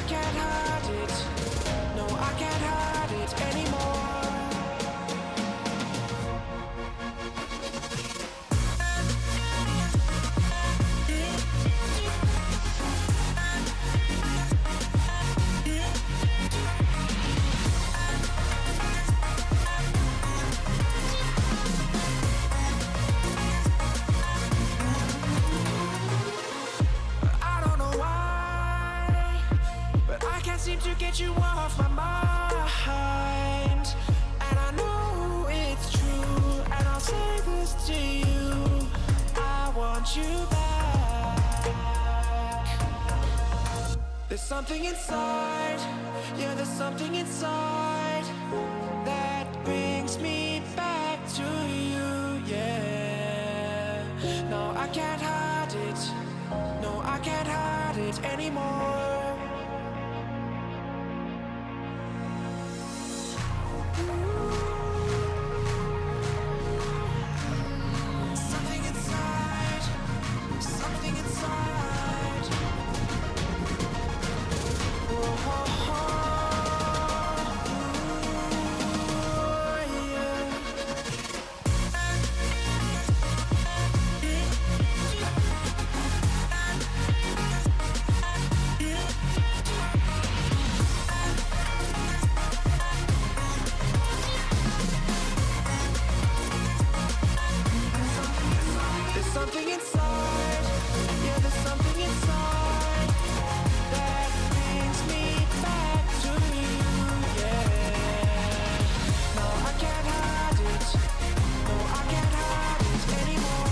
can't hide it. No, I can't hide it anymore. I don't know why, but I can't seem to get you off my mind. And I know it's true, and I'll say this to you: I want you back. There's something inside, yeah, there's something inside that brings me back to you, yeah. No, I can't hide it. No, I can't hide it anymore. Something inside, something inside. Whoa, yeah. There's something inside, yeah, there's something inside that brings me back to you, yeah. No, I can't hide it. No, I can't hide it anymore.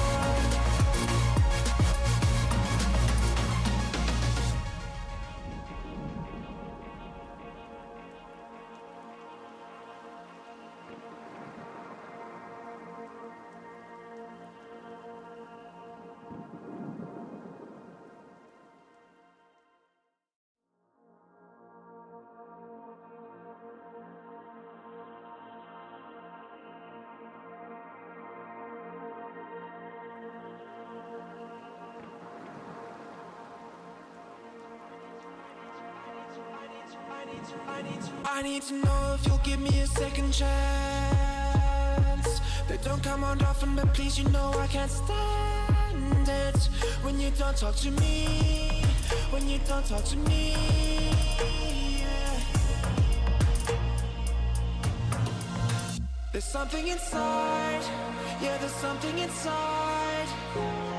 I need to know if you'll give me a second chance. They don't come around often, but please, you know I can't stand it when you don't talk to me. When you don't talk to me, yeah. There's something inside, yeah, there's something inside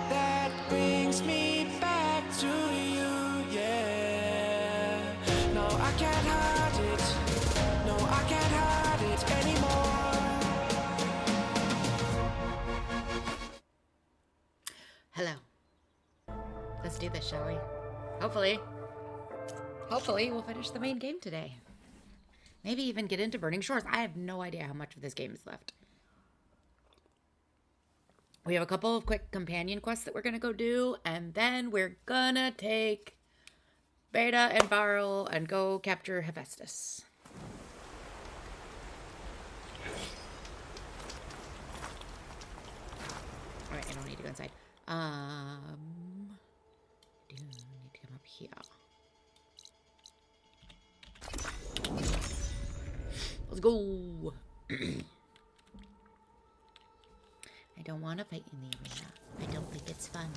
that brings me back to you, yeah. No, I can't hide it. No, I can't hide it anymore. Hello. Let's do this, shall we? Hopefully we'll finish the main game today. Maybe even get into Burning Shores. I have no idea how much of this game is left. We have a couple of quick companion quests that we're going to go do, and then we're going to take Beta and Varl and go capture Hephaestus. Alright, I don't need to go inside. Do need to come up here. Let's go. I don't want to fight in the arena. I don't think it's fun.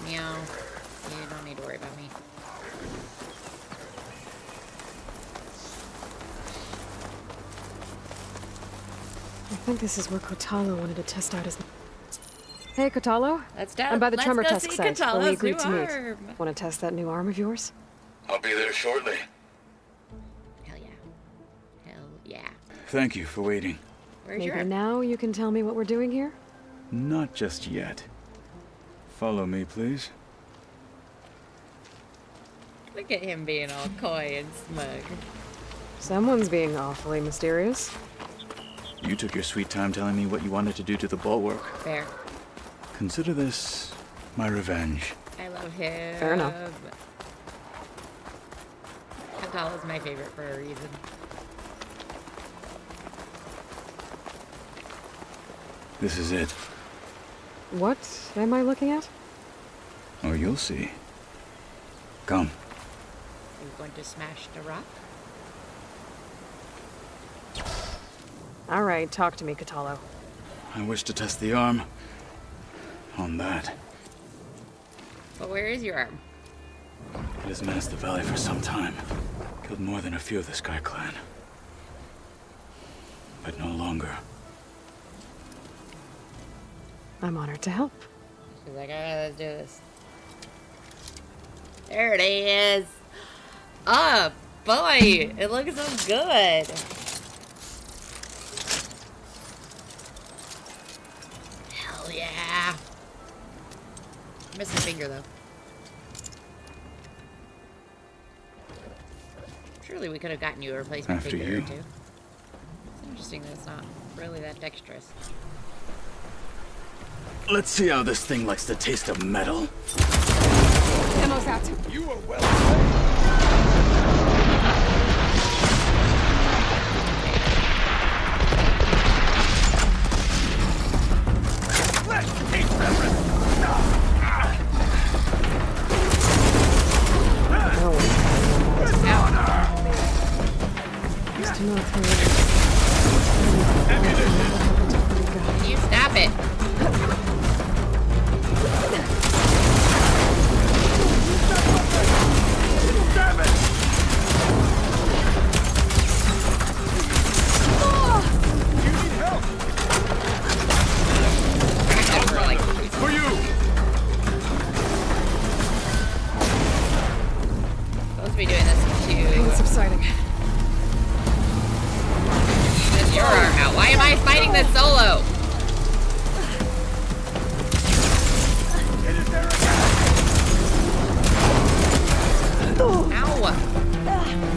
Meow. You don't need to worry about me. I think this is where Kotalo wanted to test out his... Hey, Kotalo. I'm by the let's tremor go test see site where we Katala's agreed new to meet. arm. Want to test that new arm of yours? I'll be there shortly. Hell yeah. Hell yeah. Thank you for waiting. Where's your Maybe arm? now you can tell me what we're doing here? Not just yet. Follow me, please. Look at him being all coy and smug. Someone's being awfully mysterious. You took your sweet time telling me what you wanted to do to the bulwark. Fair. Consider this My revenge. I love him. Fair enough. Katala is my favorite for a reason. This is it. What am I looking at? Oh, you'll see. Come. Are you going to smash the rock? All right, talk to me, Katalo. I wish to test the arm on that. But where is your arm? It has menaced the valley for some time. Killed more than a few of the Sky Clan. But no longer. I'm honored to help. She's like, alright, let's do this. There it is. Oh, boy. It looks so good. Hell yeah. I'm missing a finger, though. Surely we could have gotten you a replacement After finger you. or two. It's interesting that it's not really that dexterous. Let's see how this thing likes the taste of metal. Demo's out. You are well. Used to know it's very Can you stop it? For you! Supposed to be doing this to It's subsiding. use your arm out. Why am I fighting this solo? Ow!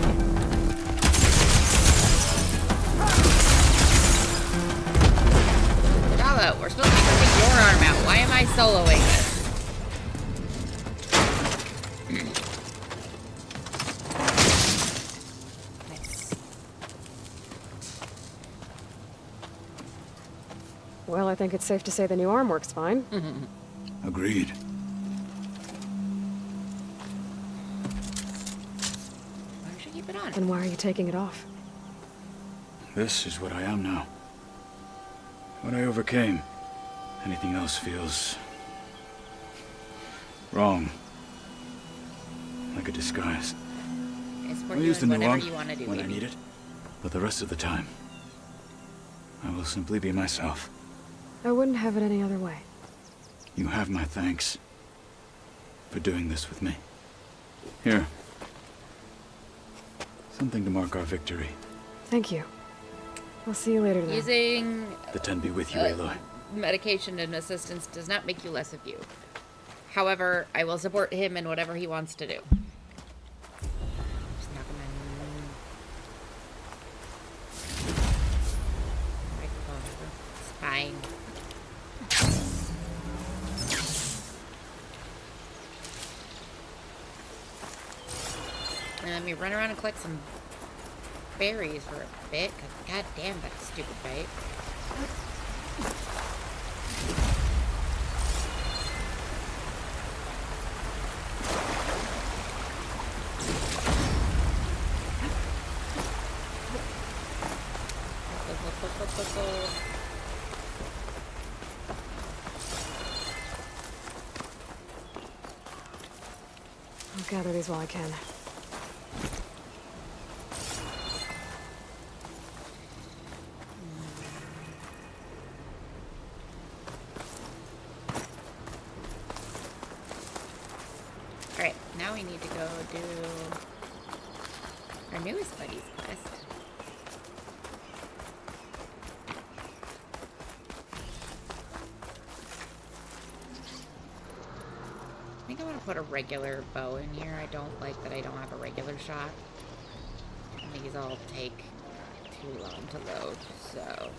Bravo, we're supposed to be taking your arm out. Why am I soloing this? Nice. Well, I think it's safe to say the new arm works fine. Agreed. Why don't you keep it on? Then why are you taking it off? This is what I am now. What I overcame. Anything else feels wrong. Like a disguise. I support I'll you use the in new whatever arm you want to do, when I baby. need it. But the rest of the time, I will simply be myself. I wouldn't have it any other way. You have my thanks for doing this with me. Here. Something to mark our victory. Thank you. I'll see you later then. Using The ten be with you, Aloy. medication and assistance does not make you less of you. However, I will support him in whatever he wants to do. Just knock him in. Microphone. It's fine. And let me run around and collect some berries for a bit, because god damn that stupid bite. I'll gather these while I can. Alright, now we need to go do our newest buddy's quest. I think I want to put a regular bow in here. I don't like that I don't have a regular shot. And these all take too long to load, so...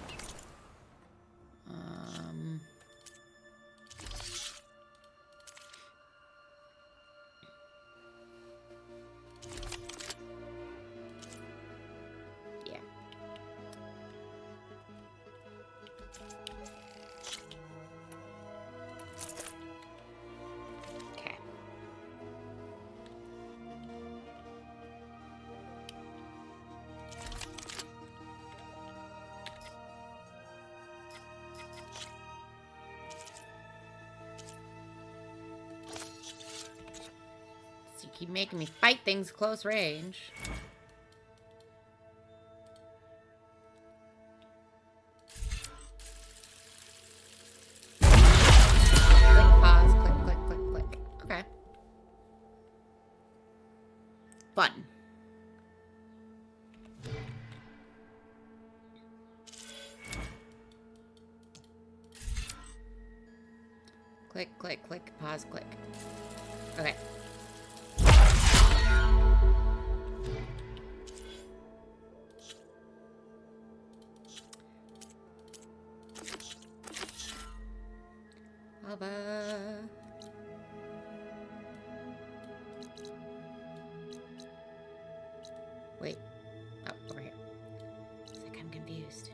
keep making me fight things close range. Click, pause, click, click, click, click. Okay. Button. Click, click, click, pause, click. Okay. Lava. Wait. Oh, over here. It's like I'm confused.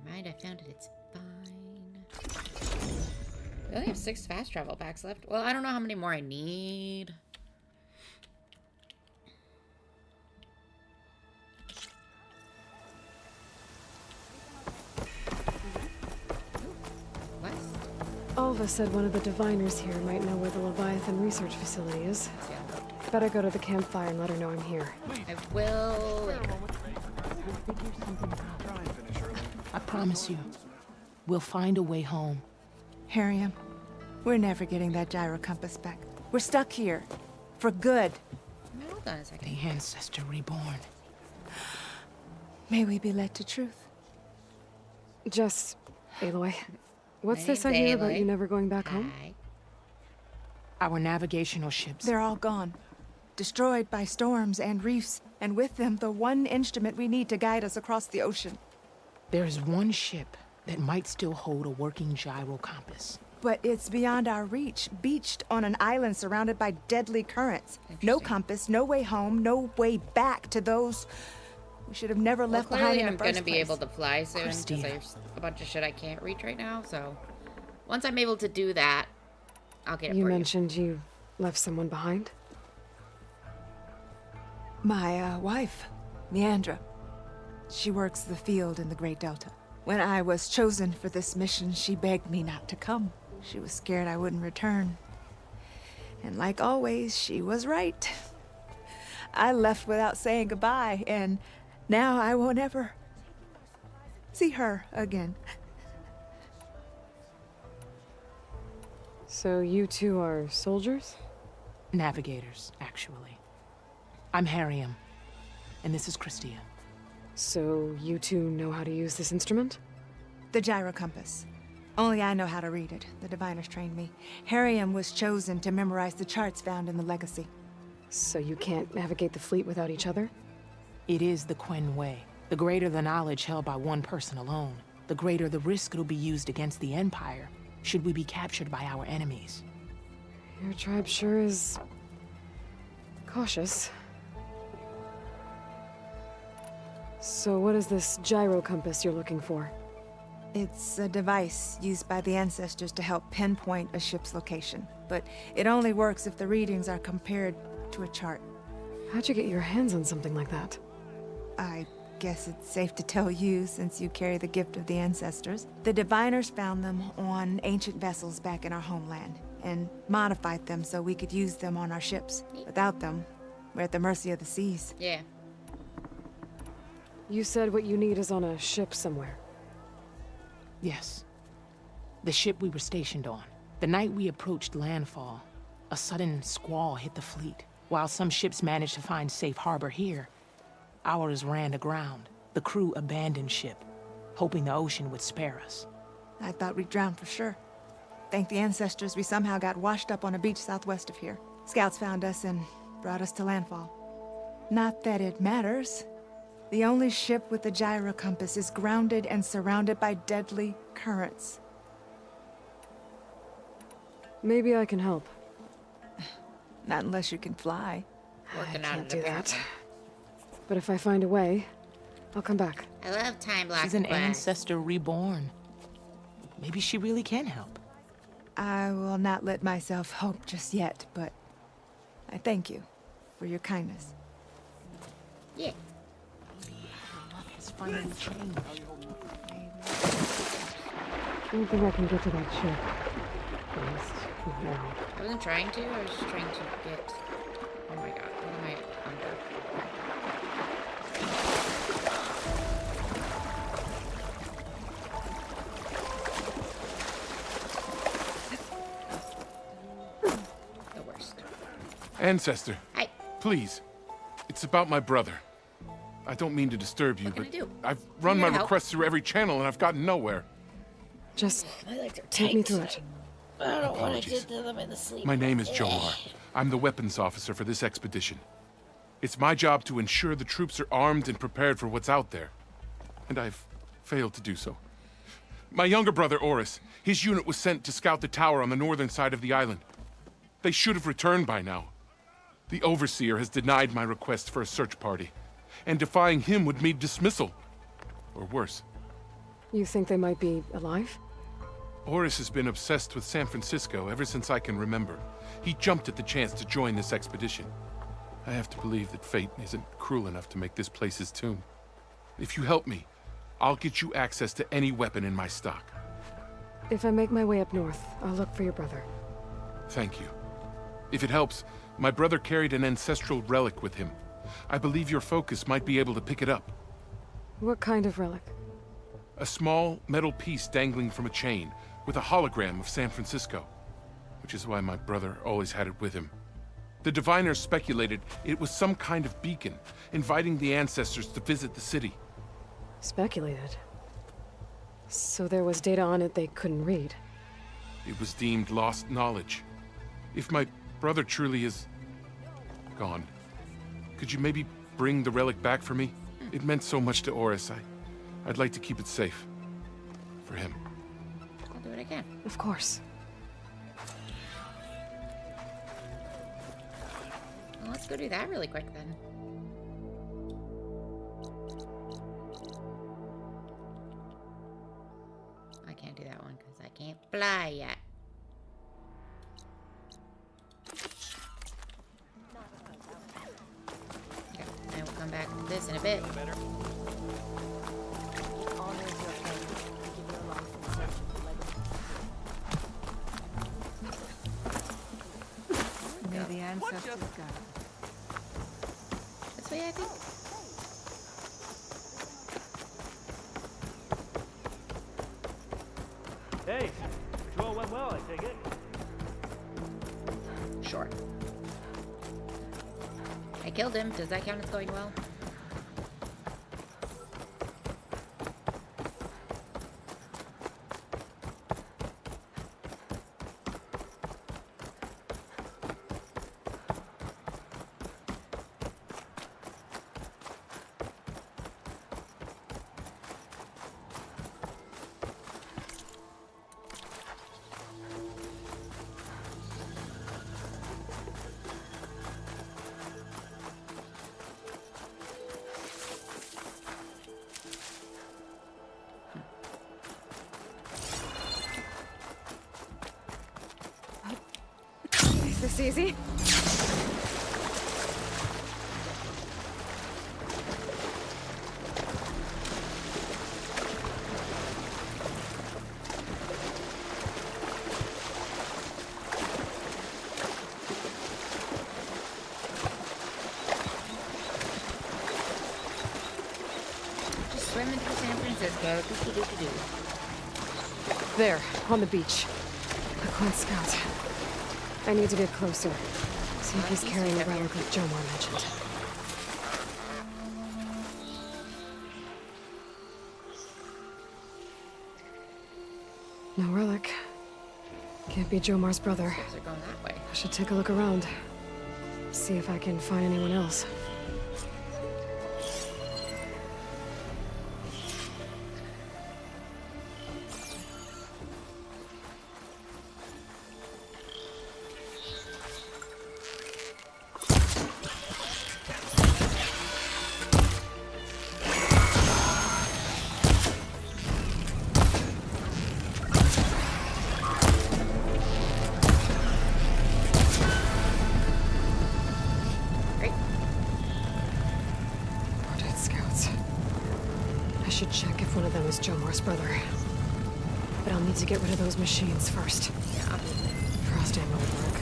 Never mind, I found it. It's fine. We only have 6 fast travel packs left. Well, I don't know how many more I need. What? Alva said one of the diviners here might know where the Leviathan research facility is. Yeah. Better go to the campfire and let her know I'm here. I will later. I promise you, we'll find a way home. Harriam, we're never getting that gyro compass back. We're stuck here. For good. Hold on a second. The ancestor reborn. May we be led to truth. Just, Aloy, what's My this I name's hear about Aloy. you never going back home? Hi. Our navigational ships. They're all gone. Destroyed by storms and reefs, and with them the one instrument we need to guide us across the ocean. There is one ship that might still hold a working gyro compass. But it's beyond our reach, beached on an island surrounded by deadly currents. No Interesting. compass, no way home, no way back to those we should have never Well, left behind clearly in I'm the first gonna be place. able to fly soon because Christina. there's a bunch of shit I can't reach right now. So once I'm able to do that, I'll get it You for mentioned you left someone behind? My wife, Leandra. She works the field in the Great Delta. When I was chosen for this mission, she begged me not to come. She was scared I wouldn't return. And like always, she was right. I left without saying goodbye, and now I won't ever see her again. So you two are soldiers? Navigators, actually. I'm Harriam, and this is Christia. So you two know how to use this instrument? The gyro compass. Only I know how to read it. The diviners trained me. Harriam was chosen to memorize the charts found in the legacy. So you can't navigate the fleet without each other? It is the Quen way. The greater the knowledge held by one person alone, the greater the risk it'll be used against the Empire, should we be captured by our enemies. Your tribe sure is cautious. So what is this gyro compass you're looking for? It's a device used by the ancestors to help pinpoint a ship's location. But it only works if the readings are compared to a chart. How'd you get your hands on something like that? I guess it's safe to tell you, since you carry the gift of the ancestors. The diviners found them on ancient vessels back in our homeland, and modified them so we could use them on our ships. Without them, we're at the mercy of the seas. you. Yeah. You said what you need is on a ship somewhere. Yes. The ship we were stationed on. The night we approached landfall, a sudden squall hit the fleet. While some ships managed to find safe harbor here, ours ran aground. The crew abandoned ship, hoping the ocean would spare us. I thought we'd drown for sure. Thank the ancestors, we somehow got washed up on a beach southwest of here. Scouts found us and brought us to landfall. Not that it matters. The only ship with the gyro compass is grounded and surrounded by deadly currents. Maybe I can help. Not unless you can fly. Working I out can't of do the that. But if I find a way, I'll come back. I love time block She's an quests. ancestor reborn. Maybe she really can help. I will not let myself hope just yet, but I thank you for your kindness. Yeah. It's finally changed. I don't think I can get to that ship. At least. No. I wasn't trying to, I was just trying to get... Oh my god, what am I under? The worst. Ancestor, Hi. please. It's about my brother. I don't mean to disturb you, What can but I do? I've run You my need help? requests through every channel and I've gotten nowhere. Just My legs are take me through it. I don't know what I Apologies. did to them in the sleep. My name is Jomar. I'm the weapons officer for this expedition. It's my job to ensure the troops are armed and prepared for what's out there. And I've failed to do so. My younger brother, Oris, his unit was sent to scout the tower on the northern side of the island. They should have returned by now. The Overseer has denied my request for a search party, and defying him would mean dismissal. Or worse. You think they might be alive? Oris has been obsessed with San Francisco ever since I can remember. He jumped at the chance to join this expedition. I have to believe that fate isn't cruel enough to make this place his tomb. If you help me, I'll get you access to any weapon in my stock. If I make my way up north, I'll look for your brother. Thank you. If it helps, my brother carried an ancestral relic with him. I believe your focus might be able to pick it up. What kind of relic? A small metal piece dangling from a chain, with a hologram of San Francisco. Which is why my brother always had it with him. The diviners speculated it was some kind of beacon, inviting the ancestors to visit the city. Speculated. So there was data on it they couldn't read. It was deemed lost knowledge. If my brother truly is gone, could you maybe bring the relic back for me? It meant so much to Oris. I'd like to keep it safe. For him. I'll do what I can. Of course. Well, let's go do that really quick then. I can't do that one because I can't fly yet. Okay, I will come back to this in a bit. May the ancestors guide. This way, I think. Hey, patrol went well, I take it. Sure. I killed him. Does that count as going well? Is this easy? Just swimming through San Francisco. Doo-doo-doo-doo-doo. There, on the beach. A Quint scout. I need to get closer. See if he's carrying the relic like Jomar mentioned. No relic. Can't be Jomar's brother. They're going that way. I should take a look around. See if I can find anyone else. Great. More dead scouts. I should check if one of them is Jomar's brother. But I'll need to get rid of those machines first. Yeah, I'll do that. Frost ammo would work.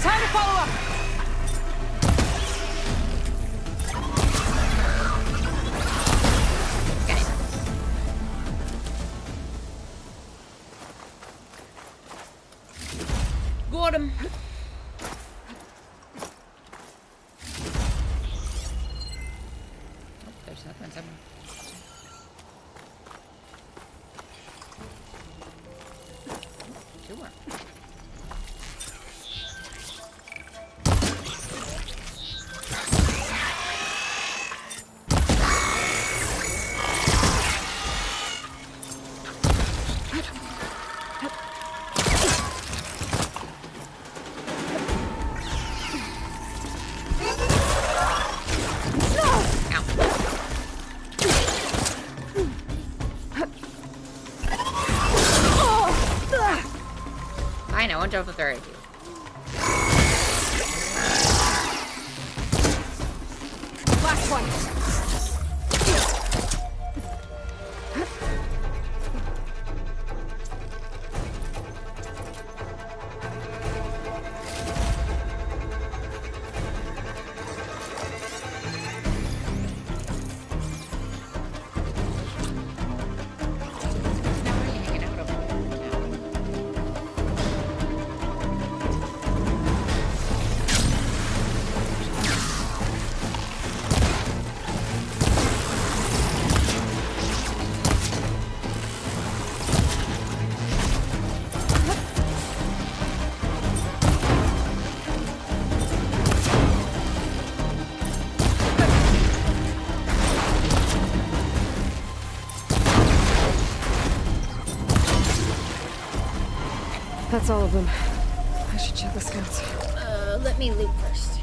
Time to follow up! Got it. Got him. Oh, there's nothing somewhere. Two more. I know, I'll jump with her at you. Last one. Now why are you hanging out over there? That's all of them. I should check the scouts. Let me loot first.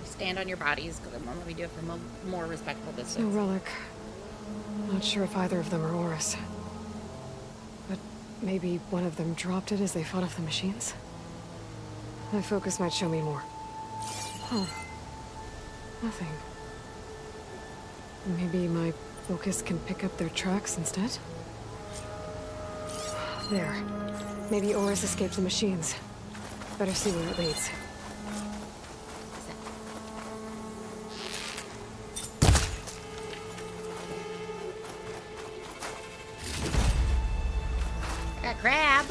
Stand on your bodies, because I'm only do it from a more respectful No distance. relic. Not sure if either of them are Oris. But maybe one of them dropped it as they fought off the machines? My focus might show me more. Oh. Nothing. Maybe my focus can pick up their tracks instead? There. Maybe Oris escaped the machines. Better see where it leads. Got crab.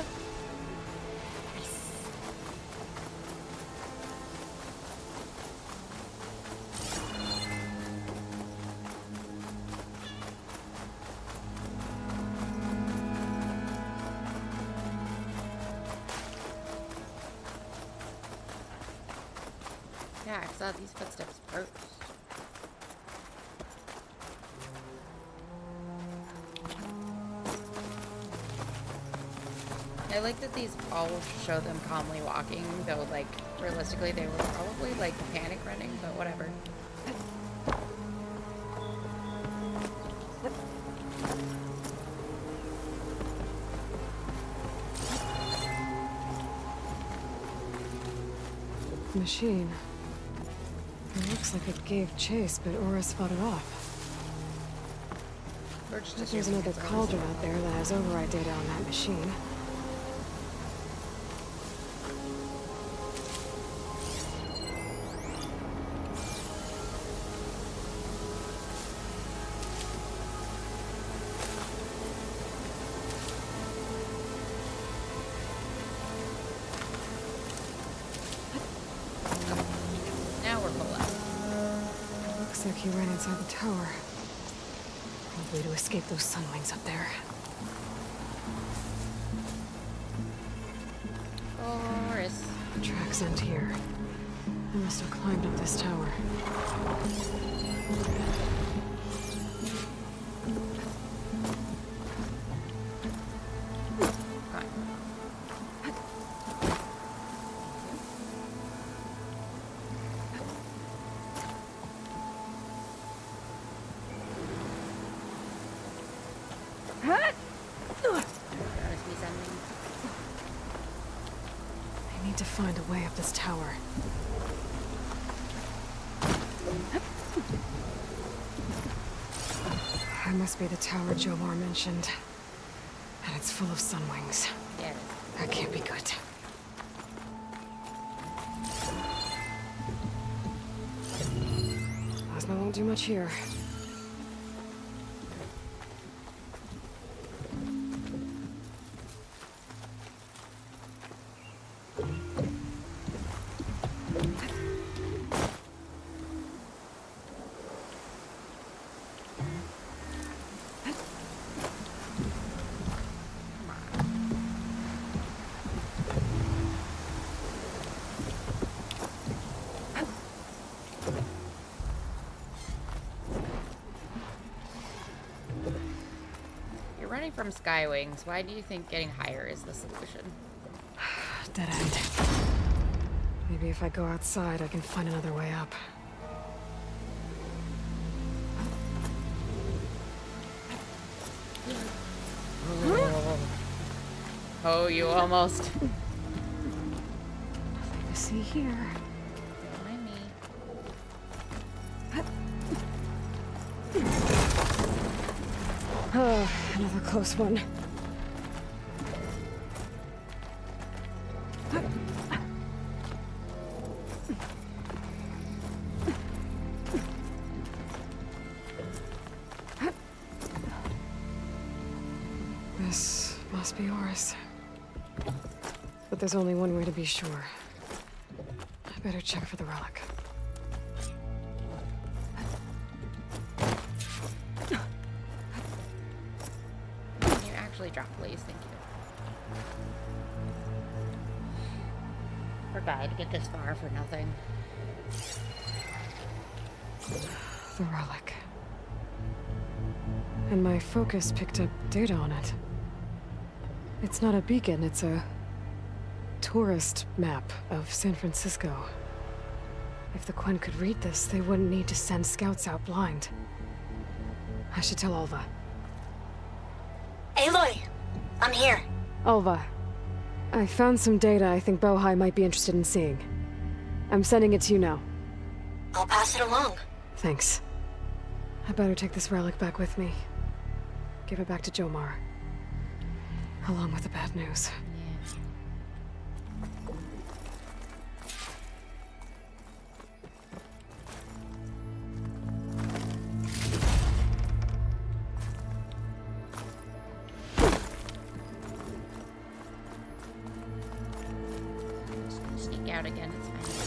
Yeah, I saw these footsteps first. I like that these all show them calmly walking, though, like, realistically, they were probably, like, panic running, but whatever. Machine. It looks like it gave chase, but Oris fought it off. There's another cauldron out there that has override data on that machine. their key right inside the tower. Probably to escape those sunwings up there. Forest. Tracks end here. I must have climbed up this tower. I need to find a way up this tower. That must be the tower Jomar mentioned. And it's full of sunwings. Yeah, it is. That can't be good. Plasma won't do much here. Running from skywings, why do you think getting higher is the solution? Dead end. Maybe if I go outside, I can find another way up. Oh, you almost. Nothing to see here. Don't mind me. Oh, another close one. This must be Horus. But there's only one way to be sure. I better check for the relic. Drop, please. Thank you. Poor guy to get this far for nothing. The relic. And my focus picked up data on it. It's not a beacon, it's a tourist map of San Francisco. If the Quen could read this, they wouldn't need to send scouts out blind. I should tell Alva. Aloy! I'm here. Alva, I found some data I think Bohai might be interested in seeing. I'm sending it to you now. I'll pass it along. Thanks. I better take this relic back with me. Give it back to Jomar. Along with the bad news. Out again, it's fine.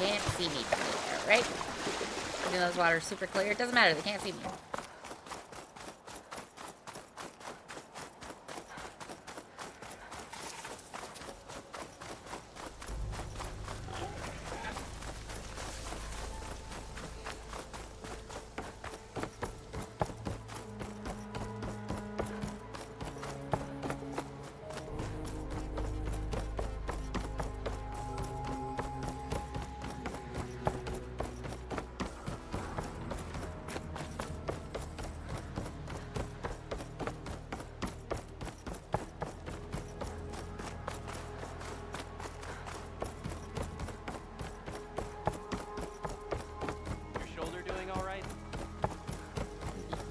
can't see me from there, right? Even though this water's super clear, it doesn't matter. They can't see me.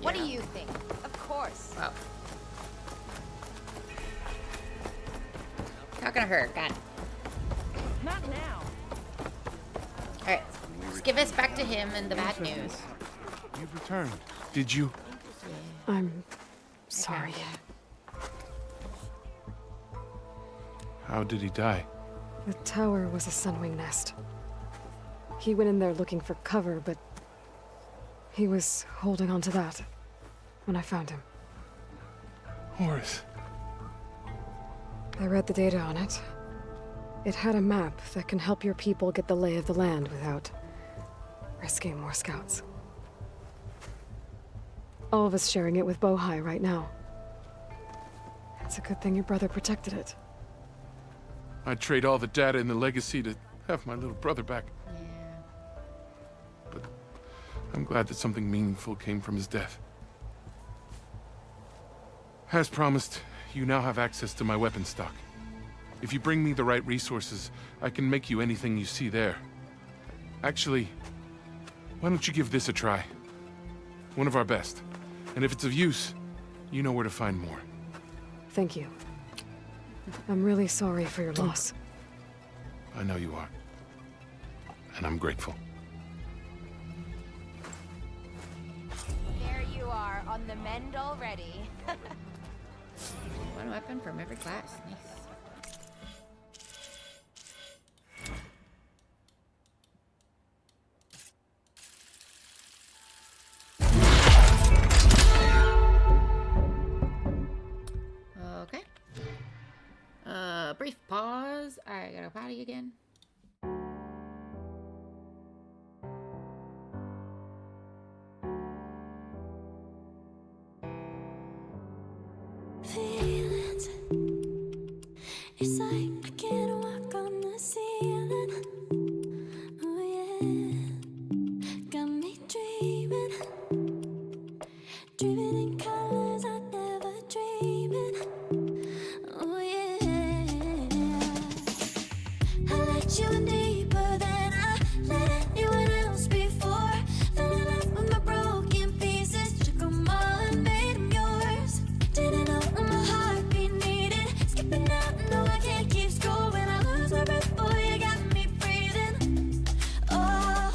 What do you think? Of course. Wow. Not gonna hurt. God. Not now. Alright. Just give us back to him and the bad news. You've returned. Did you? I'm sorry. How did he die? The tower was a sunwing nest. He went in there looking for cover, but he was holding on to that when I found him. Horace. I read the data on it. It had a map that can help your people get the lay of the land without risking more scouts. All of us sharing it with Bohai right now. It's a good thing your brother protected it. I'd trade all the data in the legacy to have my little brother back. Yeah. But I'm glad that something meaningful came from his death. As promised, you now have access to my weapon stock. If you bring me the right resources, I can make you anything you see there. Actually, why don't you give this a try? One of our best. And if it's of use, you know where to find more. Thank you. I'm really sorry for your loss. I know you are. And I'm grateful. There you are, on the mend already. One weapon from every class. Nice. Okay. Brief pause. I gotta potty again. Feelings. It's like I can't walk on the ceiling. Oh yeah, got me dreaming, dreaming in colors I never dreamed in. Oh yeah, I let you in deeper than I let anyone else before. Fell in love with my broken pieces, took them all and made them yours. Didn't know what my heartbeat needed. Skipping out, no, I can't keep score. When I lose my breath, boy, you got me breathing. Oh,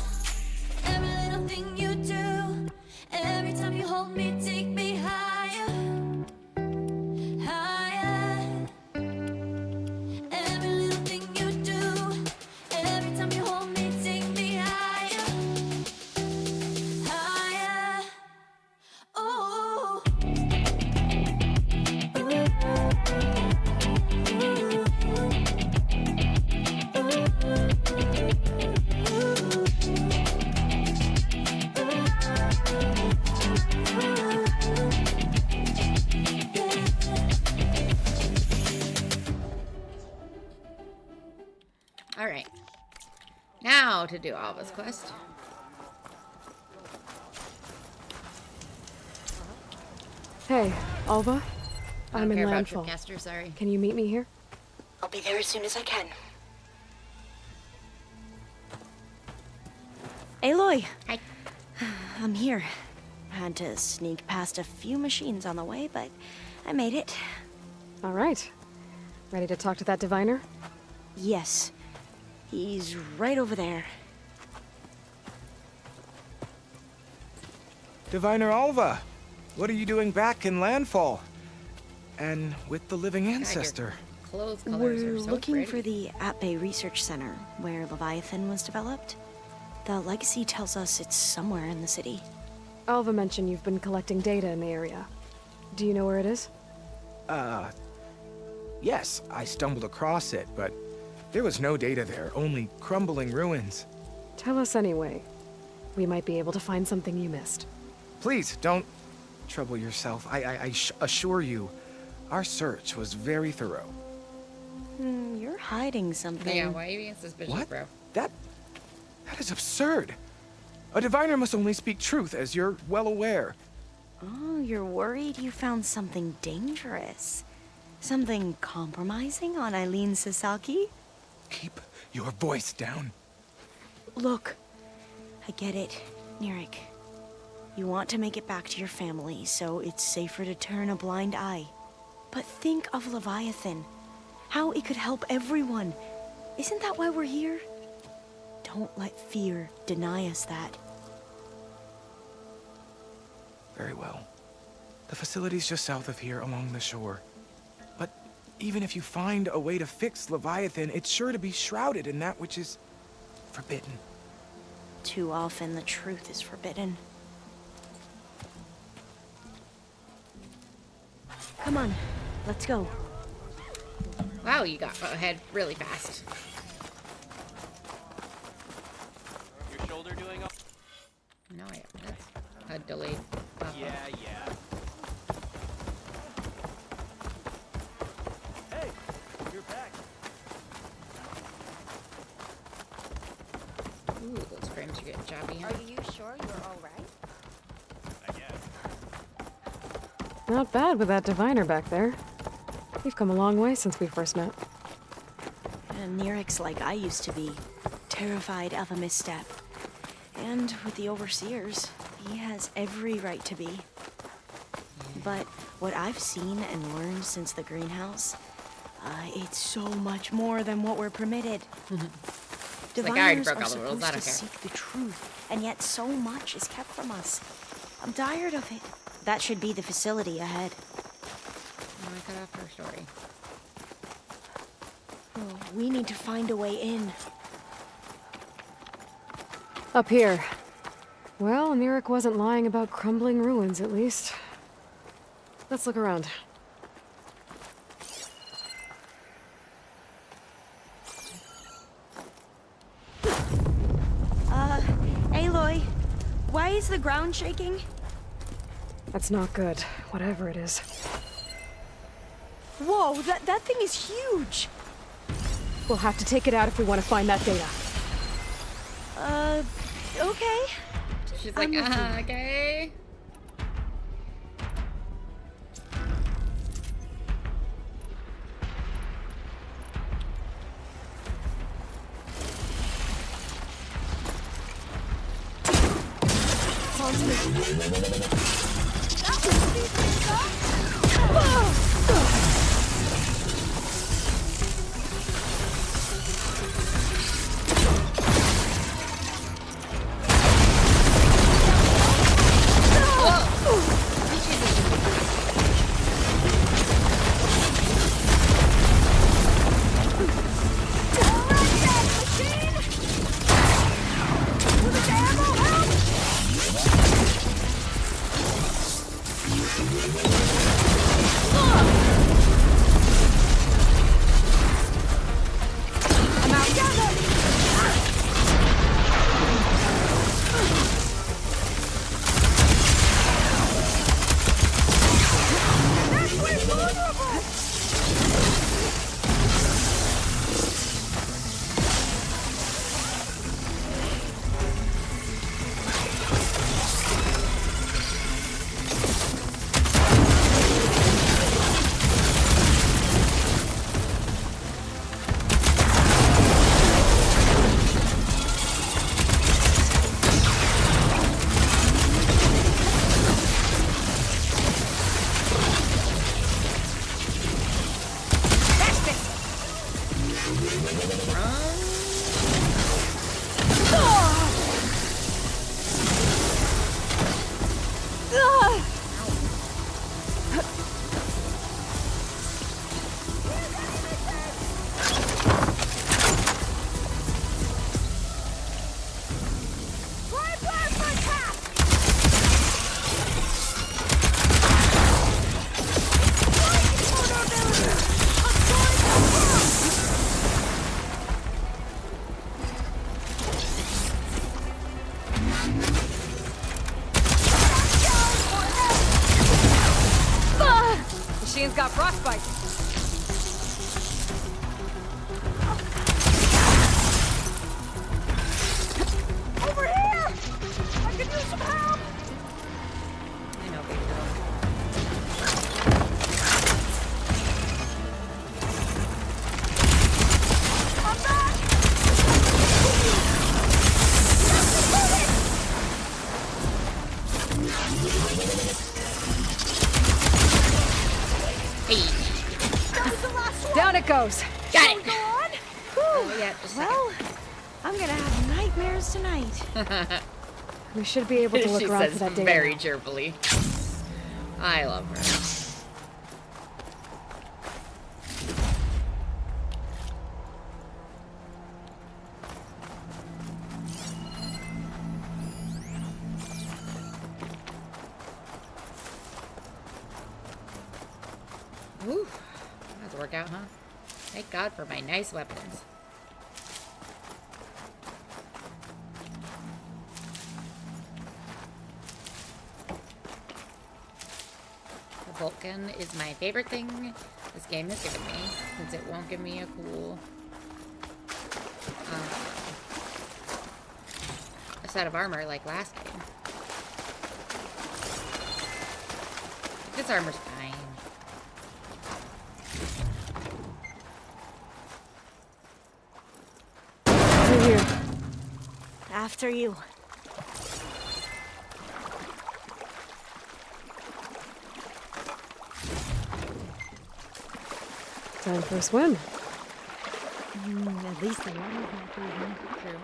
every little thing you do, every time you hold me, take me higher, higher. Every little thing you do, every time you hold me, take me higher, higher. Oh. All right. Now to do Alva's quest. Hey, Alva. I I'm don't in care about landfall. Tripcaster, sorry. Can you meet me here? I'll be there as soon as I can. Aloy, Hi. I'm here. Had to sneak past a few machines on the way, but I made it. All right. Ready to talk to that diviner? Yes, he's right over there. Diviner Alva, what are you doing back in Landfall? And with the living God, ancestor? your clothes colors We're are so looking pretty. for the At Bay Research Center, where Leviathan was developed. The legacy tells us it's somewhere in the city. Alva mentioned you've been collecting data in the area. Do you know where it is? Yes, I stumbled across it, but there was no data there, only crumbling ruins. Tell us anyway. We might be able to find something you missed. Please, don't trouble yourself. I assure you, our search was very thorough. You're hiding something. Yeah, why are you being suspicious, What? bro? That is absurd. A diviner must only speak truth, as you're well aware. Oh, you're worried you found something dangerous. Something compromising on Eileen Sasaki? Keep your voice down. Look, I get it, Nirik. You want to make it back to your family, so it's safer to turn a blind eye. But think of Leviathan. How it could help everyone. Isn't that why we're here? Don't let fear deny us that. Very well. The facility's just south of here, along the shore. But even if you find a way to fix Leviathan, it's sure to be shrouded in that which is forbidden. Too often the truth is forbidden. Come on, let's go. Wow, you got ahead really fast. Your shoulder doing all... No, that's a delayed pop-up. Yeah. Hey, you're back. Ooh, those frames are getting choppy. Huh? Are you sure you're all right? I guess. Not bad with that diviner back there. We've come a long way since we first met. And Nirik's like I used to be, terrified of a misstep. And with the overseers, he has every right to be. But what I've seen and learned since the greenhouse, it's so much more than what we're permitted. Like, I already Diviners broke are all the rules, supposed I to don't care. seek the truth, and yet so much is kept from us. I'm tired of it. That should be the facility ahead. Oh, I cut off her story. Oh, we need to find a way in. Up here. Well, Nirik wasn't lying about crumbling ruins, at least. Let's look around. Aloy, why is the ground shaking? That's not good, whatever it is. Whoa, that thing is huge! We'll have to take it out if we want to find that data. Okay. She's like, okay. He's got frostbite. Over here! I could use some help! I know, big girl. I'm back! That was the last one! Down it goes. Got it! Go on! Oh, yeah, just a second. Well, I'm gonna have nightmares tonight. We should be able to look She around says for that data. very cheerfully. I love her. Woo. That's a workout, huh? Thank God for my nice weapons. The bolt gun is my favorite thing this game has given me, since it won't give me a cool a set of armor like last game. This armor's fine. Through here. After you. Time for a swim. At least the water's not freezing. True.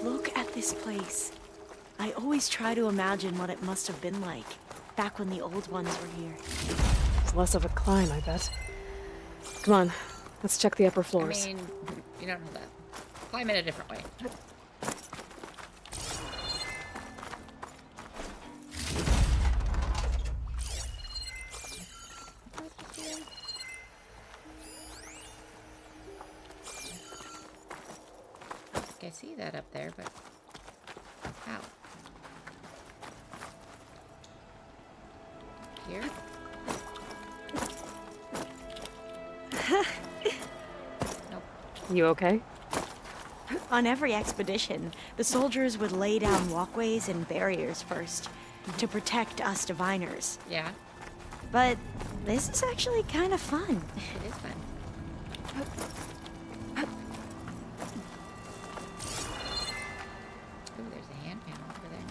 Look at this place. I always try to imagine what it must have been like back when the old ones were here. It's less of a climb, I bet. Come on, let's check the upper floors. I mean, you don't know that. Climb in a different way. I see that up there, but how? Here? Nope. You okay? On every expedition, the soldiers would lay down walkways and barriers first to protect us diviners. Yeah, But this is actually kind of fun. it is fun. Ooh, there's a hand panel over there.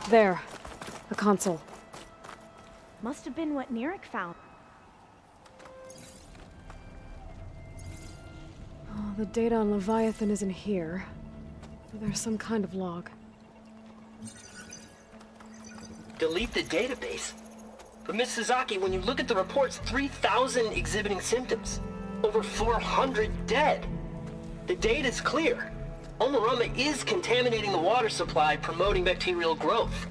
There. A console. Must have been what Neric found. Oh, the data on Leviathan isn't here. There's some kind of log. Delete the database? But Miss Sasaki, when you look at the reports, 3,000 exhibiting symptoms. Over 400 dead. The data's clear. Omarama is contaminating the water supply, promoting bacterial growth.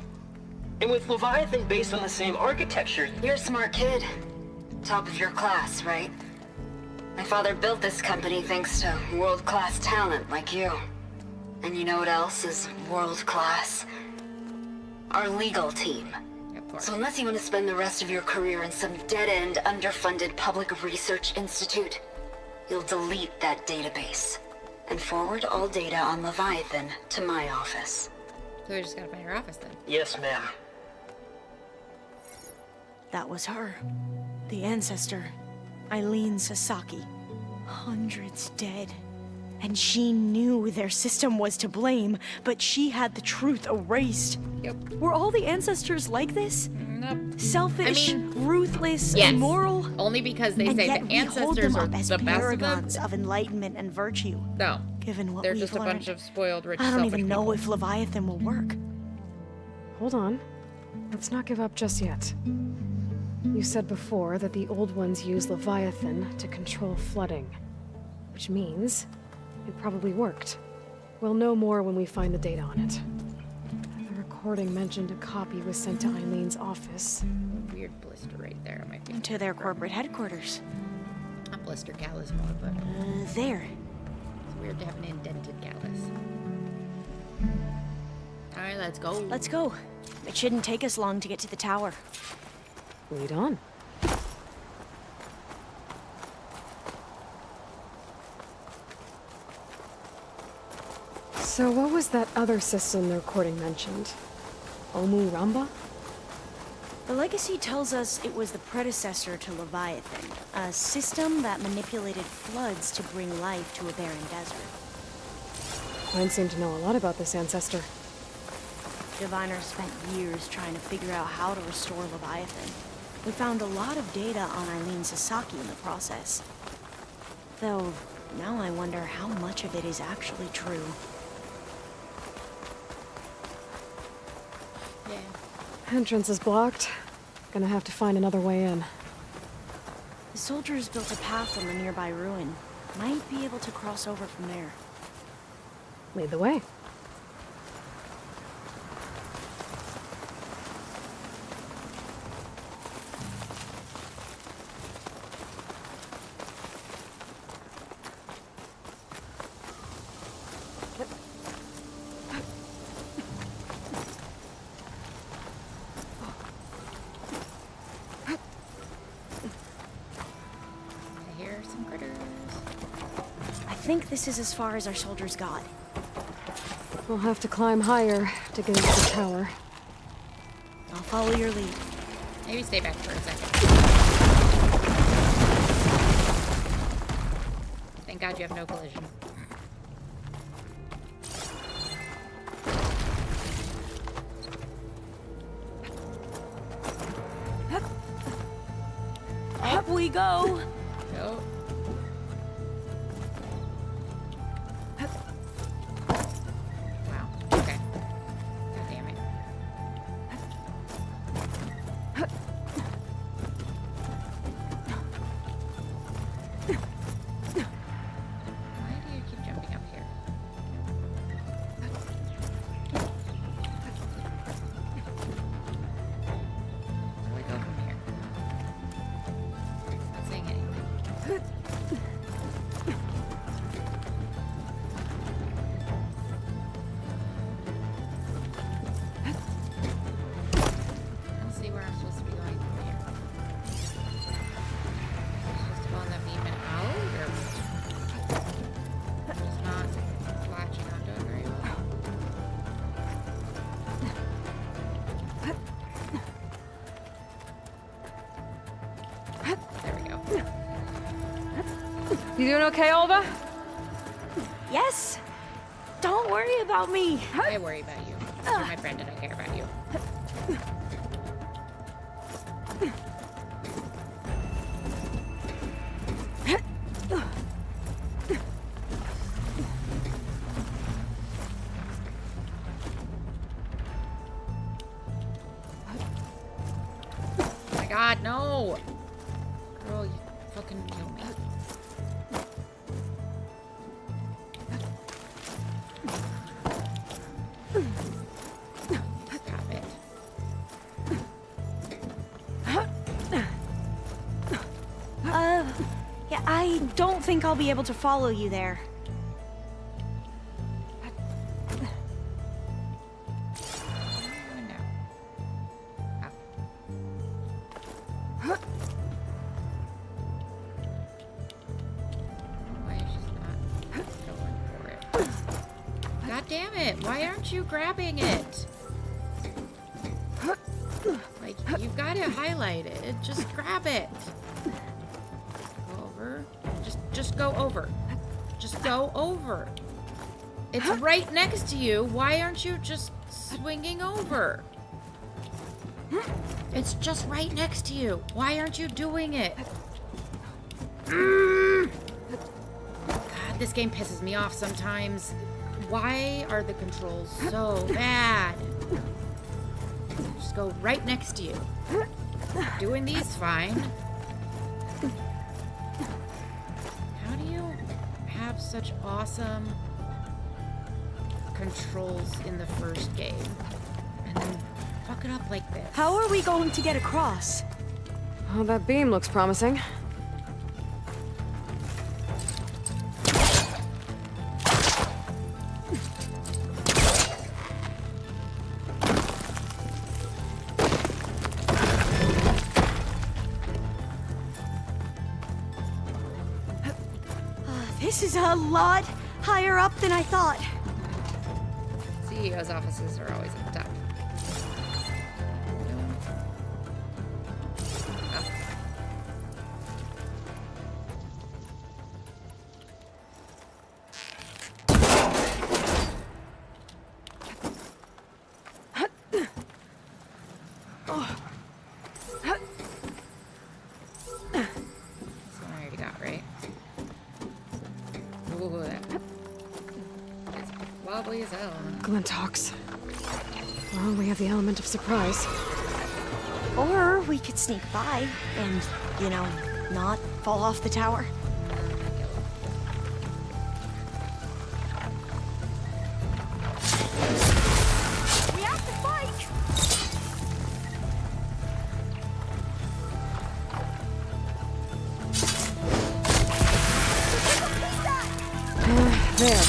And with Leviathan based on the same architecture... You're a smart kid. Top of your class, right? My father built this company thanks to world-class talent like you. And you know what else is world-class? Our legal team. Of course. So unless you want to spend the rest of your career in some dead-end, underfunded public research institute, you'll delete that database and forward all data on Leviathan to my office. So we just gotta find your office then. Yes, ma'am. That was her. The ancestor. Eileen Sasaki. Hundreds dead. And she knew their system was to blame, but she had the truth erased. Yep. Were all the ancestors like this? Nope. Selfish, I mean, ruthless, yes. immoral? Only because they And say yet the we hold ancestors them are up as the best of them. paragons of enlightenment and virtue. No. Given what They're we've just a learned, bunch of spoiled, rich, I don't selfish even know people. if Leviathan will work. Hold on. Let's not give up just yet. You said before that the old ones use Leviathan to control flooding. which means it probably worked. We'll know more when we find the data on it. The recording mentioned a copy was sent to Eileen's office. Weird blister right there. Might be To their corporate headquarters. not blister callus more, but There. it's weird to have an indented callus. All right, let's go. Let's go. It shouldn't take us long to get to the tower. Lead on. So what was that other system the recording mentioned? Omu Ramba? The legacy tells us it was the predecessor to Leviathan, a system that manipulated floods to bring life to a barren desert. Mine seemed to know a lot about this ancestor. Diviners spent years trying to figure out how to restore Leviathan. We found a lot of data on Eileen Sasaki in the process. Though, now I wonder how much of it is actually true. Yeah. Entrance is blocked. Gonna have to find another way in. The soldiers built a path on the nearby ruin. Might be able to cross over from there. Lead the way. I hear some critters. I think this is as far as our soldiers got. We'll have to climb higher to get into the tower. I'll follow your lead. Maybe stay back for a second. Thank God you have no collision. Up we go! Go. Wow. Okay. God damn it. Why do you keep jumping up here? Where do I go from here? Not saying anything. I don't see where I'm supposed to be going from here. I'm supposed to go on that beam and out, or just not latching onto it very well. There we go. You doing okay, Olva? Yes! Don't worry about me! I worry about you. You're my friend and I care about you. Oh my God, no! Girl, you fucking kill me. Stop it. Yeah, I don't think I'll be able to follow you there. Oh, no. Up. Why is she not going for it? God damn it! Why aren't you grabbing it? Like, you've got it highlighted. Just grab it. Go over. Just go over. Just go over. It's right next to you. Why aren't you just swinging over? It's just right next to you. Why aren't you doing it? God, this game pisses me off sometimes. Why are the controls so bad? Just go right next to you. Doing these fine. such awesome controls in the first game, and then fuck it up like this. How are we going to get across? Oh, that beam looks promising. This is a lot higher up than I thought. CEO's offices are always at the top. Glintox. Well, we have the element of surprise. Or we could sneak by and, you know, not fall off the tower. We have to fight! There.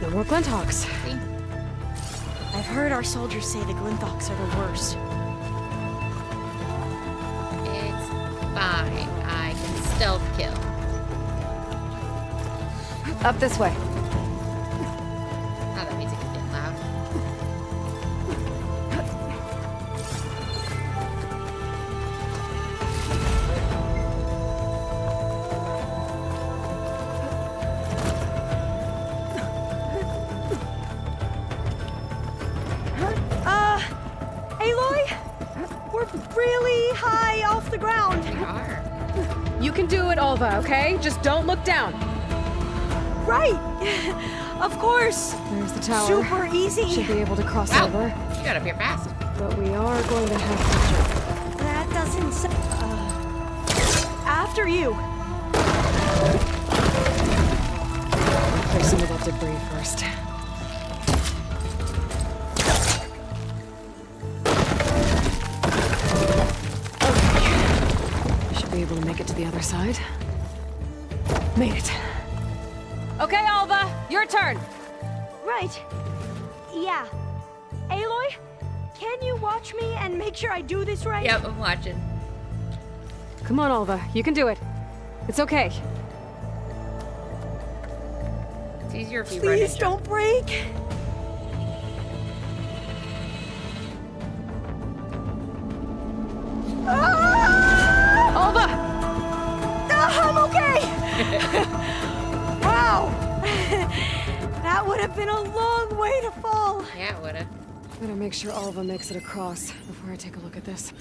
No more Glintox. I've heard our soldiers say the Glintox are the worst. It's fine. I can stealth kill. Up this way. Oh, that means it can get loud. Aloy? We're really high off the ground. We are. You can do it, Alva, okay? Just don't look down. Right! Of course! There's the tower. Super easy. Should be able to cross Wow. over. You got up here fast. But we are going to have to jump. That doesn't after you. Clear some of that debris first. Okay. Should be able to make it to the other side. Made it. Okay, Alva, your turn. Right. Yeah. Aloy, can you watch me and make sure I do this right? Yep, I'm watching. Come on, Alva, you can do it. It's okay. It's easier if you run Please and don't break. Alva! I'm okay! Wow! That would have been a long way to fall. Yeah, it would've. Better make sure Alva makes it across before I take a look at this.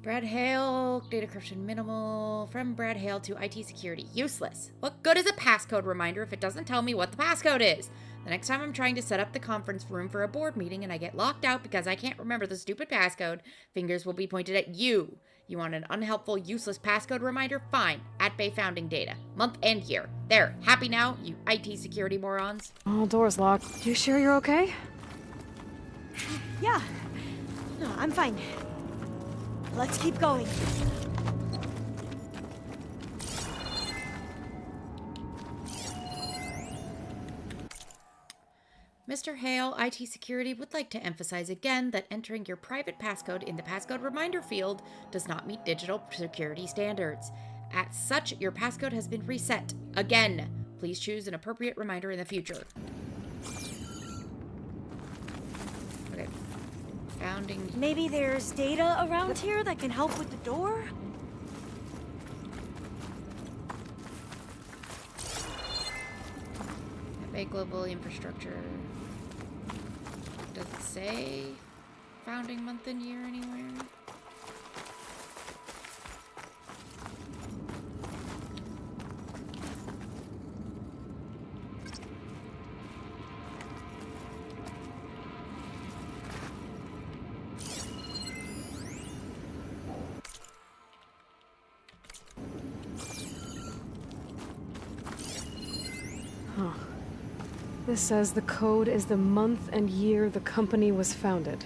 Brad Hale, data corruption minimal. From Brad Hale to IT security, useless. What good is a passcode reminder if it doesn't tell me what the passcode is? The next time I'm trying to set up the conference room for a board meeting and I get locked out because I can't remember the stupid passcode, fingers will be pointed at you. You want an unhelpful, useless passcode reminder? Fine. At Bay founding data. Month and year. There. Happy now, you IT security morons? All doors locked. You sure you're okay? Yeah. No, I'm fine. Let's keep going. Mr. Hale, IT Security would like to emphasize again that entering your private passcode in the passcode reminder field does not meet digital security standards. As such, your passcode has been reset. Again, please choose an appropriate reminder in the future. Okay. Founding... Maybe there's data around here that can help with the door? Bay global infrastructure. Does it say founding month and year anywhere? This says the code is the month and year the company was founded.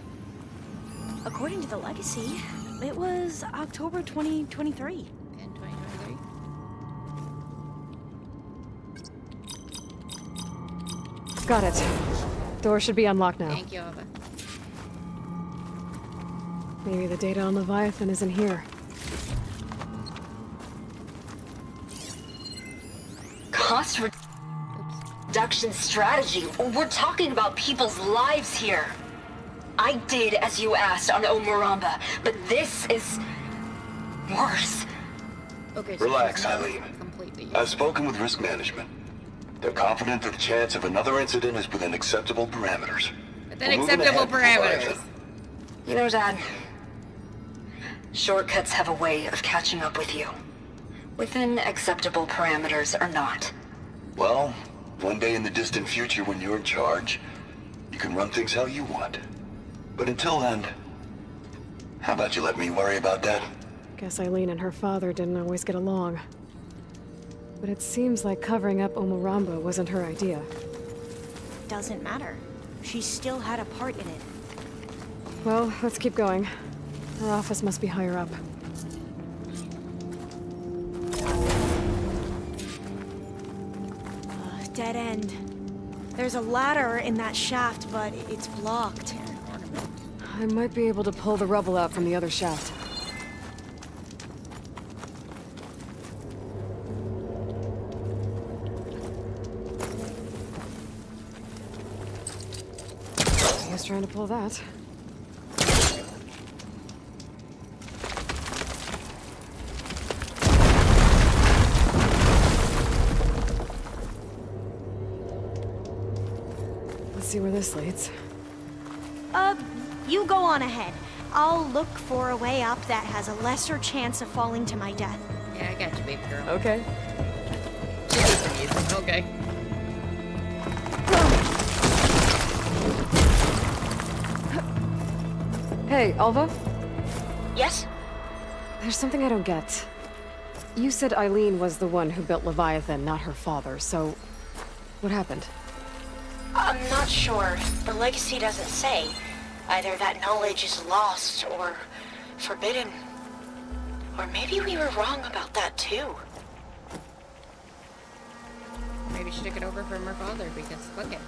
According to the legacy, it was October 2023. In 2023. Got it. Door should be unlocked now. Thank you, Ava. Maybe the data on Leviathan is in here. Cost reduction strategy. We're talking about people's lives here. I did as you asked on Omuramba, but this is worse. Okay, so Relax, she's not Eileen. completely I've spoken with risk management. They're confident that the chance of another incident is within acceptable parameters. within We're moving acceptable ahead, parameters. Leviathan. You know, Dad, shortcuts have a way of catching up with you. Within acceptable parameters or not. Well, one day in the distant future when you're in charge, you can run things how you want. But until then, how about you let me worry about that? Guess Eileen and her father didn't always get along. But it seems like covering up Omuramba wasn't her idea. Doesn't matter. She still had a part in it. Well, let's keep going. Her office must be higher up. Dead end. There's a ladder in that shaft, but it's blocked. I might be able to pull the rubble out from the other shaft. I was trying to pull that. Let's see where this leads. You go on ahead. I'll look for a way up that has a lesser chance of falling to my death. Yeah, I got you, baby girl. Okay. Okay. Hey, Alva? Yes? There's something I don't get. You said Eileen was the one who built Leviathan, not her father, so... what happened? I'm not sure. The legacy doesn't say. Either that knowledge is lost or forbidden. Or maybe we were wrong about that too. Maybe she took it over from her father because fuck it.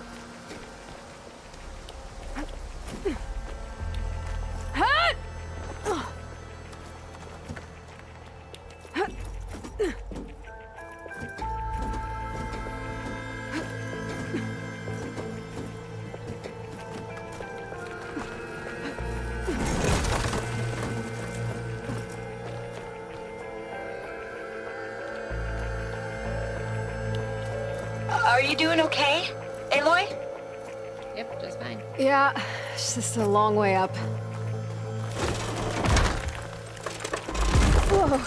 Are you doing okay, Aloy? Yep, just fine. Yeah, it's just a long way up. Whoa.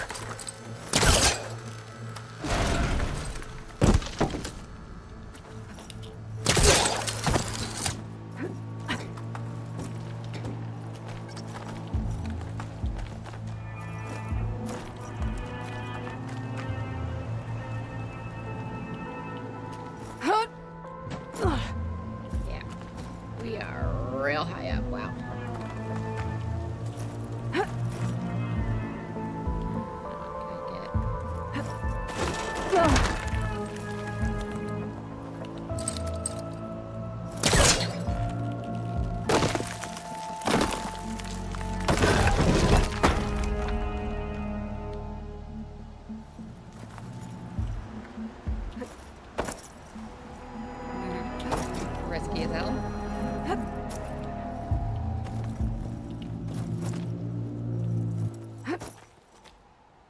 Yeah. We are real high up. Wow. Risky as hell.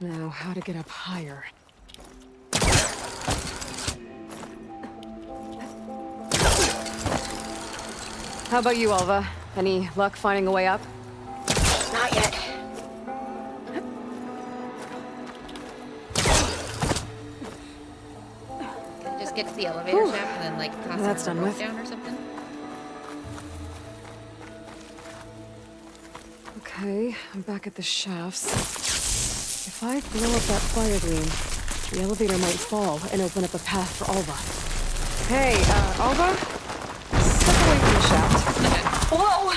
Now, how to get up higher? How about you, Alva? Any luck finding a way up? Not yet. Just get to the elevator shaft and then like toss That's it done with. down or something. Okay, I'm back at the shafts. If I blow up that fire gleam, the elevator might fall and open up a path for Alva. Hey, Alva? Step away from the shaft. Whoa!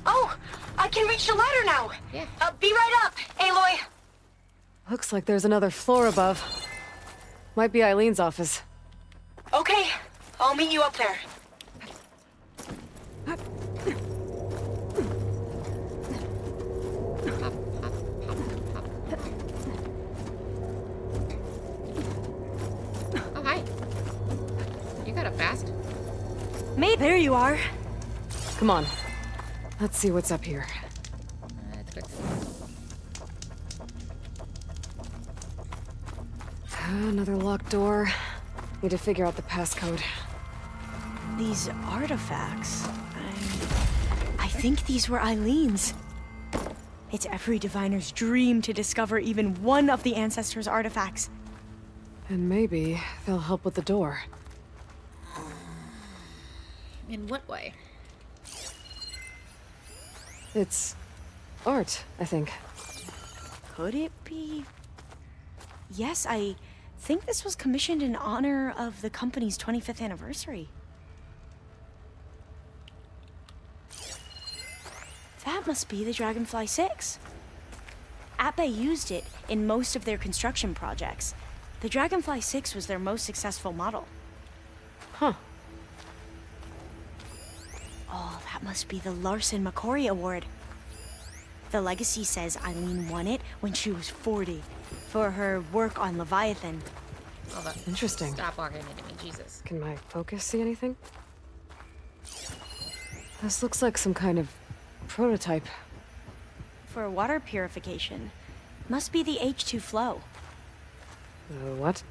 Oh, I can reach the ladder now. Yeah. Be right up, Aloy. Looks like there's another floor above. Might be Eileen's office. Okay, I'll meet you up there. Oh, hi. You got up fast. Mate, there you are. Come on. Let's see what's up here. It's quick. Another locked door. Need to figure out the passcode. These artifacts... I think these were Eileen's. It's every diviner's dream to discover even one of the ancestors' artifacts. And maybe they'll help with the door. In what way? It's art, I think. Could it be? Yes, I think this was commissioned in honor of the company's 25th anniversary. That must be the Dragonfly 6. Ape used it in most of their construction projects. The Dragonfly 6 was their most successful model. Huh. Oh, that must be the Larson McCory Award. The legacy says Eileen won it when she was 40 for her work on Leviathan. Hold on. Interesting. Stop walking into me, Jesus. Can my focus see anything? This looks like some kind of prototype. For water purification. Must be the H2 flow. What?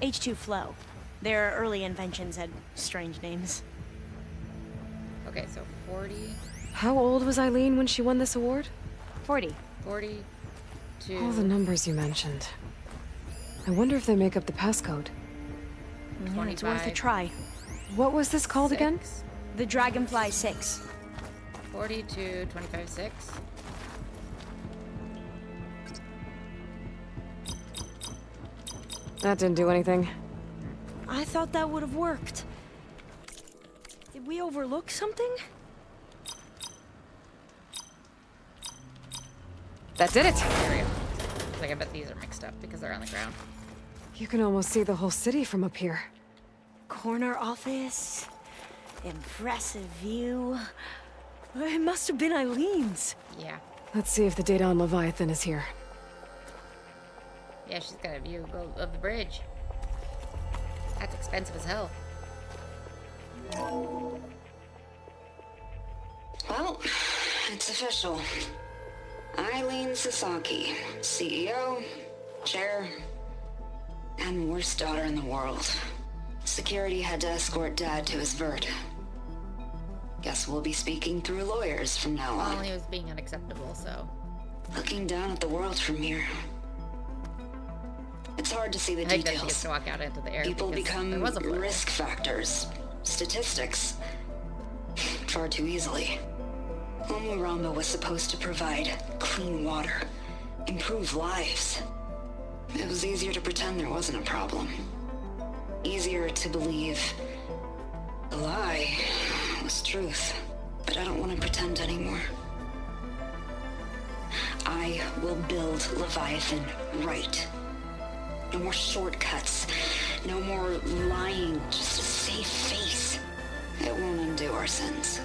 H2 flow. Their early inventions had strange names. Okay, so 40. How old was Eileen when she won this award? 40. 40 to... All the numbers you mentioned. I wonder if they make up the passcode. Yeah, it's worth a try. What was this called again? The Dragonfly 6. 40 to 25, 6. That didn't do anything. I thought that would have worked. Did we overlook something? That did it! There we go. Like, I bet these are mixed up because they're on the ground. You can almost see the whole city from up here. Corner office. Impressive view. It must have been Eileen's. Yeah. Let's see if the data on Leviathan is here. Yeah, she's got a view of the bridge. That's expensive as hell. Well, it's official. Eileen Sasaki, CEO, chair, and worst daughter in the world. Security had to escort Dad to his vert. Guess we'll be speaking through lawyers from now on. Well, he was being unacceptable, so... Looking down at the world from here. It's hard to see the I think that she details. gets to walk out into the air. People because become there was a blur. risk factors, statistics, far too easily. Omuramba was supposed to provide clean water, improve lives. It was easier to pretend there wasn't a problem. Easier to believe the lie was truth. But I don't want to pretend anymore. I will build Leviathan right. No more shortcuts. No more lying. Just a safe face. It won't undo our sins.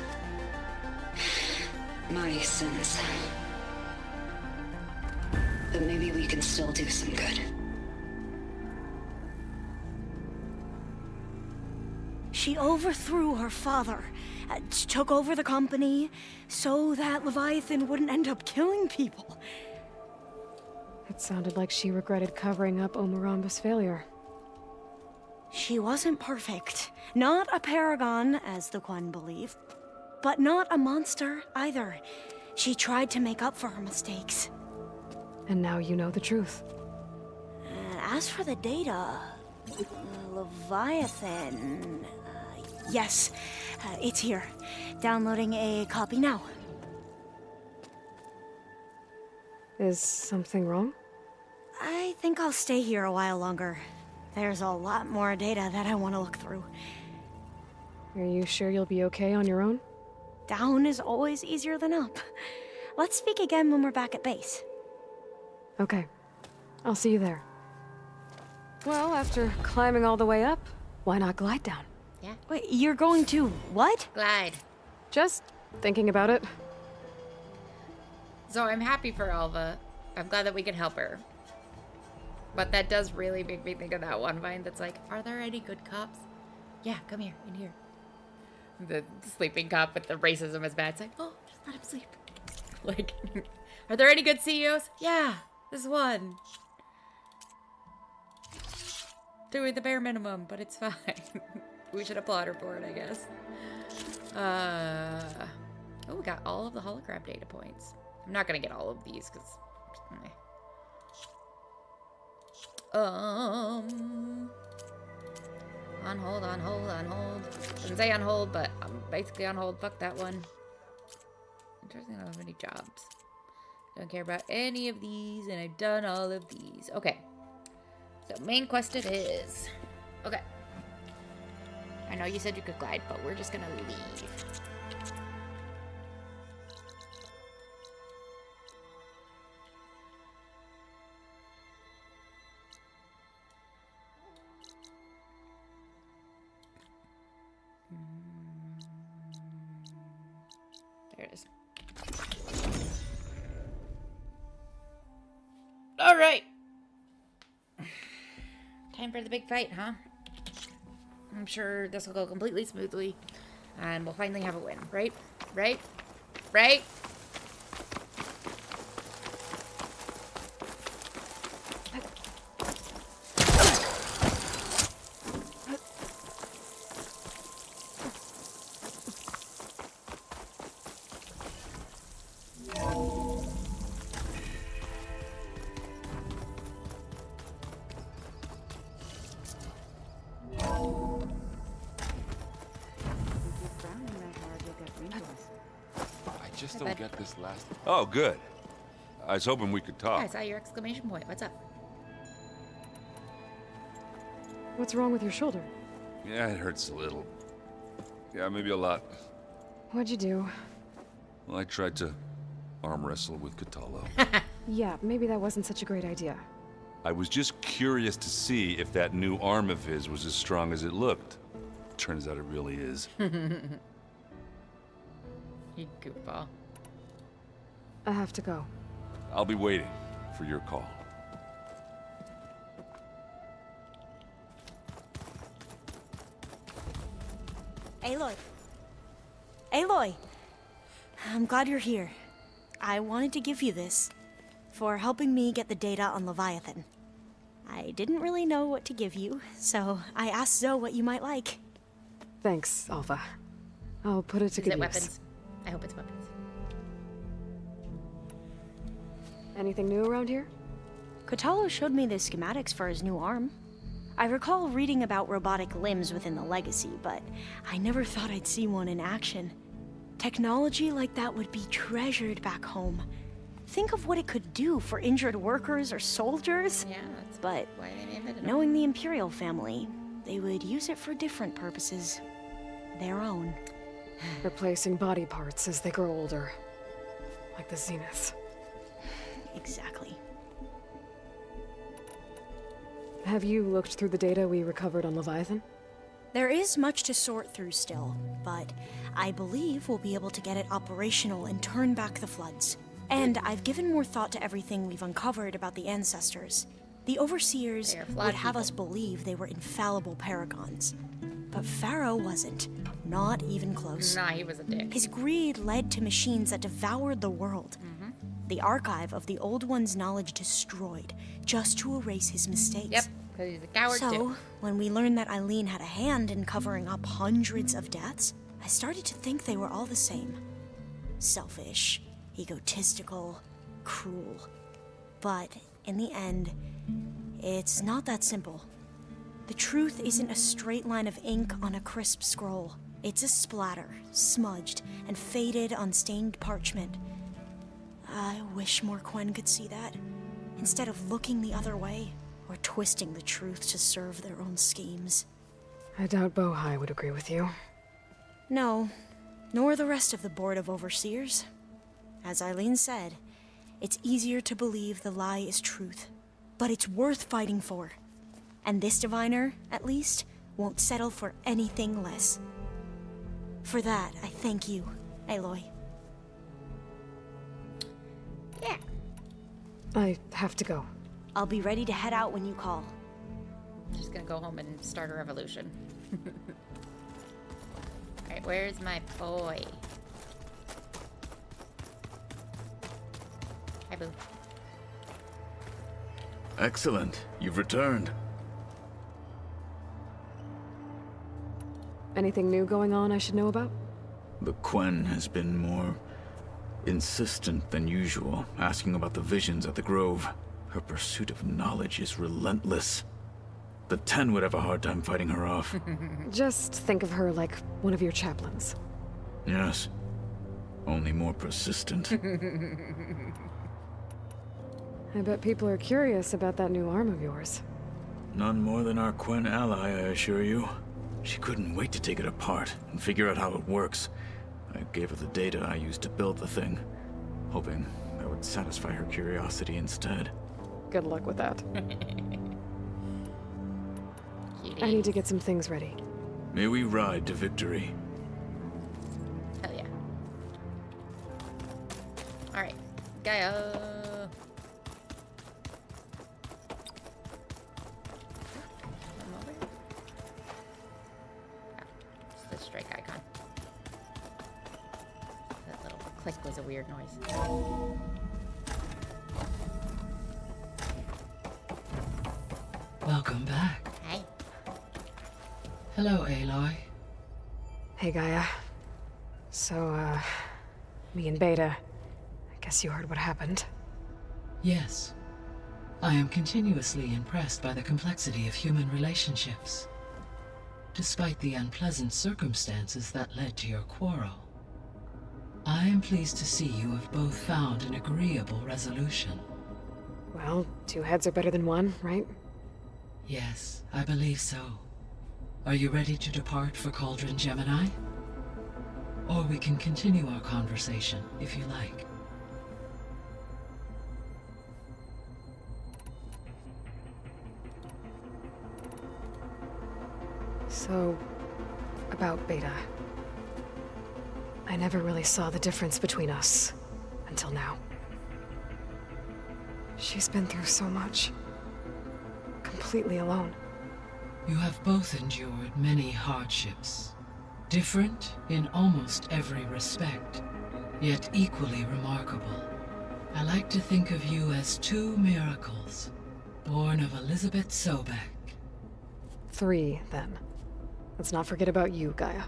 My sins. But maybe we can still do some good. She overthrew her father, took over the company, so that Leviathan wouldn't end up killing people. It sounded like she regretted covering up Omuramba's failure. She wasn't perfect. Not a paragon, as the Quan believe, but not a monster either. She tried to make up for her mistakes. And now you know the truth. As for the data, Leviathan... yes, it's here. Downloading a copy now. Is something wrong? I think I'll stay here a while longer. There's a lot more data that I want to look through. Are you sure you'll be okay on your own? Down is always easier than up. Let's speak again when we're back at base. Okay. I'll see you there. Well, after climbing all the way up, why not glide down? Yeah. Wait, you're going to what? Glide. Just thinking about it. So I'm happy for Alva. I'm glad that we can help her. But that does really make me think of that one vine that's like, are there any good cops? Yeah, come here, in here. The sleeping cop with the racism is bad. It's like, oh, just let him sleep. Like, are there any good CEOs? Yeah, this one. Doing the bare minimum, but it's fine. We should applaud her for it, I guess. Oh, we got all of the hologram data points. I'm not gonna get all of these because. On hold, on hold, on hold. Doesn't say on hold, but I'm basically on hold. Fuck that one. Interesting, I don't have any jobs. Don't care about any of these, and I've done all of these. Okay. So main quest it is. Okay. I know you said you could glide, but we're just gonna leave. There it is. All right. Time for the big fight, huh? I'm sure this will go completely smoothly, and we'll finally have a win, right? Right? Right? Don't get this last. Oh, good. I was hoping we could talk. Yeah, I saw your exclamation point. What's up? What's wrong with your shoulder? Yeah, it hurts a little. Yeah, maybe a lot. What'd you do? Well, I tried to arm wrestle with Catallo. Yeah, maybe that wasn't such a great idea. I was just curious to see if that new arm of his was as strong as it looked. Turns out it really is. You goofball. I have to go. I'll be waiting for your call. Aloy. Aloy! I'm glad you're here. I wanted to give you this for helping me get the data on Leviathan. I didn't really know what to give you, so I asked Zoe what you might like. Thanks, Alpha. I'll put it to good use. Weapons? I hope it's weapons. Anything new around here? Catallo showed me the schematics for his new arm. I recall reading about robotic limbs within the Legacy, but I never thought I'd see one in action. Technology like that would be treasured back home. Think of what it could do for injured workers or soldiers. Yeah, that's but why they invented it. knowing the Imperial family, they would use it for different purposes. Their own. Replacing body parts as they grow older. Like the Zeniths. Exactly. Have you looked through the data we recovered on Leviathan? There is much to sort through still, but I believe we'll be able to get it operational and turn back the floods. And I've given more thought to everything we've uncovered about the ancestors. The Overseers would have us believe they were infallible paragons. But Pharaoh wasn't. Not even close. Nah, he was a dick. His greed led to machines that devoured the world. The archive of the Old One's knowledge destroyed, just to erase his mistakes. Yep, because he's a coward so, too. when we learned that Eileen had a hand in covering up hundreds of deaths, I started to think they were all the same. Selfish, egotistical, cruel. But, in the end, it's not that simple. The truth isn't a straight line of ink on a crisp scroll. It's a splatter, smudged and faded on stained parchment. I wish more Quen could see that, instead of looking the other way, or or twisting the truth to serve their own schemes. I doubt Bohai would agree with you. No, nor the rest of the Board of Overseers. As Eileen said, it's easier to believe the lie is truth, but it's worth fighting for. And this diviner, at least, won't settle for anything less. For that, I thank you, Aloy. Yeah. I have to go. I'll be ready to head out when you call. I'm just gonna go home and start a revolution. Alright, where's my boy? Hi, Boo. Excellent. You've returned. Anything new going on I should know about? The Quen has been more insistent than usual, asking about the visions at the Grove. Her pursuit of knowledge is relentless. The 10 would have a hard time fighting her off. Just think of her like one of your chaplains. Yes. Only more persistent. I bet people are curious about that new arm of yours. None more than our Quen ally, I assure you. She couldn't wait to take it apart and figure out how it works. I gave her the data I used to build the thing, hoping that would satisfy her curiosity instead. Good luck with that. I need to get some things ready. May we ride to victory. Hell yeah. Alright, Gaia. Come over. Oh, it's the strike icon. That little click was a weird noise. Welcome back. Hi. Hello, Aloy. Hey, Gaia. So, me and Beta, I guess you heard what happened. Yes. I am continuously impressed by the complexity of human relationships. Despite the unpleasant circumstances that led to your quarrel, I am pleased to see you have both found an agreeable resolution. Well, 2 heads are better than 1, right? Yes, I believe so. Are you ready to depart for Cauldron Gemini? Or we can continue our conversation, if you like. So, about Beta. I never really saw the difference between us, until now. She's been through so much. Completely alone. You have both endured many hardships. Different in almost every respect, yet equally remarkable. I like to think of you as 2 miracles, born of Elizabeth Sobek. 3, then. Let's not forget about you, Gaia.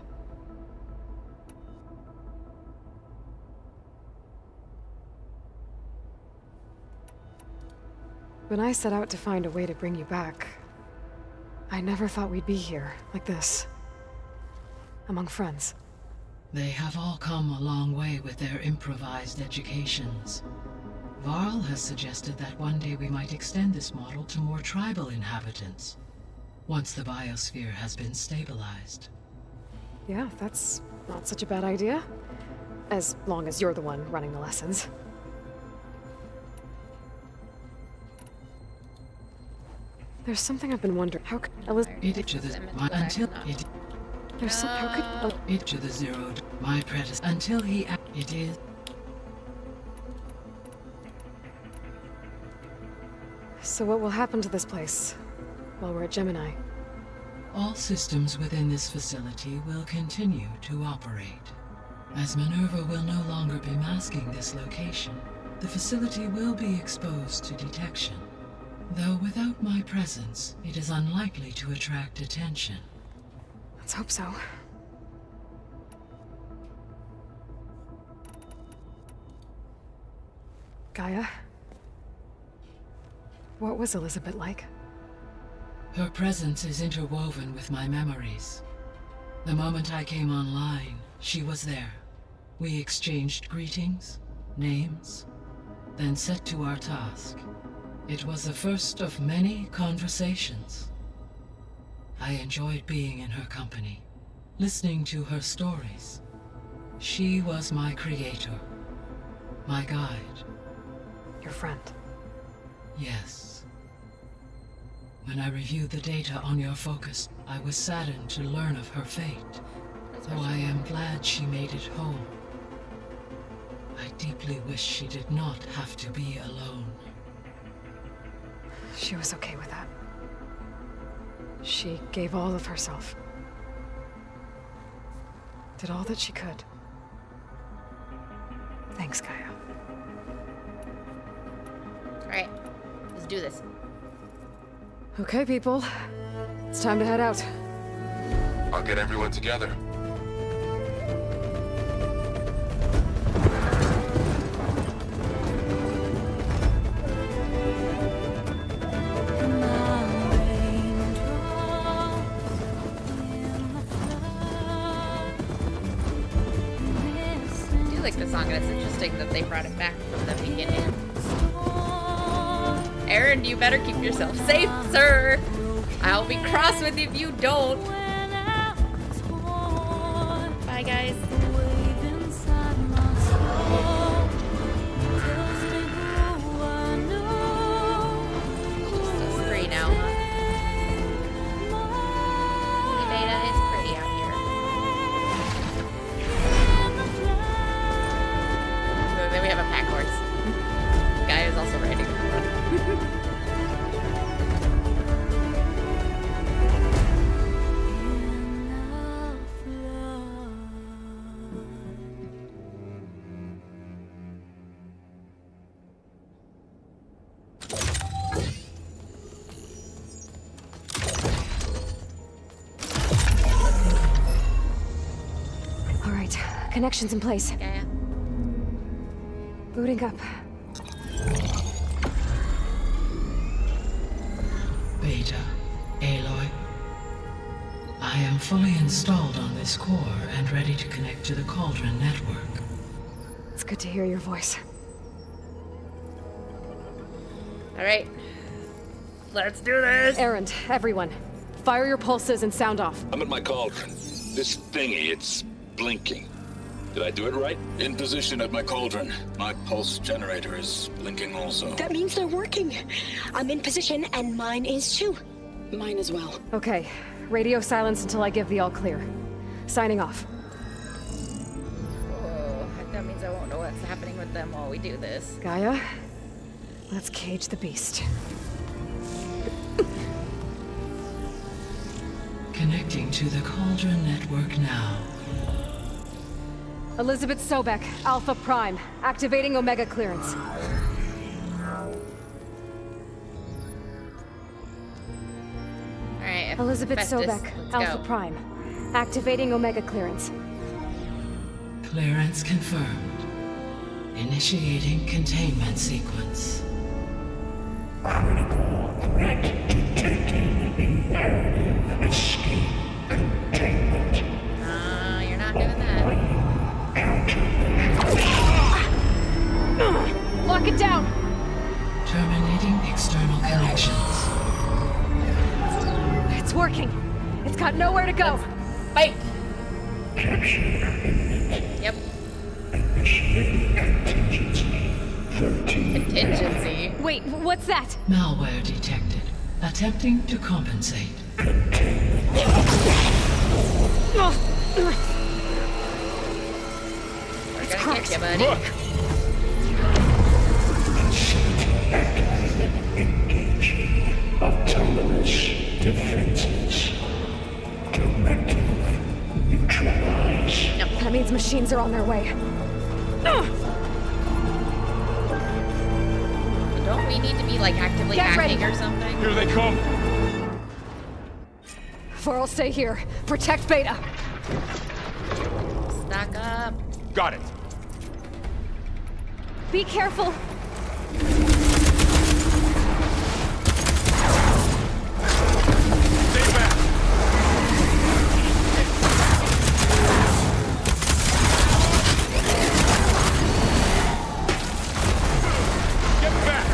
When I set out to find a way to bring you back, I never thought we'd be here, like this. Among friends. They have all come a long way with their improvised educations. Varl has suggested that one day we might extend this model to more tribal inhabitants, once the biosphere has been stabilized. Yeah, that's not such a bad idea. As long as you're the one running the lessons. There's something I've been wondering. How could It to the until it. There's some. How could it to the 0. My predecessor until he. It is. So what will happen to this place while we're at Gemini? All systems within this facility will continue to operate. As Minerva will no longer be masking this location, the facility will be exposed to detection. Though without my presence, it is unlikely to attract attention. Let's hope so. Gaia? What was Elizabeth like? Her presence is interwoven with my memories. The moment I came online, she was there. We exchanged greetings, names, then set to our task. It was the first of many conversations. I enjoyed being in her company, listening to her stories. She was my creator, my guide. Your friend. Yes. When I reviewed the data on your focus, I was saddened to learn of her fate. Though I am glad she made it home. I deeply wish she did not have to be alone. She was okay with that. She gave all of herself. Did all that she could. Thanks, Gaia. Alright, let's do this. Okay, people. It's time to head out. I'll get everyone together. I do like the song, and it's interesting that they brought it back from the beginning. Aaron, you better keep yourself safe, sir. I'll be cross with you if you don't. Bye, guys. Just us three now, huh? Hey, Beta, it's pretty out here. Then we have a pack horse. Guy is also riding. All right, connections in place. Yeah. Booting up. Beta, Aloy. I am fully installed on this core and ready to connect to the Cauldron network. It's good to hear your voice. Alright. Let's do this! Errand, everyone. Fire your pulses and sound off. I'm at my cauldron. This thingy, it's blinking. Did I do it right? In position at my cauldron. My pulse generator is blinking also. That means they're working. I'm in position, and mine is too. Mine as well. Okay, radio silence until I give the all clear. Signing off. Oh, that means I won't know what's happening with them while we do this. Gaia, let's cage the beast. Connecting to the Cauldron network now. Elizabeth Sobek, Alpha Prime, activating Omega clearance. Alright, Elizabeth Festus, Sobek, let's Alpha go. Prime, activating Omega clearance. Clearance confirmed. Initiating containment sequence. Critical threat detected. Imperative escape containment. You're not doing that. Lock it down! Terminating external connections. It's working. It's got nowhere to go. Fight! Capture imminent. Yep. Initiating contingency. 13. Contingency. Wait, what's that? Malware detected. Attempting to compensate. We're gonna get you, buddy. Look! Facility activated. Engaging. Autonomous defenses. Directive. Neutralize. That means machines are on their way. Don't we need to be, like, actively Get hacking ready. or something? Here they come! For'll stay here. Protect Beta. Stock up. Got it. Be careful. Stay back! Get back!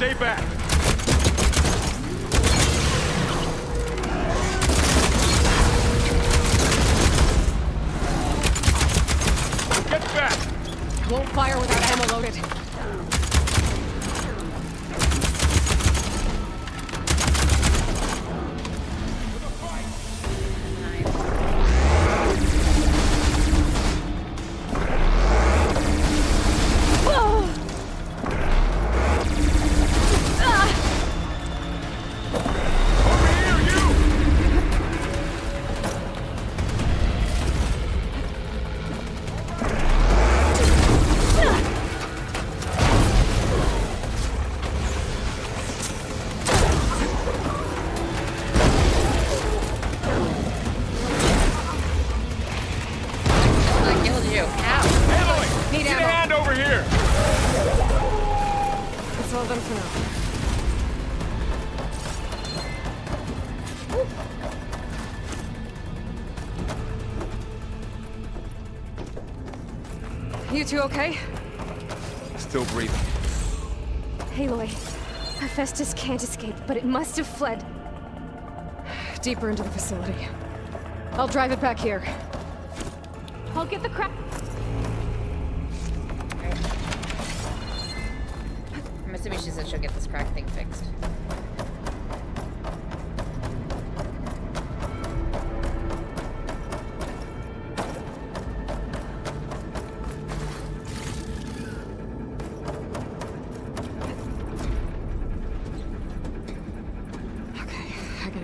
Stay back! Get back! Won't fire without ammo loaded. You two okay? Still breathing. Aloy, Hephaestus can't escape, but it must have fled. Deeper into the facility. I'll drive it back here. I'll get the crap. I'm assuming she said she'll get this crack thing fixed.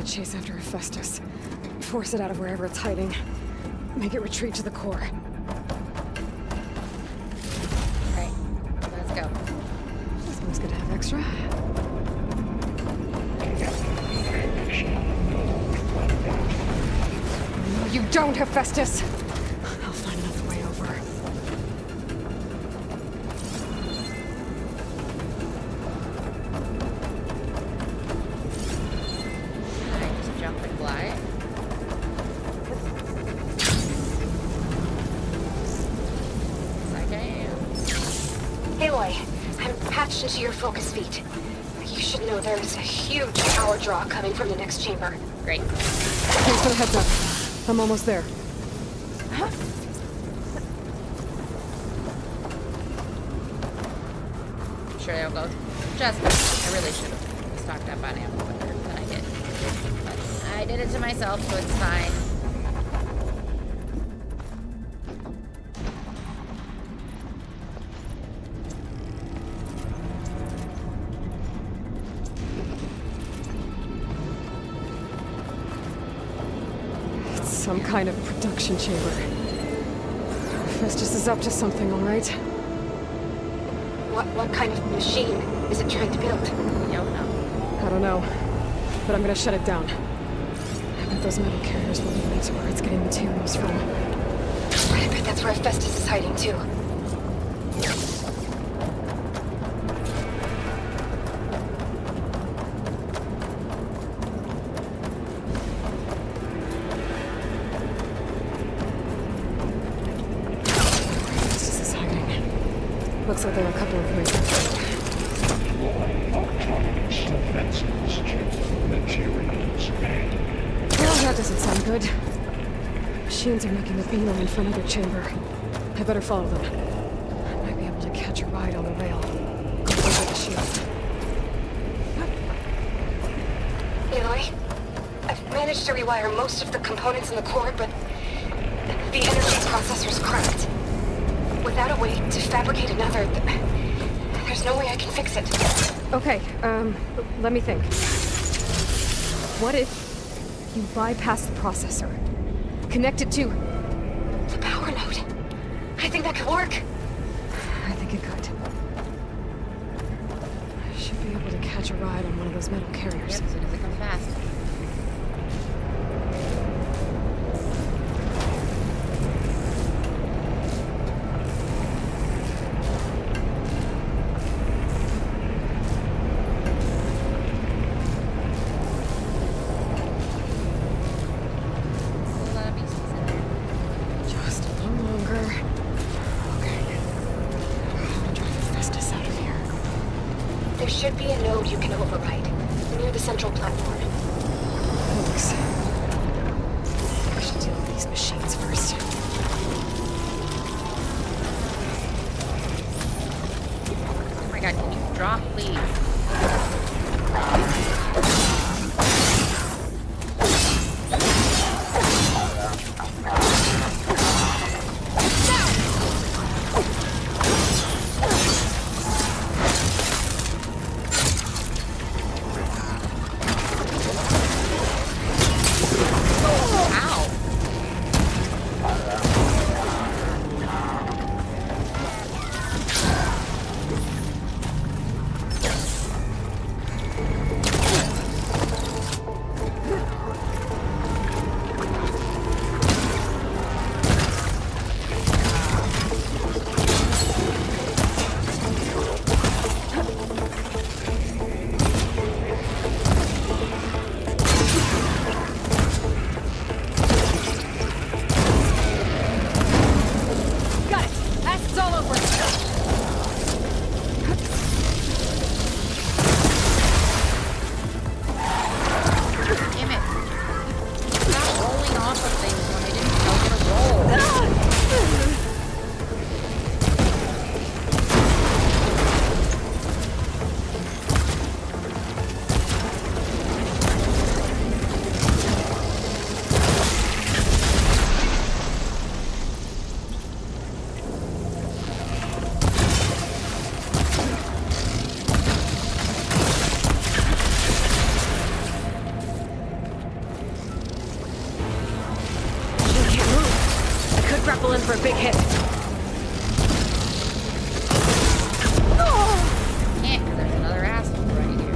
Chase after Hephaestus. Force it out of wherever it's hiding. Make it retreat to the core. Alright, let's go. Someone's gonna have extra. No, you don't, Hephaestus! I'll find another way over. Into your focus feed. You should know there is a huge power draw coming from the next chamber. Great. Thanks for the heads up. I'm almost there. Huh? Sure they'll go. I really should have stocked up on ammo quicker than I did. But I did it to myself, so it's fine. Some kind of production chamber. Hephaestus is up to something, all right? What kind of machine is it trying to build? I don't know. But I'm gonna shut it down. I bet those metal carriers will lead to where it's getting materials from. I bet that's where Hephaestus is hiding too. Looks like there are a couple of ways. Well, that doesn't sound good. Machines are making a beeline for another chamber. I better follow them. I might be able to catch a ride on the rail. Go over the shield. Aloy, I've managed to rewire most of the components in the core, but the energy processor's cracked. Without a way to fabricate another, there's no way I can fix it. Okay, let me think. What if you bypass the processor? Connect it to the power node. I think that could work. I think it could. I should be able to catch a ride on one of those metal carriers. Yep, as soon as it comes fast. There should be a node you can override near the central platform. Thanks. I should deal with these machines first. Oh my god, can you drop, please? Grapple in for a big hit. Can't, because there's another asshole right here.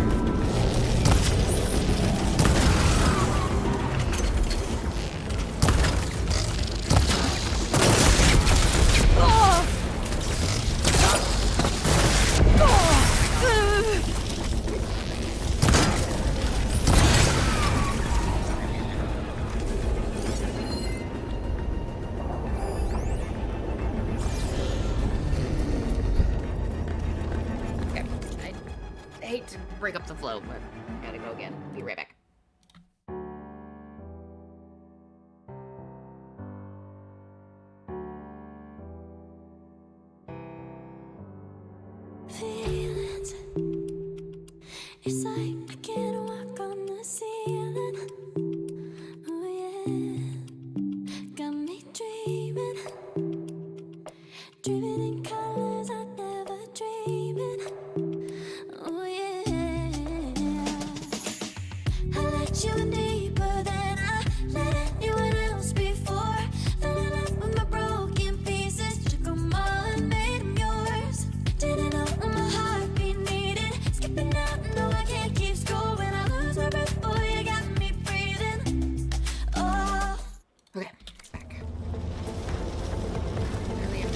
I hate to break up the flow, but I gotta go again. Be right back. Feelings. It's like I can't walk on the ceiling. Oh yeah, got me dreaming, dreaming in colors I never dreamed. Oh yeah, I let you in deeper than I let anyone else before. Fell in love with my broken pieces, took 'em all and made 'em yours. Didn't know when my heartbeat needed skipping out. No, I can't keep score when I lose my breath. Boy, you got me breathing. Oh. Okay, back. Earlier,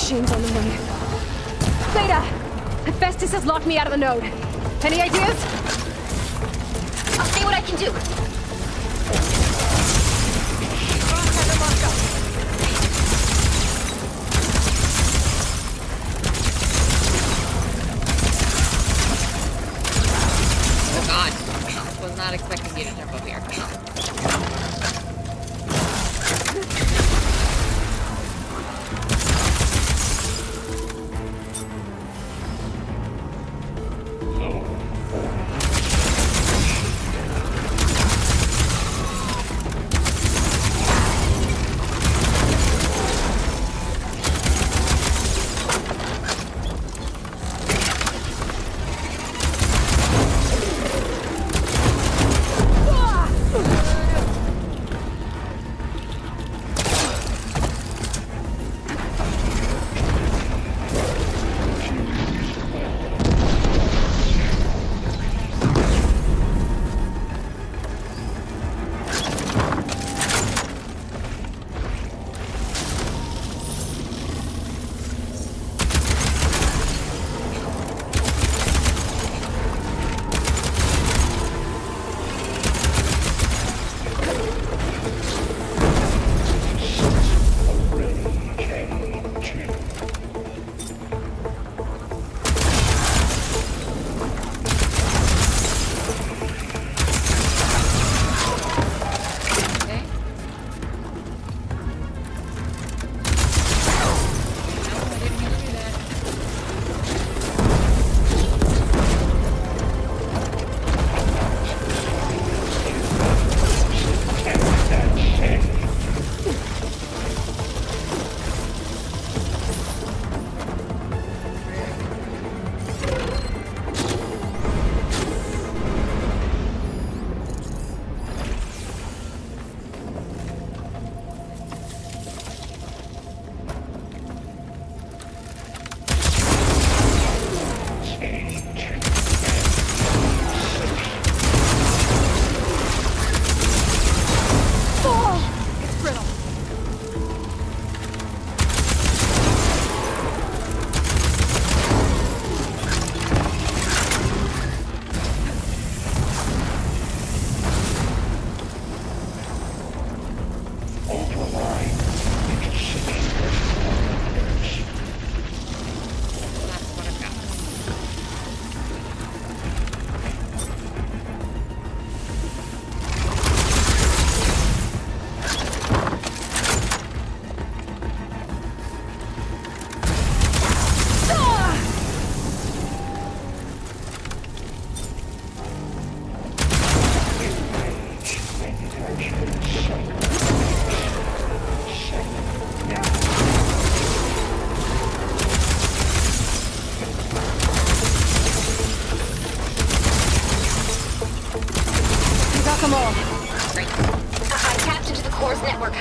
machines on the moon. Beta! Hephaestus has locked me out of the node. Any ideas? I'll see what I can do. Oh god. Was not expecting you to jump up here.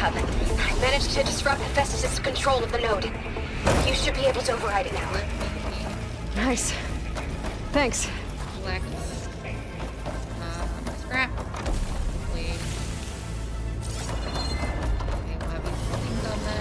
I managed to disrupt Hephaestus' control of the node. You should be able to override it now. Nice. Thanks. Collect. Scrap. Please. Okay, we'll have these things on them.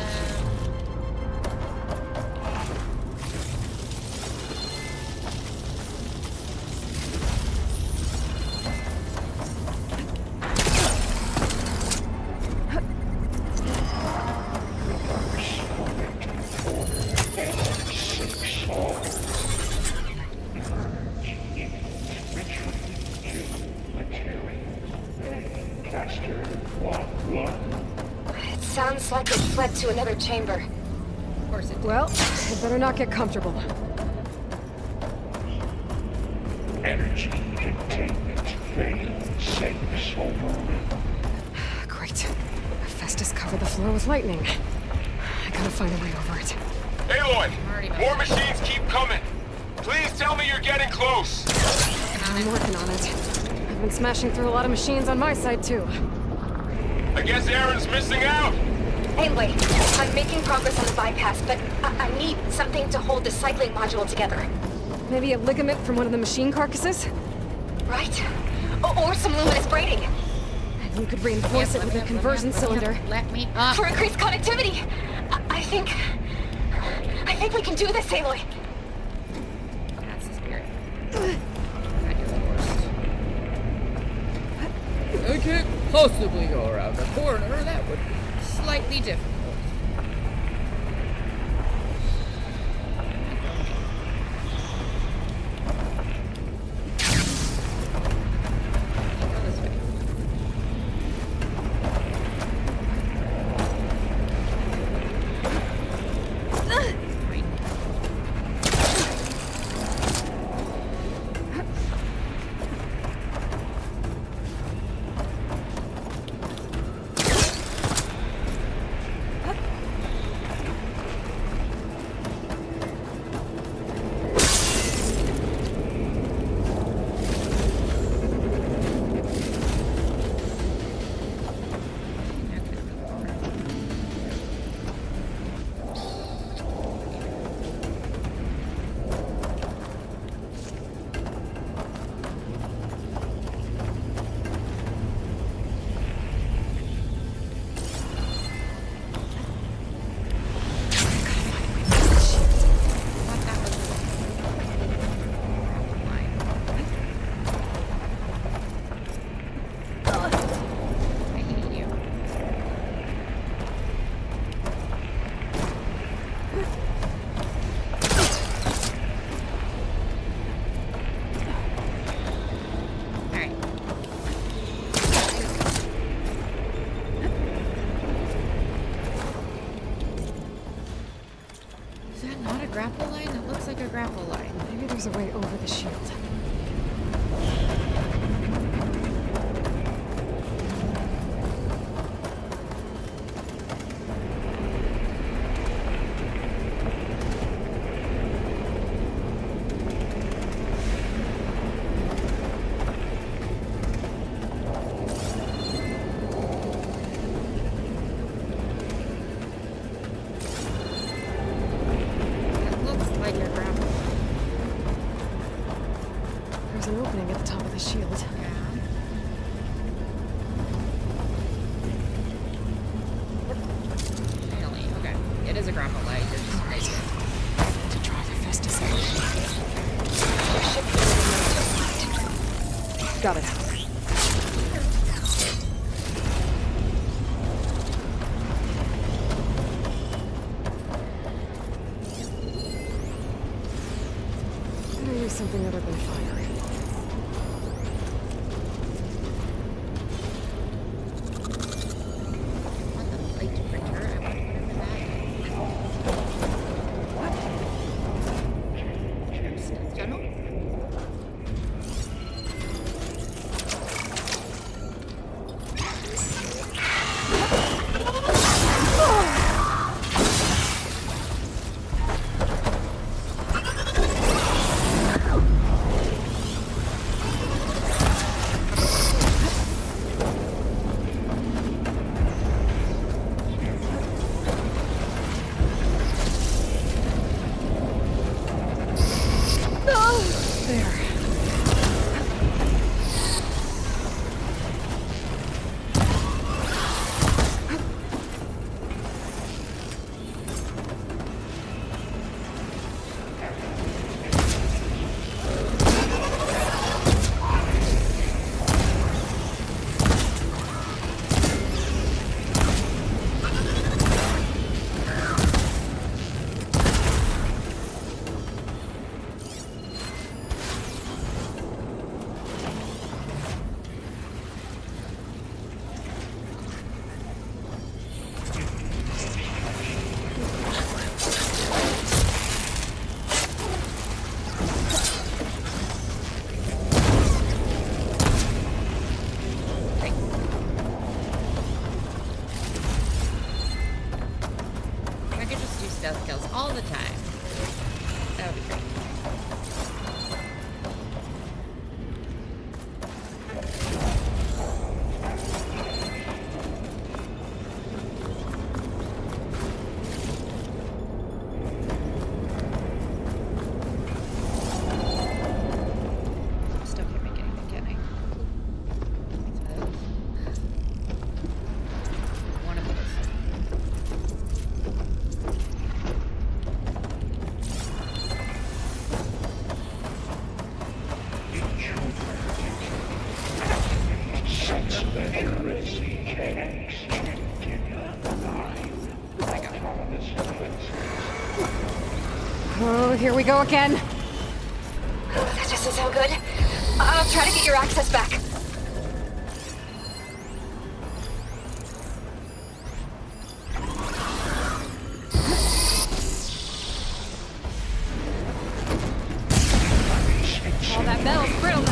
It sounds like it fled to another chamber. Of course it did. Well, I better not get comfortable. Energy containment failed. Safe over. Great. Hephaestus covered the floor with lightning. I gotta find a way over it. Aloy! More machines keep coming! Please tell me you're getting close! I'm working on it. I've been smashing through a lot of machines on my side, too. I guess Aaron's missing out! Hey, wait. I'm making progress on the bypass, but I need something to hold the cycling module together. Maybe a ligament from one of the machine carcasses? Right? Or some luminous braiding. And you could reinforce it with a conversion cylinder. Let me up. For increased connectivity! I think... I think we can do this, Aloy. That's the spirit. I do the worst. I can't possibly go around the corner. That would be slightly difficult. Grapple line? It looks like a grapple line. Maybe there's a way over the shield. There's an opening at the top of the shield. Really? Okay. It is a grapple light. You're just right here. To draw the fist aside. Got it. Better use something other than fire. Oh, here we go again. Oh, that doesn't sound good. I'll try to get your access back. All that metal's brittle now.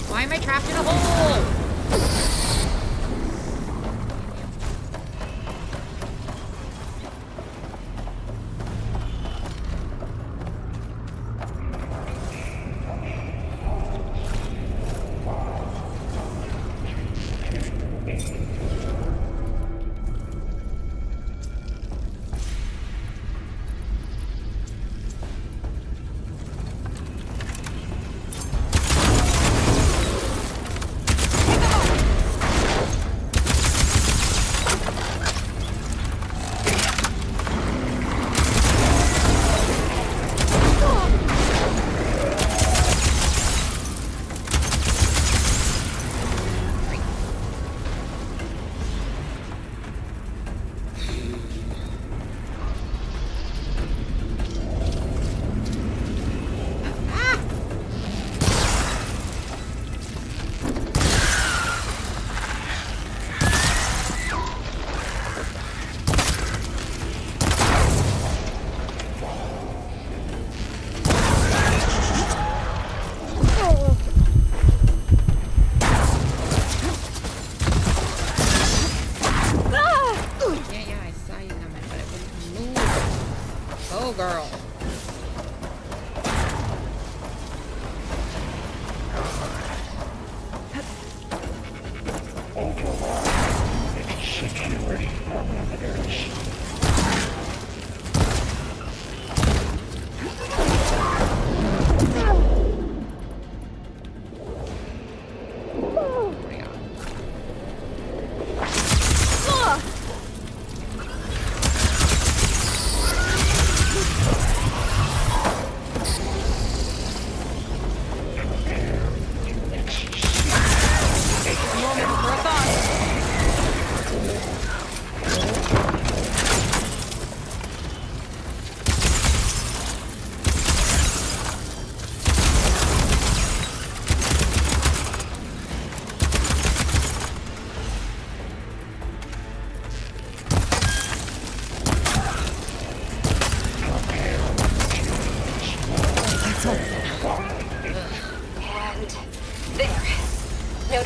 Why am I trapped in a hole?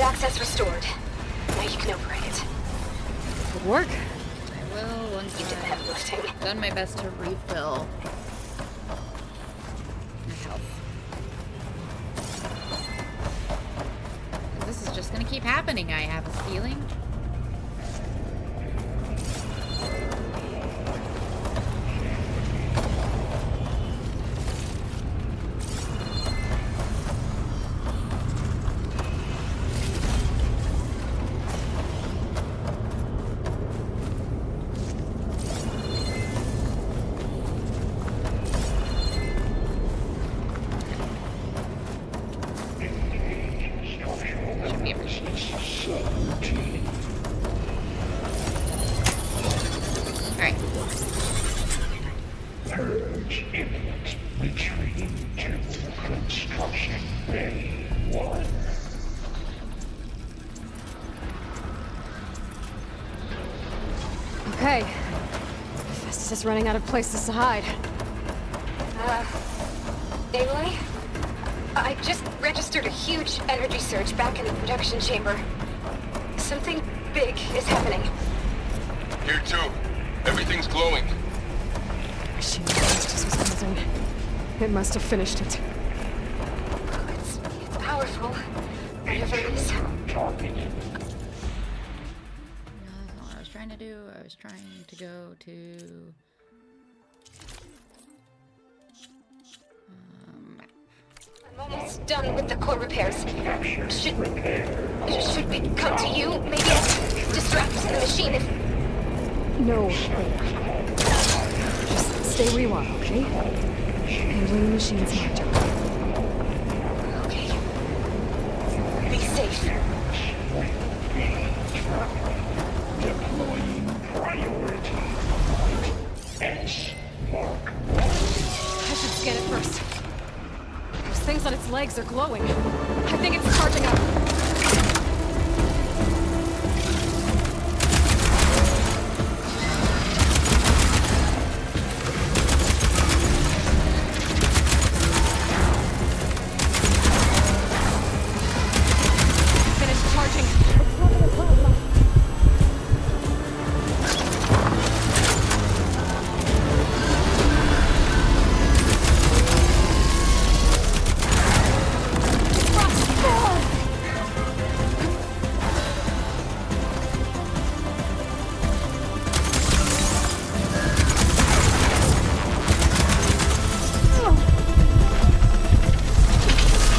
Access restored. Now you can operate it. Good work. I will once you did the heavy lifting. Done my best to refill my health. This is just gonna keep happening, I have a feeling. Okay. Festus is running out of places to hide. Aloy? I just registered a huge energy surge back in the production chamber. Something big is happening. Here too. Everything's glowing. She knew Festus was building. It must have finished it. It's powerful. Whatever it is. I was trying to go to I'm almost done with the core repairs. Should we come to you? Maybe I'll distract the machine if No, Beta. Just stay where you are, okay? Handling the machine's my job. Okay. Be safe. Deploying priority. S mark. I should scan it first. Those things on its legs are glowing. I think it's charging up. Finished charging. It's having a plasma.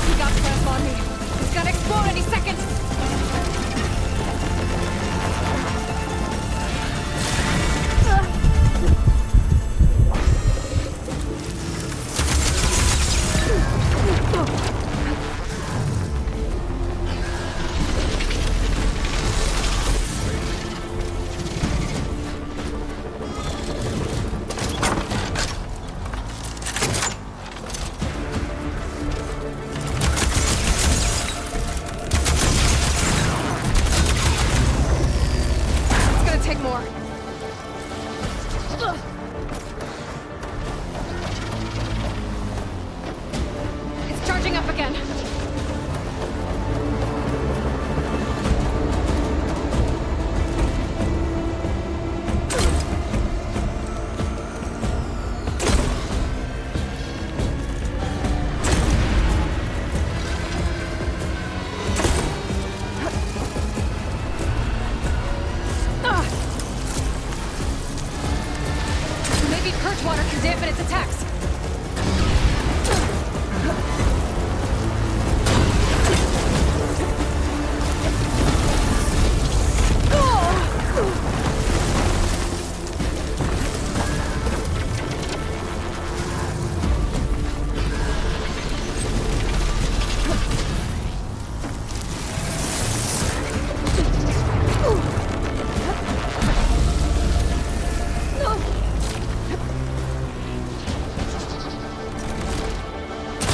He got plasma on me. It's gonna explode any second. It's gonna take more. It's charging up again. Maybe perch water can dampen its attacks.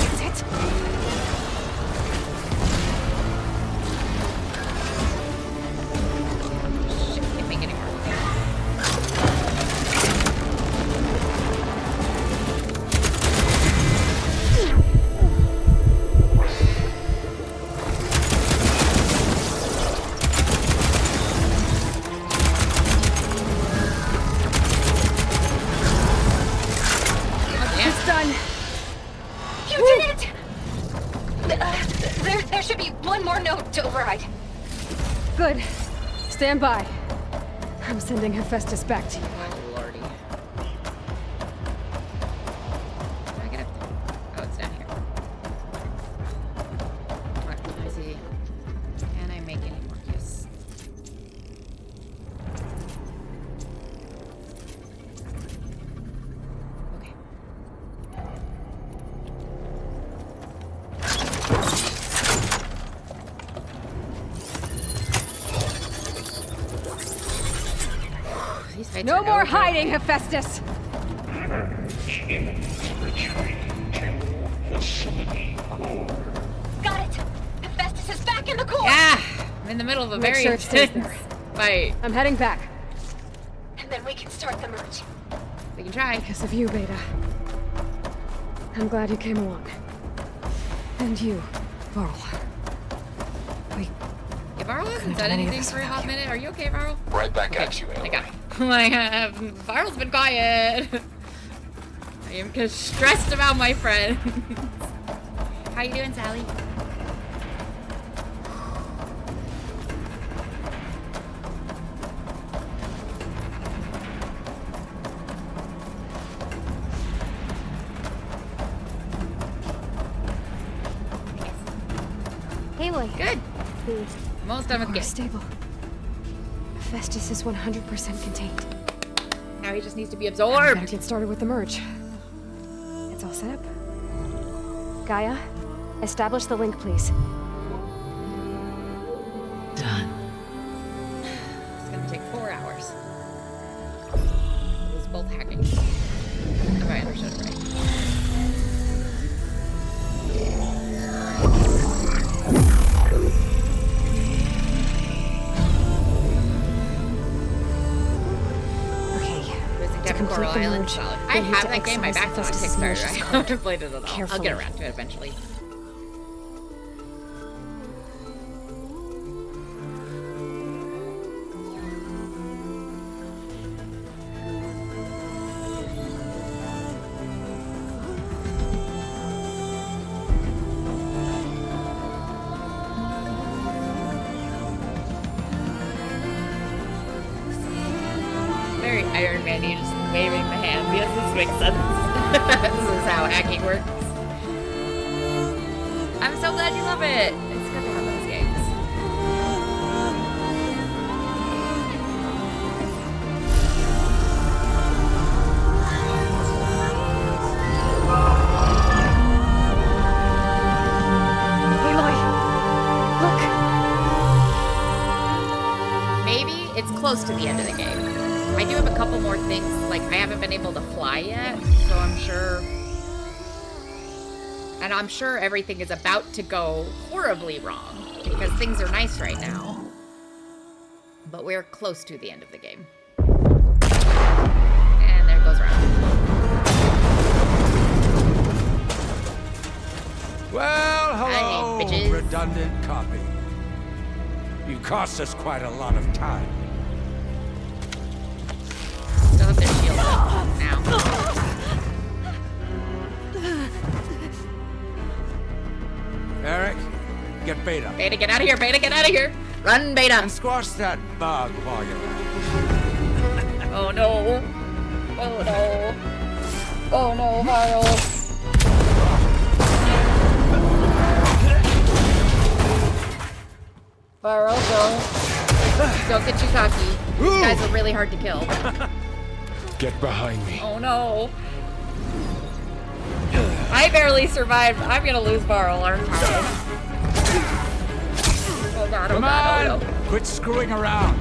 That's it. Shit, can't make it anymore. It's done. You did it! There should be one more note to override. Good. Stand by. I'm sending Hephaestus back to you. Oh, lordy. How do I get up there? Oh, it's down here. Alright, let me see. Can I make any more? Yes. Okay. These fights No are more over. hiding, Hephaestus! Enemies retreating to facility core. Got it! Hephaestus is back in the core! Yeah! I'm in the middle of a Make very sure it stays intense there. fight. I'm heading back. And then we can start the merge. We can try. Because of you, Beta. I'm glad you came along. And you, Varl. We If Varl hasn't couldn't said do any of anything this for a hot minute, are you okay, Varl? Right back at you, I Aloy. got it. Like, Varl's been quiet. I am stressed about my friends. How you doing, Sally? Aloy. Good. Almost done with the game. Stable. Hephaestus is 100% contained. now he just needs to be I absorbed. better get started with the merge. It's all set up. Gaia, establish the link, please. Done. It's gonna take 4 hours. It was both hacking. If I understood it right. Coral Island solid. I have that game. My back's on Kickstarter. I haven't played it at all. I'll get around to it eventually. Very Iron Man, you just waving the hand. Yes, this makes sense. This is how hacking works. I'm so glad you love it. It's good to have those games. Aloy! Look! Maybe it's close to the end of the game. I do have a couple more things, like I haven't been able to fly yet, so I'm sure... And I'm sure everything is about to go horribly wrong, because things are nice right now. But we're close to the end of the game. And there goes Ryan. Well, hello, Hi, bitches. redundant copy. You cost us quite a lot of time. Still have their shield up now. Eric, get Beta. Beta, get out of here! Beta, get out of here! Run, Beta! And squash that bug while you're at it. Oh no! Oh no! Oh no, Viral! Viral, don't get too cocky. These guys are really hard to kill. Get behind me. Oh no! I barely survived. I'm gonna lose Viral, aren't I? Oh god, oh Come god, on! oh no. Quit screwing around.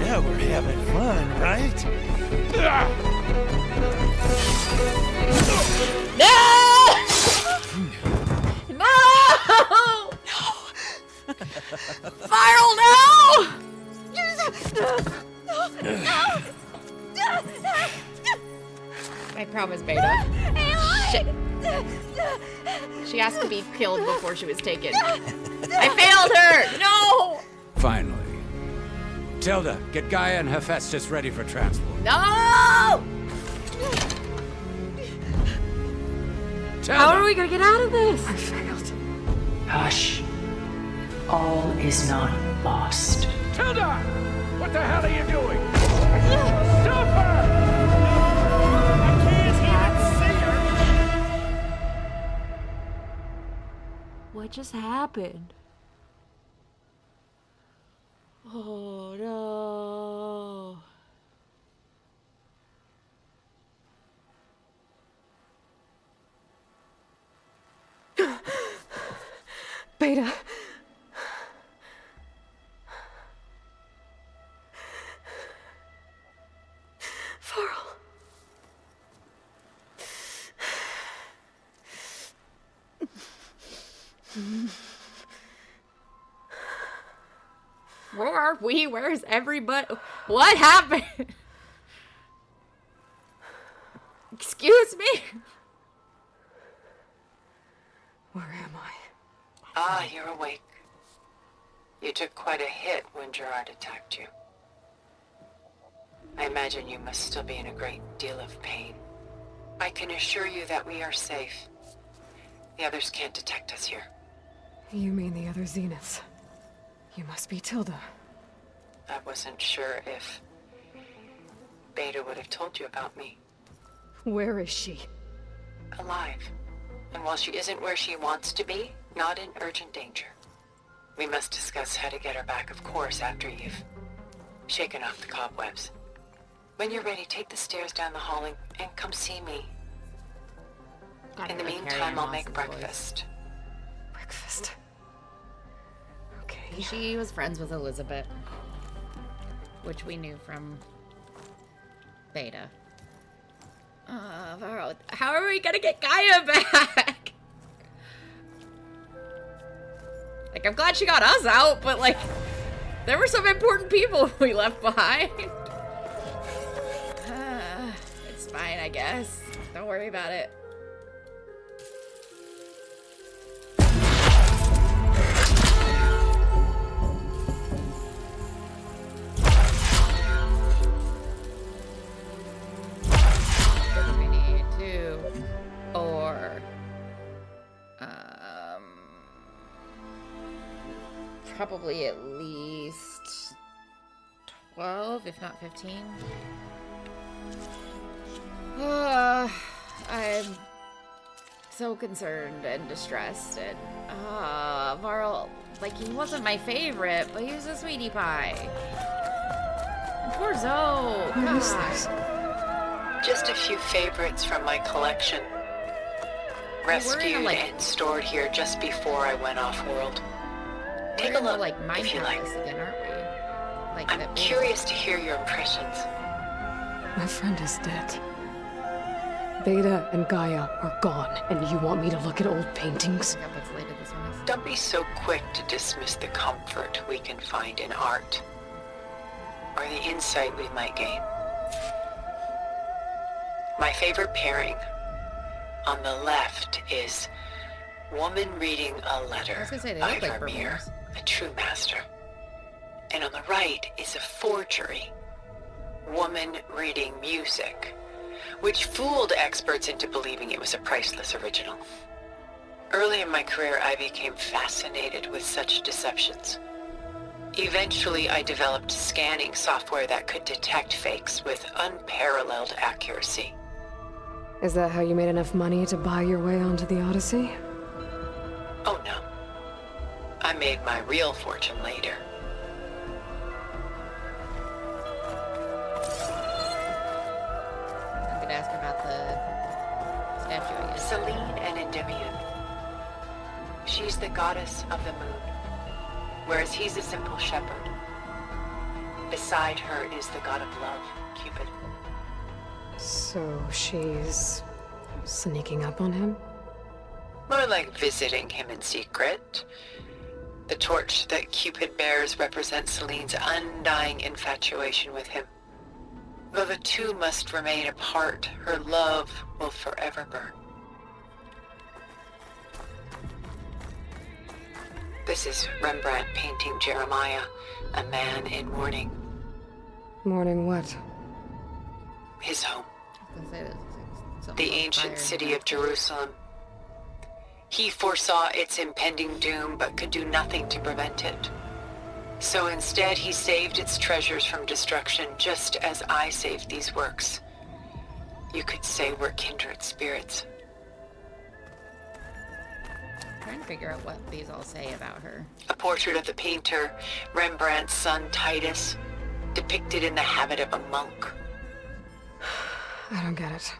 Yeah, we're having fun, right? No! No! Viral, no! I promise, Beta. Shit. She has to be killed before she was taken. I failed her! No! Finally. Tilda, get Gaia and Hephaestus ready for transport. No! Tilda. How are we gonna get out of this? I failed. Hush. All is not lost. Tilda! What the hell are you doing? Stop her! I can't even see her! What just happened? Oh no. Beta. Farrell. Where are we? Where's everybody? What happened? Excuse me? Where am I? Ah, you're awake. You took quite a hit when Gerard attacked you. I imagine you must still be in a great deal of pain. I can assure you that we are safe. The others can't detect us here. You mean the other Zeniths? You must be Tilda. I wasn't sure if Beta would have told you about me. Where is she? Alive. And while she isn't where she wants to be, not in urgent danger. We must discuss how to get her back, of course, after you've shaken off the cobwebs. When you're ready, take the stairs down the hall and come see me. In the meantime, I'll make breakfast. Breakfast. Okay. She was friends with Elizabeth, which we knew from Beta. Varl, how are we gonna get Gaia back? Like, I'm glad she got us out, but like, there were some important people we left behind. It's fine, I guess. Don't worry about it. We need 2 or probably at least 12, if not 15. I'm so concerned and distressed, and Varl, like, he wasn't my favorite, but he was a sweetie pie. And poor Zoe. What is this? Just a few favorites from my collection. Rescued and stored here just before I went off-world. Take a look, like, if you like. Again, aren't we? Like, I'm curious to hear your impressions. My friend is dead. Beta and Gaia are gone, and you want me to look at old paintings? Don't be so quick to dismiss the comfort we can find in art, or the insight we might gain. My favorite pairing on the left is woman reading a letter by Vermeer, a true master. And on the right is a forgery, woman reading music, which fooled experts into believing it was a priceless original. Early in my career, I became fascinated with such deceptions. Eventually, I developed scanning software that could detect fakes with unparalleled accuracy. Is that how you made enough money to buy your way onto the Odyssey? Oh no. I made my real fortune later. I could ask about the statue, I guess. Selene and Endymion. She's the goddess of the moon, whereas he's a simple shepherd. Beside her is the god of love, Cupid. So she's sneaking up on him? More like visiting him in secret. The torch that Cupid bears represents Selene's undying infatuation with him. Though the two must remain apart, her love will forever burn. This is Rembrandt painting Jeremiah, a man in mourning. Mourning what? His home. The ancient city of Jerusalem. He foresaw its impending doom, but could do nothing to prevent it. So instead, he saved its treasures from destruction, just as I saved these works. You could say we're kindred spirits. I'm trying to figure out what these all say about her. A portrait of the painter, Rembrandt's son Titus, depicted in the habit of a monk. I don't get it.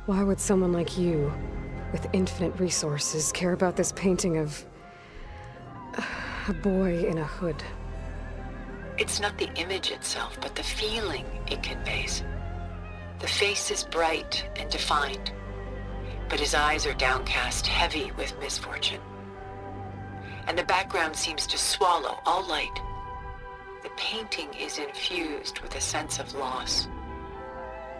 Why would someone like you, with infinite resources, care about this painting of a boy in a hood? It's not the image itself, but the feeling it conveys. The face is bright and defined, but his eyes are downcast, heavy with misfortune. And the background seems to swallow all light. The painting is infused with a sense of loss.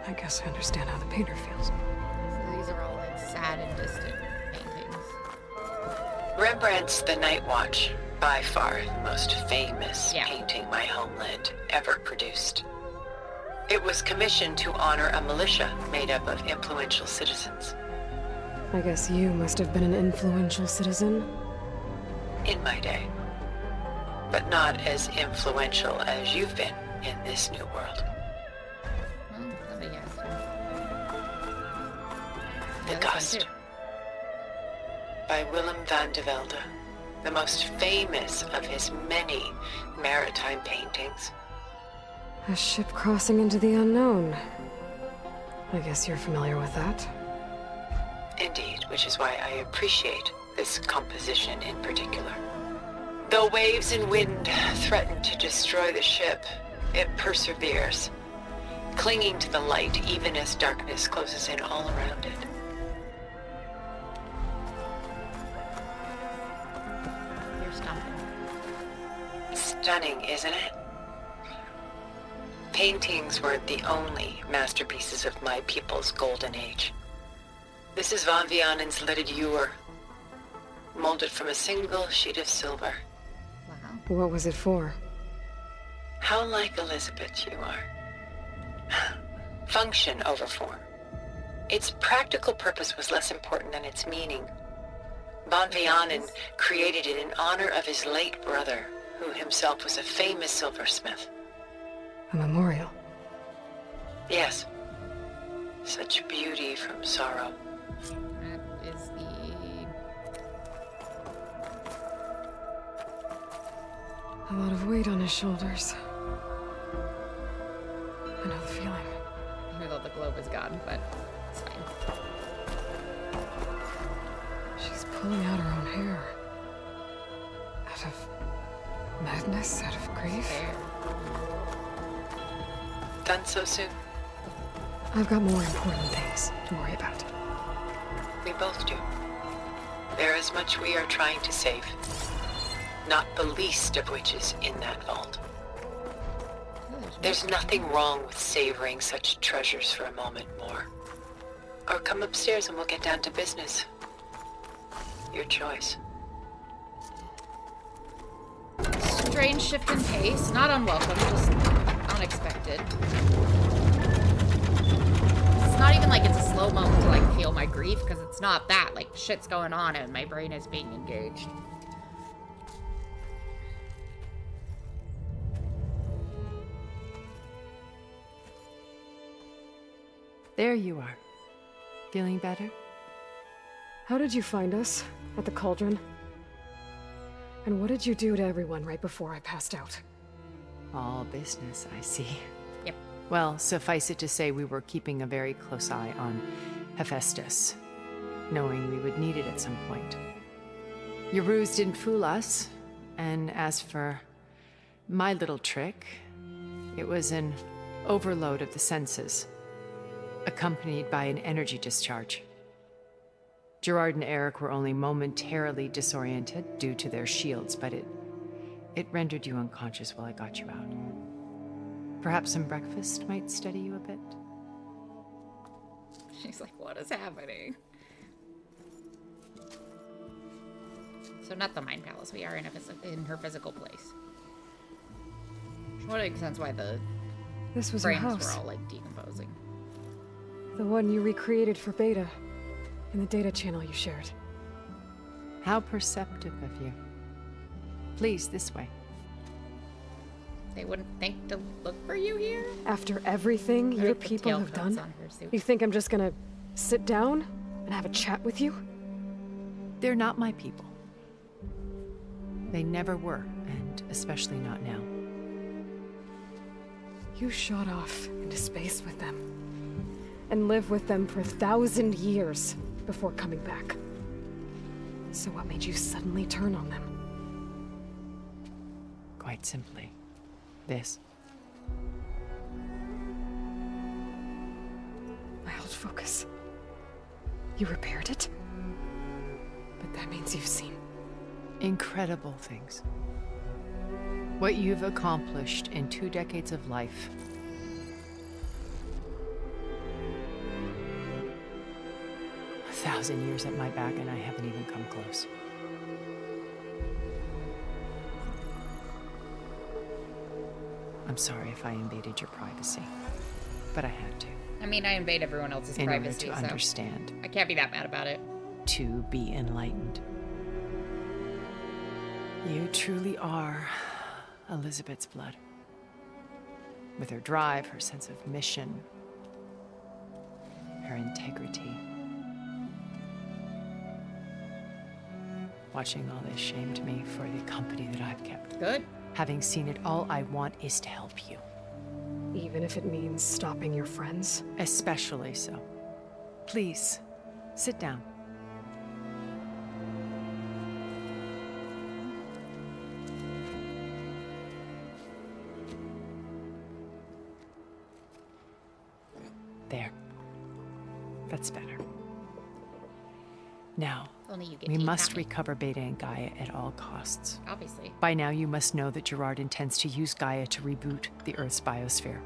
I guess I understand how the painter feels. So these are all like sad and distant paintings. Rembrandt's The Night Watch, by far the most famous painting my homeland ever produced. It was commissioned to honor a militia made up of influential citizens. I guess you must have been an influential citizen. In my day. But not as influential as you've been in this new world. The Gust by Willem van de Velde. the most famous of his many maritime paintings. A ship crossing into the unknown. I guess you're familiar with that. Indeed, which is why I appreciate this composition in particular. Though waves and wind threaten to destroy the ship, it perseveres, clinging to the light even as darkness closes in all around it. You're stumping. Stunning, isn't it? Paintings weren't the only masterpieces of my people's golden age. This is Von Vianen's leaded ewer, molded from a single sheet of silver. What was it for? How like Elizabeth you are. Function over form. Its practical purpose was less important than its meaning. Von Vianen created it in honor of his late brother, who himself was a famous silversmith. A memorial. Yes. Such beauty from sorrow. That is the... A lot of weight on his shoulders. I know the feeling. Even though the globe is gone, but it's fine. She's pulling out her own hair. Out of madness, out of grief. Done so soon? I've got more important things to worry about. We both do. There is much we are trying to save. Not the least of which is in that vault. There's nothing wrong with savoring such treasures for a moment more. Or come upstairs and we'll get down to business. Your choice. Strange shift in pace. Not unwelcome, just unexpected. It's not even like it's a slow moment to like feel my grief, because it's not that. Like shit's going on and my brain is being engaged. There you are. Feeling better? How did you find us? At the cauldron? And what did you do to everyone right before I passed out? All business, I see. Yep. Well, suffice it to say we were keeping a very close eye on Hephaestus, knowing we would need it at some point. Your ruse didn't fool us, and as for my little trick, it was an overload of the senses, accompanied by an energy discharge. Gerard and Eric were only momentarily disoriented due to their shields, but it rendered you unconscious while I got you out. Perhaps some breakfast might steady you a bit? She's like, what is happening? So not the Mind Palace. We are in her physical place. Which would make sense why the This was your frames house. were all like decomposing. The one you recreated for Beta. In the data channel you shared. How perceptive of you. Please, this way. They wouldn't think to look for you here? After everything your people have done, you think I'm just gonna sit down and have a chat with you? They're not my people. They never were, and especially not now. You shot off into space with them. And lived with them for 1,000 years before coming back. So what made you suddenly turn on them? Quite simply, this. My old focus. You repaired it? But that means you've seen incredible things. What you've accomplished in 2 decades of life. A 1,000 years at my back and I haven't even come close. I'm sorry if I invaded your privacy, but I had to. I mean, I invade everyone else's in privacy, order to understand. I can't be that mad about it. To be enlightened. You truly are Elizabeth's blood. With her drive, her sense of mission, her integrity. Watching all this shamed me for the company that I've kept. Good. Having seen it, all I want is to help you. Even if it means stopping your friends? Especially so. Please, sit down. There. That's better. Now, Only you get we to eat must happy. recover Beta and Gaia at all costs. Obviously. By now, you must know that Gerard intends to use Gaia to reboot the Earth's biosphere.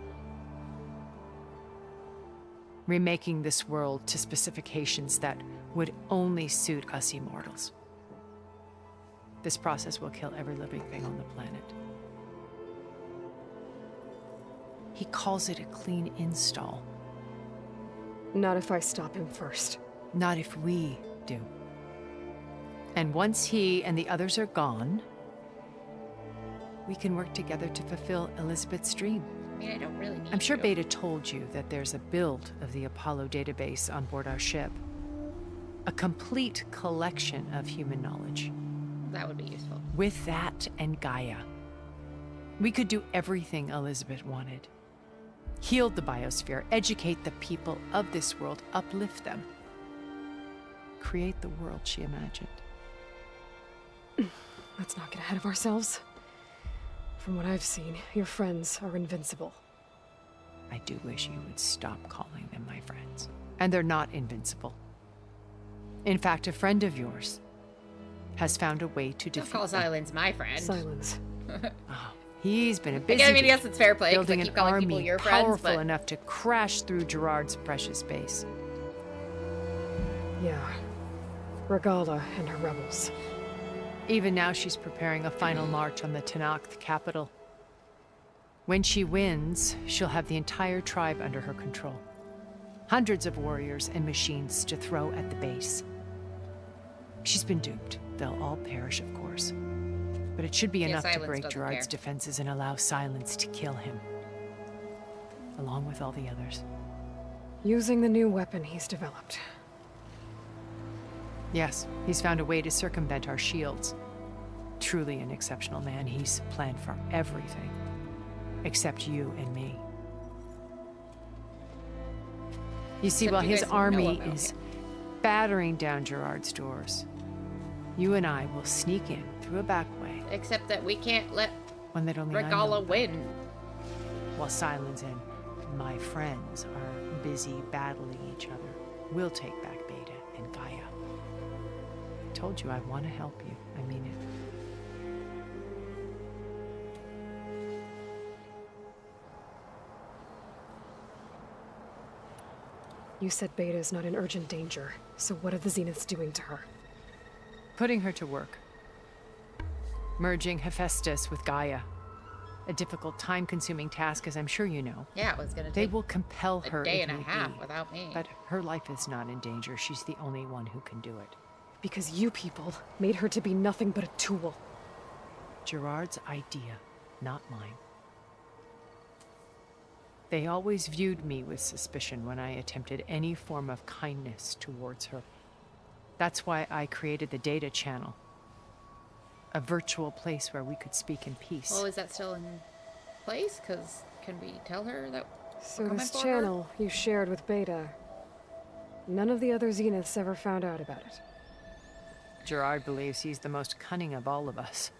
Remaking this world to specifications that would only suit us immortals. This process will kill every living thing on the planet. He calls it a clean install. Not if I stop him first. Not if we do. And once he and the others are gone, we can work together to fulfill Elizabeth's dream. I mean, I don't really need I'm sure to. Beta told you that there's a build of the Apollo database on board our ship. A complete collection of human knowledge. That would be useful. With that and Gaia, we could do everything Elizabeth wanted. Heal the biosphere, educate the people of this world, uplift them. Create the world she imagined. Let's not get ahead of ourselves. From what I've seen, your friends are invincible. I do wish you would stop calling them my friends. And they're not invincible. In fact, a friend of yours has found a way to Don't defeat call them. Silence my friend. Silence. He's been a busy I mean, yes, it's fair play, 'cause I building keep an calling people army your friends, powerful but- enough to crash through Gerard's precious base. Yeah. Regala and her rebels. Even now, she's preparing a final march on the Tenakth capital. When she wins, she'll have the entire tribe under her control. Hundreds of warriors and machines to throw at the base. She's been duped. They'll all perish, of course. But it should be Yeah, enough to Silence break doesn't Gerard's care. defenses and allow Silence to kill him. Along with all the others. Using the new weapon he's developed. Yes, he's found a way to circumvent our shields. Truly an exceptional man. He's planned for everything. Except you and me. You see, Except while you his guys know army about is him. battering down Gerard's doors, you and I will sneak in through a back way. Except that we can't let One that only I know Regala about. win. While Silence and my friends are busy battling each other, we'll take back Beta and Gaia. I told you I want to help you. I mean it. You said Beta is not in urgent danger, so what are the Zeniths doing to her? Putting her to work. Merging Hephaestus with Gaia. A difficult, time-consuming task, as I'm sure you know. Yeah, it was gonna They take will compel a her day if and a need half be. without me. But her life is not in danger. She's the only one who can do it. Because you people made her to be nothing but a tool. Gerard's idea, not mine. They always viewed me with suspicion when I attempted any form of kindness towards her. That's why I created the data channel. A virtual place where we could speak in peace. Well, is that still in place? Because can we tell her that So we're coming this for her? channel you shared with Beta, none of the other Zeniths ever found out about it. Gerard believes he's the most cunning of all of us.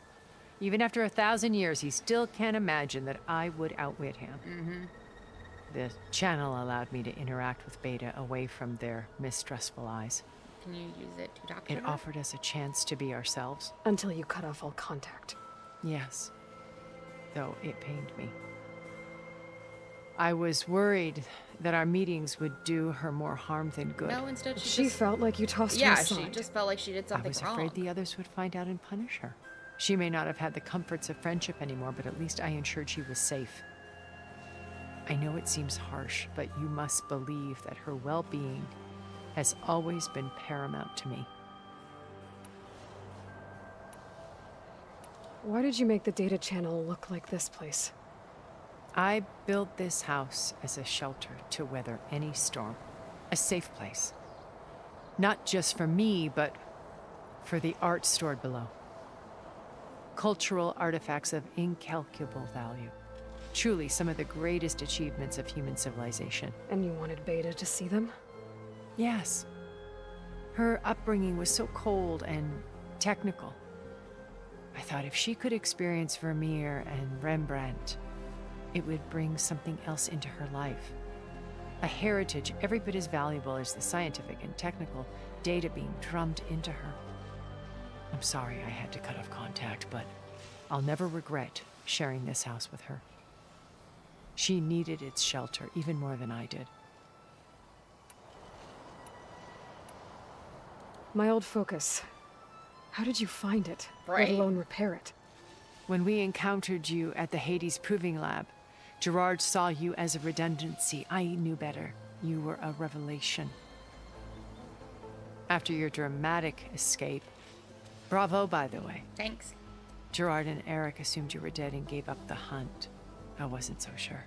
Even after 1,000 years, he still can't imagine that I would outwit him. Mm-hmm. The channel allowed me to interact with Beta away from their mistrustful eyes. Can you use it to talk to It her? offered us a chance to be ourselves. Until you cut off all contact. Yes. Though it pained me. I was worried that our meetings would do her more harm than good. No, instead She just... felt like you tossed her Yeah, aside. she just felt like she did I something was wrong. afraid the others would find out and punish her. She may not have had the comforts of friendship anymore, but at least I ensured she was safe. I know it seems harsh, but you must believe that her well-being has always been paramount to me. Why did you make the data channel look like this place? I built this house as a shelter to weather any storm. A safe place. Not just for me, but for the art stored below. Cultural artifacts of incalculable value. Truly some of the greatest achievements of human civilization. And you wanted Beta to see them? Yes. Her upbringing was so cold and technical. I thought if she could experience Vermeer and Rembrandt, it would bring something else into her life. A heritage every bit as valuable as the scientific and technical data being drummed into her. I'm sorry I had to cut off contact, but I'll never regret sharing this house with her. She needed its shelter even more than I did. My old focus. How did you find it? Right. Let alone repair it? When we encountered you at the Hades Proving Lab, Gerard saw you as a redundancy. I knew better. You were a revelation. After your dramatic escape, bravo, by the way. Thanks. Gerard and Eric assumed you were dead and gave up the hunt. I wasn't so sure.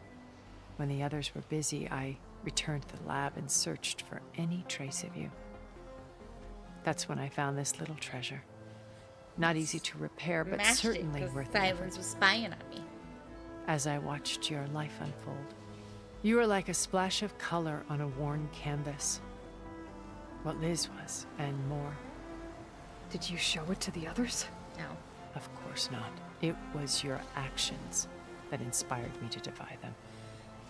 When the others were busy, I returned to the lab and searched for any trace of you. That's when I found this little treasure. Not easy to repair, but Mashed certainly it, 'cause worth the Silence effort. was spying on me. As I watched your life unfold, you were like a splash of color on a worn canvas. What Liz was, and more. Did you show it to the others? No. Of course not. It was your actions that inspired me to defy them.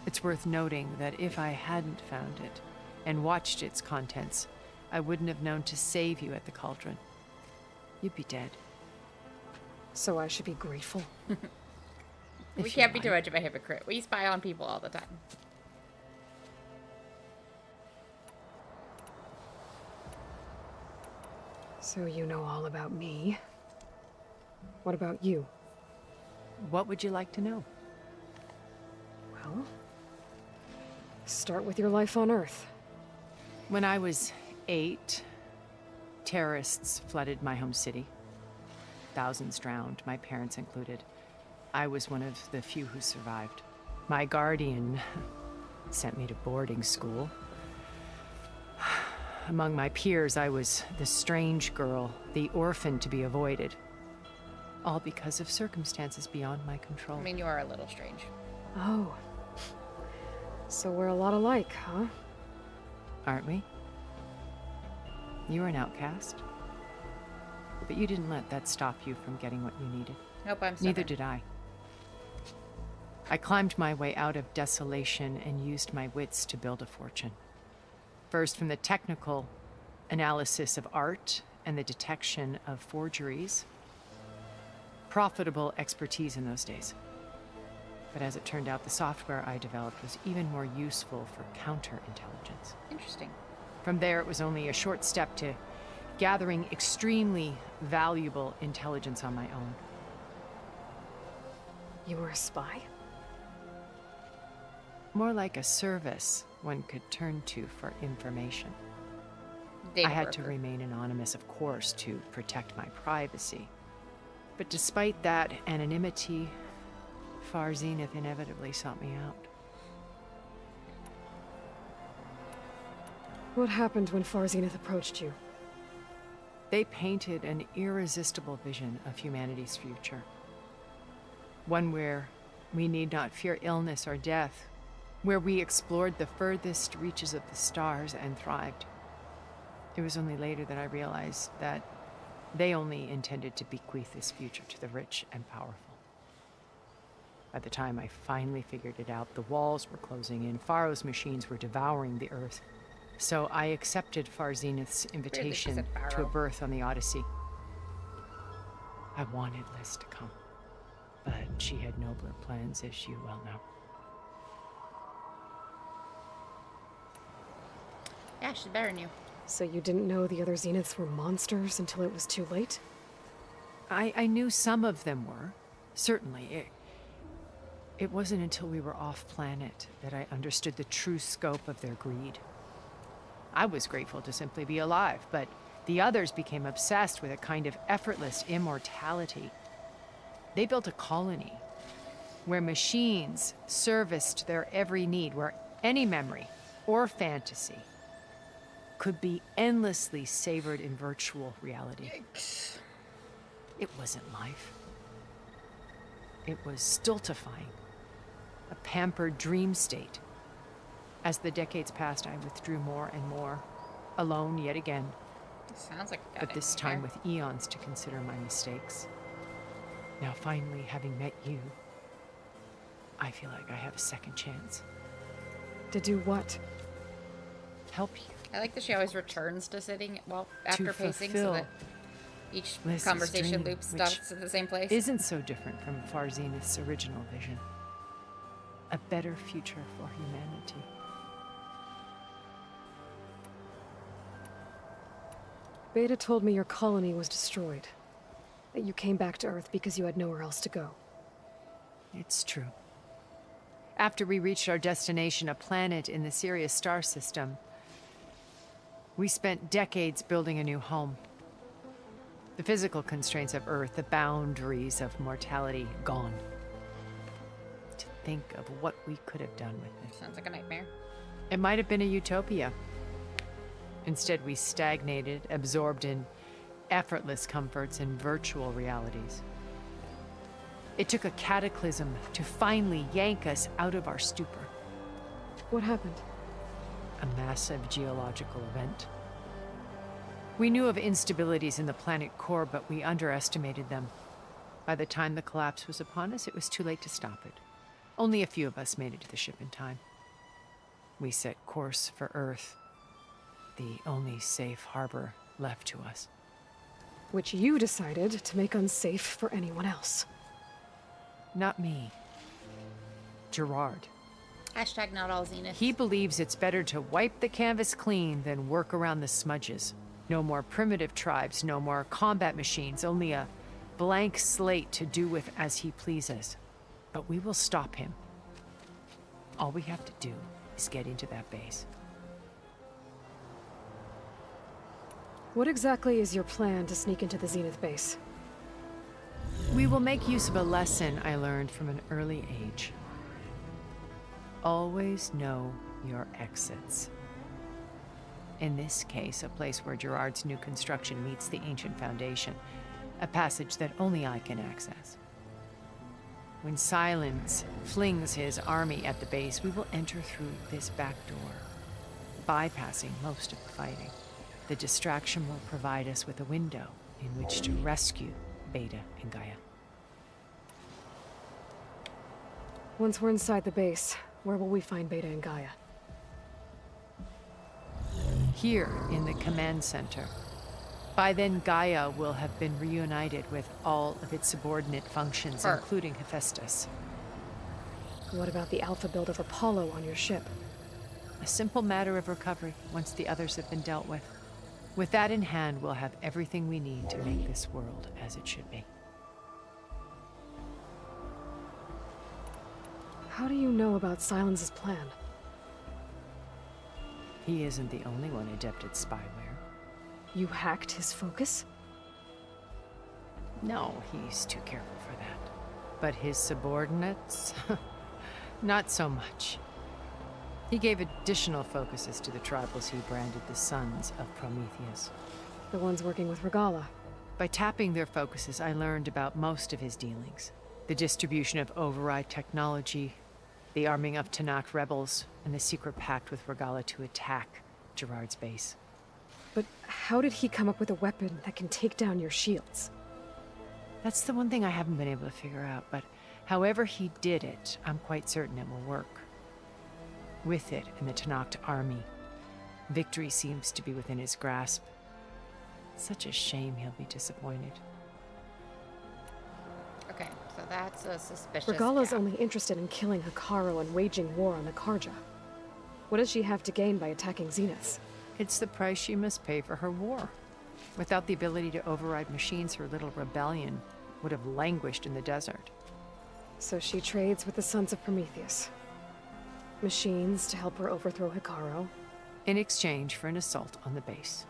It's worth noting that if I hadn't found it and watched its contents, I wouldn't have known to save you at the cauldron. You'd be dead. So I should be grateful? We can't be too much of a hypocrite. We spy on people all the time. So you know all about me. What about you? What would you like to know? Well, start with your life on Earth. When I was 8, terrorists flooded my home city. Thousands drowned, my parents included. I was one of the few who survived. My guardian sent me to boarding school. Among my peers, I was the strange girl, the orphan to be avoided. All because of circumstances beyond my control. I mean, you are a little strange. Oh. So we're a lot alike, huh? Aren't we? You were an outcast. But you didn't let that stop you from getting what you needed. Nope, I'm Neither stubborn. did I. I climbed my way out of desolation and used my wits to build a fortune. First, from the technical analysis of art and the detection of forgeries. Profitable expertise in those days. But as it turned out, the software I developed was even more useful for counterintelligence. Interesting. From there, it was only a short step to gathering extremely valuable intelligence on my own. You were a spy? More like a service one could turn to for information. Data I had to broker. remain anonymous, of course, to protect my privacy. But despite that anonymity, Far Zenith inevitably sought me out. What happened when Far Zenith approached you? They painted an irresistible vision of humanity's future. One where we need not fear illness or death, where we explored the furthest reaches of the stars and thrived. It was only later that I realized that they only intended to bequeath this future to the rich and powerful. By the time I finally figured it out, the walls were closing in, Pharaoh's machines were devouring the Earth. So I accepted Far Zenith's invitation said to a Pharaoh. birth on the Odyssey. I wanted Liz to come, but she had nobler plans, as you well know. Yeah, she's better than you. So you didn't know the other Zeniths were monsters until it was too late? I knew some of them were, certainly. It wasn't until we were off-planet that I understood the true scope of their greed. I was grateful to simply be alive, but the others became obsessed with a kind of effortless immortality. They built a colony where machines serviced their every need, where any memory or fantasy could be endlessly savored in virtual reality. Yikes. It wasn't life. It was stultifying, a pampered dream state. As the decades passed, I withdrew more and more, alone yet again. Sounds like a But this time with eons to consider my mistakes. Now finally, having met you, I feel like I have a second chance. To do what? Help you. I like that she always returns to sitting, well, after To pacing, so fulfill that each Liz's conversation dream, loop stops at the same place. Isn't so different from Far Zenith's original vision. A better future for humanity. Beta told me your colony was destroyed. That you came back to Earth because you had nowhere else to go. It's true. After we reached our destination, a planet in the Sirius star system, we spent decades building a new home. The physical constraints of Earth, the boundaries of mortality, gone. To think of what we could have done with it. Sounds like a nightmare. It might have been a utopia. Instead, we stagnated, absorbed in effortless comforts and virtual realities. It took a cataclysm to finally yank us out of our stupor. What happened? A massive geological event. We knew of instabilities in the planet core, but we underestimated them. By the time the collapse was upon us, it was too late to stop it. Only a few of us made it to the ship in time. We set course for Earth, the only safe harbor left to us. Which you decided to make unsafe for anyone else. Not me. Gerard. Hashtag not all Zenith. He believes it's better to wipe the canvas clean than work around the smudges. No more primitive tribes, no more combat machines, only a blank slate to do with as he pleases. But we will stop him. All we have to do is get into that base. What exactly is your plan to sneak into the Zenith base? We will make use of a lesson I learned from an early age. Always know your exits. In this case, a place where Gerard's new construction meets the ancient foundation, a passage that only I can access. When Silence flings his army at the base, we will enter through this back door, bypassing most of the fighting. The distraction will provide us with a window in which to rescue Beta and Gaia. Once we're inside the base, where will we find Beta and Gaia? Here in the command center. By then, Gaia will have been reunited with all of its subordinate functions, including Hephaestus. What about the alpha build of Apollo on your ship? A simple matter of recovery once the others have been dealt with. With that in hand, we'll have everything we need to make this world as it should be. How do you know about Silence's plan? He isn't the only one adept at spyware. You hacked his focus? No, he's too careful for that. But his subordinates? Not so much. He gave additional focuses to the tribals he branded the Sons of Prometheus. The ones working with Regala. By tapping their focuses, I learned about most of his dealings. The distribution of override technology, the arming of Tanakh rebels, and the secret pact with Regala to attack Gerard's base. But how did he come up with a weapon that can take down your shields? That's the one thing I haven't been able to figure out, but however he did it, I'm quite certain it will work. With it and the Tanakh army, victory seems to be within his grasp. Such a shame he'll be disappointed. Okay, so that's a suspicious Regala's gap. only interested in killing Hikaru and waging war on the Karja. What does she have to gain by attacking Zeniths? It's the price she must pay for her war. Without the ability to override machines, her little rebellion would have languished in the desert. So she trades with the Sons of Prometheus. Machines to help her overthrow Hikaru. In exchange for an assault on the base.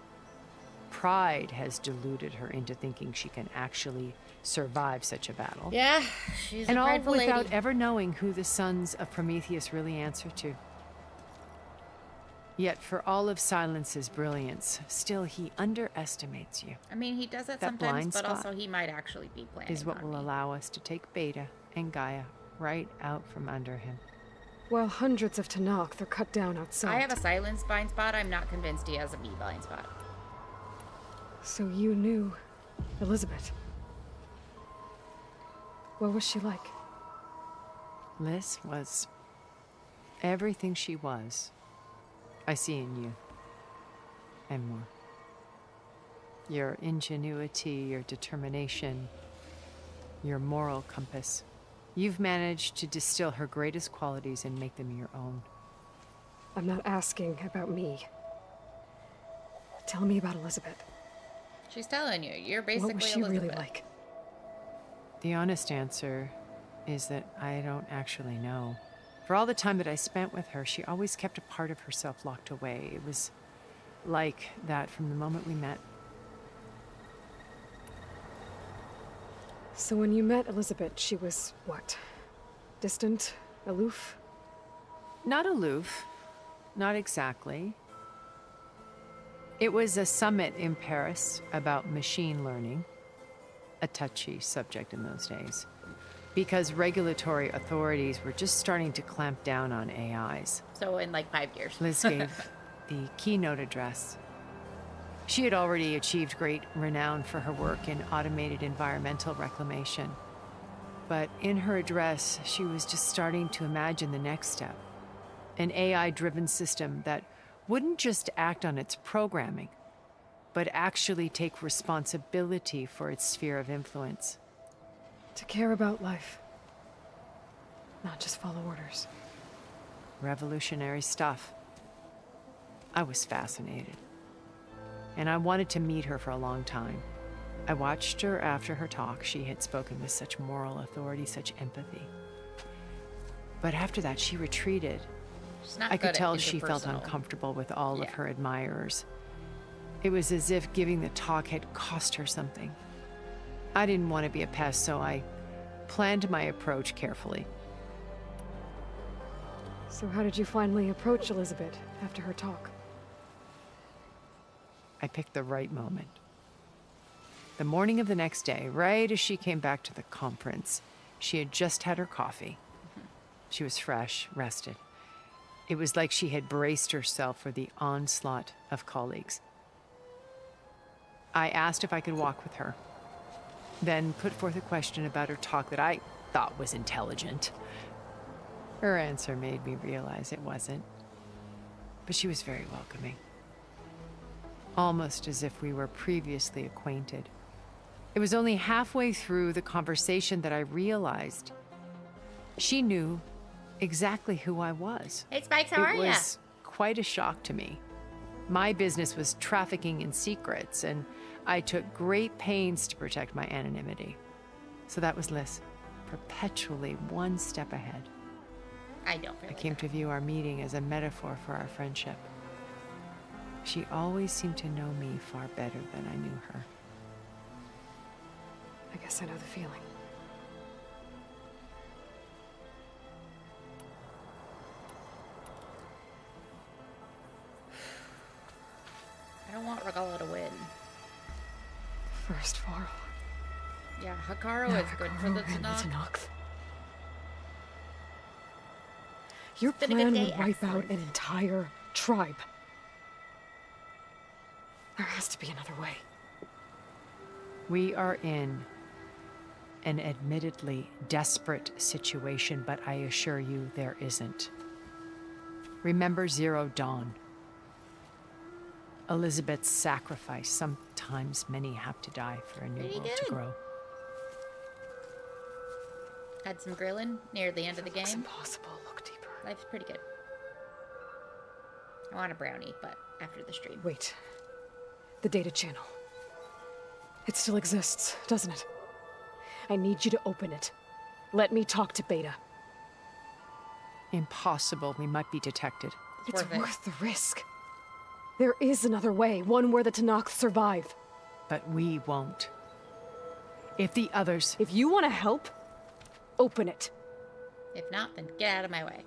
Pride has deluded her into thinking she can actually survive such a battle. Yeah, she's and a all prideful without lady. ever knowing who the Sons of Prometheus really answer to. Yet for all of Silence's brilliance, still he underestimates you. I mean, he does it That sometimes, blind but spot also he might actually be planning is what on will me. allow us to take Beta and Gaia right out from under him. While hundreds of Tanakh are cut down outside. I have a silence blind spot. I'm not convinced he has a me blind spot. So you knew Elizabeth. What was she like? Liz was everything she was. I see in you. And more. Your ingenuity, your determination, your moral compass. You've managed to distill her greatest qualities and make them your own. I'm not asking about me. Tell me about Elizabeth. She's telling you. You're basically What was she Elizabeth. really like? The honest answer is that I don't actually know. For all the time that I spent with her, she always kept a part of herself locked away. It was like that from the moment we met. So when you met Elizabeth, she was what? Distant? Aloof? Not aloof. Not exactly. It was a summit in Paris about machine learning, a touchy subject in those days, because regulatory authorities were just starting to clamp down on AIs. So in like 5 years. Liz gave the keynote address. She had already achieved great renown for her work in automated environmental reclamation. But in her address, she was just starting to imagine the next step. An AI-driven system that wouldn't just act on its programming, but actually take responsibility for its sphere of influence. To care about life. Not just follow orders. Revolutionary stuff. I was fascinated. And I wanted to meet her for a long time. I watched her after her talk. She had spoken with such moral authority, such empathy. But after that, she retreated. She's not I could good at tell she felt interpersonal. uncomfortable with all of her admirers. It was as if giving the talk had cost her something. I didn't want to be a pest, so I planned my approach carefully. So how did you finally approach Elizabeth after her talk? I picked the right moment. The morning of the next day, right as she came back to the conference, she had just had her coffee. She was fresh, rested. It was like she had braced herself for the onslaught of colleagues. I asked if I could walk with her, then put forth a question about her talk that I thought was intelligent. Her answer made me realize it wasn't, but she was very welcoming. Almost as if we were previously acquainted. It was only halfway through the conversation that I realized she knew exactly who I was. Hey, Spikes, how are It ya? was quite a shock to me. My business was trafficking in secrets, and I took great pains to protect my anonymity. So that was Liz, perpetually one step ahead. I don't feel I came to view our meeting as a metaphor for our friendship. She always seemed to know me far better than I knew her. I guess I know the feeling. I don't want Regala to win. First Farl. Yeah, Hikaru is good for the Tanakh. Your Been a plan good would day, wipe out excellent. an entire tribe. There has to be another way. We are in an admittedly desperate situation, but I assure you there isn't. Remember Zero Dawn. Elizabeth's sacrifice. Sometimes many have to die for a new Pretty world good. to grow. Had some grilling near the end of the game. It's impossible. Look deeper. Life's pretty good. I want a brownie, but after the stream. Wait. The data channel. It still exists, doesn't it? I need you to open it. Let me talk to Beta. Impossible. We might be detected. It's worth the risk. There is another way, one where the Tanakh survive. But we won't. If the others... If you want to help, open it. If not, then get out of my way.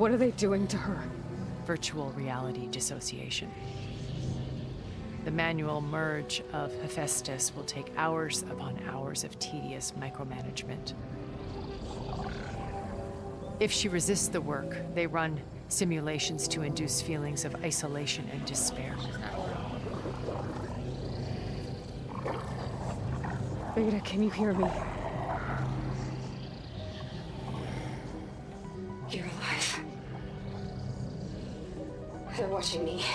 What are they doing to her? Virtual reality dissociation. The manual merge of Hephaestus will take hours upon hours of tedious micromanagement. If she resists the work, they run simulations to induce feelings of isolation and despair. Beta, can you hear me? You're alive. They're watching me.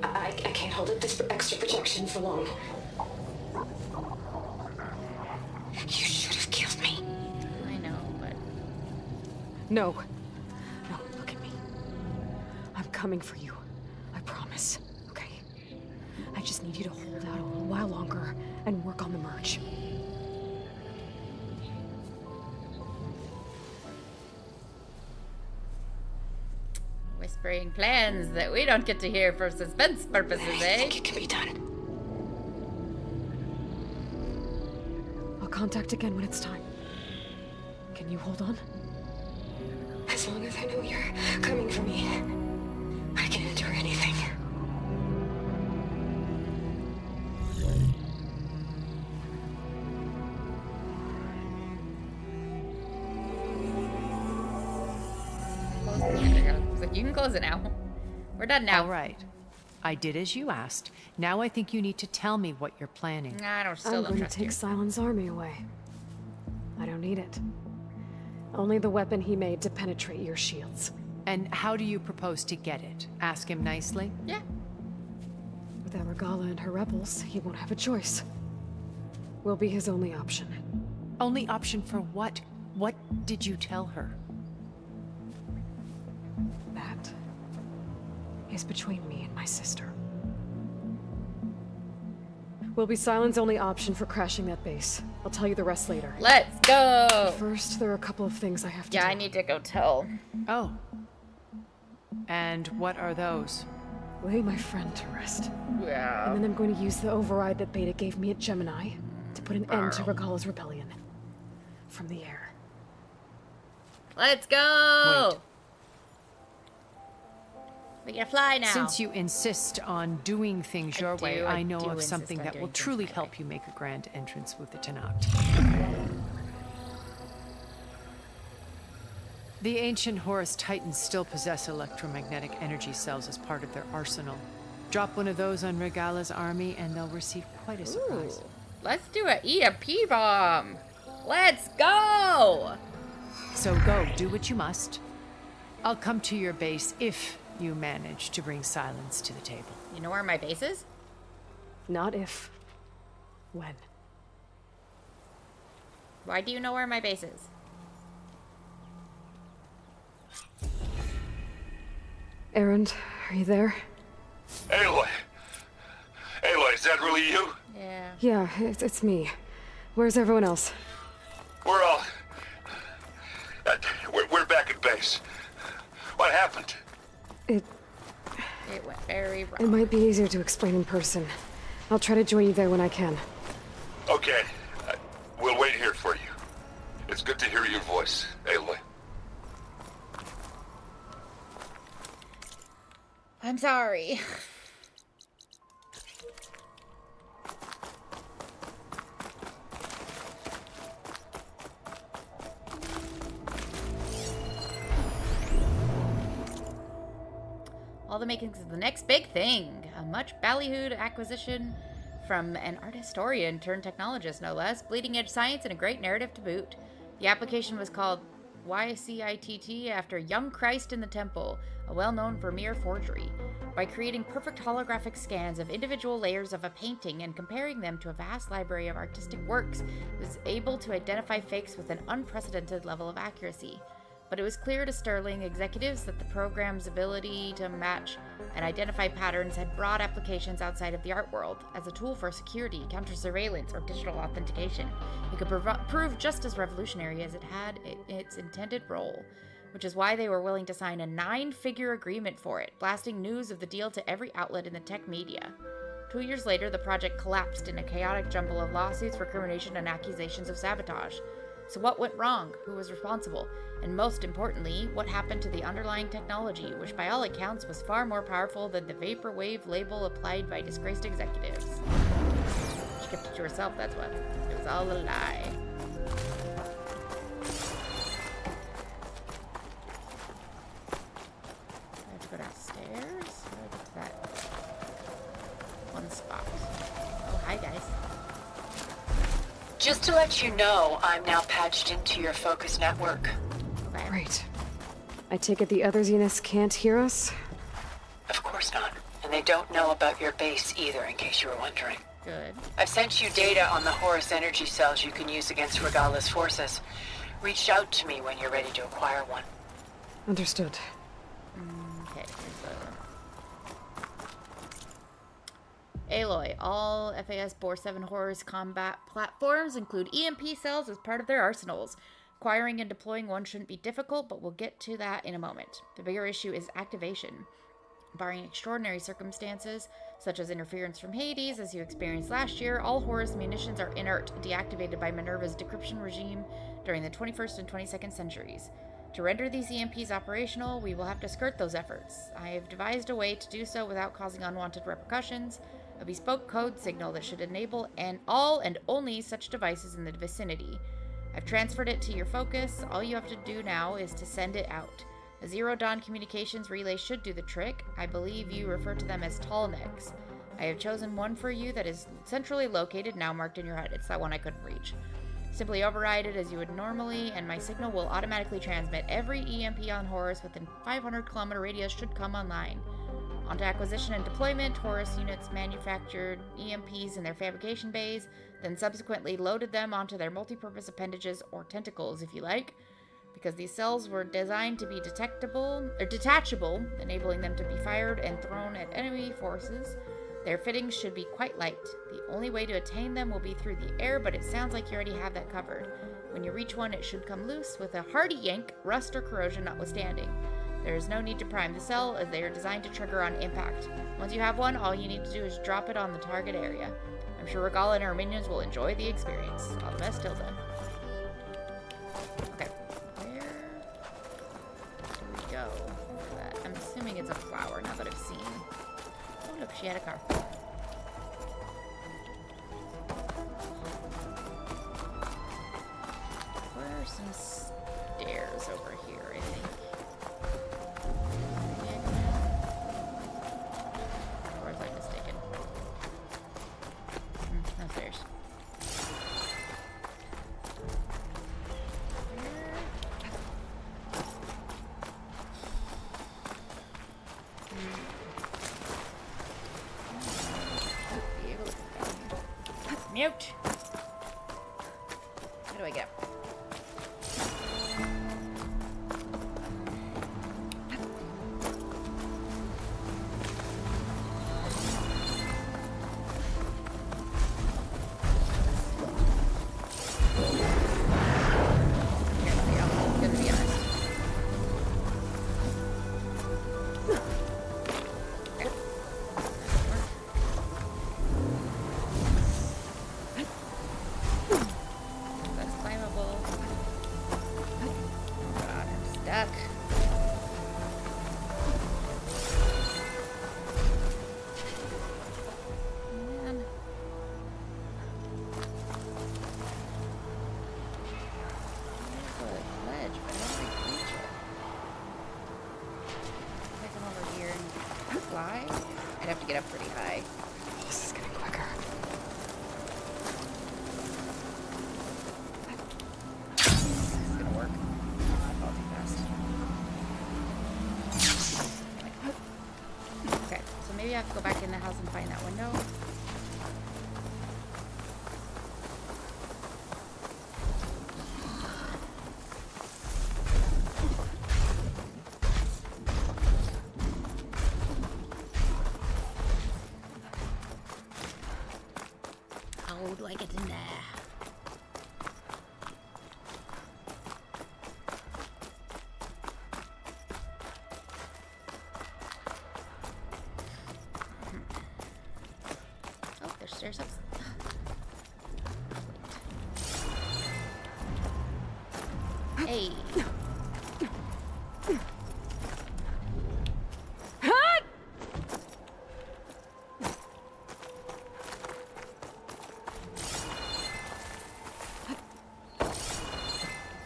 I can't hold up this extra protection for long. You should have killed me. I know, but... No. No, look at me. I'm coming for you. I promise, okay? I just need you to hold out a little while longer and work on the merge. Whispering plans that we don't get to hear for suspense purposes, eh? I think it can be done. I'll contact again when it's time. Can you hold on? As long as I know you're coming for me, I can endure anything. You can close it now. We're done now. All right. I did as you asked. Now I think you need to tell me what you're planning. I don't I'm still don't going to trust take you. Silent's army away. I don't need it. Only the weapon he made to penetrate your shields. And how do you propose to get it? Ask him nicely? Yeah. Without Regala and her rebels, he won't have a choice. We'll be his only option. Only option for what? What did you tell her? That is between me and my sister. Will be Silent's only option for crashing that base. I'll tell you the rest later. Let's go! First, there are a couple of things I have to do. Yeah, I need to go tell. Oh. And what are those? Lay my friend to rest. Yeah. And then I'm going to use the override that Beta gave me at Gemini to put an end to Regala's rebellion. From the air. Let's go! Wait. We can fly now. Since you insist on doing things your way, I know of something that will truly help you make a grand entrance with the Tenakth. The ancient Horus Titans still possess electromagnetic energy cells as part of their arsenal. Drop one of those on Regala's army and they'll receive quite a surprise. Ooh, let's do an EMP bomb. Let's go! So go, do what you must. I'll come to your base if you manage to bring Silence to the table. You know where my base is? Not if. When. Why do you know where my base is? Erend, are you there? Aloy! Aloy, is that really you? Yeah. Yeah, it's me. Where's everyone else? We're all... we're back at base. What happened? It went very wrong. It might be easier to explain in person. I'll try to join you there when I can. Okay. We'll wait here for you. It's good to hear your voice, Aloy. I'm sorry. All the makings of the next big thing. A much ballyhooed acquisition from an art historian turned technologist, no less. Bleeding edge science and a great narrative to boot. The application was called YCITT after Young Christ in the Temple, a well-known Vermeer forgery. By creating perfect holographic scans of individual layers of a painting and comparing them to a vast library of artistic works, it was able to identify fakes with an unprecedented level of accuracy. But it was clear to Sterling executives that the program's ability to match and identify patterns had broad applications outside of the art world. As a tool for security, counter-surveillance, or digital authentication, it could prove just as revolutionary as it had its intended role, which is why they were willing to sign a 9-figure agreement for it, blasting news of the deal to every outlet in the tech media. 2 years later, the project collapsed in a chaotic jumble of lawsuits, recrimination, and accusations of sabotage. So what went wrong? Who was responsible? And most importantly, what happened to the underlying technology, which by all accounts was far more powerful than the vaporwave label applied by disgraced executives? She kept it to herself, that's what. It was all a lie. I have to go downstairs? How do I get to that one spot? Oh, hi guys. Just to let you know, I'm now patched into your focus network. Great. I take it the other Zeniths can't hear us? Of course not. And they don't know about your base either, in case you were wondering. Good. I've sent you data on the Horus energy cells you can use against Regala's forces. Reach out to me when you're ready to acquire one. Understood. Okay, here's Aloy. All FAS Bore 7 Horus combat platforms include EMP cells as part of their arsenals. Acquiring and deploying one shouldn't be difficult, but we'll get to that in a moment. The bigger issue is activation. Barring extraordinary circumstances, such as interference from Hades, as you experienced last year, all Horus munitions are inert, deactivated by Minerva's decryption regime during the 21st and 22nd centuries. To render these EMPs operational, we will have to skirt those efforts. I have devised a way to do so without causing unwanted repercussions, a bespoke code signal that should enable all and only such devices in the vicinity. I've transferred it to your focus. All you have to do now is to send it out. A Zero Dawn communications relay should do the trick. I believe you refer to them as tall necks. I have chosen one for you that is centrally located, now marked in your HUD. It's that one I couldn't reach. Simply override it as you would normally, and my signal will automatically transmit. Every EMP on Horus within 500-kilometer radius should come online. On to acquisition and deployment. Horus units manufactured EMPs in their fabrication bays, then subsequently loaded them onto their multi-purpose appendages, or tentacles if you like. Because these cells were designed to be detachable, enabling them to be fired and thrown at enemy forces, their fittings should be quite light. The only way to attain them will be through the air, but it sounds like you already have that covered. When you reach one, it should come loose with a hearty yank, rust or corrosion notwithstanding. There is no need to prime the cell, as they are designed to trigger on impact. Once you have one, all you need to do is drop it on the target area. I'm sure Regala and her minions will enjoy the experience. All the best, Tilda. Okay. Go for that. I'm assuming it's a flower now that I've seen. Oh look, she had a car. Where are some stairs over here, I think? Or was I mistaken? No stairs. Mute. How do I get? I'd have to get up pretty high. This is getting quicker. It's gonna work. I'll do fast. Okay, so maybe I have to go back in the house and find that window. How do I get in there? Oh, there's stairs up. Hey.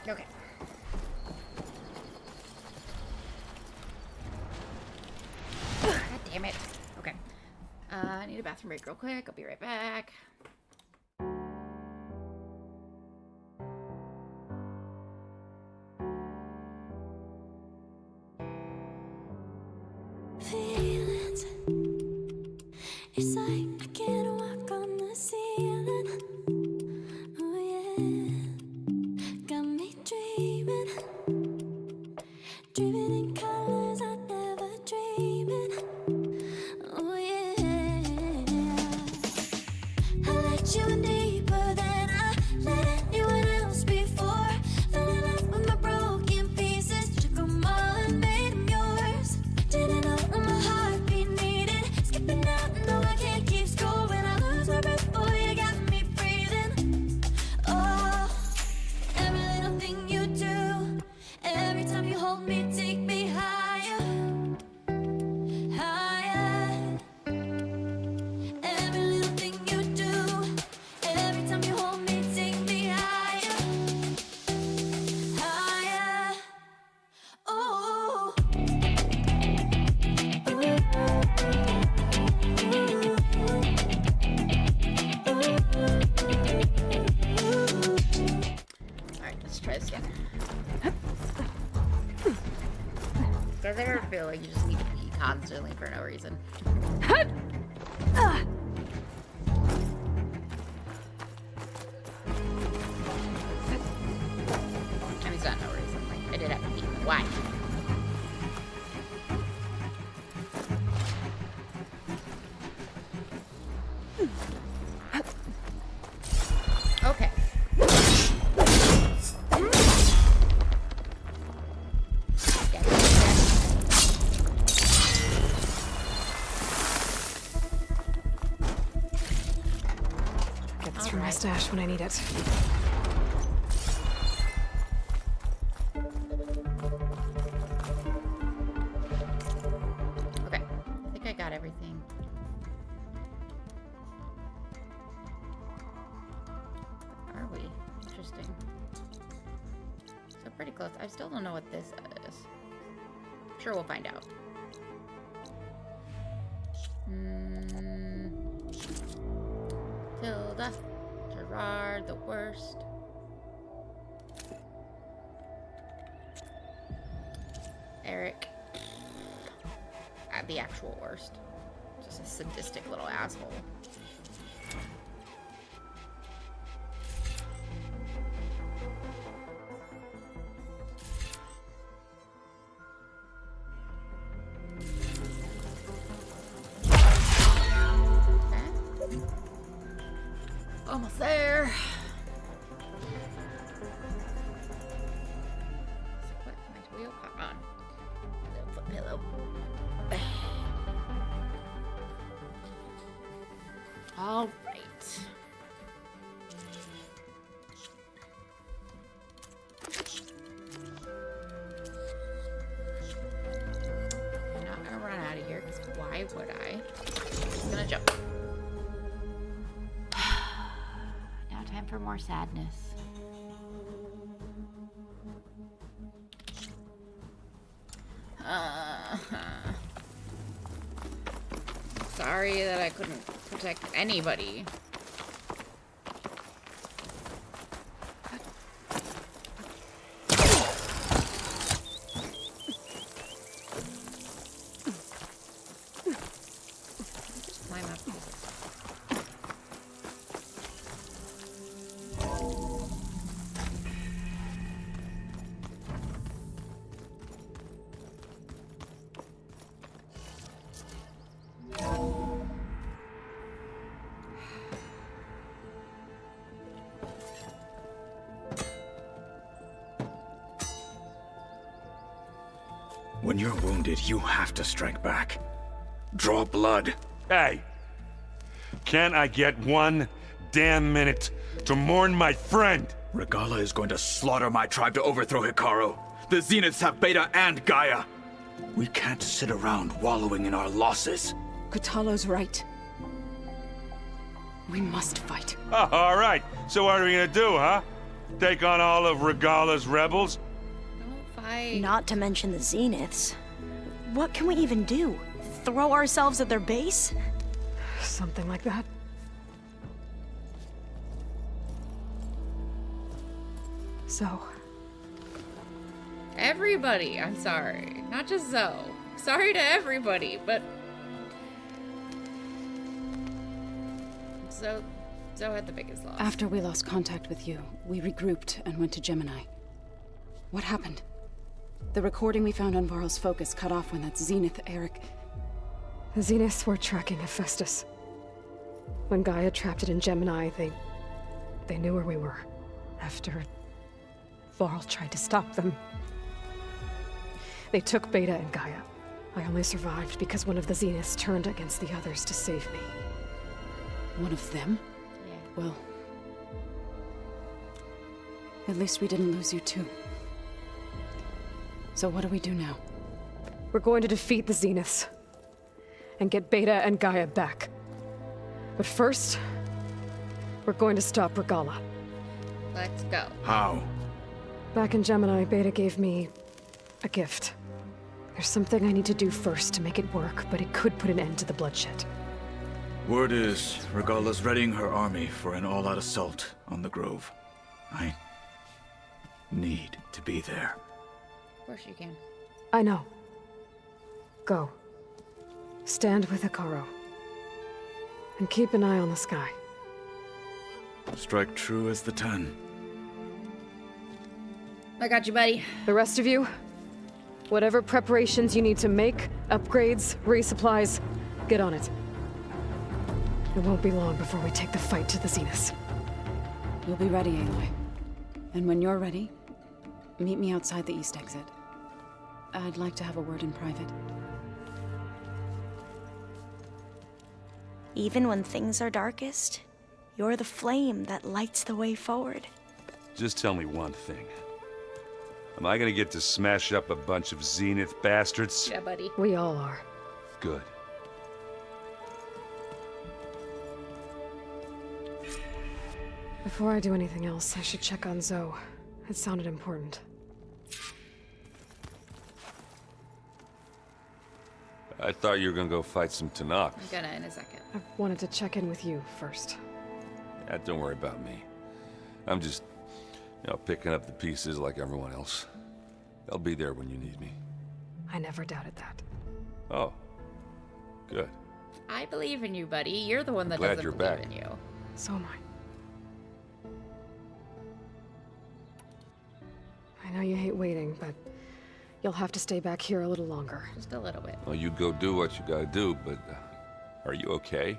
Okay. God damn it. Okay. I need a bathroom break real quick. I'll be right back. Feelings. It's like I can't walk on the ceiling. Oh yeah, got me dreaming, dreaming in colors I never dreamed in. Oh yeah, I let you in deeper than I let anyone else before. Fell in love with my broken pieces, took them all and made them yours. Didn't know what my heartbeat needed, skipping out, no I can't keep score when I lose my breath, boy you got me breathing. Oh, every little thing you do, every time you hold me, take me higher, higher. Every little thing you do, every time you hold me, take me higher, higher. Oh. Alright, let's try this again. Does it ever feel like you just need to pee constantly for no reason? I mean, it's not no reason. Like, I did have to pee. Why? Okay. Get this from my stash when I need it. Okay. I think I got everything. Are we? Interesting. So pretty close. I still don't know what this is. Sure, we'll find out. Tilda. Gerard, the worst. Eric. The actual worst. Just a sadistic little asshole. Almost there. So what? My wheel caught on. Little foot pillow. All right. I'm not gonna run out of here because why would I? I'm just gonna jump. Now time for more sadness. Sorry that I couldn't protect anybody. Just climb up. When you're wounded, you have to strike back. Draw blood. Hey! Can't I get one damn minute to mourn my friend? Regala is going to slaughter my tribe to overthrow Hikaru. The Zeniths have Beta and Gaia. We can't sit around wallowing in our losses. Kotallo's right. We must fight. Oh, all right. So what are we gonna do, huh? Take on all of Regala's rebels? Don't fight. Not to mention the Zeniths. What can we even do? Throw ourselves at their base? Something like that. So. Everybody, I'm sorry. Not just Zoe. Sorry to everybody, but... Zoe had the biggest loss. After we lost contact with you, we regrouped and went to Gemini. What happened? The recording we found on Varl's focus cut off when that Zenith, Eric... The Zeniths were tracking Hephaestus. When Gaia trapped it in Gemini, they knew where we were. After Varl tried to stop them. They took Beta and Gaia. I only survived because one of the Zeniths turned against the others to save me. One of them? Yeah. Well... At least we didn't lose you too. So what do we do now? We're going to defeat the Zeniths. And get Beta and Gaia back. But first, we're going to stop Regala. Let's go. How? Back in Gemini, Beta gave me a gift. There's something I need to do first to make it work, but it could put an end to the bloodshed. Word is, Regala's readying her army for an all-out assault on the Grove. I need to be there. Of course you can. I know. Go. Stand with Hikaru. And keep an eye on the sky. Strike true as the 10. I got you, buddy. The rest of you, whatever preparations you need to make, upgrades, resupplies, get on it. It won't be long before we take the fight to the Zeniths. We'll be ready, Aloy. And when you're ready, meet me outside the east exit. I'd like to have a word in private. Even when things are darkest, you're the flame that lights the way forward. Just tell me one thing. Am I gonna get to smash up a bunch of Zenith bastards? Yeah, buddy. We all are. Good. Before I do anything else, I should check on Zoe. It sounded important. I thought you were gonna go fight some Tanakh. I'm gonna in a second. I wanted to check in with you first. Yeah, don't worry about me. I'm just, picking up the pieces like everyone else. I'll be there when you need me. I never doubted that. Oh. Good. I believe in you, buddy. You're the one that Glad doesn't you're believe back. in you. So am I know you hate waiting, but you'll have to stay back here a little longer. Just a little bit. Well, you go do what you gotta do, but are you okay?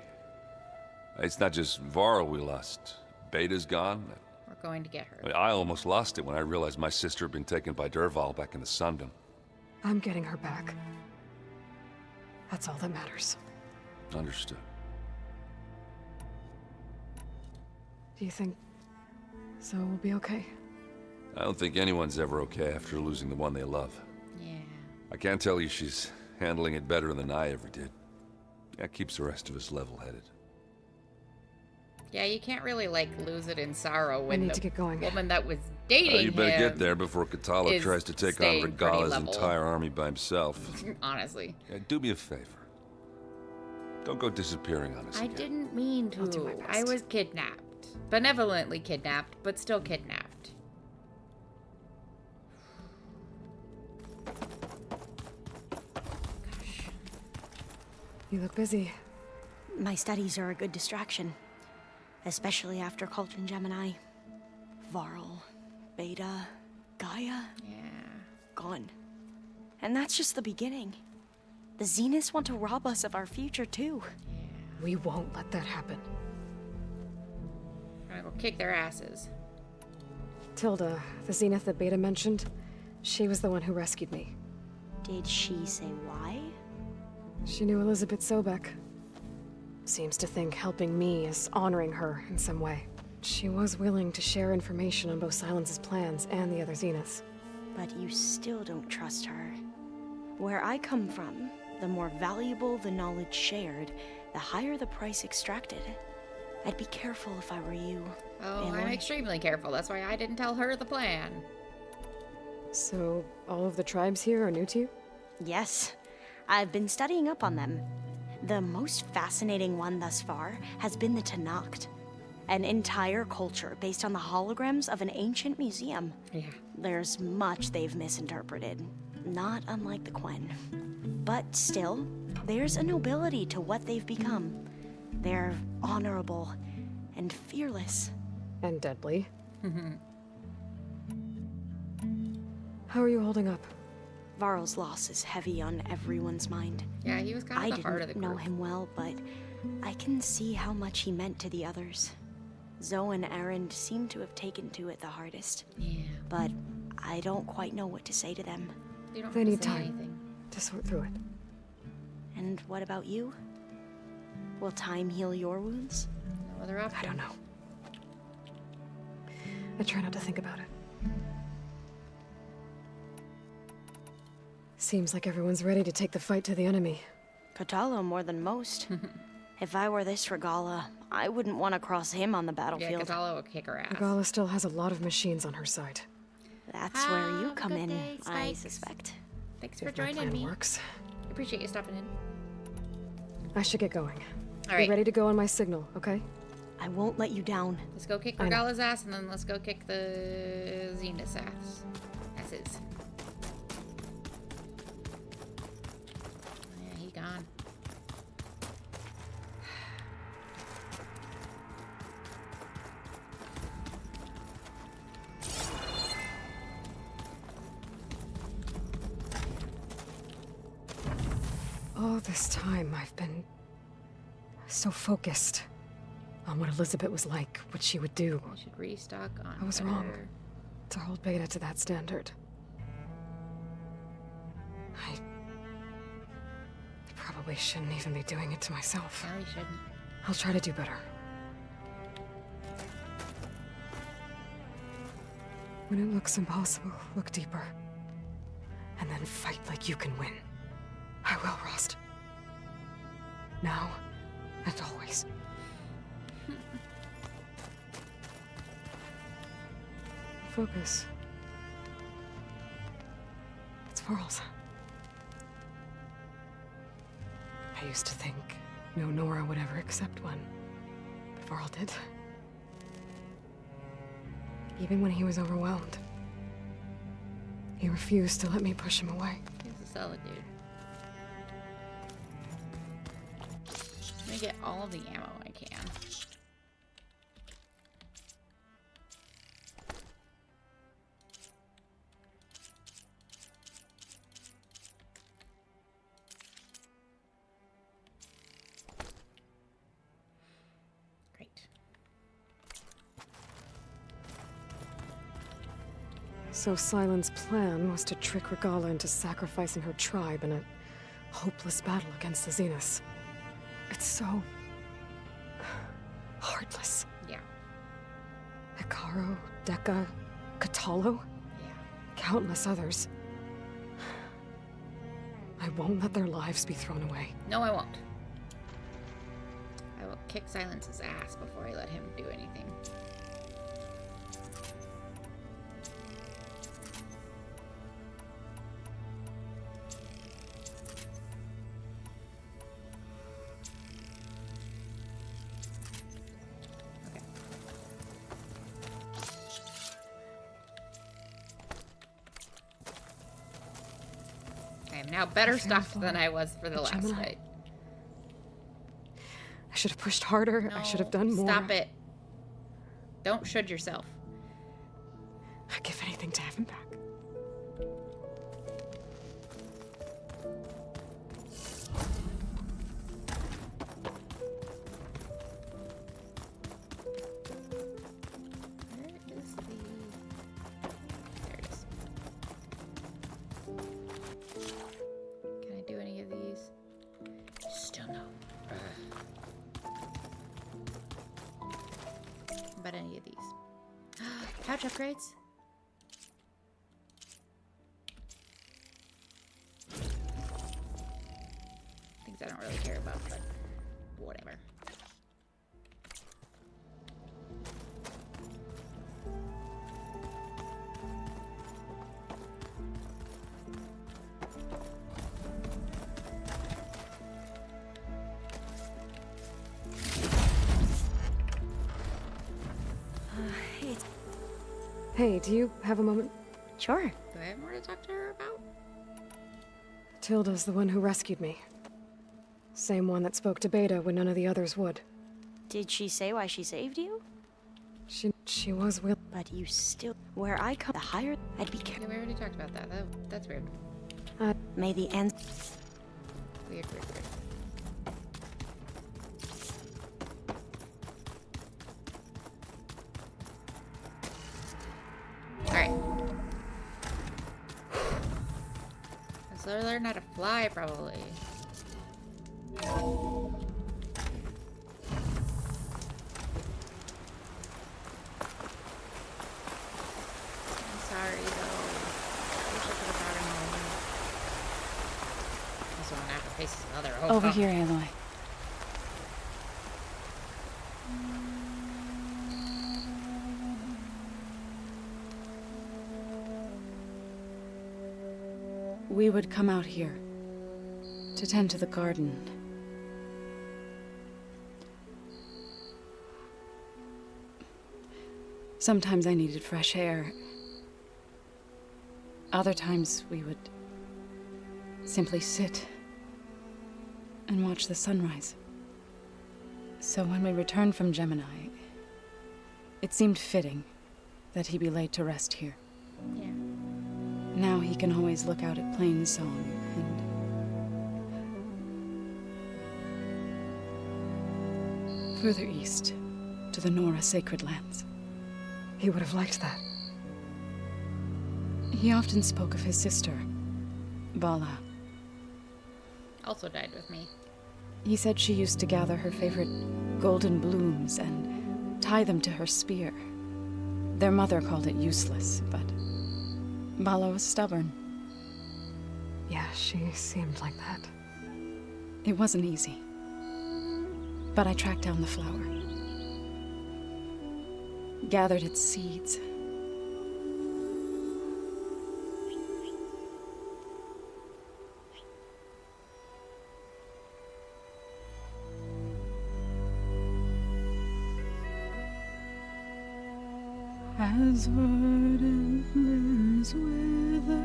It's not just Varl we lost. Beta's gone. We're going to get her. I mean, I almost lost it when I realized my sister had been taken by Dervahl back in the Sundom. I'm getting her back. That's all that matters. Understood. Do you think Zoe will be okay? I don't think anyone's ever okay after losing the one they love. Yeah. I can't tell you she's handling it better than I ever did. That keeps the rest of us level-headed. Yeah, you can't really, lose it in sorrow when need to get going. woman that was dating You better him get there before Kotallo is tries to take on staying pretty Regala's level. entire army by himself. Honestly. Yeah, do me a favor. Don't go disappearing on us I again. didn't mean to. I'll do my best. I was kidnapped. Benevolently kidnapped, but still kidnapped. You look busy. My studies are a good distraction. Especially after Cauldron Gemini. Varl, Beta, Gaia. Yeah. Gone. And that's just the beginning. The Zeniths want to rob us of our future, too. We won't let that happen. I will kick their asses. Tilda, the Zenith that Beta mentioned, she was the one who rescued me. Did she say why? She knew Elizabeth Sobek. Seems to think helping me is honoring her in some way. she was willing to share information on both Silence's plans and the other Zeniths. But you still don't trust her. Where I come from, the more valuable the knowledge shared, the higher the price extracted. I'd be careful if I were you. Oh, Aloy. I'm extremely careful. That's why I didn't tell her the plan. So, all of the tribes here are new to you? Yes. I've been studying up on them. The most fascinating one thus far has been the Tenakth. An entire culture based on the holograms of an ancient museum. Yeah. There's much they've misinterpreted, not unlike the Quen. But still, there's a nobility to what they've become. They're honorable and fearless. And deadly. How are you holding up? Varl's loss is heavy on everyone's mind. Yeah, he was kind of the heart of the I didn't know group. him well, but I can see how much he meant to the others. Zoe and Erend seem to have taken to it the hardest. Yeah. But I don't quite know what to say to them. You don't They have to need say time anything. to sort through it. And what about you? Will time heal your wounds? No other option. I don't know. I try not to think about it. Seems like everyone's ready to take the fight to the enemy. Kotallo more than most. If I were this Regala, I wouldn't want to cross him on the Yeah, battlefield. Kotallo will kick her ass. Regala still has a lot of machines on her side. That's where you Have a come good in, day, I Spikes. suspect. Thanks for If my joining plan me. works. I appreciate you stopping in. I should get going. All right. Be ready to go on my signal, okay? I won't let you down. Let's go kick I know. Regala's ass, and then let's go kick the Zenith's ass. Asses. Yeah, he gone. All this time, I've been so focused on what Elizabeth was like, what she would do. I should restock on. I was wrong to hold Beta to that standard. I probably shouldn't even be doing it to myself. No, you shouldn't. I'll try to do better. When it looks impossible, look deeper. And then fight like you can win. I will, Rost. Now and always. Focus. It's Varl's. I used to think no Nora would ever accept one. But Varl did. Even when he was overwhelmed. He refused to let me push him away. He's a solid dude. Let me get all of the ammo I can. Great. So Silen's plan was to trick Regala into sacrificing her tribe in a hopeless battle against the Zeniths. It's so heartless. Yeah. Hikaru, Dekka, Kotallo, Yeah. countless others. I won't let their lives be thrown away. No, I won't. I will kick Silence's ass before I let him do anything. I am now better stuffed than I was for the last Gemini. fight. I should have pushed harder. I should have done more. Stop it. Don't should yourself. I'd give anything to have him back. Where is the... There it is. Can I do any of these? Still no. Bet any of Pouch upgrades? Things I don't really care about, but whatever. Hey, do you have a moment? Sure. Do I have more to talk to her about? Tilda's the one who rescued me. Same one that spoke to Beta when none of the others would. Did she say why she saved you? She was will. But you still... Where I come, the higher... I'd be careful. Yeah, we already talked about that. That's weird. May the end... Weird. Alright. So learn how to fly, probably. Sorry, though. I wish I could have brought him home. Also, I'm gonna have to face his mother. Oh, Over fuck. here, Aloy. We would come out here to tend to the garden. Sometimes I needed fresh air. Other times we would simply sit and watch the sunrise. So when we returned from Gemini, it seemed fitting that he be laid to rest here. Yeah. Now he can always look out at Plainsong and further east to the Nora sacred lands. He would have liked that. He often spoke of his sister, Bala. Also died with me. He said she used to gather her favorite golden blooms and tie them to her spear. Their mother called it useless, but Bala was stubborn. Yeah, she seemed like that. It wasn't easy. But I tracked down the flower. Gathered its seeds. As verdant limbs wither,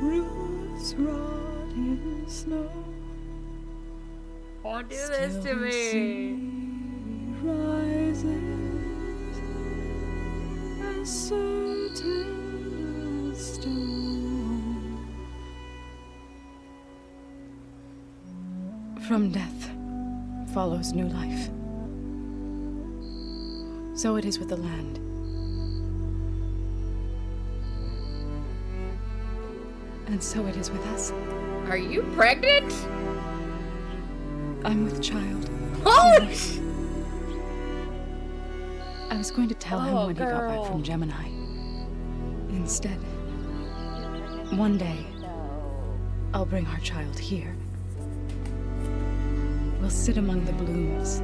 roots rot in snow. Don't do this to me. Rises as certain as stone. From death follows new life. So it is with the land. And so it is with us. Are you pregnant? I'm with child. Oh! I was going to tell him when he got back from Gemini. Instead, one day, I'll bring our child here. We'll sit among the blooms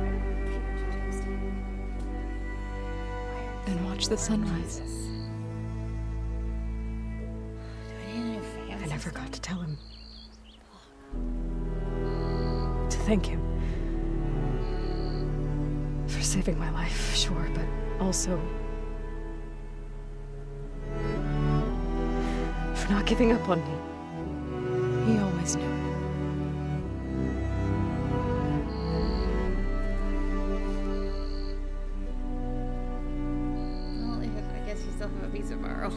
and watch the sunrise. I never got to tell him. To thank him. For saving my life, sure, but also for not giving up on me. He always knew. Well, I guess you still have a piece of borrow.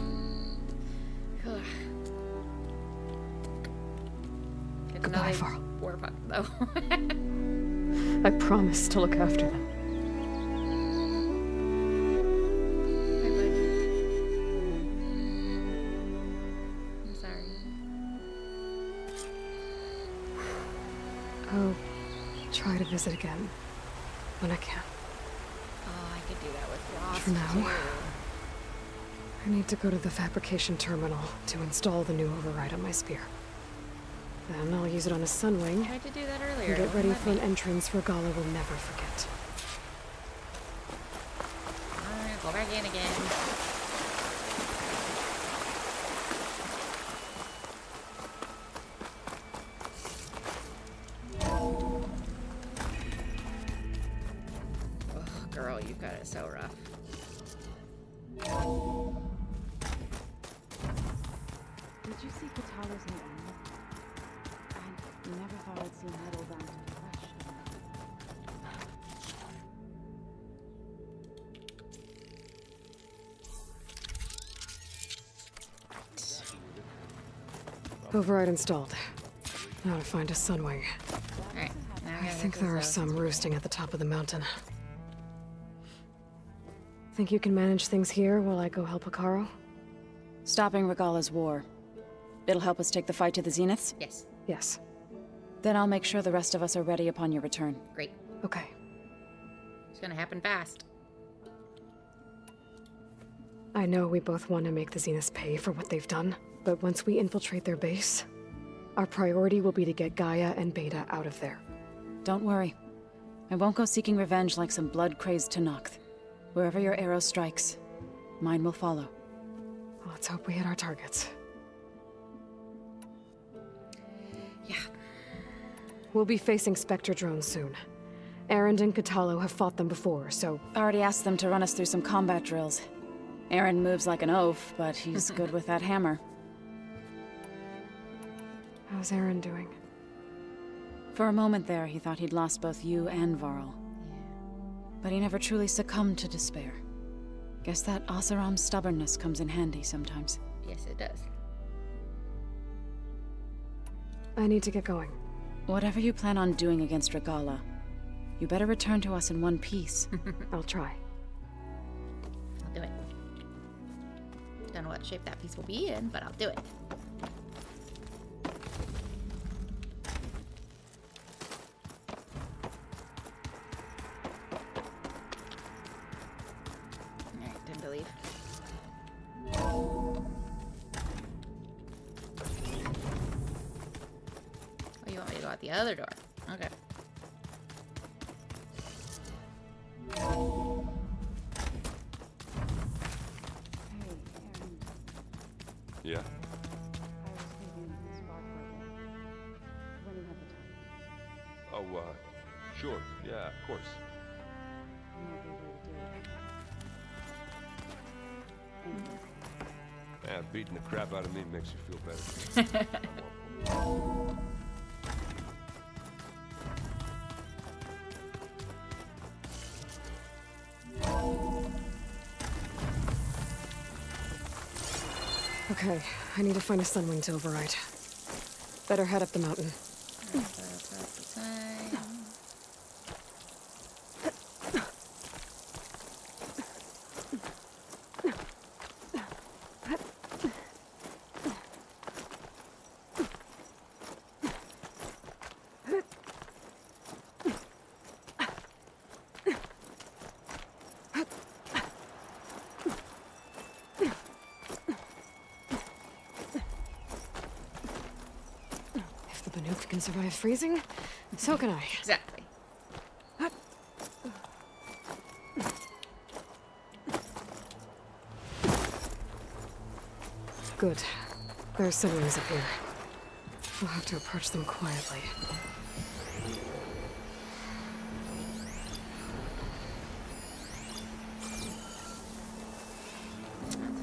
Goodbye, Varl. War fuck, though. I promise to look after them. I'm sorry. I'll try to visit again when I can. could do that with Frost, For now, too. I need to go to the fabrication terminal to install the new override on my spear. Then I'll use it on a sunwing. I tried to do that earlier. And get ready for an entrance Regala will never forget. Alright, go back in again. Oh, girl, you've got it so rough. Did you see Katala's new armor? I never thought I'd see metal down to flesh. Override installed. Now to find a sunwing. Alright, now I think there are some roosting at the top of the mountain. Think you can manage things here while I go help Akaro? Stopping Regala's war. It'll help us take the fight to the Zeniths? Yes. Yes. Then I'll make sure the rest of us are ready upon your return. Great. Okay. It's gonna happen fast. I know we both want to make the Zeniths pay for what they've done, but once we infiltrate their base, our priority will be to get Gaia and Beta out of there. Don't worry. I won't go seeking revenge like some blood-crazed Tenakth. Wherever your arrow strikes, mine will follow. Let's hope we hit our targets. Yeah. We'll be facing Spectre drones soon. Erend and Katalo have fought them before, so... Already asked them to run us through some combat drills. Erend moves like an oaf, but he's good with that hammer. How's Erend doing? For a moment there, he thought he'd lost both you and Varl. But he never truly succumbed to despair. Guess that Oseram's stubbornness comes in handy sometimes. Yes, it does. I need to get going. Whatever you plan on doing against Regala, you better return to us in one piece. I'll try. I'll do it. Don't know what shape that piece will be in, but I'll do it. Alright, time to leave. Oh, you want me to go out the other door? Okay. Yeah. Oh, sure. Yeah, of course. Yeah, beating the crap out of me makes you feel better. Okay, I need to find a sunwing to override. Better head up the mountain. If can survive freezing, so can I. Exactly. Good. There are sunwings up here. We'll have to approach them quietly.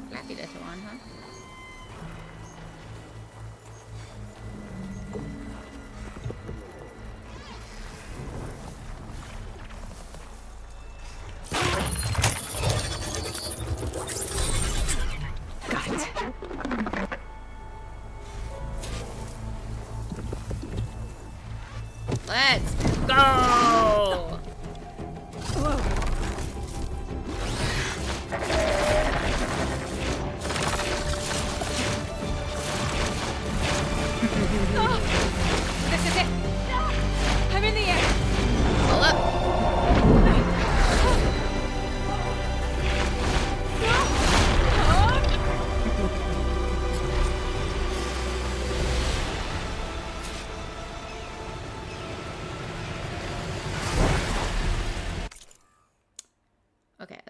Flappy little one, huh? Let's go! This is it. I'm in the air. Pull up.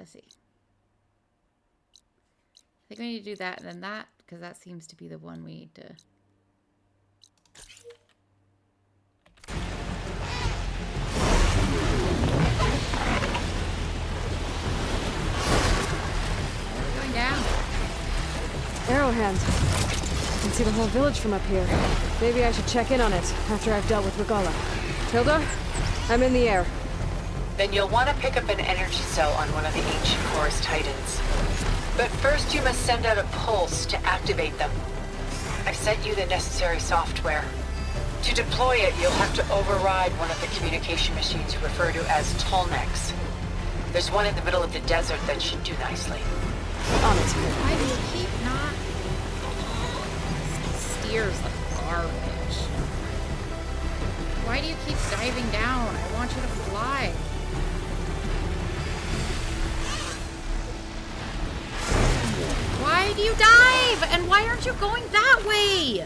Let's see. I think we need to do that and then that, because that seems to be the one we need to... Going down. Arrowhand. I can see the whole village from up here. Maybe I should check in on it after I've dealt with Regala. Tilda, I'm in the air. Then you'll want to pick up an energy cell on one of the ancient forest titans. But first you must send out a pulse to activate them. I've sent you the necessary software. To deploy it, you'll have to override one of the communication machines you refer to as Tolnex. There's one in the middle of the desert that should do nicely. On it. Why do you keep not... Steers like garbage. Why do you keep diving down? I want you to fly. Why do you dive? And why aren't you going that way?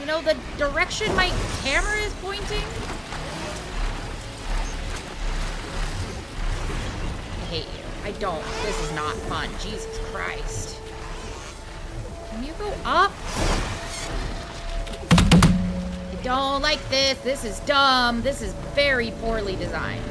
You know, the direction my camera is pointing? I hate you. I don't. This is not fun. Jesus Christ. Can you go up? I don't like this. This is dumb. This is very poorly designed.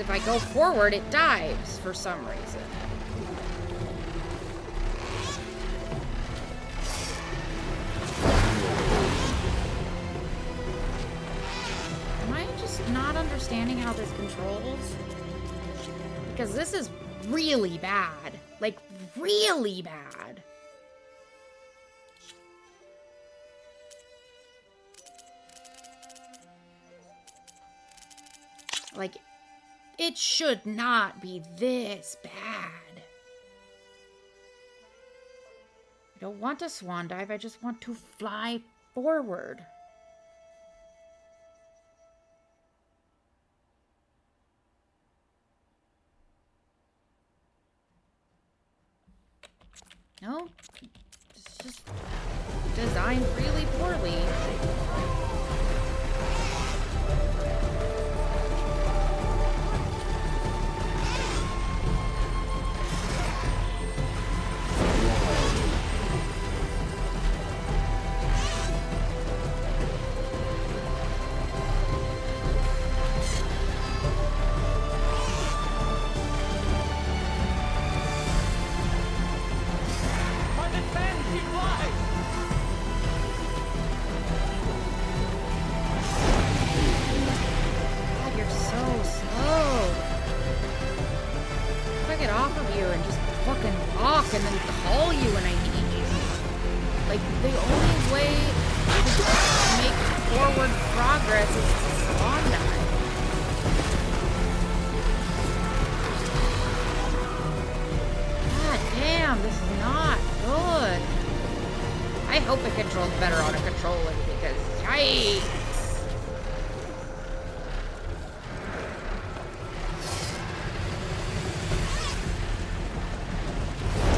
If I go forward, it dives for some reason. Am I just not understanding how this controls? Because this is really bad. Like, really bad. Like... It should not be this bad. I don't want a swan dive, I just want to fly forward. No, it's just designed really poorly.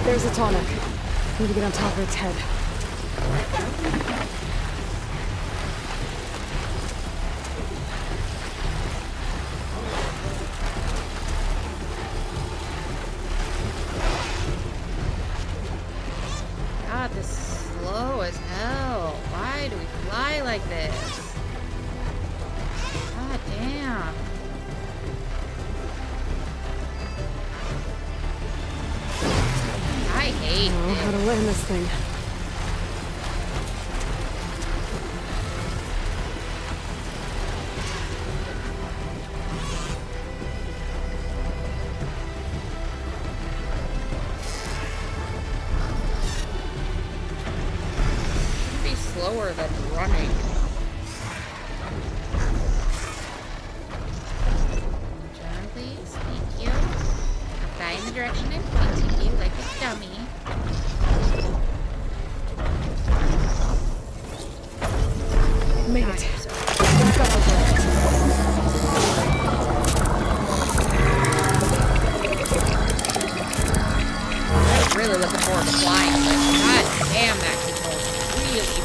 There's a tonic. Need to get on top of its head. God, this is slow as hell. Why do we fly like this? God damn. I hate I don't know how to land this thing. Should be slower than running. John, please. Thank you. it. We've got the road. I'm really looking forward to flying this. God damn, that controls really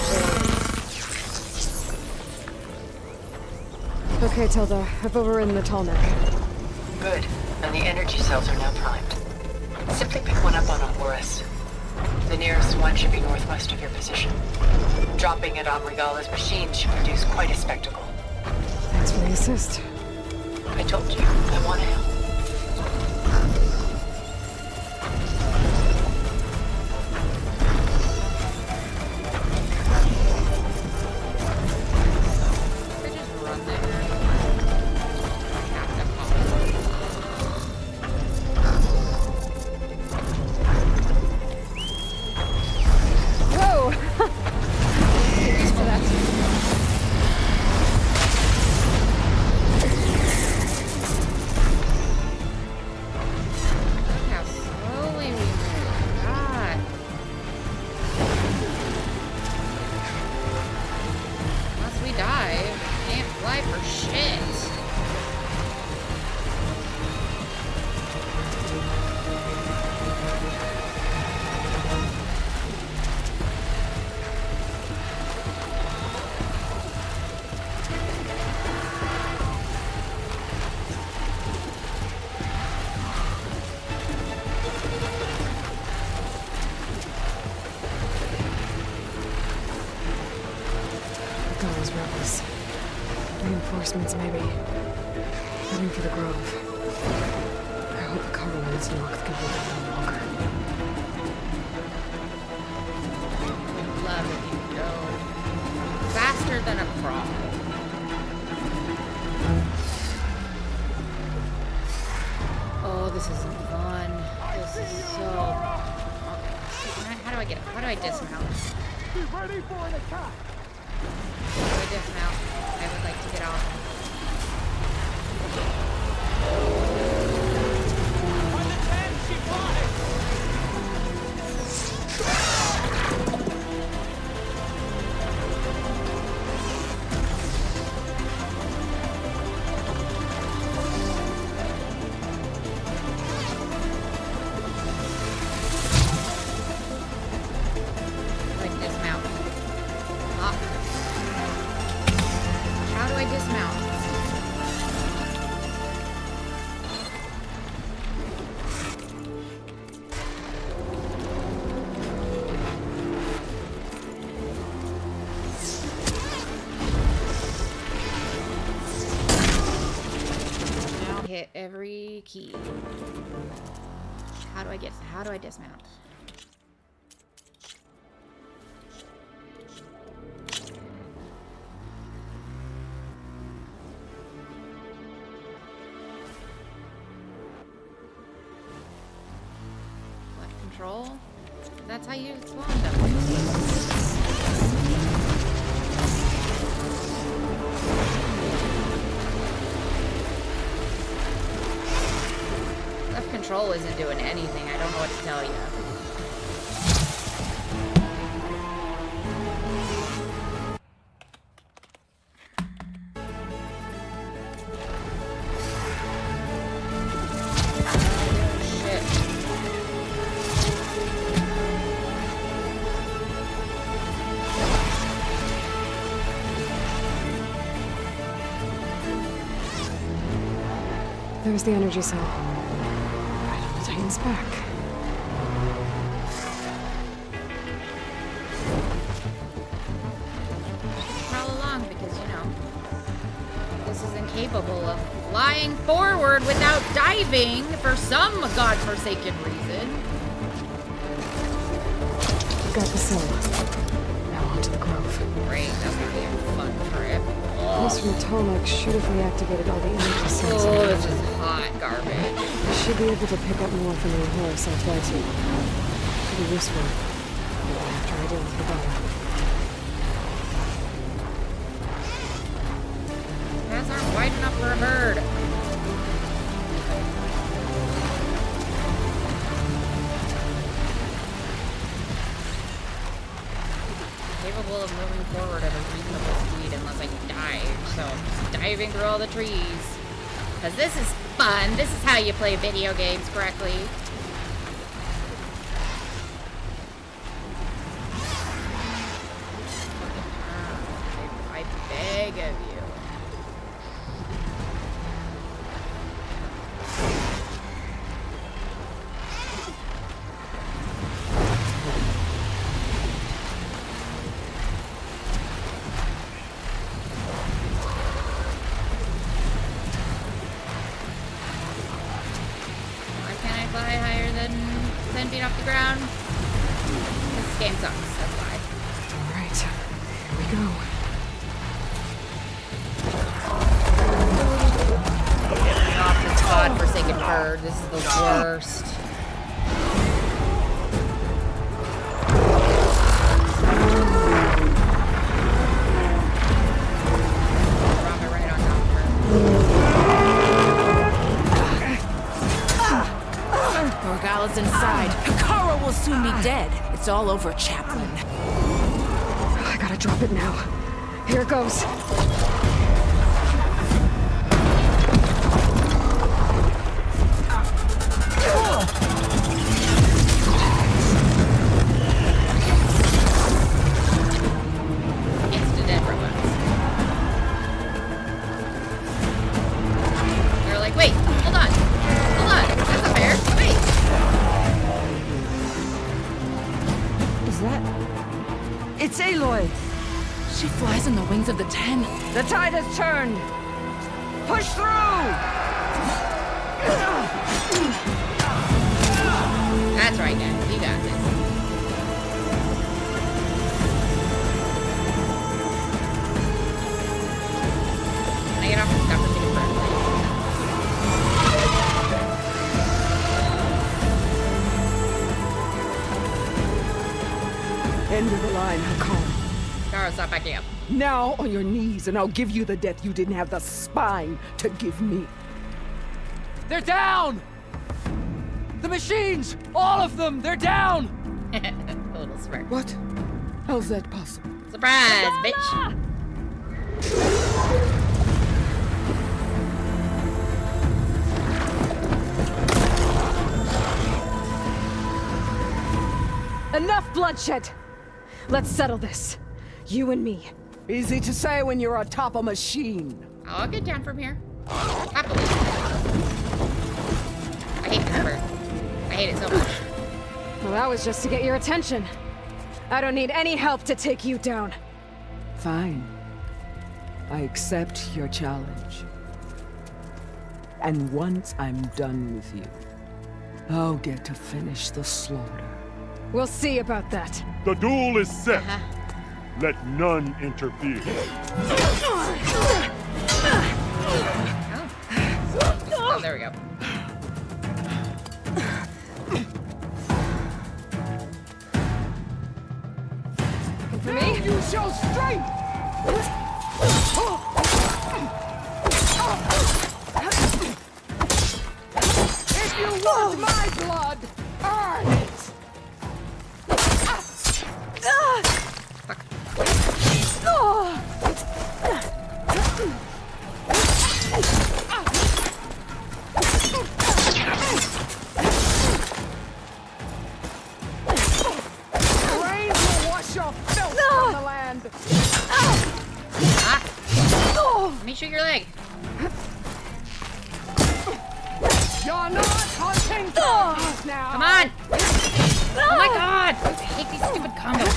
poor. Okay, Tilda. I've overridden the tall neck. Good. And the energy cells are now primed. Simply pick one up on Horus. The nearest one should be northwest of your position. Dropping it on Regala's machine should produce quite a spectacle. Thanks for the assist. I told you, I want to help. Reinforcements, maybe. Heading for the grove. I hope the Carolines North can hold it no longer. Love if you go faster than a prowl. Oh, this isn't fun. This is so... Okay. How do I get up? How do I dismount? Be ready for an attack! How do I dismount? I would like to get off. On the 10, she flies! Like dismount. Ah. How do I dismount? Now hit every key. How do I dismount? Control? That's how you spawn them. Left control isn't doing anything. I don't know what to tell you. There's the energy cell. Right on the Titan's back. Prowl along because, you know, this is incapable of flying forward without diving for some godforsaken reason. Got the cell. Now onto the grove. Great, that's gonna be a fun trip. Pulse from the tall neck should have reactivated all the energy cells. Oh, this is hot garbage. I should be able to pick up more from the Horus I'll fly to. Pretty useful. After I deal with Rebecca. Paths aren't wide enough for a bird. Capable of moving forward at a reasonable speed unless I diving through all the trees. Because this is fun. This is how you play video games correctly. I beg of you. Off the ground. This game sucks, that's why. Alright, here we go. Getting off this godforsaken bird. This is the worst. Drop it right on top of her. Morgala's inside. Hikara will soon be dead. It's all over, Chaplain. I gotta drop it now. Here it goes. Instant dead robots. They're like, wait, hold on. Hold on. That's not fair. Wait. Is that... It's Aloy. She flies on the wings of the 10. The tide has turned. Push through! That's right, guys. You got this. Can I get off the godforsaken bird? End of the line, Hikara. Hikara, stop backing up. Now on your knees, and I'll give you the death you didn't have the spine to give me. They're down! The machines! All of them! They're down! A little smirk. What? How's that possible? Surprise, bitch! Enough bloodshed! Let's settle this. You and me. Easy to say when you're atop a machine. I'll get down from here. Happily. I hate this bird. I hate it so much. Well, that was just to get your attention. I don't need any help to take you down. Fine. I accept your challenge. And once I'm done with you, I'll get to finish the slaughter. We'll see about that. The duel is set. Let none interfere. Oh, there we go. Looking for me? Use your strength! If you want my blood, earn it! Rain will wash your filth from the land. Let me shoot your leg. You're not hunting things now. Come on! Oh my god! I hate these stupid combos.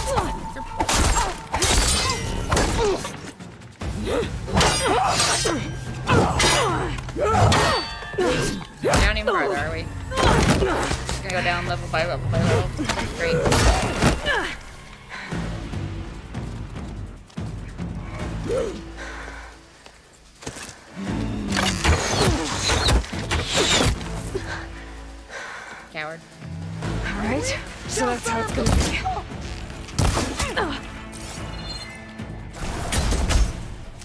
Down even farther, are we? Just gonna go down level by level by level. Great. Coward. Alright, so that's how it's gonna be.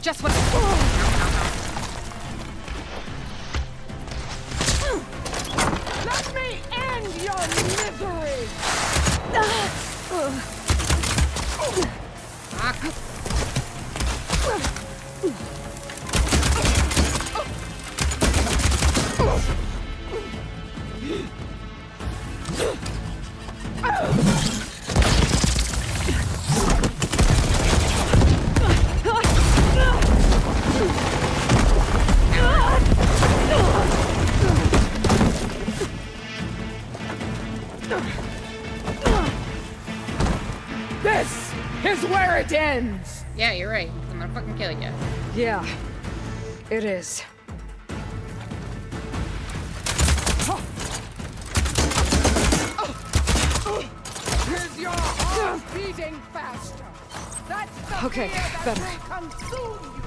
Just what Let me end your misery! ends. Yeah, you're right. I'm gonna fucking kill you. Yeah, it is. Is your heart beating faster? That's the Okay, fear that better. will consume you.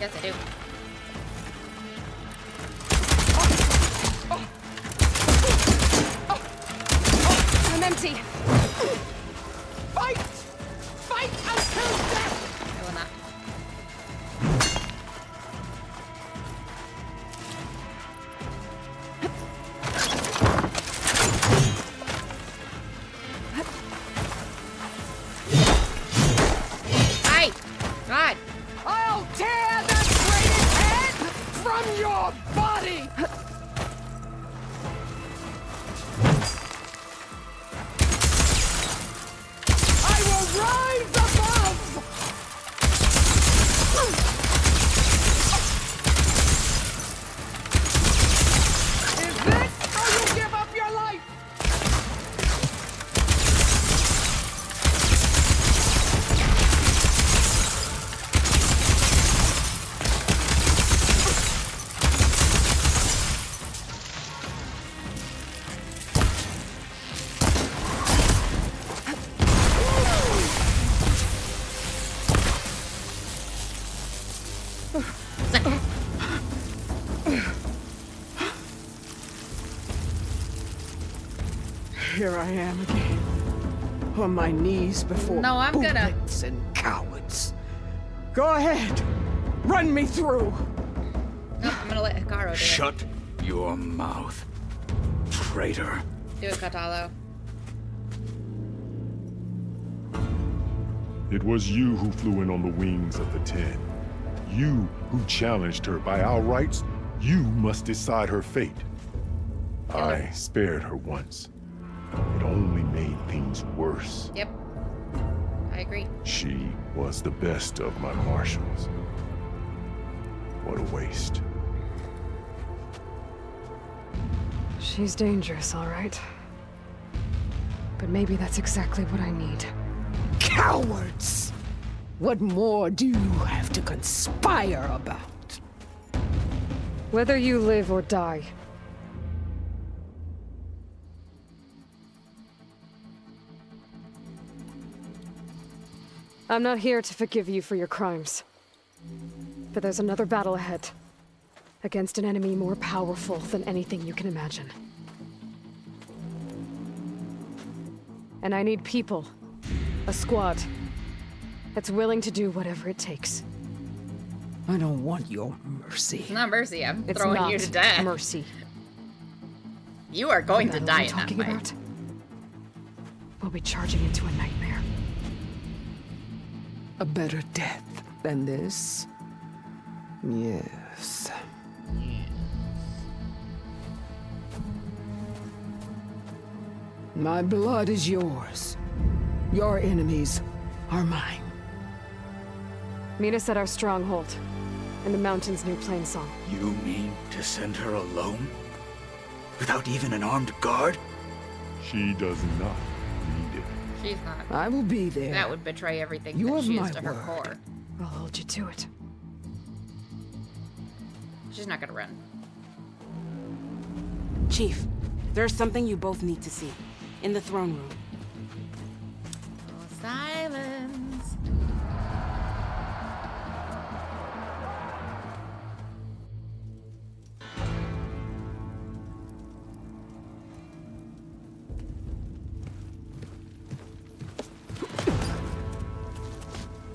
Yes, I do. I'm empty. Fight! Fight until death! I will not. Hi! God! I'll tear that braided head from your body! I will rise above! Is this how you give up your life? Here I am again, on my knees before No, I'm gonna- bullets and cowards. Go ahead, run me through. No, I'm gonna let Hikaru do it. Shut your mouth, traitor. Do it, Katalo. It was you who flew in on the wings of the 10. You who challenged her. By our rights, you must decide her fate. I spared her once. It only made things worse. Yep. I agree. She was the best of my marshals. What a waste. She's dangerous, all right. But maybe that's exactly what I need. Cowards! What more do you have to conspire about? Whether you live or die. I'm not here to forgive you for your crimes. But there's another battle ahead. Against an enemy more powerful than anything you can imagine. And I need people. A squad. That's willing to do whatever it takes. I don't want your mercy. It's not mercy. I'm It's throwing not you to death. mercy. You are going to The die battle in I'm that talking fight. about will be charging into a nightmare. A better death than this? Yes. My blood is yours. Your enemies are mine. Meet us at our stronghold, in the mountains near Plainsong. You mean to send her alone? Without even an armed guard? She does not need it. She's not. I will be there. That would betray everything You that have she my is to her word. core. I'll hold you to it. She's not gonna run. Chief, there's something you both need to see. In the throne room. Oh, silence.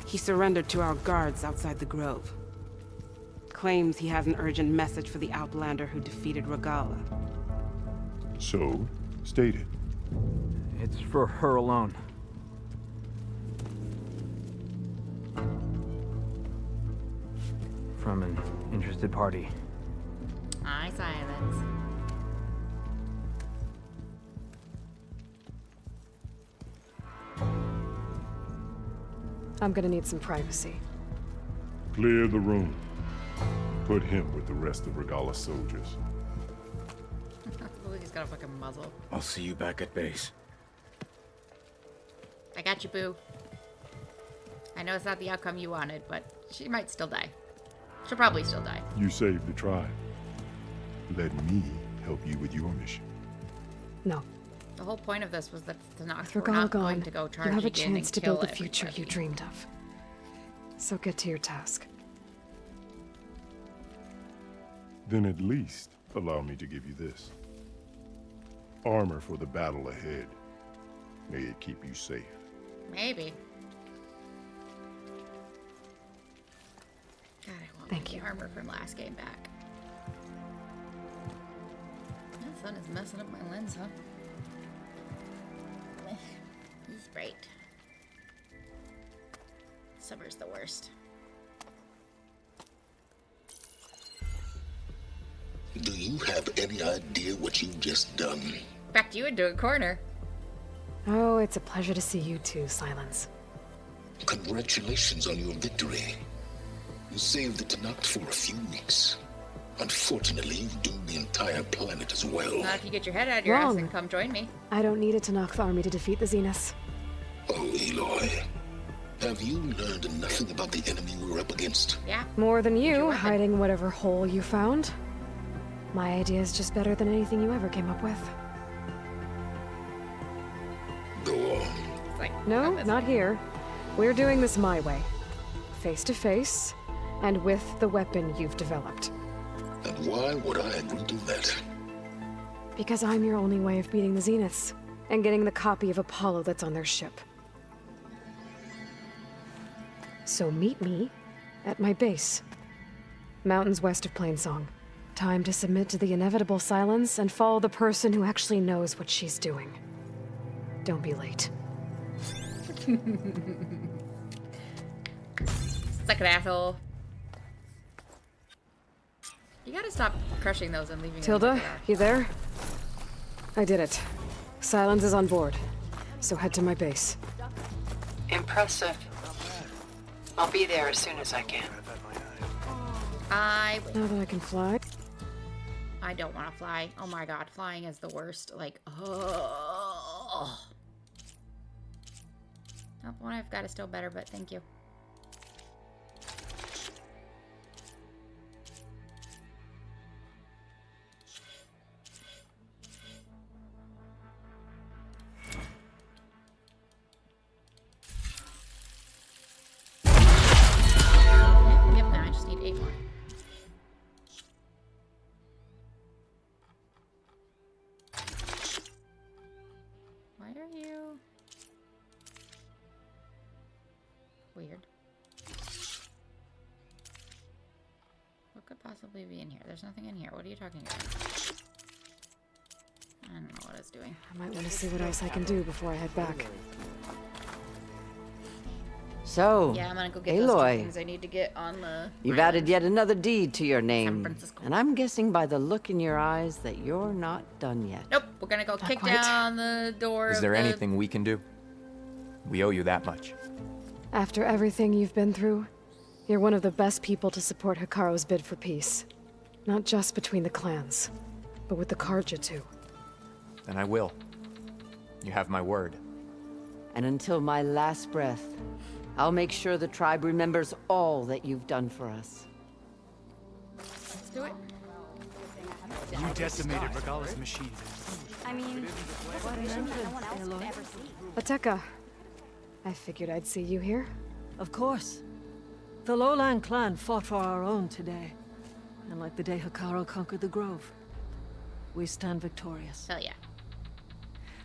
He surrendered to our guards outside the grove. Claims he has an urgent message for the Outlander who defeated Regala. So, state it. It's for her alone. from an interested party. I silence. I'm gonna need some privacy. Clear the room. Put him with the rest of Regala's soldiers. He's got a fucking muzzle. I'll see you back at base. I got you, boo. I know it's not the outcome you wanted, but she might still die. She'll probably still die. You saved the tribe. Let me help you with your mission. No. The whole point of this was that With we're Regala not gone, going to go you charging have a in chance and to kill build the future you everybody. dreamed of. So get to your task. Then at least allow me to give you this. Armor for the battle ahead. May it keep you safe. Maybe. God, I want Thank the armor from last game back. That sun is messing up my lens, huh? He's bright. Summer's the worst. Do you have any idea what you've just done? Backed you into a corner. Oh, it's a pleasure to see you too, Silence. Congratulations on your victory. You saved the Tanakh for a few weeks. Unfortunately, you've doomed the entire planet as well. Not if you get your head out of your ass Wrong. and come join me. I don't need it to knock the army to defeat the Zeniths. Oh, Aloy. Have you learned nothing about the enemy we're up against? Yeah. More than you, hiding whatever hole you found. My idea is just better than anything you ever came up with. Go on. No, not here. We're doing this my way. Face to face, and with the weapon you've developed. And why would I agree to that? Because I'm your only way of beating the Zeniths, and getting the copy of Apollo that's on their ship. So meet me at my base. Mountains west of Plainsong. Time to submit to the inevitable silence and follow the person who actually knows what she's doing. Don't be late. Suck it, asshole. You gotta stop crushing those and leaving them where Tilda, they are. you there? I did it. Silence is on board. So head to my base. Impressive. I'll be there as soon as I can. Now that I can fly. I don't want to fly. Oh my god, flying is the worst. Like, oh. Oh, one I've got is still better, but thank you. Yep, now I just need 8 more. Why are you... Weird. What could possibly be in here? There's nothing in here. What are you talking about? I don't know what it's doing. I might want to see what else I can do before I head back. So, Yeah, I'm gonna go get those two Aloy, things I need to get on the... you've added yet another deed to your name. Francisco. And I'm guessing by the look in your eyes that you're not done yet. Nope, we're gonna go kick quite. down the door Is there of the... anything we can do? We owe you that much. After everything you've been through, you're one of the best people to support Hikaru's bid for peace. Not just between the clans, but with the Karja too. Then I will. You have my word. And until my last breath, I'll make sure the tribe remembers all that you've done for us. Let's do it. You decimated Regala's machine. I mean, what a mission that no one else would ever see. Ateka, I figured I'd see you here. Of course. The Lowland clan fought for our own today. And like the day Hikaru conquered the Grove, we stand victorious. Hell yeah.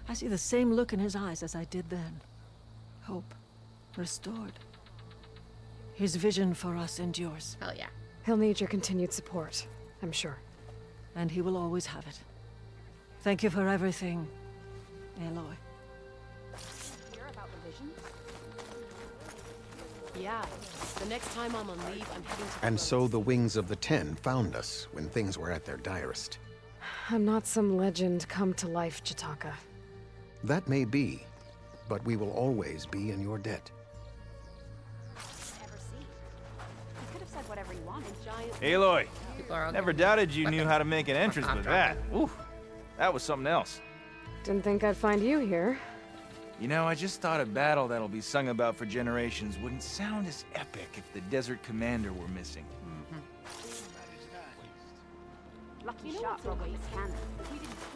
I see the same look in his eyes as I did then. Hope. Restored. His vision for us endures. Hell yeah. He'll need your continued support, I'm sure. And he will always have it. Thank you for everything, Aloy. Yeah. The next time I'm on leave, I'm heading to... And so the Wings of the Ten found us when things were at their direst. I'm not some legend come to life, Chitaka. That may be, but we will always be in your debt. Aloy, never doubted you knew how to make an entrance with that. Ooh, that was something else. Didn't think I'd find you here. You know, I just thought a battle that'll be sung about for generations wouldn't sound as epic if the Desert Commander were missing. Lucky shot broke up the cannon.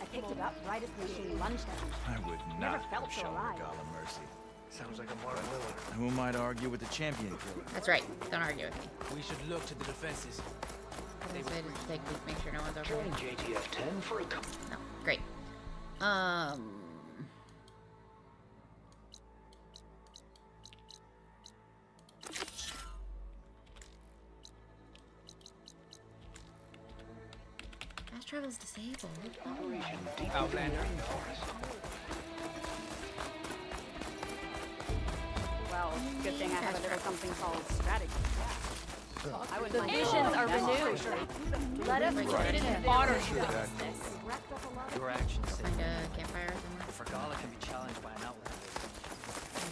I picked it up right as the machine lunged at me. I would Never not felt have so shown alive. Regala mercy. Sounds like a Mark Willard. Who am I to argue with the champion killer? That's right. Don't argue with me. We should look to the defenses. They would take these, make sure no one's over Join here. JTF 10 for a No, great. Fast travel's disabled. Outlander. Well, good thing I had a little something called strategy. I would The visions are renewed. Let us put it in water. Your actions say Find a campfire somewhere. if Regala can be challenged by an outlander,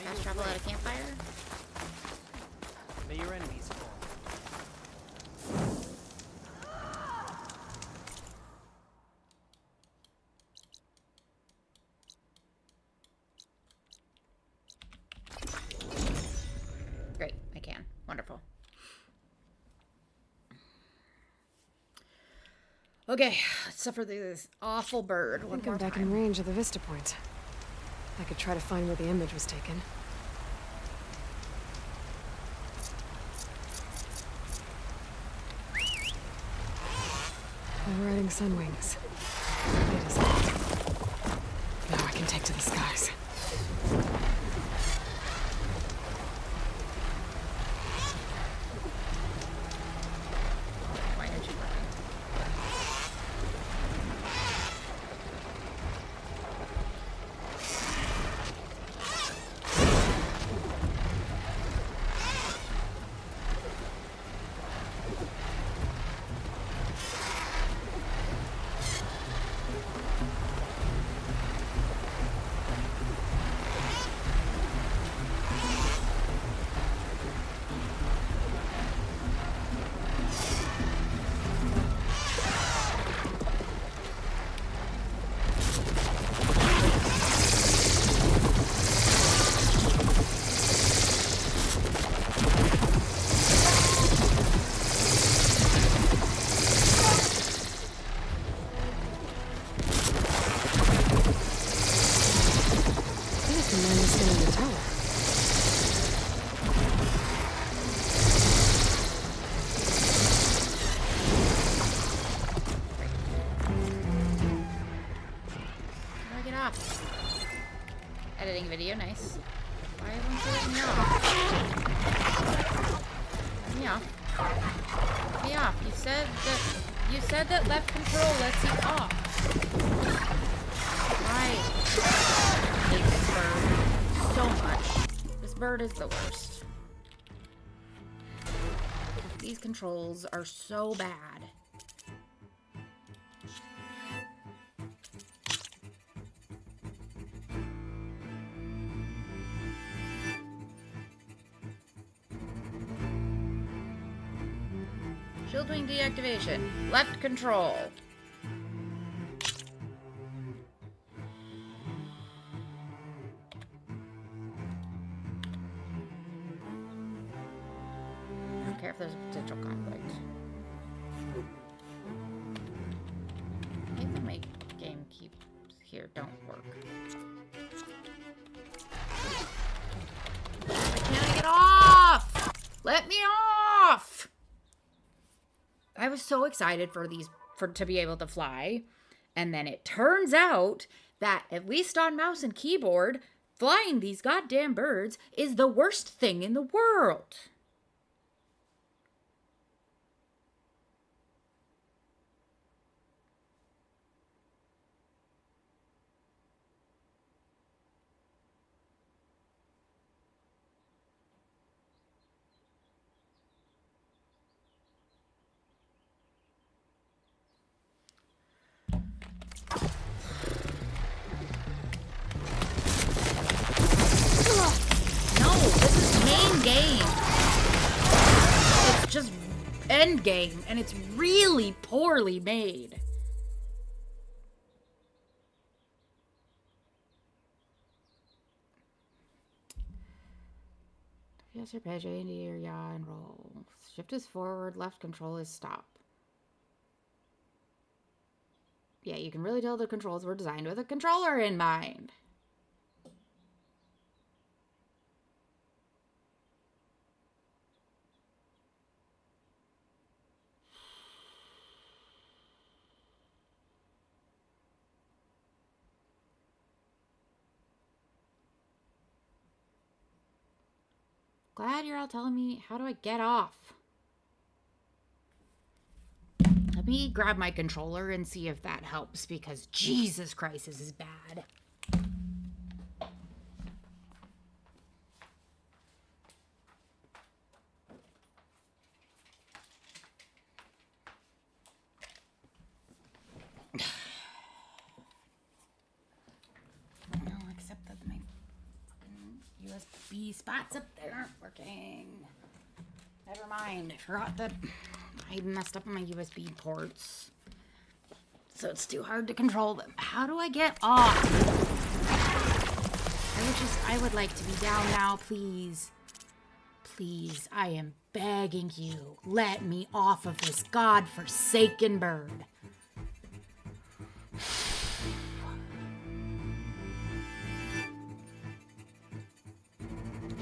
Fast travel at a campfire? may your enemies fall. Great, I can. Wonderful. Okay, let's suffer this awful bird I one think more I'm back time. in range of the vista point. I could try to find where the image was taken. I'm riding sun wings. It is hot. Now I can take to the skies. Why aren't you running? I think the man is still in the tower. How do I get off? Editing video, nice. Why won't you let me off? Let me off. Let me off. You said that left control lets you off. Why? I hate this bird so much. This bird is the worst. These controls are so bad. Shield wing deactivation. Left control. I don't care if there's a potential conflict. Maybe my game keeps here don't work. Why can't I get off? Let me off! I was so excited for these to be able to fly, and then it turns out that at least on mouse and keyboard, flying these goddamn birds is the worst thing in the world. Endgame, and it's really poorly made. Yes, or page A and D or yaw and roll. Shift is forward, left control is stop. Yeah, you can really tell the controls were designed with a controller in mind. Glad you're all telling me. How do I get off? Let me grab my controller and see if that helps, because Jesus Christ, this is bad. No, except that my USB spots up there aren't working. Never mind. I forgot that I messed up on my USB ports. So it's too hard to control them. How do I get off? I would like to be down now, please. Please, I am begging you. Let me off of this godforsaken bird.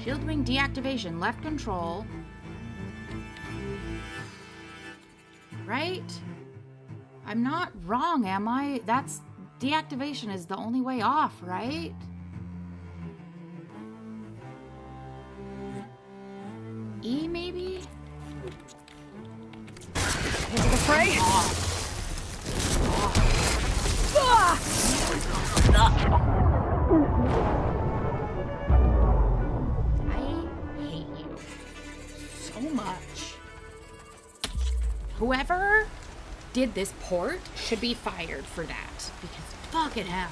Shield wing deactivation, left control. Right? I'm not wrong, am I? That's deactivation is the only way off, right? E maybe? Into the fray? I hate you so much. Whoever did this port should be fired for that, because fucking hell.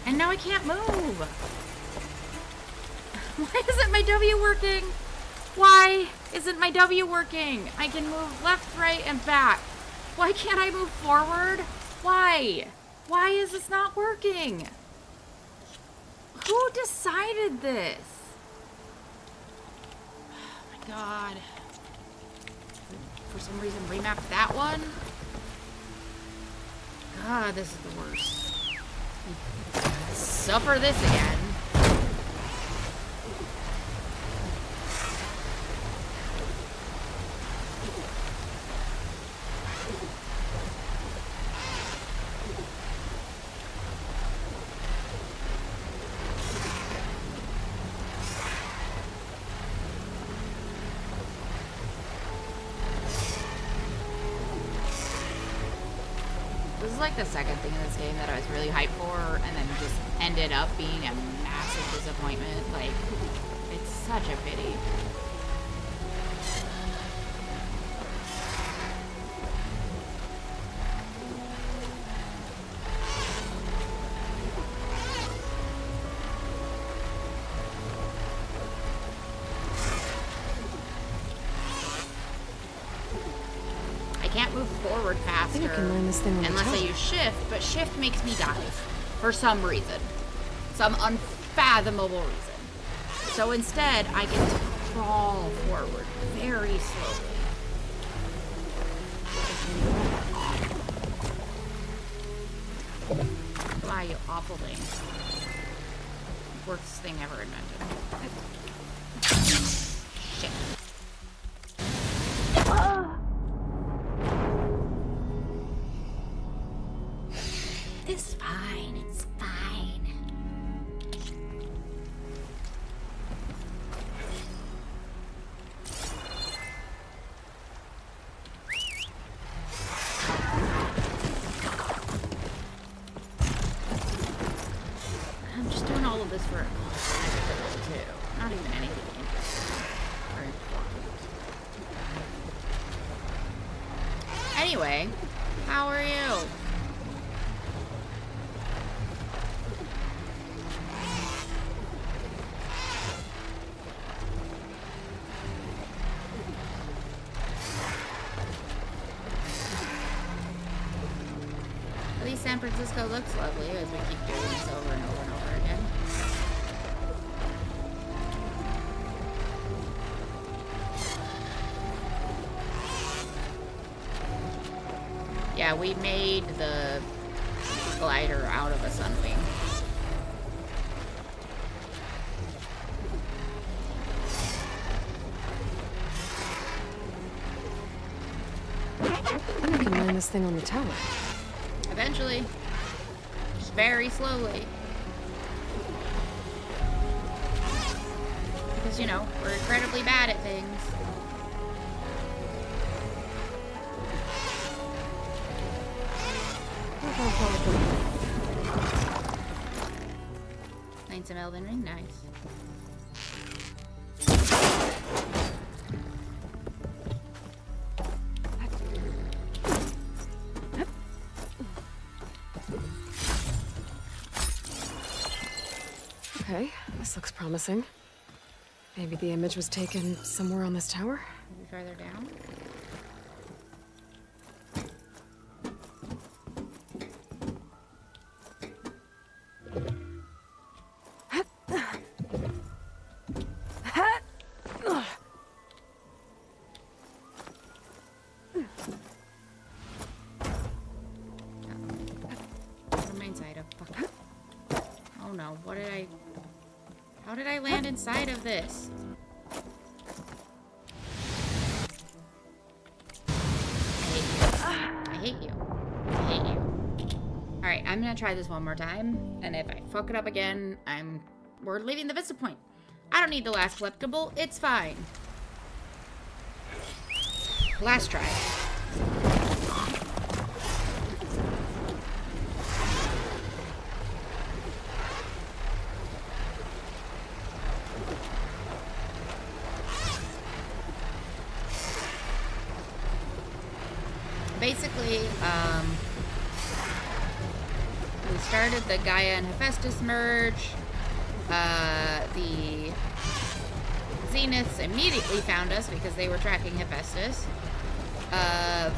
And now I can't move. Why isn't my W working? Why isn't my W working? I can move left, right, and back. Why can't I move forward? Why? Why is this not working? Who decided this? Oh my god. For some reason remap that one? God, this is the worst. Suffer this again. This is like the second thing in this game that I was really hyped for and then just ended up being a massive disappointment. Like, it's such a pity. I can't move forward faster I think I can land this thing on the unless I top. use shift, but shift makes me dive for some reason. Some unfathomable reason. So instead, I get to crawl forward very slowly. Why, you awful thing. Worst thing ever invented. Shit. It's fine, it's fine. I'm just doing all of this for a cause too. Not even anything interesting or important. Anyway, how are you? At least San Francisco looks lovely as we keep doing this over and over and over again. Yeah, we made the glider out of a sunwing. I can land this thing on the tower. Eventually. Just very slowly. Because, you know, we're incredibly bad at things. Some Elden Ring, nice. Okay, this looks promising. Maybe the image was taken somewhere on this tower? Maybe further down? Inside of this. I hate you. I hate you. Alright, I'm gonna try this one more time, and if I fuck it up again, we're leaving the Vista Point. I don't need the last collectible, it's fine. Last try. Basically, we started the Gaia and Hephaestus merge. The Zeniths immediately found us because they were tracking Hephaestus.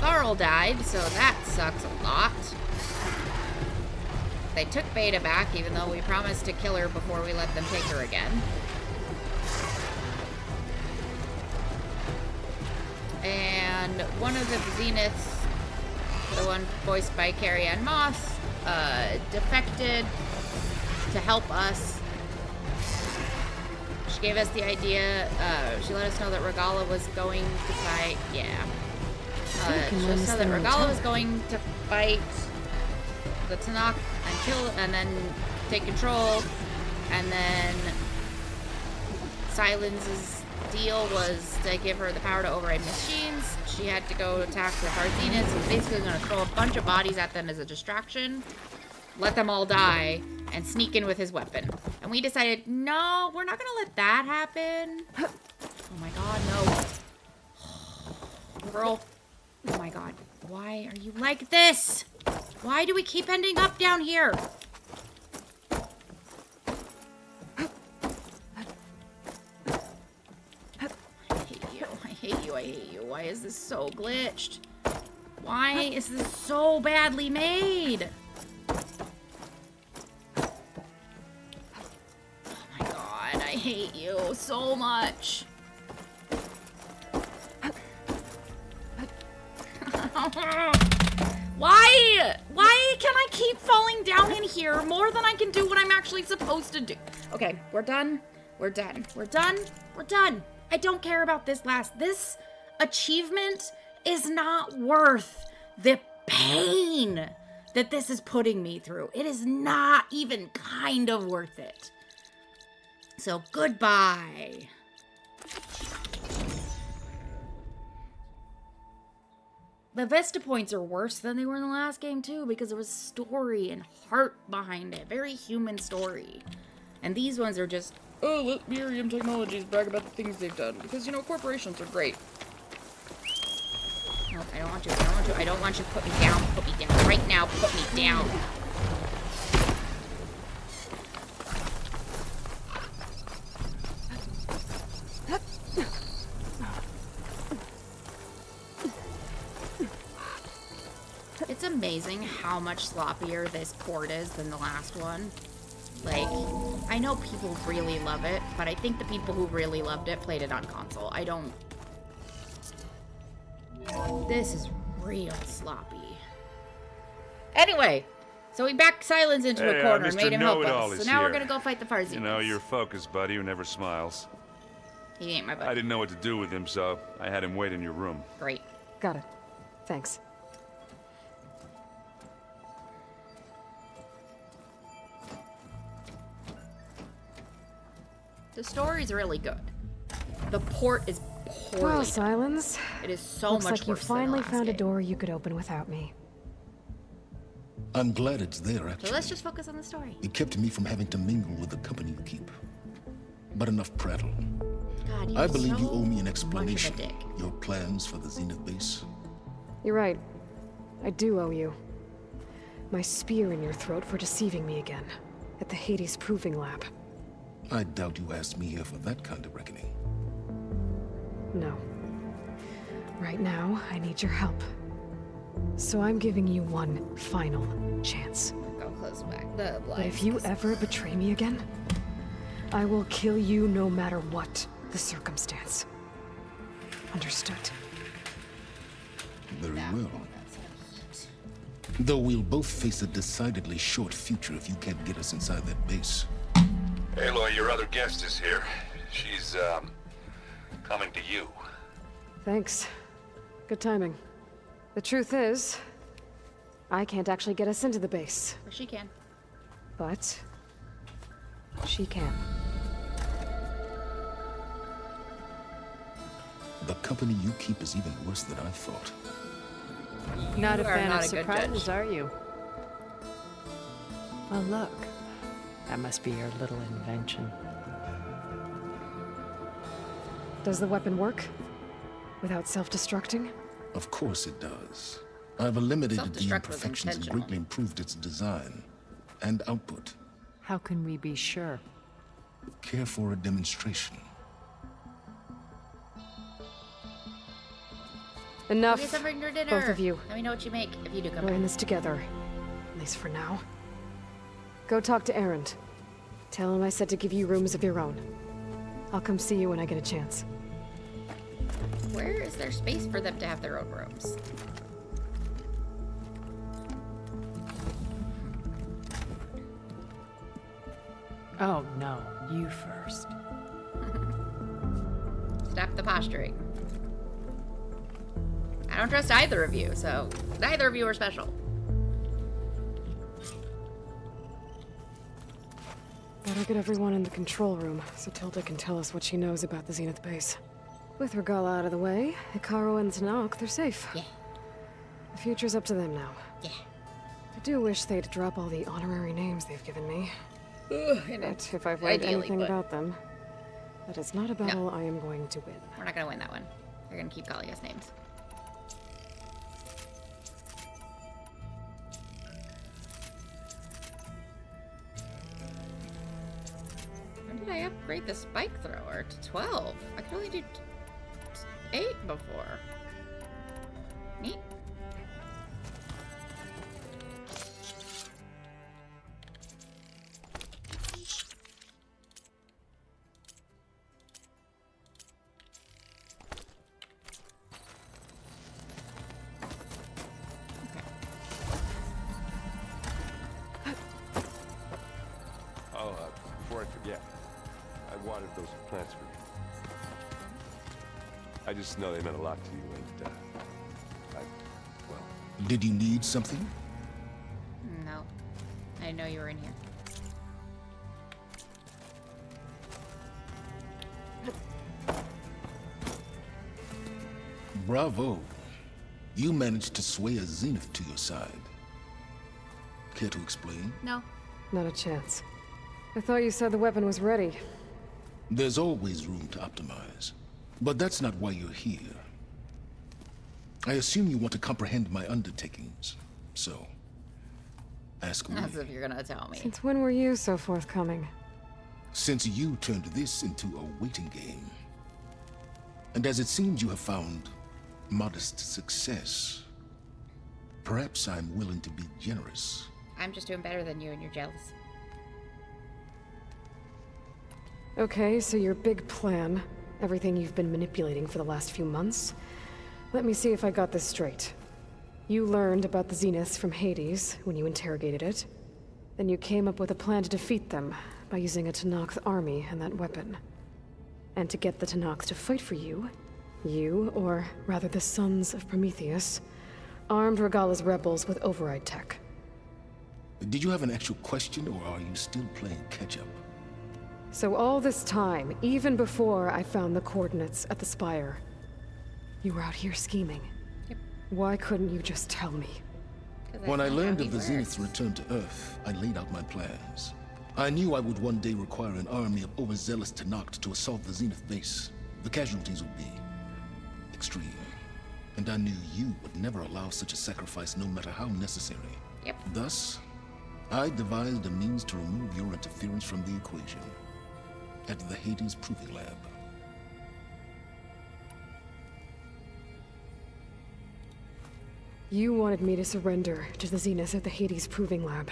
Varl died, so that sucks a lot. They took Beta back, even though we promised to kill her before we let them take her again. And one of the Zeniths, the one voiced by Carrie Ann Moss, defected to help us. She gave us the idea, she let us know that Regala was going to fight, yeah. She let us know that Regala was going to fight the Tanakh and kill, and then take control, and then Silence's deal was to give her the power to override machines. She had to go attack the Zeniths, so basically going to throw a bunch of bodies at them as a distraction, let them all die, and sneak in with his weapon. And we decided, no, we're not going to let that happen. Oh my god, no. Girl. Oh my god. Why are you like this? Why do we keep ending up down here? I hate you. Why is this so glitched? Why is this so badly made? Oh my god, I hate you so much. Why? Why can I keep falling down in here more than I can do what I'm actually supposed to do? Okay, we're done. We're done. We're done. We're done. I don't care about this This achievement is not worth the pain that this is putting me through. It is not even kind of worth it. So goodbye. The Vista points are worse than they were in the last game too, because there was story and heart behind it. Very human story. And these ones are just, oh, let Miriam Technologies brag about the things they've done. Because, you know, corporations are great. No, I don't want you. I don't want you. I don't want you. Put me down. Put me down. Right now, put me down. It's amazing how much sloppier this port is than the last one. Like, I know people really love it, but I think the people who really loved it played it on console. I don't... This is real sloppy. Anyway, so we backed Silence into a corner and made him help us. So now we're gonna go fight the Farsians. You know, your focus buddy who never smiles. He ain't my buddy. I didn't know what to do with him, so I had him wait in your room. Great. Got it. Thanks. The story's really good. The port is poorly Well, done. Silence. It is so Looks much like you worse than the finally last found a game. door you could open without me. I'm glad it's there, actually. So let's just focus on the story. It kept me from having to mingle with the company you keep. But enough prattle. God, I believe you so owe me an much of a explanation. dick. Your plans for the Zenith base. You're right. I do owe you. My spear in your throat for deceiving me again. At the Hades Proving Lab. I doubt you asked me here for that kind of reckoning. No. Right now, I need your help. So I'm giving you one final chance. Go close back the But if you ever betray me again, I will kill you no matter what the circumstance. Understood? Very well. Though we'll both face a decidedly short future if you can't get us inside that base. Aloy, your other guest is here. She's, coming to you. Thanks. Good timing. The truth is, I can't actually get us into the base. But she can. But she can. The company you keep is even worse than I thought. Not a You are fan not of a good surprises, judge. are you? Well, look. That must be your little invention. Does the weapon work? Without self-destructing? Of course it does. I've eliminated the Self-destruct was imperfections and intentional. greatly improved its design and output. How can we be sure? Care for a demonstration? Enough, Get something for dinner. both of you. Let me know what you make if you do come We're in back. this together. At least for now. Go talk to Erend. Tell him I said to give you rooms of your own. I'll come see you when I get a chance. Where is there space for them to have their own rooms? Oh, no. You first. Stop the posturing. I don't trust either of you, so neither of you are special. Better get everyone in the control room so Tilda can tell us what she knows about the Zenith base. With Regala out of the way, Hikaru and Zanok, they're safe. Yeah. The future's up to them now. Yeah. I do wish they'd drop all the honorary names they've given me. And But if I've learned ideally, anything but about them, that is not a battle I am going to win. we're not gonna win that one. They're gonna keep calling us names. When did I upgrade the spike thrower to 12? I could only do 8 before. Neat. Oh, before I forget, I watered those plants for you. I just know they meant a lot to you, and, Did you need something? No. I didn't know you were in here. Bravo. You managed to sway a Zenith to your side. Care to explain? No. Not a chance. I thought you said the weapon was ready. There's always room to optimize. But that's not why you're here. I assume you want to comprehend my undertakings. So, ask me. As if you're gonna tell me. Since when were you so forthcoming? Since you turned this into a waiting game. And as it seems you have found modest success, Perhaps I'm willing to be generous. I'm just doing better than you and you're jealous. Okay, so your big plan, everything you've been manipulating for the last few months. Let me see if I got this straight. You learned about the Zeniths from Hades when you interrogated it. Then you came up with a plan to defeat them by using a Tenakth army and that weapon. And to get the Tenakth to fight for you, or rather the Sons of Prometheus, armed Regalla's rebels with override tech. Did you have an actual question, or are you still playing catch-up? So all this time, even before I found the coordinates at the Spire, you were out here scheming. Yep. Why couldn't you just tell me? When I learned of the Zenith's return to Earth, I laid out my plans. I knew I would one day require an army of overzealous Tenakth to assault the Zenith base. The casualties would be extreme. And I knew you would never allow such a sacrifice, no matter how necessary. Yep. Thus, I devised a means to remove your interference from the equation. At the Hades Proving Lab. You wanted me to surrender to the Zeniths at the Hades Proving Lab.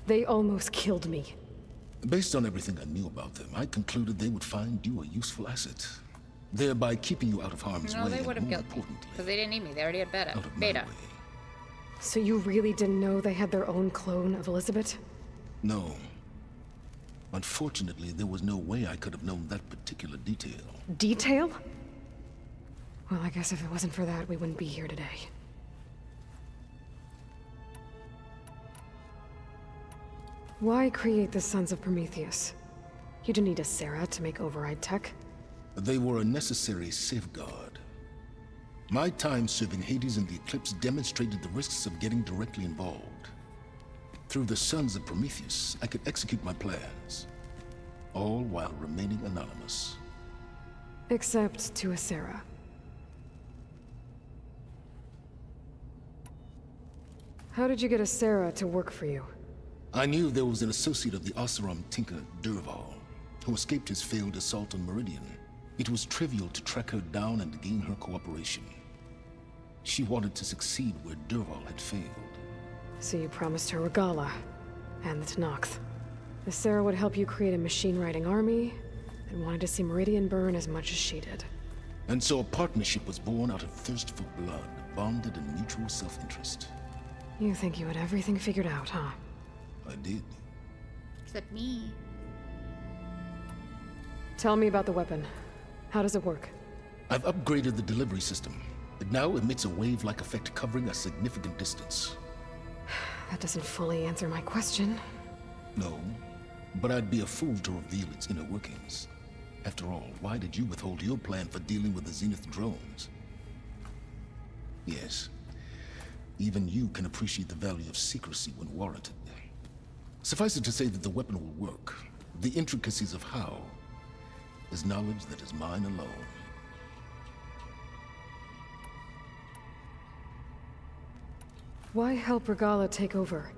They almost killed me. Based on everything I knew about them, I concluded they would find you a useful asset, thereby keeping you out of harm's way. No, they would have killed me, because they didn't need me. They already had beta. So you really didn't know they had their own clone of Elizabeth? No. Unfortunately, there was no way I could have known that particular detail. Detail? Well, I guess if it wasn't for that, we wouldn't be here today. Why create the Sons of Prometheus? You didn't need a Sarah to make override tech. They were a necessary safeguard. My time serving Hades in the Eclipse demonstrated the risks of getting directly involved. Through the Sons of Prometheus, I could execute my plans, all while remaining anonymous. Except to a Sarah. How did you get a Sarah to work for you? I knew there was an associate of the Oseram tinker, Dervahl, who escaped his failed assault on Meridian. It was trivial to track her down and gain her cooperation. She wanted to succeed where Dervahl had failed. So you promised her Regalla, and the Tenakth. The Sarah would help you create a machine-riding army, and wanted to see Meridian burn as much as she did. And so a partnership was born out of thirst for blood, bonded in mutual self-interest. You think you had everything figured out, huh? I did. Except me. Tell me about the weapon. How does it work? I've upgraded the delivery system. It now emits a wave-like effect covering a significant distance. That doesn't fully answer my question. No, but I'd be a fool to reveal its inner workings. After all, why did you withhold your plan for dealing with the Zenith drones? Yes, even you can appreciate the value of secrecy when warranted. Suffice it to say that the weapon will work. The intricacies of how is knowledge that is mine alone. Why help Regalla take over?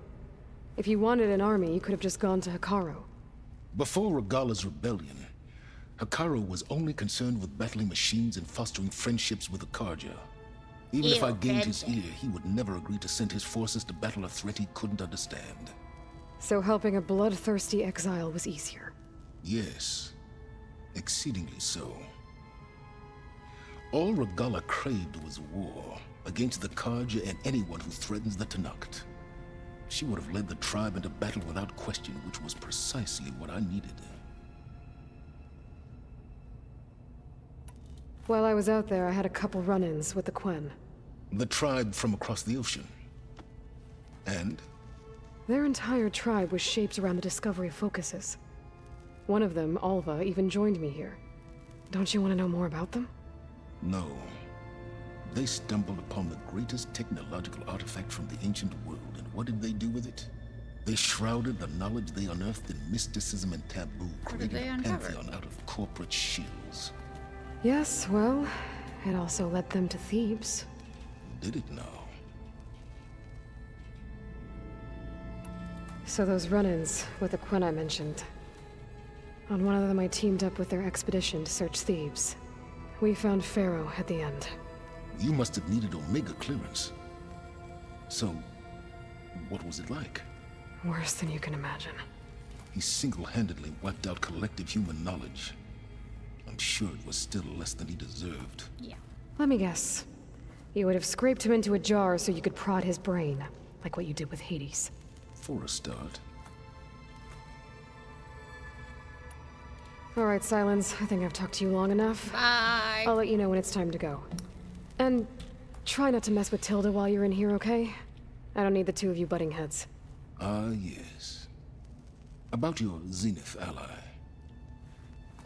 If you wanted an army, you could have just gone to Hekarro. Before Regalla's rebellion, Hekarro was only concerned with battling machines and fostering friendships with the Karja. Even if I gained his ear, he would never agree to send his forces to battle a threat he couldn't understand. So helping a bloodthirsty exile was easier? Yes, exceedingly so. All Regalla craved was war against the Karja and anyone who threatens the Tenakth. She would have led the tribe into battle without question, which was precisely what I needed. While I was out there, I had a couple run-ins with the Quen. The tribe from across the ocean. And? Their entire tribe was shaped around the discovery of focuses. One of them, Alva, even joined me here. Don't you want to know more about them? No. They stumbled upon the greatest technological artifact from the ancient world, and what did they do with it? They shrouded the knowledge they unearthed in mysticism and taboo, creating a pantheon out of corporate shills. Yes, well, it also led them to Thebes. Did it now? So those run-ins with the Quen I mentioned. On one of them I teamed up with their expedition to search Thebes. We found Pharaoh at the end. You must have needed Omega clearance. So, what was it like? Worse than you can imagine. He single-handedly wiped out collective human knowledge. I'm sure it was still less than he deserved. Yeah. Let me guess. You would have scraped him into a jar so you could prod his brain, like what you did with Hades. For a start. All right, Silence. I think I've talked to you long enough. Bye. I'll let you know when it's time to go. And try not to mess with Tilda while you're in here, okay? I don't need the two of you butting heads. Ah, yes. About your Zenith ally.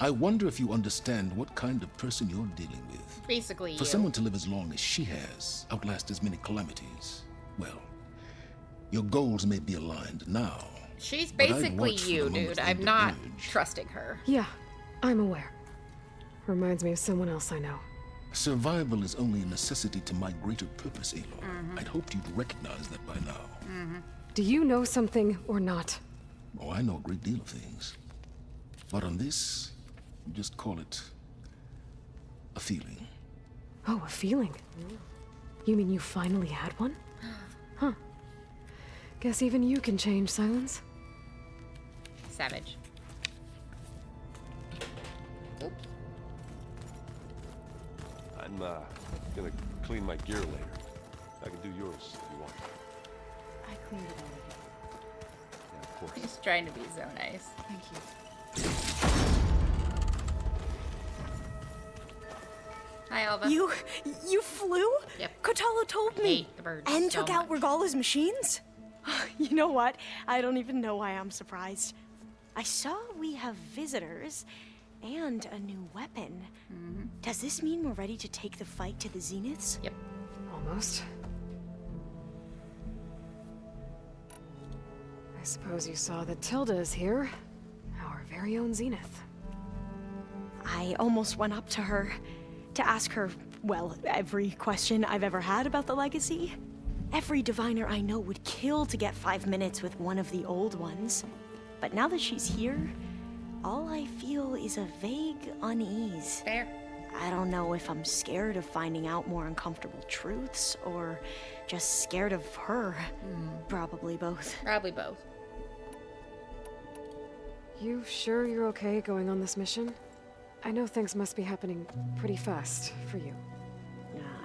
I wonder if you understand what kind of person you're dealing with. Basically, For someone to live as long as she has, outlast as many calamities, well, your goals may be aligned now. She's but I'd basically watch for you, the moment dude. they I'm not diverge. trusting her. Yeah, I'm aware. Reminds me of someone else I know. Survival is only a necessity to my greater purpose, Aloy. I'd hoped you'd recognize that by now. Do you know something or not? Oh, I know a great deal of things. But on this, just call it a feeling. Oh, a feeling. You mean you finally had one? Huh. Guess even you can change, Silence. Savage. Oops. I'm gonna clean my gear later. I can do yours if you want. I cleaned it already. Yeah, of course. He's trying to be so nice. Thank you. Hi, Alva. You flew? Yep. Kotalo told me. Hate the birds And so took out much. Regala's machines? You know what? I don't even know why I'm surprised. I saw we have visitors and a new weapon. Does this mean we're ready to take the fight to the Zeniths? Yep. Almost. I suppose you saw that Tilda is here. Our very own Zenith. I almost went up to her to ask her, well, every question I've ever had about the legacy. Every diviner I know would kill to get 5 minutes with one of the old ones. But now that she's here, all I feel is a vague unease. Fair. I don't know if I'm scared of finding out more uncomfortable truths or just scared of her. Probably both. Probably both. You sure you're okay going on this mission? I know things must be happening pretty fast for you.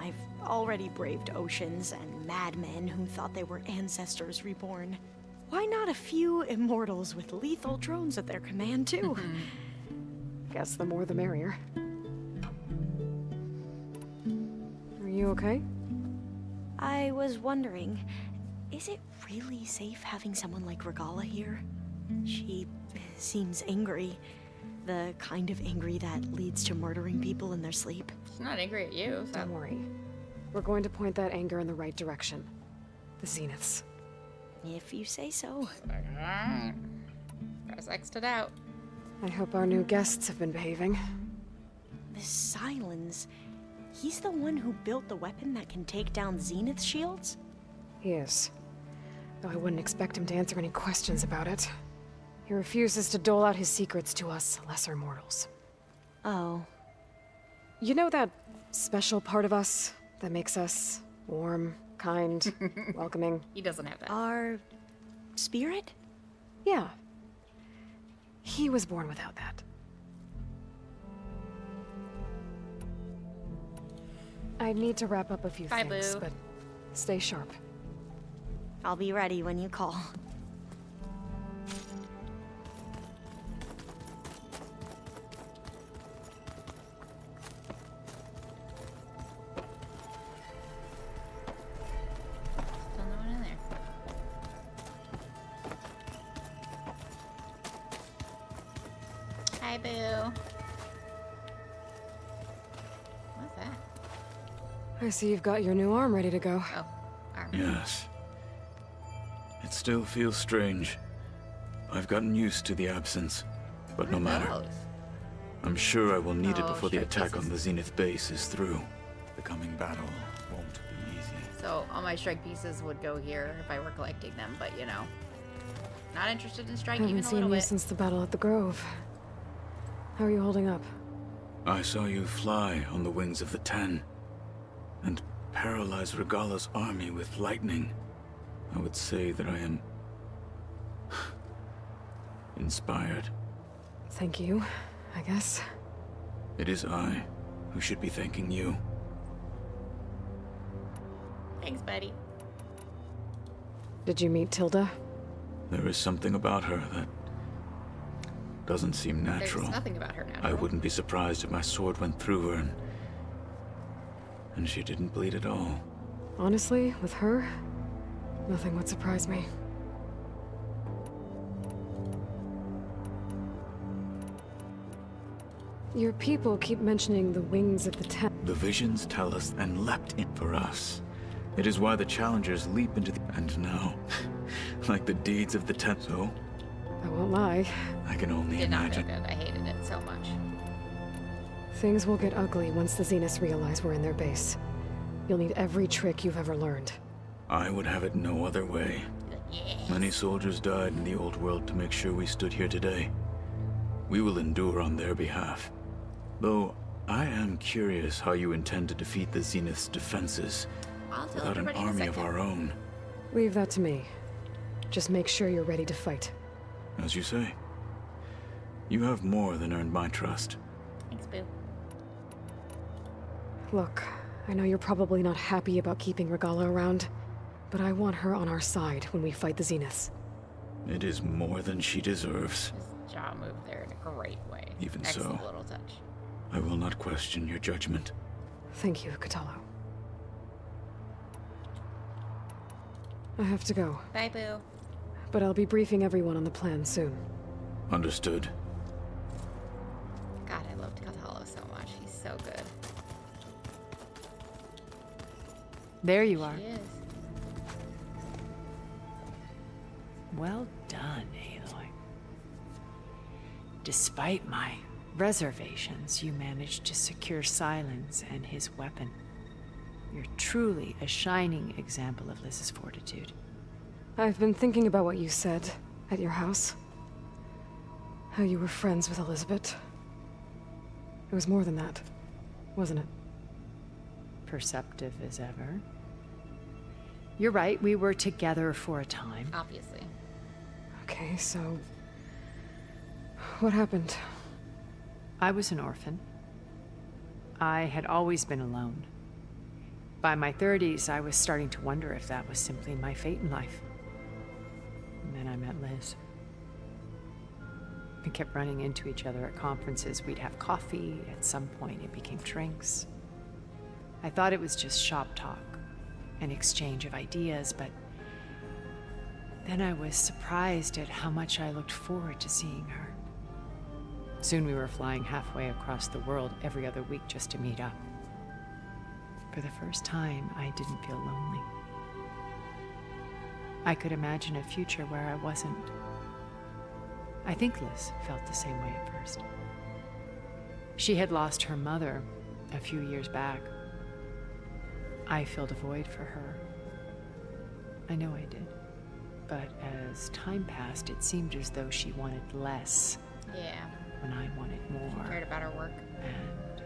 I've already braved oceans and madmen who thought they were ancestors reborn. Why not a few immortals with lethal drones at their command, too? Guess the more the merrier. Are you okay? I was wondering, is it really safe having someone like Regala here? She seems angry. The kind of angry that leads to murdering people in their sleep. She's not angry at you, so. Don't worry. We're going to point that anger in the right direction. The Zeniths. If you say so. Press X to doubt. I hope our new guests have been behaving. This Silence, he's the one who built the weapon that can take down Zenith shields? He is. Though I wouldn't expect him to answer any questions about it. He refuses to dole out his secrets to us lesser mortals. Oh. You know that special part of us that makes us warm, kind, welcoming? He doesn't have that. Our spirit? Yeah. He was born without that. I need to wrap up a few Bye, things, Boo. but stay sharp. I'll be ready when you call. Still no one in there. Hi, Boo. What's that? I see you've got your new arm ready to go. Oh, arm. Yes. It still feels strange. I've gotten used to the absence, but no matter. I'm sure I will need it Oh, before the strike attack pieces. on the Zenith base is through. The coming battle won't be easy. So all my strike pieces would go here if I were collecting them, but you know, not interested in strike Haven't even a seen little you bit. since the battle at the Grove. How are you holding up? I saw you fly on the wings of the Ten, and paralyze Regala's army with lightning. I would say that I am inspired. Thank you, I guess. It is I who should be thanking you. Thanks, buddy. Did you meet Tilda? There is something about her that doesn't seem natural. There's nothing about her natural. I wouldn't be surprised if my sword went through her and she didn't bleed at all. Honestly, with her, nothing would surprise me. Your people keep mentioning the wings of the ten. The visions tell us and leapt in for us. It is why the challengers leap into the... And now, like the deeds of the ten... So? I won't lie. I can only Did not feel imagine. good. I hated it so much. Things will get ugly once the Zeniths realize we're in their base. You'll need every trick you've ever learned. I would have it no other way. Yes. Many soldiers died in the old world to make sure we stood here today. We will endure on their behalf. Though, I am curious how you intend to defeat the Zenith's defenses without an army of our own. Leave that to me. Just make sure you're ready to fight. As you say. You have more than earned my trust. Thanks, Boo. Look, I know you're probably not happy about keeping Regala around, but I want her on our side when we fight the Zeniths. It is more than she deserves. His jaw moved there in a great way. Even Excellent so, little touch. I will not question your judgment. Thank you, Kotallo. I have to go, Bye, Boo. but I'll be briefing everyone on the plan soon. Understood. God, I loved Kotallo so much. He's so good. There you are. She is. Well done, Aloy. Despite my reservations, you managed to secure Silence and his weapon. You're truly a shining example of Liz's fortitude. I've been thinking about what you said at your house. How you were friends with Elizabeth. It was more than that, wasn't it? Perceptive as ever. You're right, we were together for a time. Obviously. Okay, so... what happened? I was an orphan. I had always been alone. By my 30s, I was starting to wonder if that was simply my fate in life. And then I met Liz. We kept running into each other at conferences. We'd have coffee. At some point, it became drinks. I thought it was just shop talk, an exchange of ideas, but then I was surprised at how much I looked forward to seeing her. Soon we were flying halfway across the world every other week just to meet up. For the first time, I didn't feel lonely. I could imagine a future where I wasn't. I think Liz felt the same way at first. She had lost her mother a few years back. I filled a void for her. I know I did. But as time passed, it seemed as though she wanted less. Yeah. When I wanted more. She cared about her work. And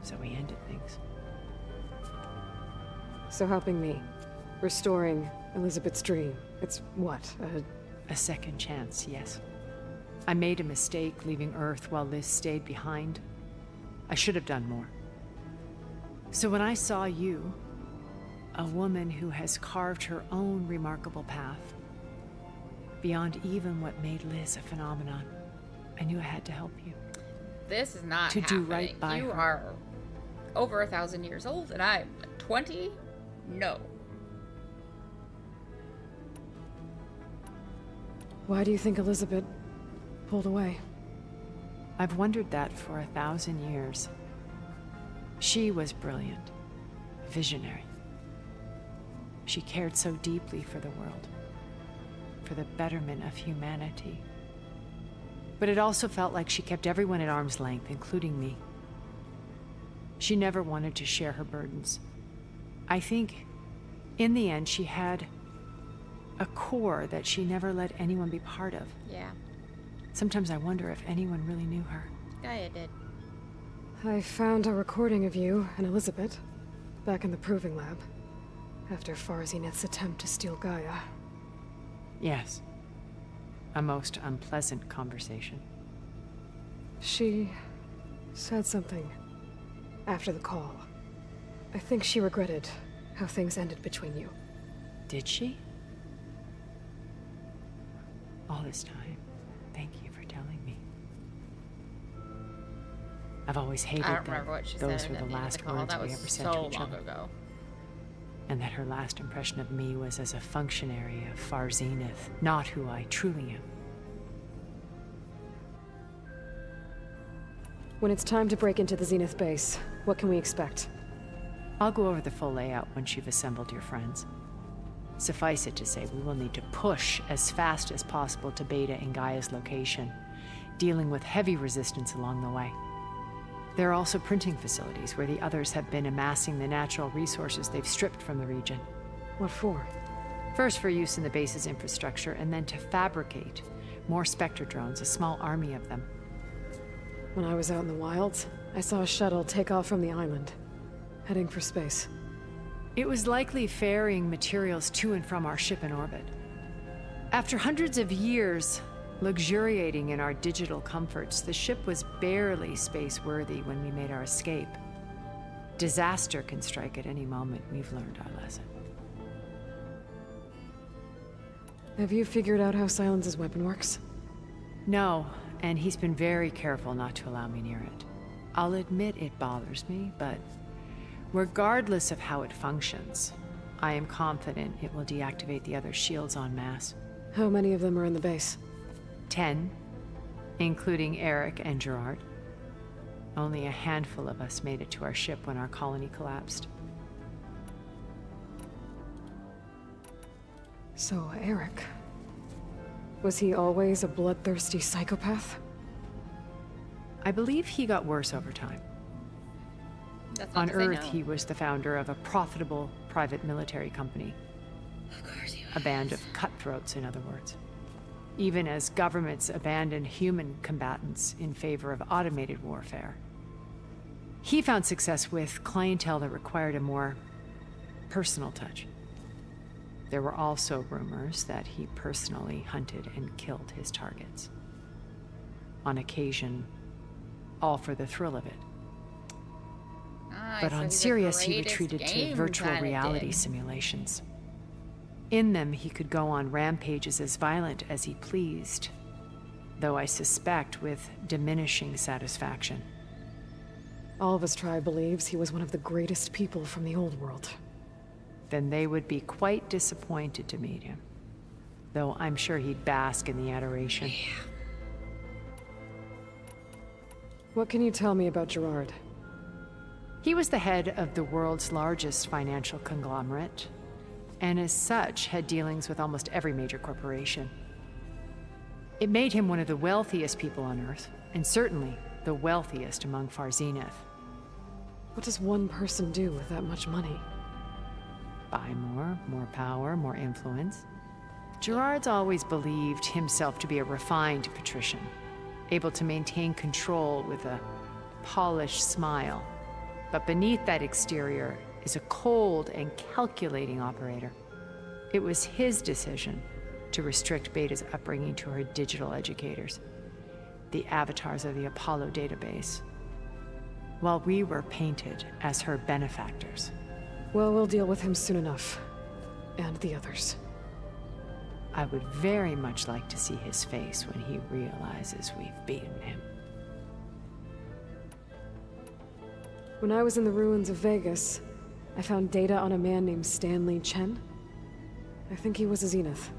so we ended things. So helping me. Restoring Elizabeth's dream. It's what? A second chance, yes. I made a mistake leaving Earth while Liz stayed behind. I should have done more. So when I saw you, a woman who has carved her own remarkable path, beyond even what made Liz a phenomenon, I knew I had to help you. This is not to happening. do right by you her. are over 1,000 years old, and I'm 20? No. Why do you think Elizabeth pulled away? I've wondered that for 1,000 years. She was brilliant, visionary. She cared so deeply for the world, for the betterment of humanity. But it also felt like she kept everyone at arm's length, including me. She never wanted to share her burdens. I think, in the end, she had a core that she never let anyone be part of. Yeah. Sometimes I wonder if anyone really knew her. Gaia did. I found a recording of you and Elizabeth back in the proving lab. After Far Zenith's attempt to steal Gaia. Yes. A most unpleasant conversation. She said something after the call. I think she regretted how things ended between you. Did she? All this time, thank you for telling me. I've always hated I don't that remember what she those said were at the the end of last the call. words That we was ever said so to each long other. ago. And that her last impression of me was as a functionary of Far Zenith, not who I truly am. When it's time to break into the Zenith base, what can we expect? I'll go over the full layout once you've assembled your friends. Suffice it to say, we will need to push as fast as possible to Beta and Gaia's location, dealing with heavy resistance along the way. There are also printing facilities where the others have been amassing the natural resources they've stripped from the region. What for? First for use in the base's infrastructure, and then to fabricate more Spectre drones, a small army of them. When I was out in the wilds, I saw a shuttle take off from the island, heading for space. It was likely ferrying materials to and from our ship in orbit. After hundreds of years luxuriating in our digital comforts, the ship was barely space-worthy when we made our escape. Disaster can strike at any moment. We've learned our lesson. Have you figured out how Silence's weapon works? No, and he's been very careful not to allow me near it. I'll admit it bothers me, but regardless of how it functions, I am confident it will deactivate the other shields en masse. How many of them are in the base? 10, including Eric and Gerard. Only a handful of us made it to our ship when our colony collapsed. So, Eric... was he always a bloodthirsty psychopath? I believe he got worse over time. That's not On to say Earth, no. he was the founder of a profitable private military company. Of course he was. A band of cutthroats, in other words. Even as governments abandoned human combatants in favor of automated warfare. He found success with clientele that required a more personal touch. There were also rumors that he personally hunted and killed his targets. On occasion, all for the thrill of it. But on Sirius, he retreated to virtual reality simulations. In them, he could go on rampages as violent as he pleased, though I suspect with diminishing satisfaction. All of his tribe believes he was one of the greatest people from the old world. Then they would be quite disappointed to meet him, though I'm sure he'd bask in the adoration. What can you tell me about Gerard? He was the head of the world's largest financial conglomerate, and as such had dealings with almost every major corporation. It made him one of the wealthiest people on Earth, and certainly the wealthiest among Far Zenith. What does one person do with that much money? Buy more power, more influence. Gerard's always believed himself to be a refined patrician, able to maintain control with a polished smile. But beneath that exterior is a cold and calculating operator. It was his decision to restrict Beta's upbringing to her digital educators, the avatars of the Apollo database, while we were painted as her benefactors. Well, we'll deal with him soon enough. And the others. I would very much like to see his face when he realizes we've beaten him. When I was in the ruins of Vegas, I found data on a man named Stanley Chen. I think he was a Zenith.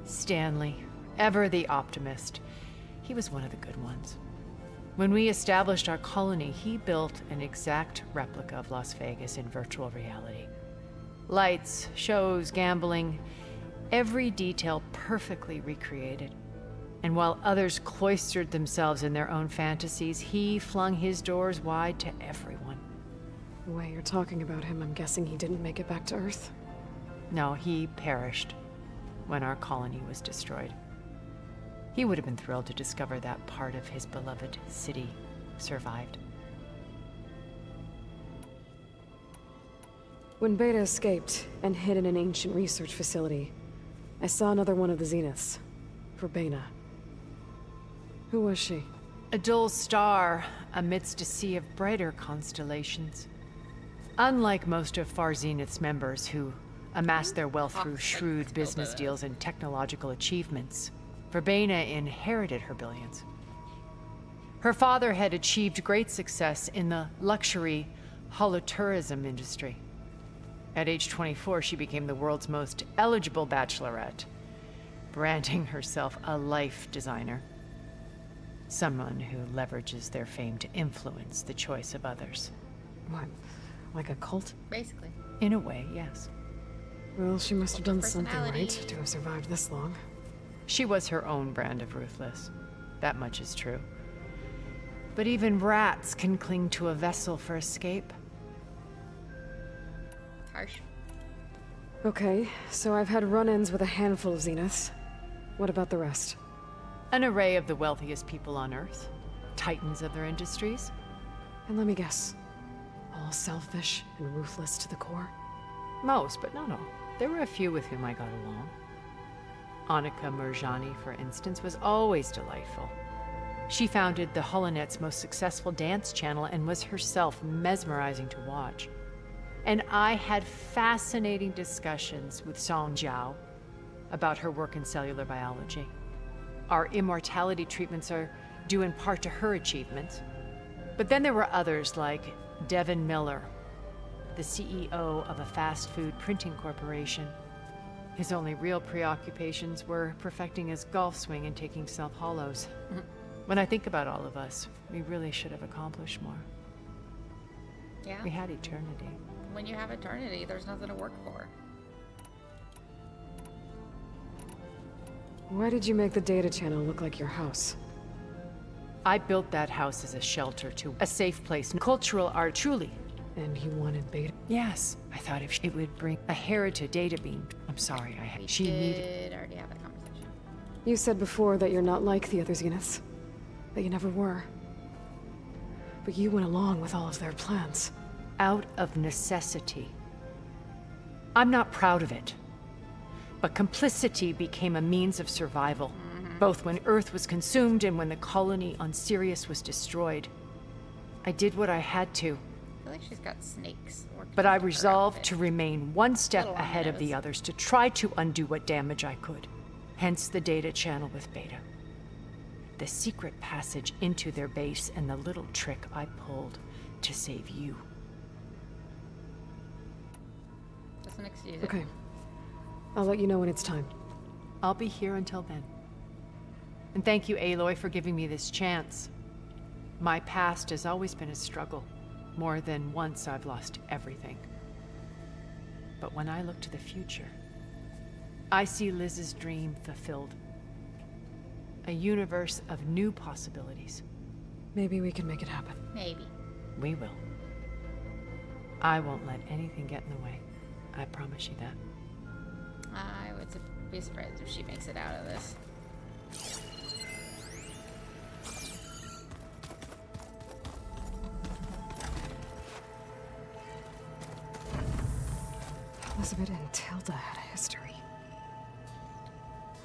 Stanley, ever the optimist. He was one of the good ones. When we established our colony, he built an exact replica of Las Vegas in virtual reality. Lights, shows, gambling, every detail perfectly recreated. And while others cloistered themselves in their own fantasies, he flung his doors wide to everyone. The way you're talking about him, I'm guessing he didn't make it back to Earth? No, he perished when our colony was destroyed. He would have been thrilled to discover that part of his beloved city survived. When Beta escaped and hid in an ancient research facility, I saw another one of the Zeniths. Verbena. Who was she? A dull star amidst a sea of brighter constellations. Unlike most of Far Zenith's members who amassed their wealth through shrewd business deals and technological achievements, Verbena inherited her billions. Her father had achieved great success in the luxury holotourism industry. At age 24, she became the world's most eligible bachelorette, branding herself a life designer. Someone who leverages their fame to influence the choice of others. What? Like a cult? Basically. In a way, yes. Well, she must have done something right to have survived this long. She was her own brand of ruthless. That much is true. But even rats can cling to a vessel for escape. Harsh. Okay, so I've had run-ins with a handful of Zeniths. What about the rest? An array of the wealthiest people on Earth. Titans of their industries. And let me guess. All selfish and ruthless to the core? Most, but not all. There were a few with whom I got along. Annika Murjani, for instance, was always delightful. She founded the Holonet's most successful dance channel and was herself mesmerizing to watch. And I had fascinating discussions with Song Jiao about her work in cellular biology. Our immortality treatments are due in part to her achievements. But then there were others like Devin Miller, the CEO of a fast food printing corporation. His only real preoccupations were perfecting his golf swing and taking self-hollows. When I think about all of us, we really should have accomplished more. Yeah. We had eternity. When you have eternity, there's nothing to work for. Why did you make the data channel look like your house? I built that house as a shelter to a safe place, cultural art, truly. And you wanted Beta? Yes. I thought if it would bring a heritage data beam. I'm sorry, she needed... already have that conversation. You said before that you're not like the other Zeniths. That you never were. But you went along with all of their plans. Out of necessity. I'm not proud of it. But complicity became a means of survival, both when Earth was consumed and when the colony on Sirius was destroyed. I did what I had to. I feel like she's got snakes. But I resolved to remain one step ahead of the others, to try to undo what damage I could. Hence the data channel with Beta. The secret passage into their base and the little trick I pulled to save you. Doesn't excuse it. Okay. I'll let you know when it's time. I'll be here until then. And thank you, Aloy, for giving me this chance. My past has always been a struggle. More than once I've lost everything. But when I look to the future, I see Liz's dream fulfilled. A universe of new possibilities. Maybe we can make it happen. Maybe. We will. I won't let anything get in the way. I promise you that. I would be surprised if she makes it out of this. Elizabeth and Tilda had a history.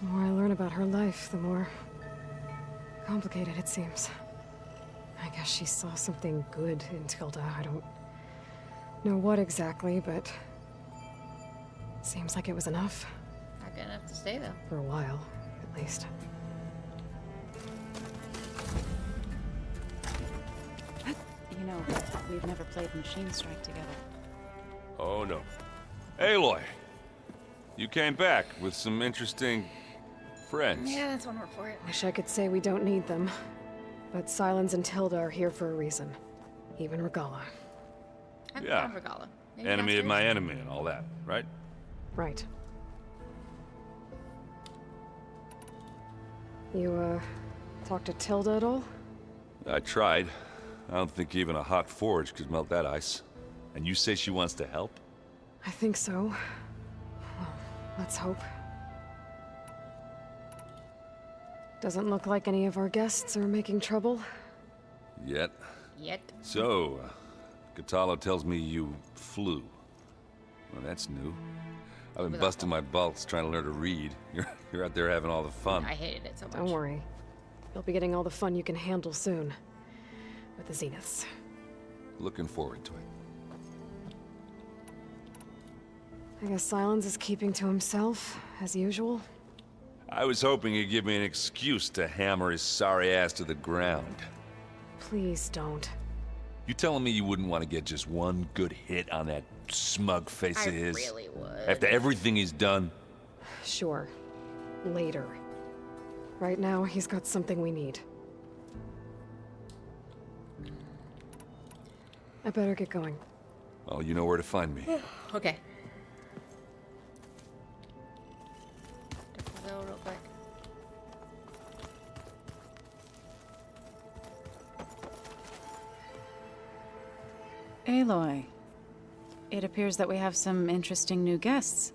The more I learn about her life, the more complicated it seems. I guess she saw something good in Tilda. I don't know what exactly, but seems like it was enough. Not good enough to stay, though. For a while, at least. You know, we've never played Machine Strike together. Oh, no. Aloy, you came back with some interesting friends. Yeah, that's one word for it. Wish I could say we don't need them. But Silence and Tilda are here for a reason. Even Regala. Yeah. Regala. Enemy of my enemy and all that, right? Right. You, talked to Tilda at all? I tried. I don't think even a hot forge could melt that ice. And you say she wants to help? I think so. Well, let's hope. Doesn't look like any of our guests are making trouble. Yet. Yet. So, Katalo tells me you flew. Well, that's new. I've been busting my balls trying to learn to read. You're out there having all the fun. I hated it so much. Don't worry. You'll be getting all the fun you can handle soon. With the Zeniths. Looking forward to it. I guess Silence is keeping to himself, as usual. I was hoping he'd give me an excuse to hammer his sorry ass to the ground. Please don't. You telling me you wouldn't want to get just one good hit on that smug face of his? I really would. After everything he's done? Sure. Later. Right now, he's got something we need. I better get going. Oh, you know where to find me. Okay. Go real quick. Aloy, it appears that we have some interesting new guests.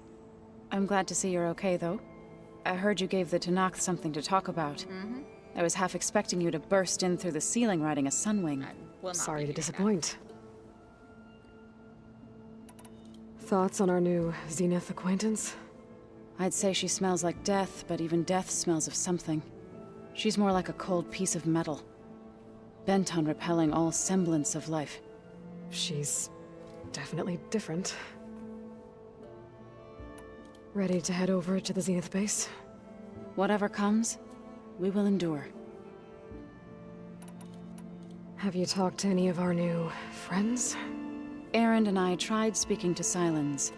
I'm glad to see you're okay, though. I heard you gave the Tanakh something to talk about. I was half expecting you to burst in through the ceiling riding a sunwing. Sorry to disappoint. Thoughts on our new Zenith acquaintance? I'd say she smells like death, but even death smells of something. She's more like a cold piece of metal, bent on repelling all semblance of life. She's definitely different. Ready to head over to the Zenith base? Whatever comes, we will endure. Have you talked to any of our new friends? Erend and I tried speaking to Silence,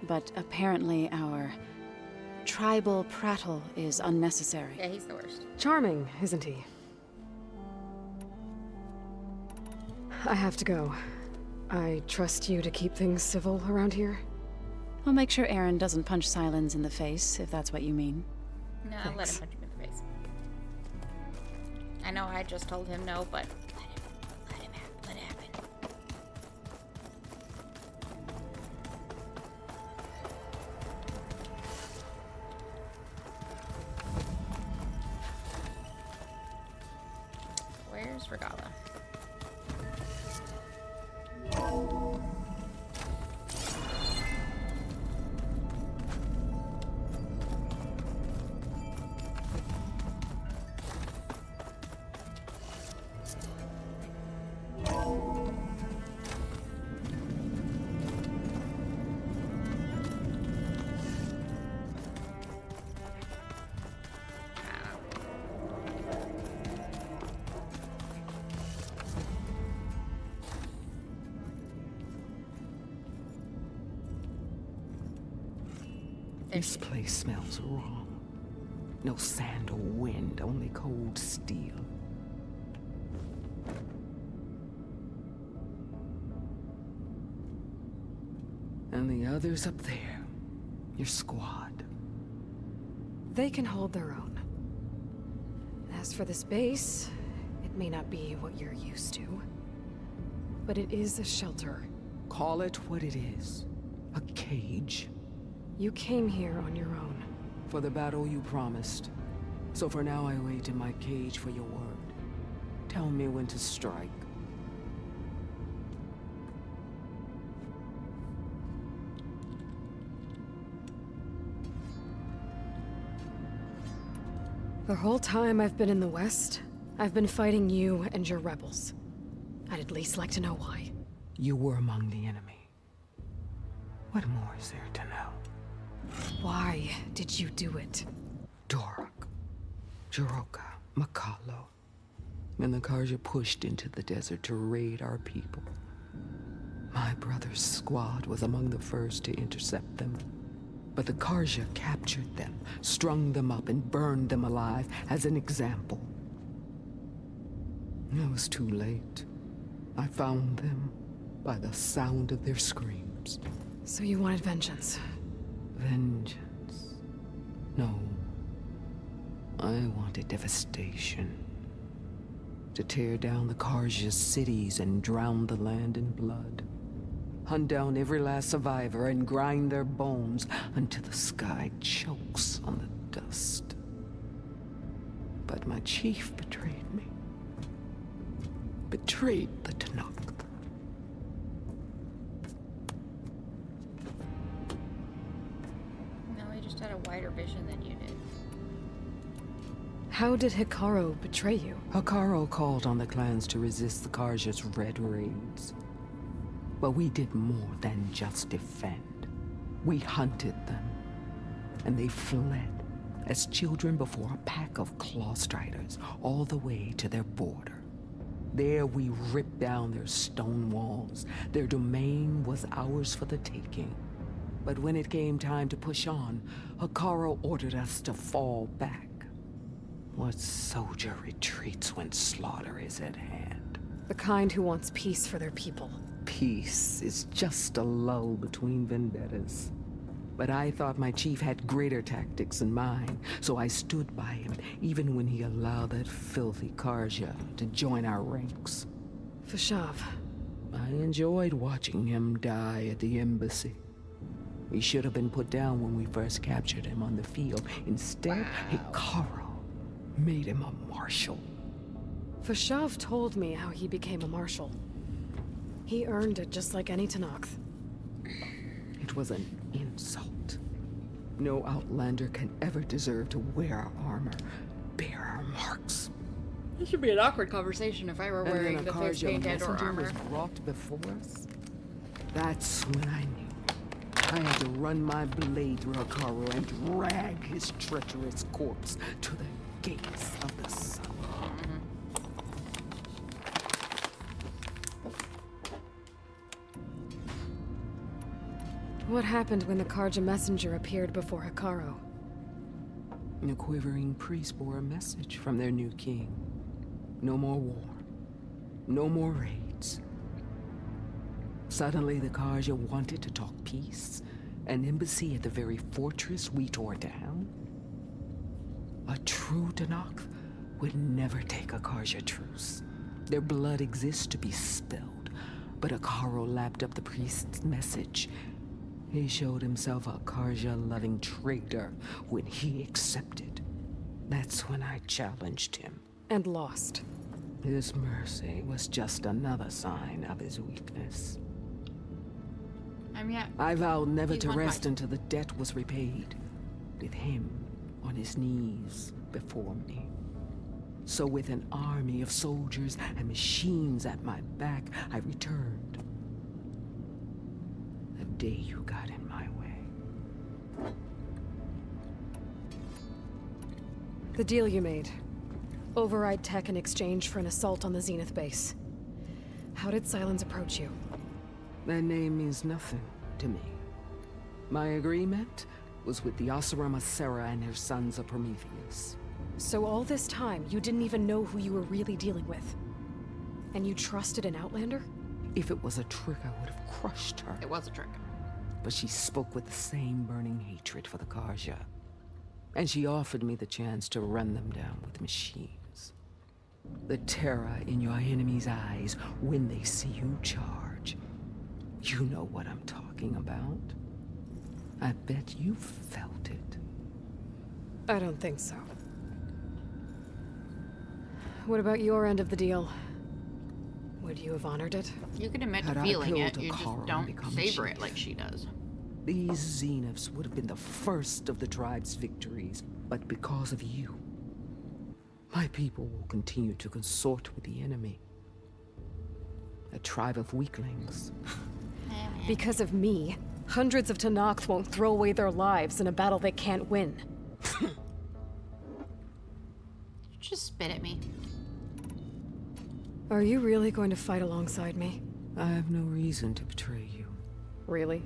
but apparently our tribal prattle is unnecessary. Yeah, he's the worst. Charming, isn't he? I have to go. I trust you to keep things civil around here? I'll make sure Erend doesn't punch Silence in the face, if that's what you mean. No, I'll let him punch him in the face. I know I just told him no, but let it happen. Where's Regala? This place smells wrong. No sand or wind, only cold steel. And the others up there, your squad. They can hold their own. As for this base, it may not be what you're used to, but it is a shelter. Call it what it is. A cage. You came here on your own. For the battle you promised. So for now I wait in my cage for your word. Tell me when to strike. The whole time I've been in the West, I've been fighting you and your rebels. I'd at least like to know why. You were among the enemy. What more is there to know? Why did you do it? Dorak, Jiroka, Makalo. And the Karja pushed into the desert to raid our people. My brother's squad was among the first to intercept them. But the Karja captured them, strung them up, and burned them alive as an example. It was too late. I found them by the sound of their screams. So you wanted vengeance? Vengeance? No. I wanted devastation. To tear down the Karja's cities and drown the land in blood. Hunt down every last survivor and grind their bones until the sky chokes on the dust. But my chief betrayed me. Betrayed the Tanakh. muted. How did Hikaru betray you? Hikaru called on the clans to resist the Karja's red raids. But we did more than just defend. We hunted them, and they fled as children before a pack of claw striders all the way to their border. There we ripped down their stone walls. Their domain was ours for the taking. But when it came time to push on, Hikaru ordered us to fall back. What soldier retreats when slaughter is at hand? The kind who wants peace for their people. Peace is just a lull between vendettas. But I thought my chief had greater tactics in mind, so I stood by him, even when he allowed that filthy Karja to join our ranks. Fashav. I enjoyed watching him die at the embassy. He should have been put down when we first captured him on the field. Instead, Hikaru made him a marshal. Fashav told me how he became a marshal. He earned it just like any Tenakth. It was an insult. No Outlander can ever deserve to wear our armor, bear our marks. This should be an awkward conversation if I were wearing and the then a face paint and or messenger armor. was brought before us. That's when I knew. I had to run my blade through Hikaru and drag his treacherous corpse to the gates of the sun. What happened when the Karja messenger appeared before Hikaru? The quivering priests bore a message from their new king. No more war. No more raids. Suddenly, the Karja wanted to talk peace. An embassy at the very fortress we tore down. A true Tenakth would never take a Karja truce. Their blood exists to be spilled. But Hikaru lapped up the priest's message. He showed himself a Karja-loving traitor when he accepted. That's when I challenged him. And lost. His mercy was just another sign of his weakness. I vowed never to rest until the debt was repaid, with him on his knees before me. So with an army of soldiers and machines at my back, I returned. The day you got in my way. The deal you made. Override tech in exchange for an assault on the Zenith base. How did Silence approach you? That name means nothing to me. My agreement was with the Asarama Sera and her sons of Prometheus. So all this time, you didn't even know who you were really dealing with? And you trusted an Outlander? If it was a trick, I would have crushed her. It was a trick. But she spoke with the same burning hatred for the Karja. And she offered me the chance to run them down with machines. The terror in your enemy's eyes when they see you charge. You know what I'm talking about. I bet you felt it. I don't think so. What about your end of the deal? Would you have honored it? You can admit to Had I feeling killed it, you just Hikaru and don't become savor chief, it like she does. These Zeniths would have been the first of the tribe's victories, but because of you, my people will continue to consort with the enemy. A tribe of weaklings. Because of me, hundreds of Tenakth won't throw away their lives in a battle they can't win. Just spit at me. Are you really going to fight alongside me? I have no reason to betray you. Really?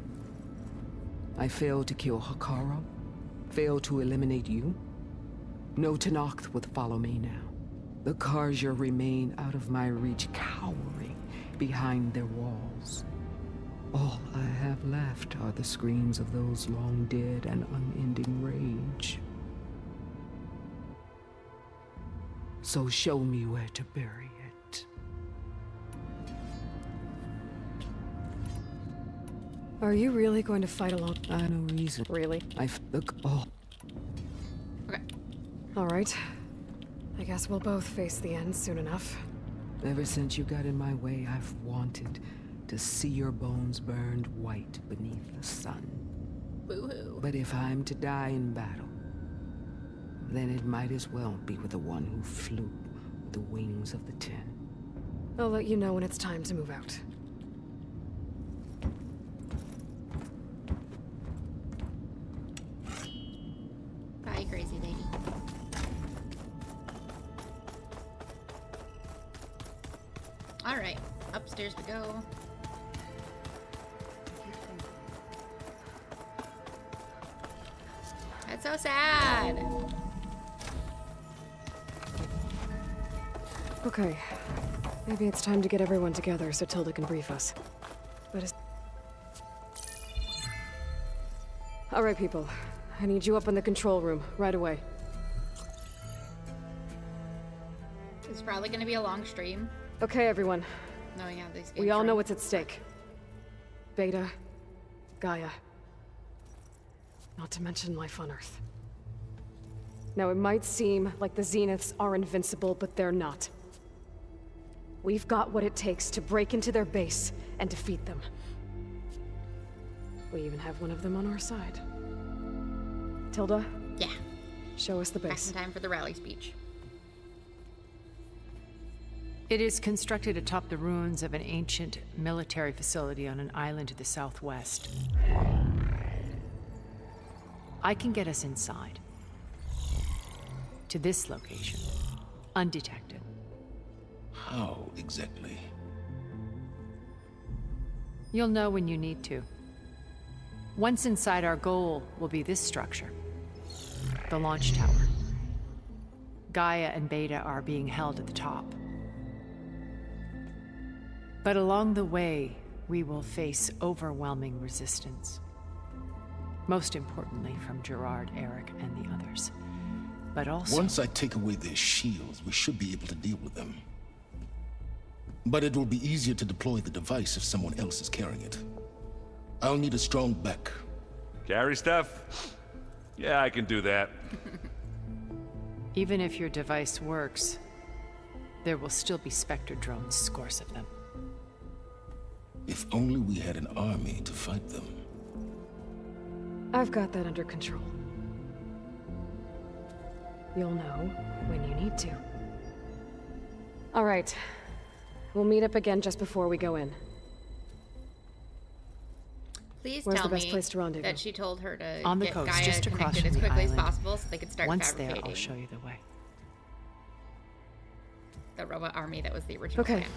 I failed to kill Hikaru, failed to eliminate you. No Tenakth would follow me now. The Karja remain out of my reach, cowering behind their walls. All I have left are the screams of those long dead and unending rage. So show me where to bury it. Are you really going to fight alone? I have no reason. Really? Look. Oh. Okay. All right. I guess we'll both face the end soon enough. Ever since you got in my way, I've wanted to see your bones burned white beneath the sun. Boo-hoo. But if I'm to die in battle, then it might as well be with the one who flew with the wings of the 10. I'll let you know when it's time to move out. Bye, crazy lady. Alright, upstairs we go. That's so sad. Okay. Maybe it's time to get everyone together so Tilda can brief us. But Alright, people. I need you up in the control room, right away. It's probably gonna be a long stream. Okay, everyone. Knowing how these We all know what's at stake. Beta, Gaia. Not to mention life on Earth. Now, it might seem like the Zeniths are invincible, but they're not. We've got what it takes to break into their base and defeat them. We even have one of them on our side. Tilda? Yeah. Show us the Back base. in time for the rally speech. It is constructed atop the ruins of an ancient military facility on an island to the southwest. I can get us inside. To this location. Undetected. How exactly? You'll know when you need to. Once inside, our goal will be this structure. The launch tower. Gaia and Beta are being held at the top. But along the way, we will face overwhelming resistance. Most importantly from Gerard, Eric, and the others. But also... Once I take away their shields, we should be able to deal with them. But it will be easier to deploy the device if someone else is carrying it. I'll need a strong back. Carry stuff? Yeah, I can do that. Even if your device works, there will still be Spectre drones, scores of them. If only we had an army to fight them. I've got that under control. You'll know when you need to. All right. We'll meet up again just before we go in. Please Where's tell the best me place to rendezvous? that she told her to On the get coast, Gaia just across connected from as the quickly as island. possible so they could start Once there, fabricating I'll show you the way. the robot army that was the original Okay. plan.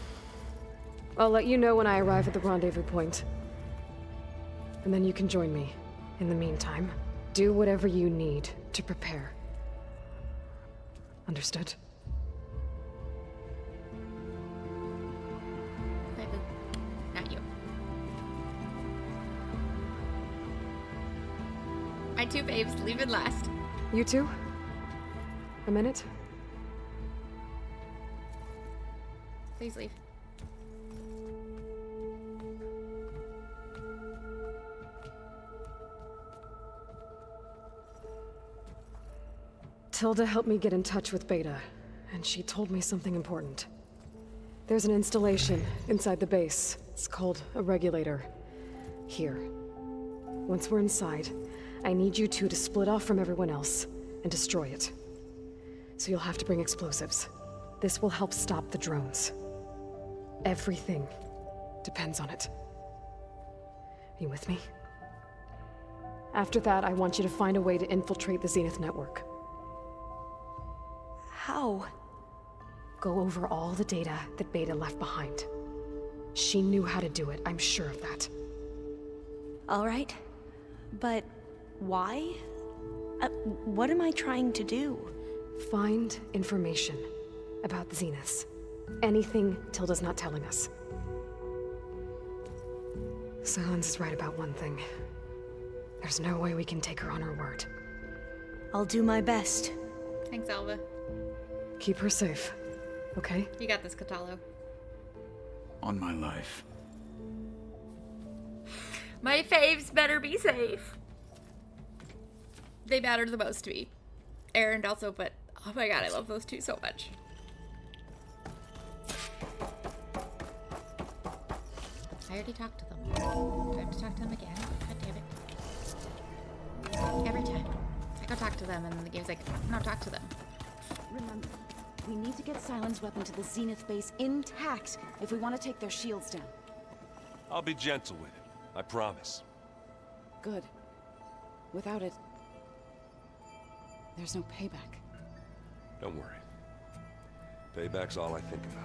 I'll let you know when I arrive at the rendezvous point. And then you can join me. In the meantime, do whatever you need to prepare. Understood? Bye, boo. Not you. My two babes, leave it last. You two? A minute? Please leave. Tilda helped me get in touch with Beta, and she told me something important. There's an installation inside the base. It's called a regulator. Here. Once we're inside, I need you two to split off from everyone else and destroy it. So you'll have to bring explosives. This will help stop the drones. Everything depends on it. You with me? After that, I want you to find a way to infiltrate the Zenith network. How? Go over all the data that Beta left behind. She knew how to do it, I'm sure of that. All right. But why? What am I trying to do? Find information about the Zeniths. Anything Tilda's not telling us. Silence is right about one thing. There's no way we can take her on her word. I'll do my best. Thanks, Alva. Keep her safe, okay? You got this, Catalo. On my life. My faves better be safe. They mattered the most to me. Aaron also, but oh my god, I love those two so much. I already talked to them. Do I have to talk to them again? God damn it. Every time. I Go talk to them, and then the game's like, no, talk to them. Remember, we need to get Silence Weapon to the Zenith base intact if we want to take their shields down. I'll be gentle with it. I promise. Good. Without it, there's no payback. Don't worry. Payback's all I think about.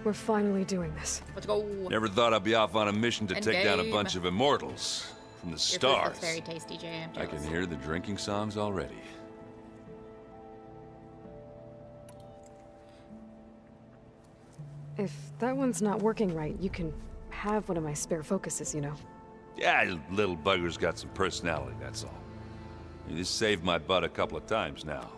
We're finally doing this. Let's go. Never thought I'd be off on a mission to take down a Endgame. bunch of immortals from the Your stars. food looks very tasty, Jay. I'm I jealous. can hear the drinking songs already. If that one's not working right, you can have one of my spare focuses, you know. Yeah, little bugger's got some personality, that's all. You just saved my butt a couple of times now.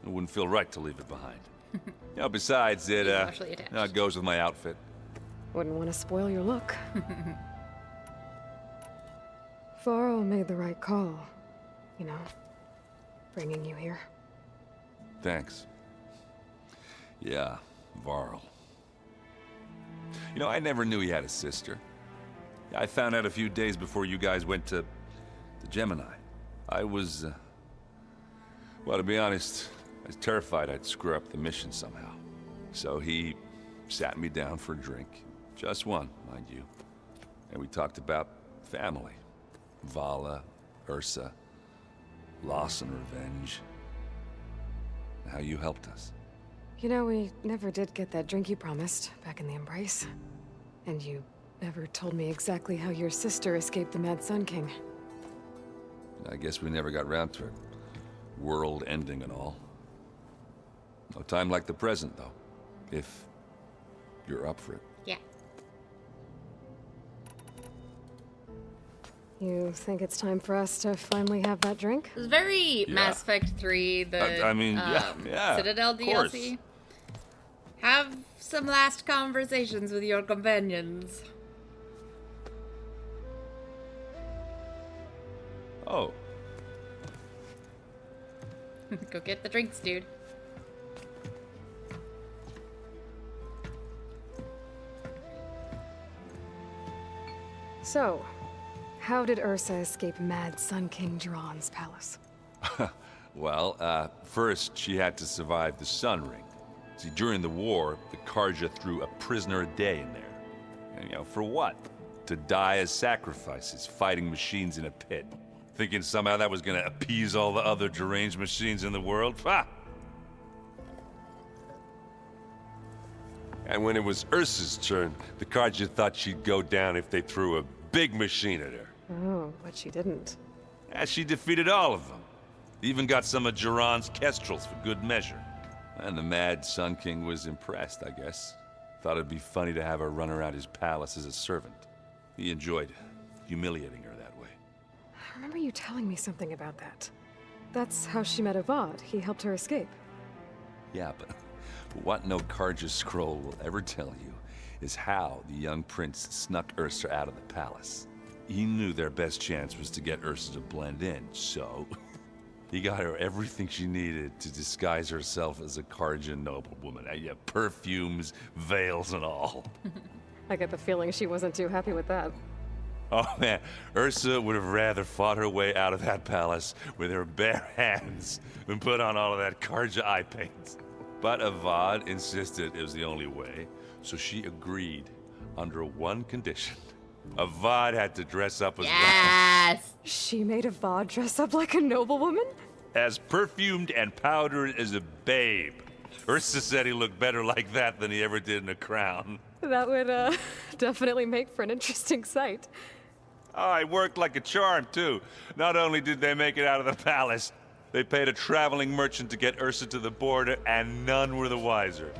It wouldn't feel right to leave it behind. You know, besides, it, Emotionally attached. it goes with my outfit. Wouldn't want to spoil your look. Varl made the right call, you know, bringing you here. Thanks. Yeah, Varl. You know, I never knew he had a sister. I found out a few days before you guys went to Gemini. I was, well, to be honest, I was terrified I'd screw up the mission somehow. So he sat me down for a drink. Just one, mind you. And we talked about family. Vala, Ursa, loss and revenge. How you helped us. You know, we never did get that drink you promised back in the Embrace. And you never told me exactly how your sister escaped the Mad Sun King. I guess we never got round to it. World ending and all. No time like the present, though. If you're up for it. Yeah. You think it's time for us to finally have that drink? It was very Yeah. Mass Effect 3, the I mean, yeah, Citadel of course. DLC. Have some last conversations with your companions. Oh. Go get the drinks, dude. So, how did Ursa escape Mad Sun King Jiran's palace? Well, first she had to survive the Sun Ring. See, during the war, the Karja threw a prisoner a day in there. And, you know, for what? To die as sacrifices, fighting machines in a pit. Thinking somehow that was gonna appease all the other deranged machines in the world? Ha! And when it was Ursa's turn, the Karja thought she'd go down if they threw a big machine at her. Oh, but she didn't. And she defeated all of them. Even got some of Jiran's kestrels for good measure. And the Mad Sun King was impressed, I guess. Thought it'd be funny to have her run around his palace as a servant. He enjoyed humiliating her that way. I remember you telling me something about that. That's how she met Avad. He helped her escape. Yeah, but what no Karja scroll will ever tell you is how the young prince snuck Ursa out of the palace. He knew their best chance was to get Ursa to blend in, so he got her everything she needed to disguise herself as a Karja noblewoman. Yeah, perfumes, veils, and all. I get the feeling she wasn't too happy with that. Oh man, Ursa would have rather fought her way out of that palace with her bare hands than put on all of that Karja eye paint. But Avad insisted it was the only way, so she agreed under one condition. Avad had to dress up as She made Avad dress up like a noblewoman? as perfumed and powdered as a babe. Ursa said he looked better like that than he ever did in a crown. That would, definitely make for an interesting sight. Oh, it worked like a charm, too. Not only did they make it out of the palace, they paid a traveling merchant to get Ursa to the border, and none were the wiser.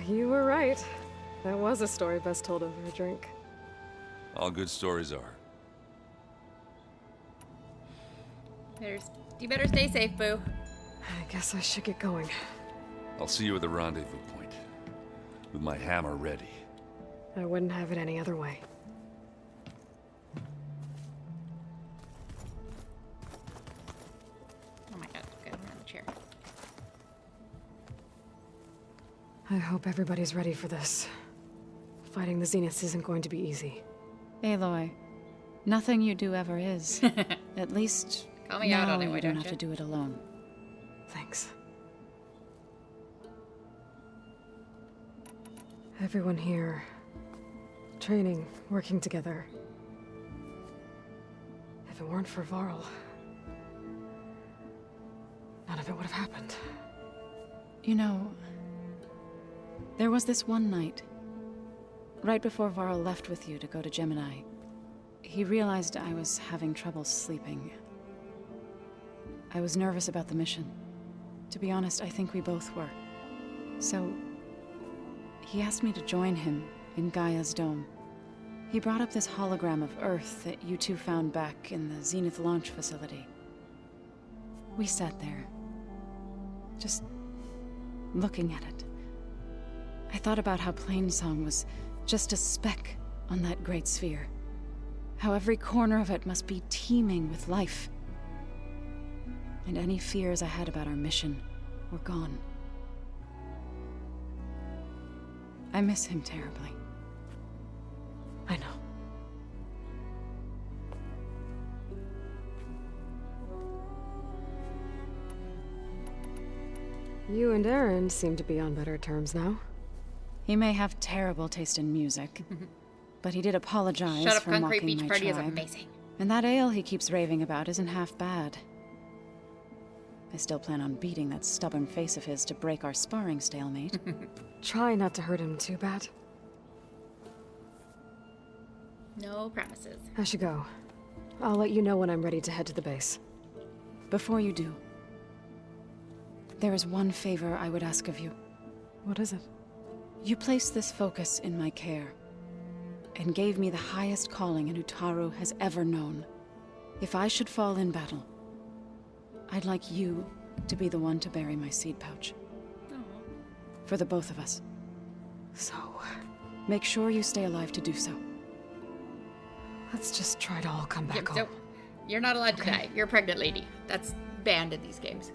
You were right. That was a story best told over a drink. All good stories are. You better stay safe, boo. I guess I should get going. I'll see you at the rendezvous point, with my hammer ready. I wouldn't have it any other way. Oh my god, good. I'm on the chair. I hope everybody's ready for this. Fighting the Zeniths isn't going to be easy. Aloy, nothing you do ever is. At least Call me out now on it, you why don't don't have you? to do it alone. Thanks. Everyone here, training, working together. If it weren't for Varl, none of it would have happened. You know, there was this one night, right before Varl left with you to go to Gemini. He realized I was having trouble sleeping. I was nervous about the mission. To be honest, I think we both were. So, he asked me to join him in Gaia's dome. He brought up this hologram of Earth that you two found back in the Zenith launch facility. We sat there, just looking at it. I thought about how Plainsong was just a speck on that great sphere. How every corner of it must be teeming with life. And any fears I had about our mission were gone. I miss him terribly. I know. You and Aaron seem to be on better terms now. He may have terrible taste in music, but he did apologize Shut Up for Concrete mocking Beach my Party is tribe. amazing. And that ale he keeps raving about isn't half bad. I still plan on beating that stubborn face of his to break our sparring stalemate. Try not to hurt him too bad. No promises. I should go. I'll let you know when I'm ready to head to the base. Before you do, there is one favor I would ask of you. What is it? You placed this focus in my care, and gave me the highest calling an Utaru has ever known. If I should fall in battle, I'd like you to be the one to bury my seed pouch. For the both of us. So, make sure you stay alive to do so. Let's just try to all come back home. You're not allowed to die. You're a pregnant lady. That's banned in these games.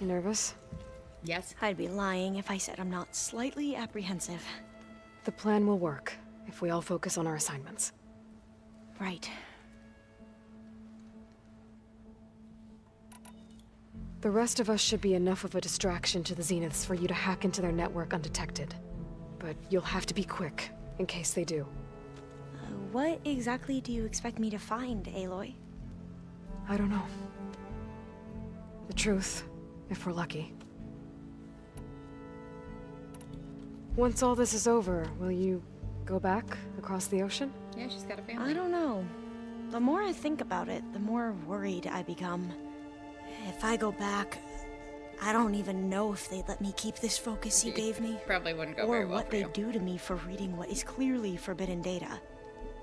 You nervous? Yes. I'd be lying if I said I'm not slightly apprehensive. The plan will work if we all focus on our assignments. Right. The rest of us should be enough of a distraction to the Zeniths for you to hack into their network undetected. But you'll have to be quick, in case they do. What exactly do you expect me to find, Aloy? I don't know. The truth, if we're lucky. Once all this is over, will you go back across the ocean? Yeah, she's got a family. I don't know. The more I think about it, the more worried I become. If I go back, I don't even know if they'd let me keep this focus you gave me. Probably wouldn't go or very well what for you. they'd do to me for reading what is clearly forbidden data.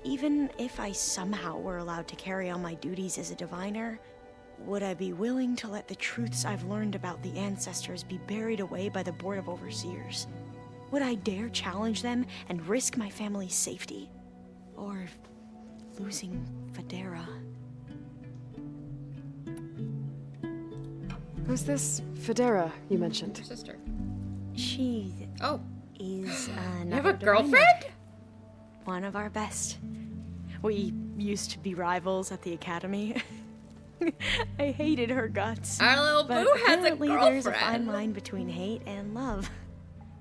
Even if I somehow were allowed to carry on my duties as a diviner, would I be willing to let the truths I've learned about the ancestors be buried away by the Board of Overseers? Would I dare challenge them and risk my family's safety? Or losing Federa? Who's this Federa you mentioned? Your sister. She... Oh. Is You have a girlfriend? One of our best. We used to be rivals at the academy. I hated her guts. Our little but boo has a apparently there's a girlfriend. fine line between hate and love.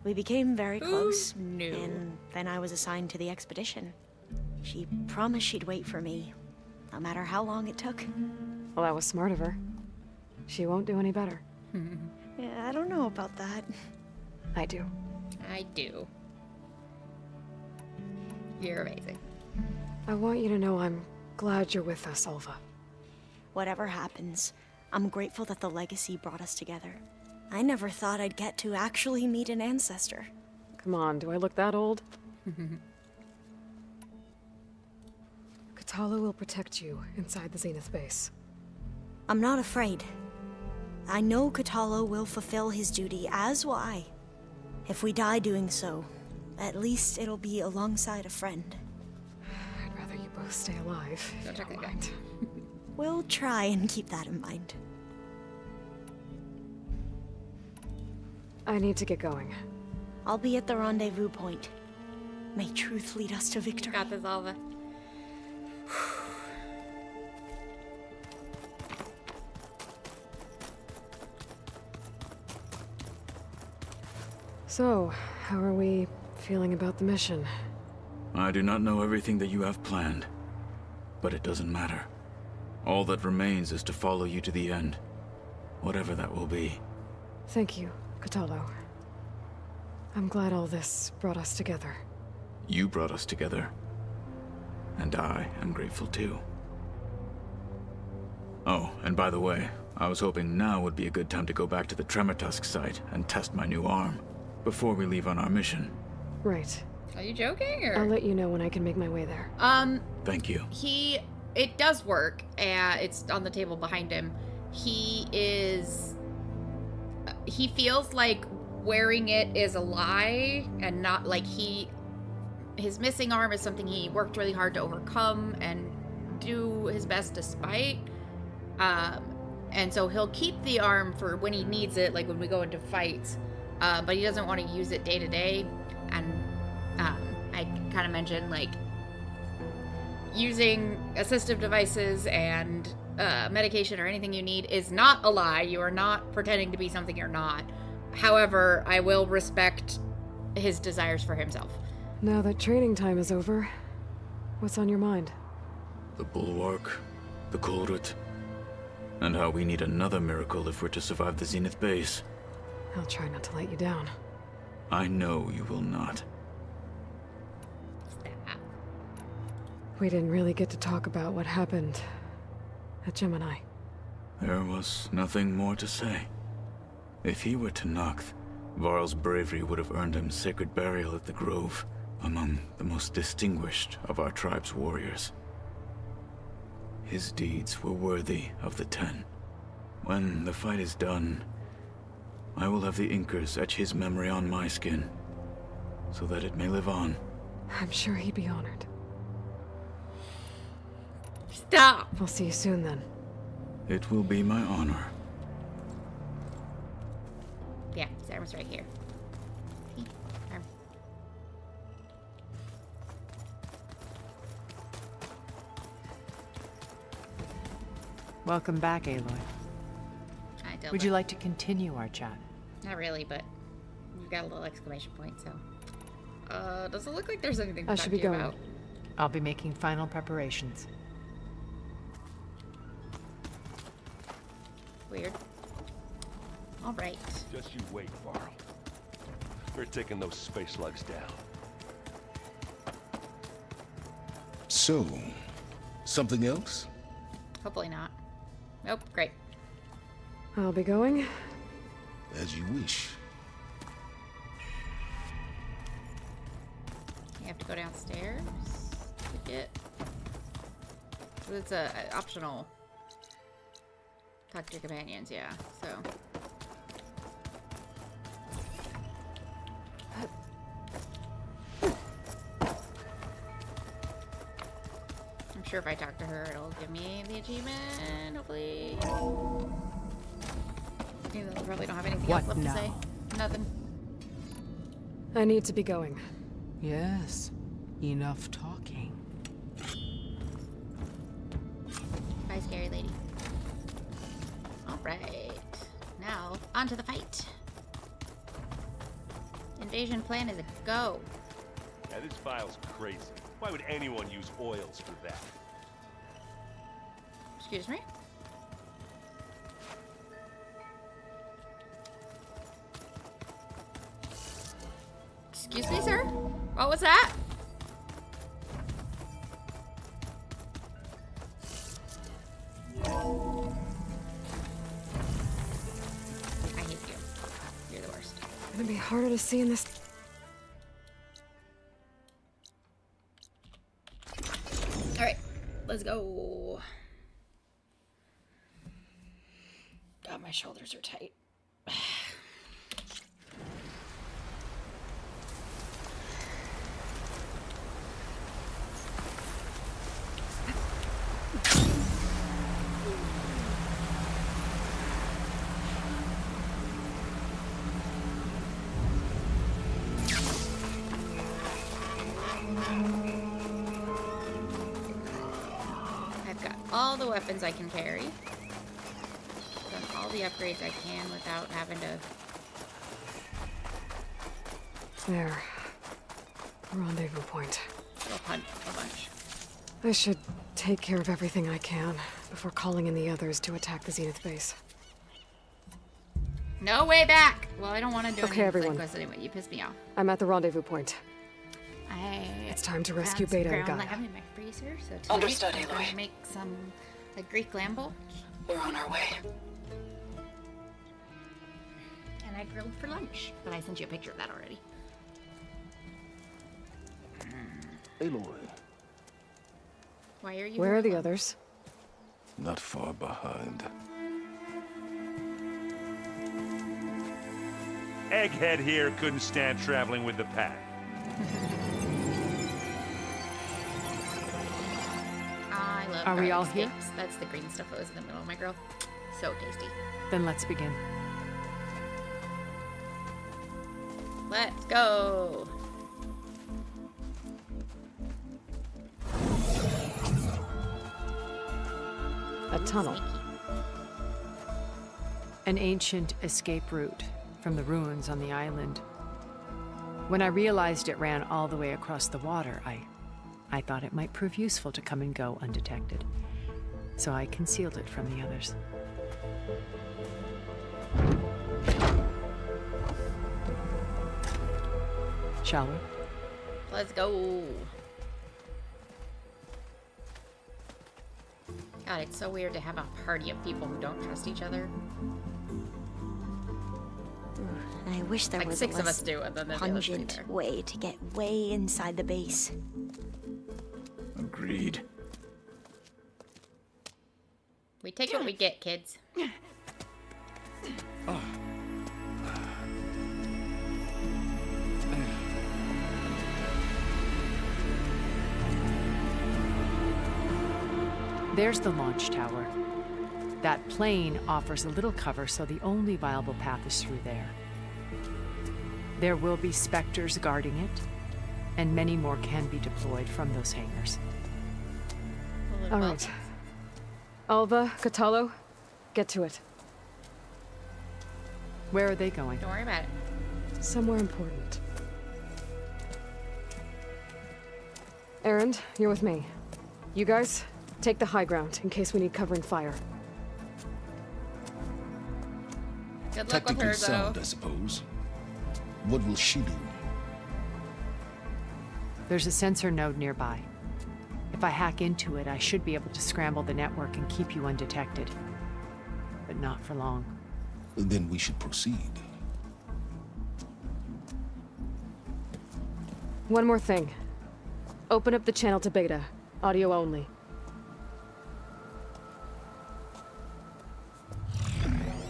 We became very close, knew? and then I was assigned to the expedition. She promised she'd wait for me, no matter how long it took. Well, that was smart of her. She won't do any better. Yeah, I don't know about that. I do. I do. You're amazing. I want you to know I'm glad you're with us, Olva. Whatever happens, I'm grateful that the legacy brought us together. I never thought I'd get to actually meet an ancestor. Come on, do I look that old? Katala will protect you inside the Zenith base. I'm not afraid. I know Katala will fulfill his duty, as will I. If we die doing so, at least it'll be alongside a friend. I'd rather you both stay alive. Don't check that guy. We'll try and keep that in mind. I need to get going. I'll be at the rendezvous point. May truth lead us to victory. Got this, Alva. So, how are we feeling about the mission? I do not know everything that you have planned, but it doesn't matter. All that remains is to follow you to the end, whatever that will be. Thank you, Kotallo. I'm glad all this brought us together. You brought us together, and I am grateful too. Oh, and by the way, I was hoping now would be a good time to go back to the Tremortusk site and test my new arm, before we leave on our mission. Right. Are you joking, or? I'll let you know when I can make my way there. Thank you. It does work, and it's on the table behind him. He feels like wearing it is a lie, and not like his missing arm is something he worked really hard to overcome and do his best despite. And so he'll keep the arm for when he needs it, like when we go into fights, but he doesn't want to use it day to day. And I kind of mentioned, like, using assistive devices and medication or anything you need is not a lie. You are not pretending to be something you're not. However, I will respect his desires for himself. Now that training time is over, what's on your mind? The Bulwark, the Kulrut, and how we need another miracle if we're to survive the Zenith base. I'll try not to let you down. I know you will not. We didn't really get to talk about what happened at Gemini. There was nothing more to say. If he were to Noct, Varl's bravery would have earned him sacred burial at the Grove, among the most distinguished of our tribe's warriors. His deeds were worthy of the Ten. When the fight is done, I will have the Inkers etch his memory on my skin, so that it may live on. I'm sure he'd be honored. Stop! I'll see you soon, then. It will be my honor. Yeah, his arm's right here. See? Arm. Welcome back, Aloy. Hi, Dilbert. Would you like to continue our chat? Not really, but you've got a little exclamation point, so. Does it look like there's anything to I talk should to be you going. about? I'll be making final preparations. Weird. All right. Just you wait, Varl. We're taking those space slugs down. So, something else? Hopefully not. Nope, great. I'll be going. As you wish. You have to go downstairs to get... It's a optional. Talk to your companions, yeah, so... I'm sure if I talk to her, it'll give me the achievement, hopefully. Even though they probably don't have anything else left to say. Nothing. I need to be going. Yes, enough talking. Bye, scary lady. Alright. Now, on to the fight. Invasion plan is a go. Yeah, this file's crazy. Why would anyone use oils for that? Excuse me? Excuse me, sir? What was that? I hate you. You're the worst. It's gonna be harder to see in this. Alright, let's go. God, my shoulders are tight. the weapons I can carry. Done all the upgrades I can without having to... There. Rendezvous point. Go hunt a bunch. I should take care of everything I can before calling in the others to attack the Zenith base. No way back! Well, I don't want to do Okay, any everyone. quest anyway. You pissed me off. I'm at the rendezvous point. It's time to rescue Beta and Gaia. I have in my freezer, so tonight Understood, I'm going Aloy. to make some Greek lambo. We're on our way. And I grilled for lunch, but I sent you a picture of that already. Aloy, Why are you? Where are the others? not far behind. Egghead here couldn't stand traveling with the pack. I love Are we garlic all here? steaks. That's the green stuff that was in the middle, my girl. So tasty. Then let's begin. Let's go. A tunnel. An ancient escape route from the ruins on the island. When I realized it ran all the way across the water, I thought it might prove useful to come and go undetected. So I concealed it from the others. Shall we? Let's go. God, it's so weird to have a party of people who don't trust each other. I wish there Like was 6 a of less us do, and then there's the other 3 pungent there. way to get way inside the base. Agreed. We take what we get, kids. There's the launch tower. That plane offers a little cover, so the only viable path is through there. There will be specters guarding it, and many more can be deployed from those hangars. All right. Alva, Catalo, get to it. Where are they going? Don't worry about it. Somewhere important. Erend, you're with me. You guys, take the high ground in case we need covering fire. Good luck with Tactically her, sound, though. I suppose. What will she do? There's a sensor node nearby. If I hack into it, I should be able to scramble the network and keep you undetected. But not for long. Then we should proceed. One more thing. Open up the channel to Beta. Audio only.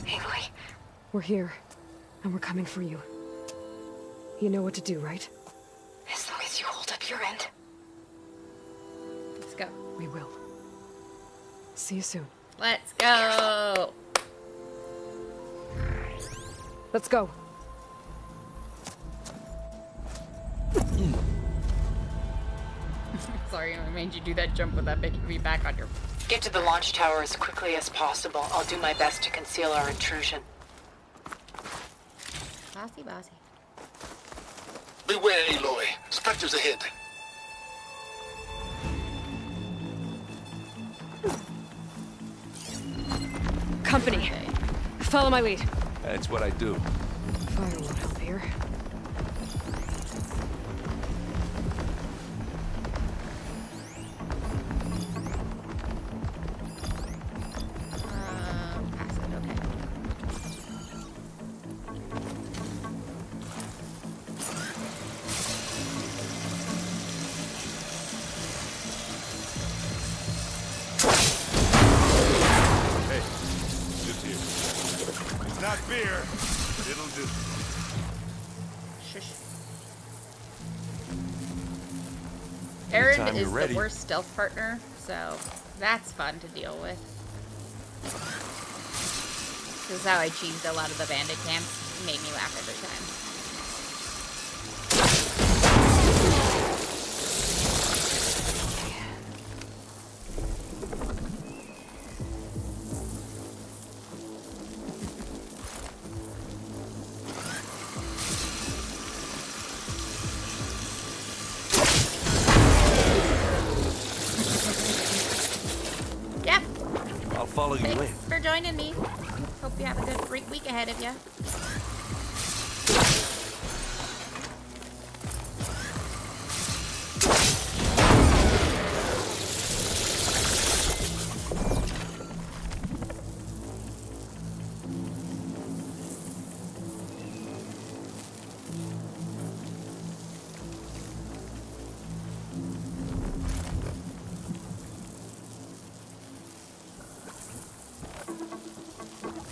Aloy, We're here, and we're coming for you. You know what to do, right? as long as you hold up your end. Let's go. We will. See you soon. Let's go. Let's go. Sorry, I made you do that jump without making me back on your... Get to the launch tower as quickly as possible. I'll do my best to conceal our intrusion. Bossy, bossy. Beware, Aloy. Spectres ahead. Company. Follow my lead. That's what I do. Fire won't help here. Pass it, okay. Hey, just here. It's not beer, but it'll do. Shush. Anytime Erend you're is ready. the worst stealth partner, so that's fun to deal with. This is how I cheesed a lot of the bandit camps. It made me laugh every time. follow you in. Thanks for joining me. Hope you have a good week ahead of you.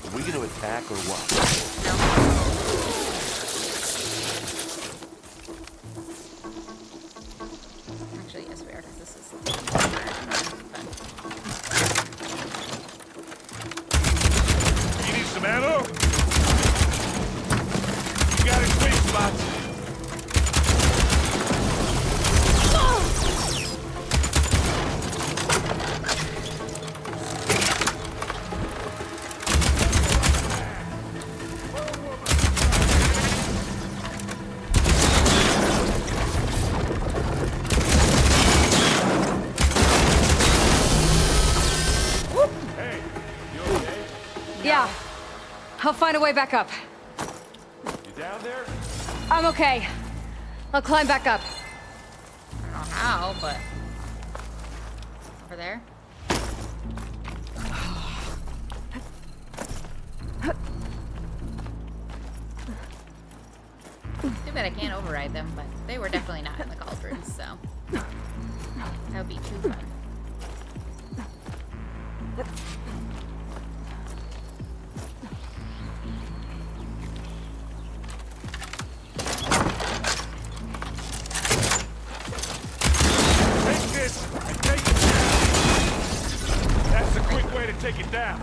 Are we gonna attack or what? Actually, yes, we are, because this is... You need some ammo? You got it, sweet spots. Yeah. I'll find a way back up. You down there? I'm okay. I'll climb back up. I don't know how, but... Over there? Too bad I can't override them, but they were definitely not in the cauldrons, so... That would be too fun. Take this and take it down. That's the quick way to take it down.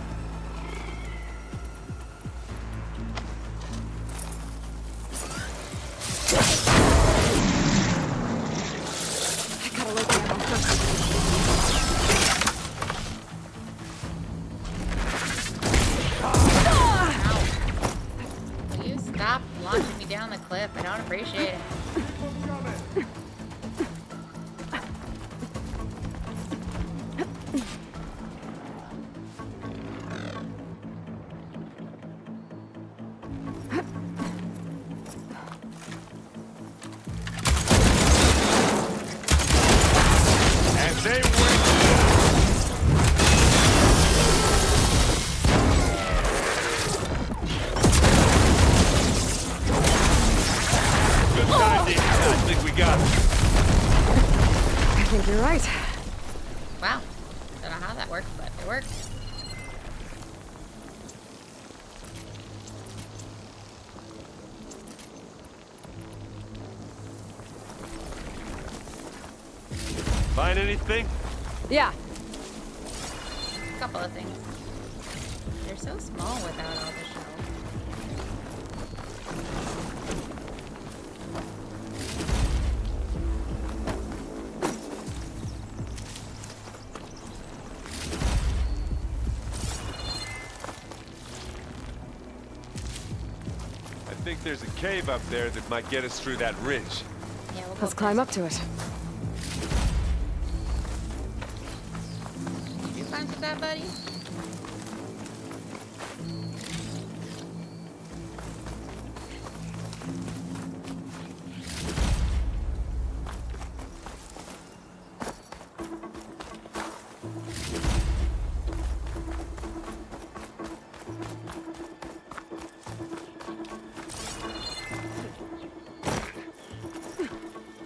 I gotta look at him first. Will you stop launching me down the cliff? I don't appreciate it. As they wait. Good time, Dean. I think we got it. I think you're right. Wow. Don't know how that worked, but it worked. Find anything? Yeah. A couple of things. They're so small without all the shells. I think there's a cave up there that might get us through that ridge. Yeah, we'll Let's climb up to it. Did you climb to that, buddy?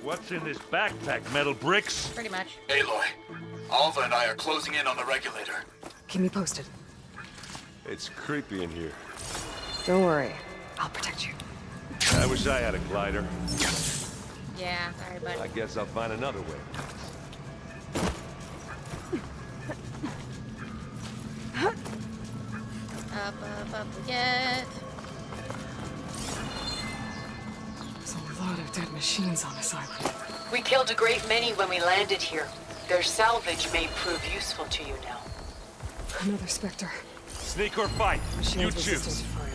What's in this backpack? Metal bricks? Pretty much. Aloy, Alva and I are closing in on the regulator. Keep me posted. It's creepy in here. Don't worry. I'll protect you. I wish I had a glider. Yeah, sorry, buddy. I guess I'll find another way. Up we get. There's a lot of dead machines on this island. We killed a great many when we landed here. Their salvage may prove useful to you now. Another Spectre. Sneak or fight? Machine You resistant choose. to fire.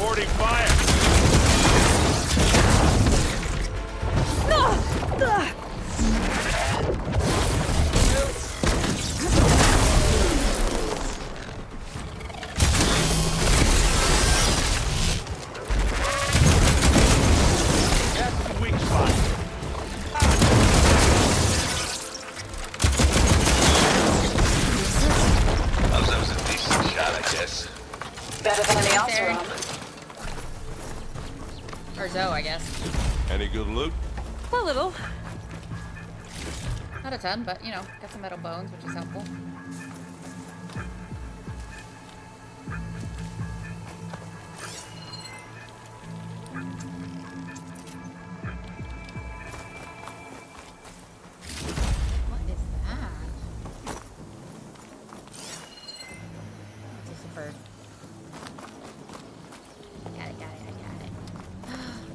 Reporting fire. That's the weak spot. That was a decent shot, I guess. Better than any else around. Or Zoe, I guess. Any good loot? A little. Not a ton, but, you know, got some metal bones, which is helpful. What is that? What's this, a bird? Got it, I got it.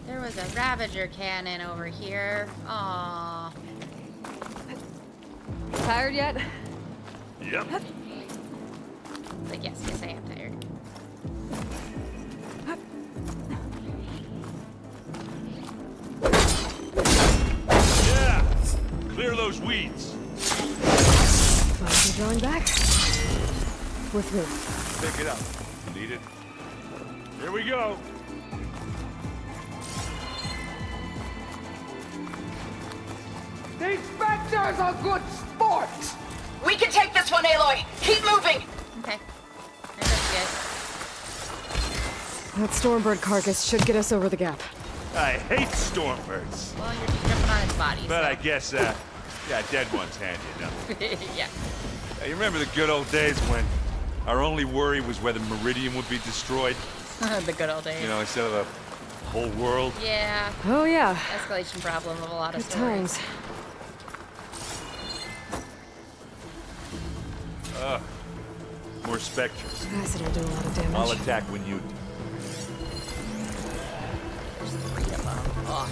There was a Ravager cannon over here. Aww. Tired yet? Yep. Like, yes, I am tired. Yeah. Clear those weeds. Mind you drawing back? We're through. Pick it up. Need it. Here we go. The inspector's a good sport! We can take this one, Aloy. Keep moving. Okay. There goes, guys. That Stormbird carcass should get us over the gap. I hate stormbirds. Well, you're just jumping on its body, But so. I guess, yeah, dead one's handy enough. Yeah. Hey, you remember the good old days when our only worry was whether Meridian would be destroyed? The good old days. You know, instead of the whole world? Yeah. Oh, yeah. Escalation problem of a lot of Good stories. times. More specters. Guys that are doing a lot of damage. I'll attack when you do. There's 3 of them. Oh.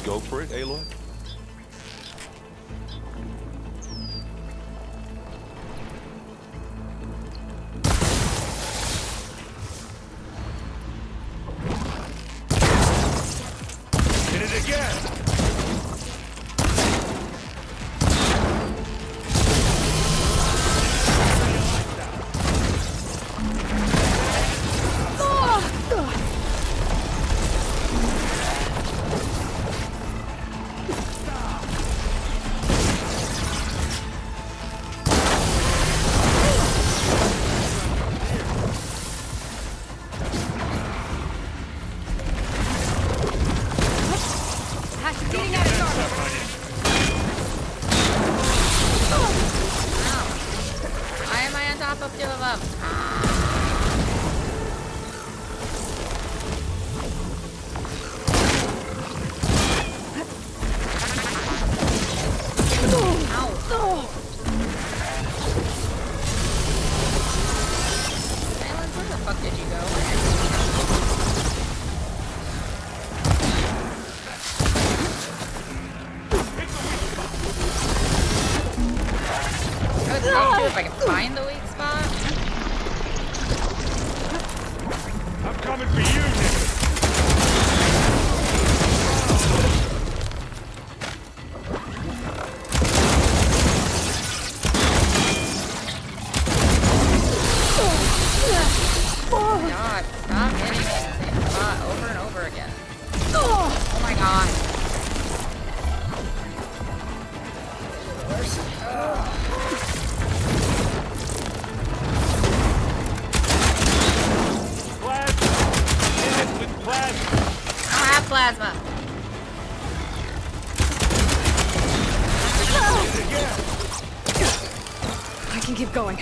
Go for it, Aloy? Hit it again! Why am I on top of 2 of them? Ow. Silence, where the fuck did you go? I would love to if I can find the weak spot. I'm coming for you, nigga! God, stop hitting me in the same spot over and over again. Oh my god. I have plasma. I can keep going.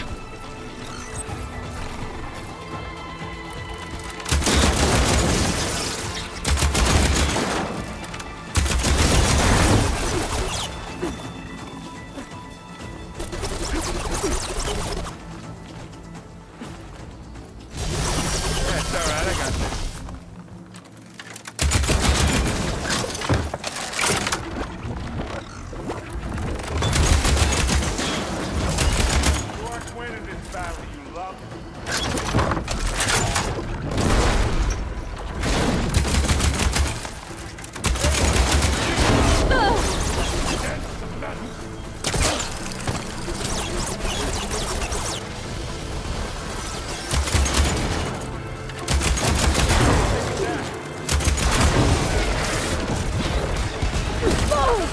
I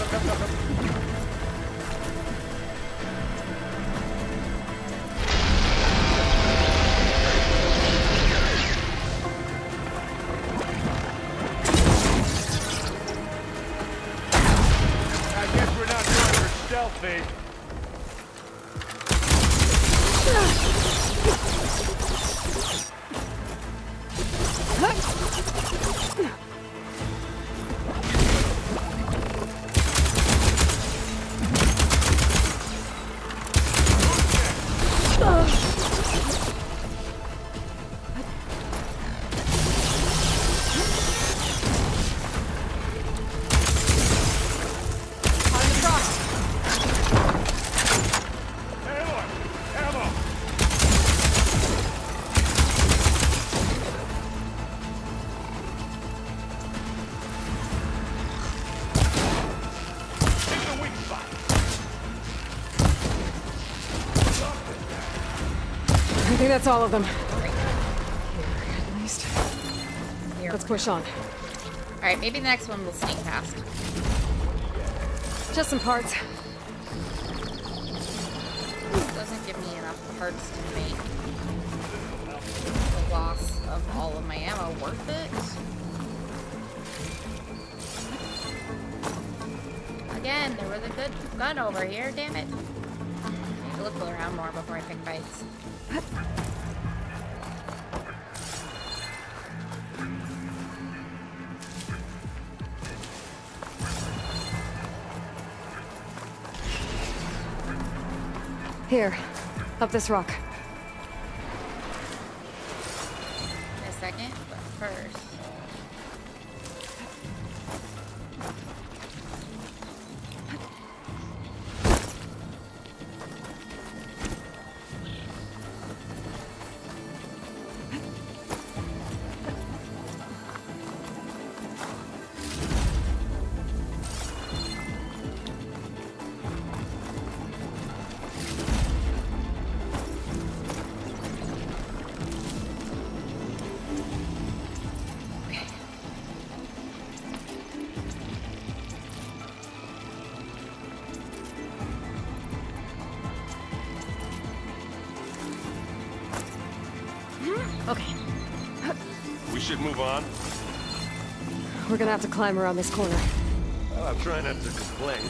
guess we're not going for stealthy. I think that's all of them. Here, at least. Let's push on. Alright, maybe the next one will sneak past. Just some parts. Doesn't give me enough parts to make the loss of all of my ammo worth it. Again, there was a good gun over here, damn it. I need to look around more before I pick fights. Here, up this rock. In a second, but first. Okay. We should move on. We're gonna have to climb around this corner. Well, I'm trying not to complain.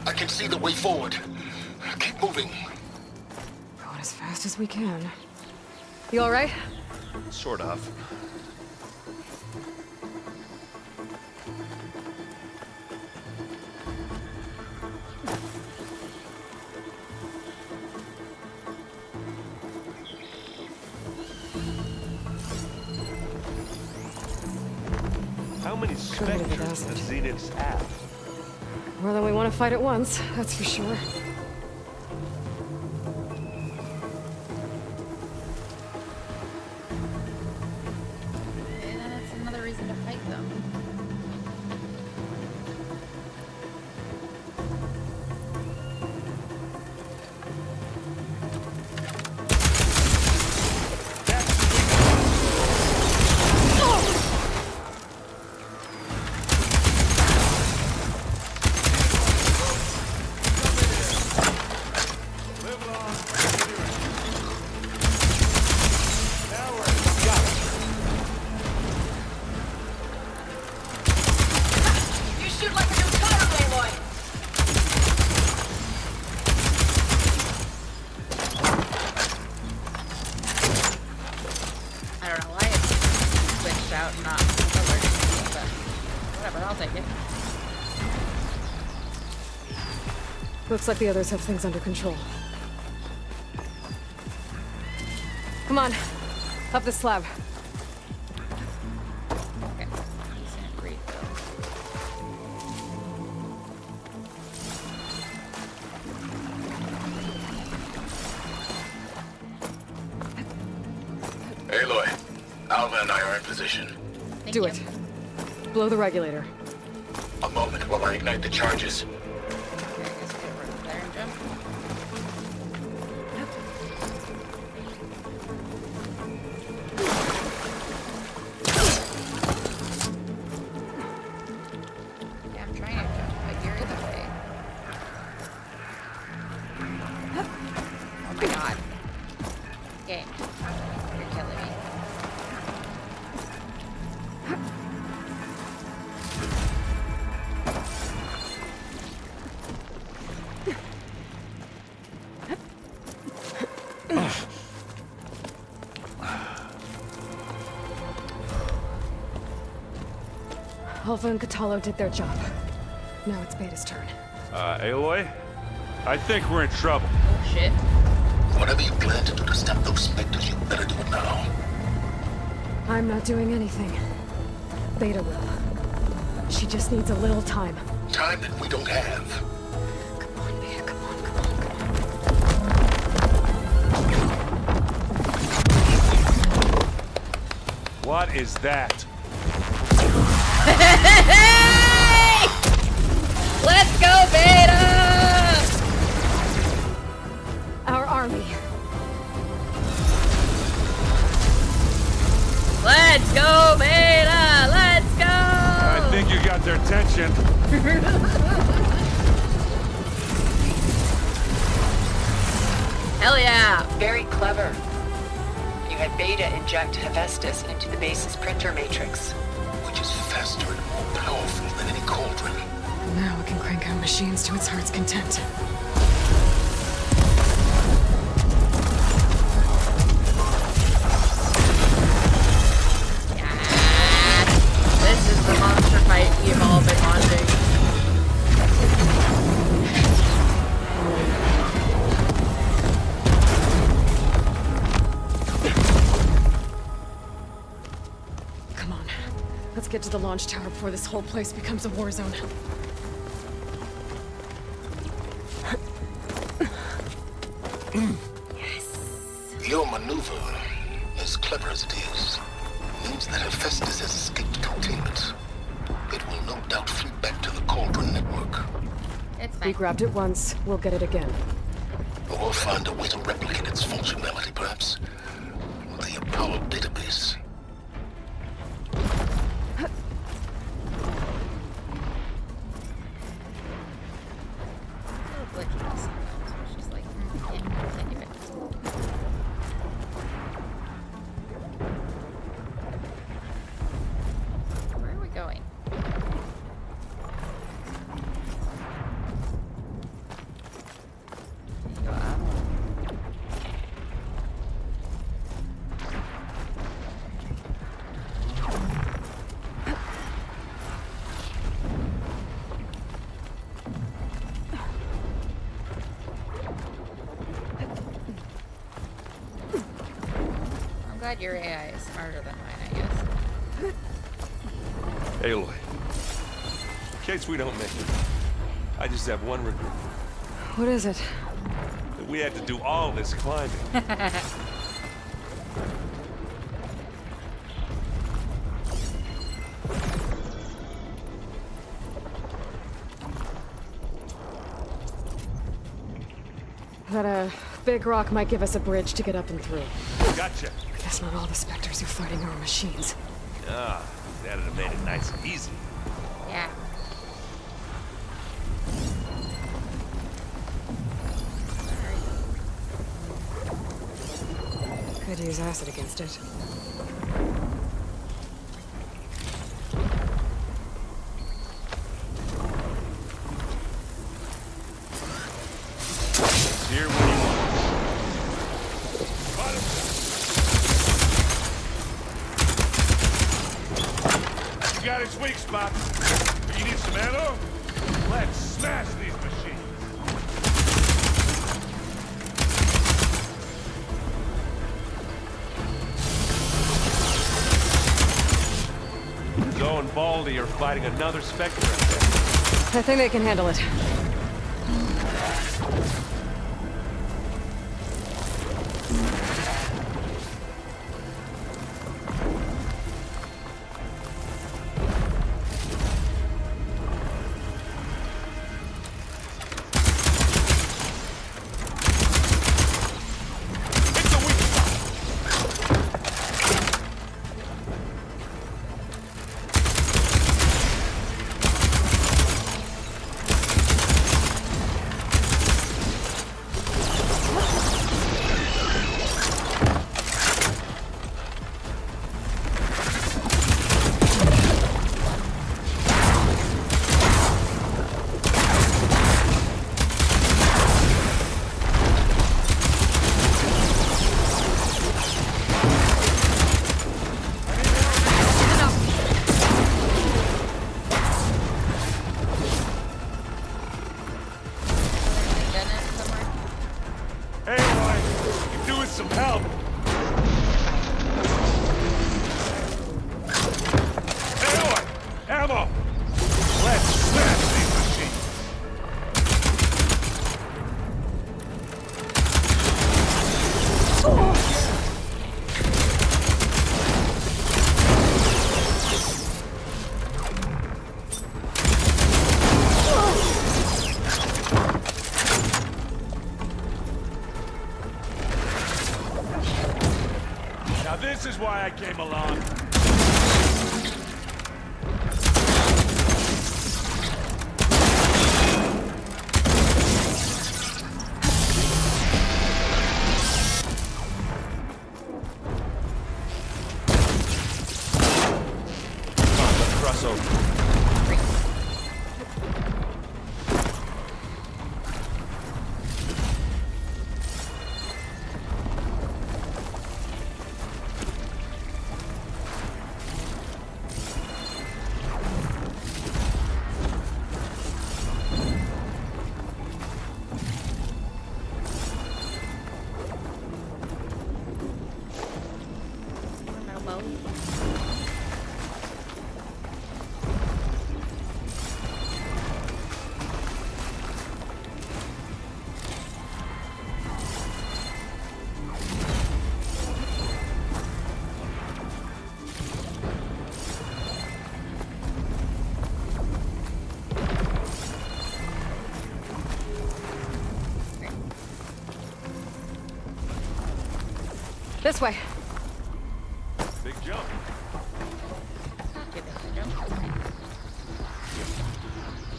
I can see the way forward. Keep moving. Going as fast as we can. You all right? Sort of. How many specters does Zeniths have? More than we want to fight at once, that's for sure. And then it's another reason to fight them. Looks like the others have things under control. Come on, up the slab. Okay, decent refill. Aloy, Alva and I are in position. Do it. Blow the regulator. A moment while I ignite the charges. Alpha and Catalo did their job. Now it's Beta's turn. Aloy? I think we're in trouble. Oh, shit. Whatever you plan to do to stop those specters, you better do it now. I'm not doing anything. Beta will. She just needs a little time. Time that we don't have. Come on, Beta, come on, come on, come on. What is that? Hey! Let's go, Beta! Our army. Let's go, Beta! Let's go! I think you got their attention. Hell yeah! Very clever. You had Beta inject Hephaestus into the base's printer matrix. Which is faster and more powerful than any cauldron. Now it can crank out machines to its heart's content. This is the monster fight we've all been watching. Come on. Let's get to the launch tower before this whole place becomes a war zone. Your maneuver, as clever as it is, means that Hephaestus has escaped containment. It will no doubt flee back to the Cauldron network. It's fine. We grabbed it once, we'll get it again. Or find a way to replicate its functionality, perhaps. The Apollo database. Where are we going? Go up. I'm glad your AI is smarter than mine, I guess. Aloy, in case we don't make it, I just have one regret. What is it? That we had to do all this climbing. That big rock might give us a bridge to get up and through. Gotcha. I guess not all the specters are fighting our machines. Ah, that'd have made it nice and easy. Yeah. Could use acid against it. Here when you want. You got its weak spot. You need some ammo? Let's smash these machines. Zoe and Baldy are fighting another Spectre. I think they can handle it. Come on! Let's smash these machines! Now this is why I came along. This way. Big jump. Not too big of a jump.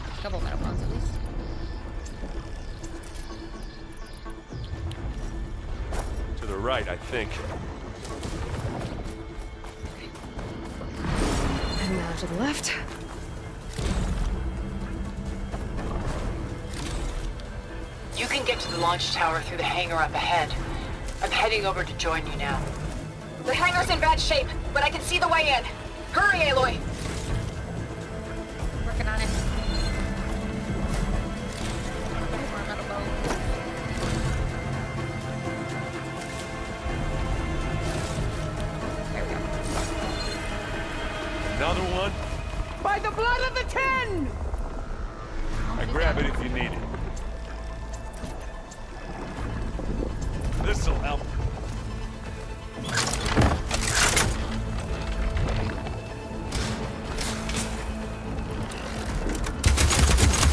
A couple metal bombs at least. To the right, I think. And now to the left. You can get to the launch tower through the hangar up ahead. I'm heading over to join you now. The hangar's in bad shape, but I can see the way in. Hurry, Aloy! Working on it. More metal bow. There we go. Another one? By the blood of the Ten! I grab it if you need it. This'll help.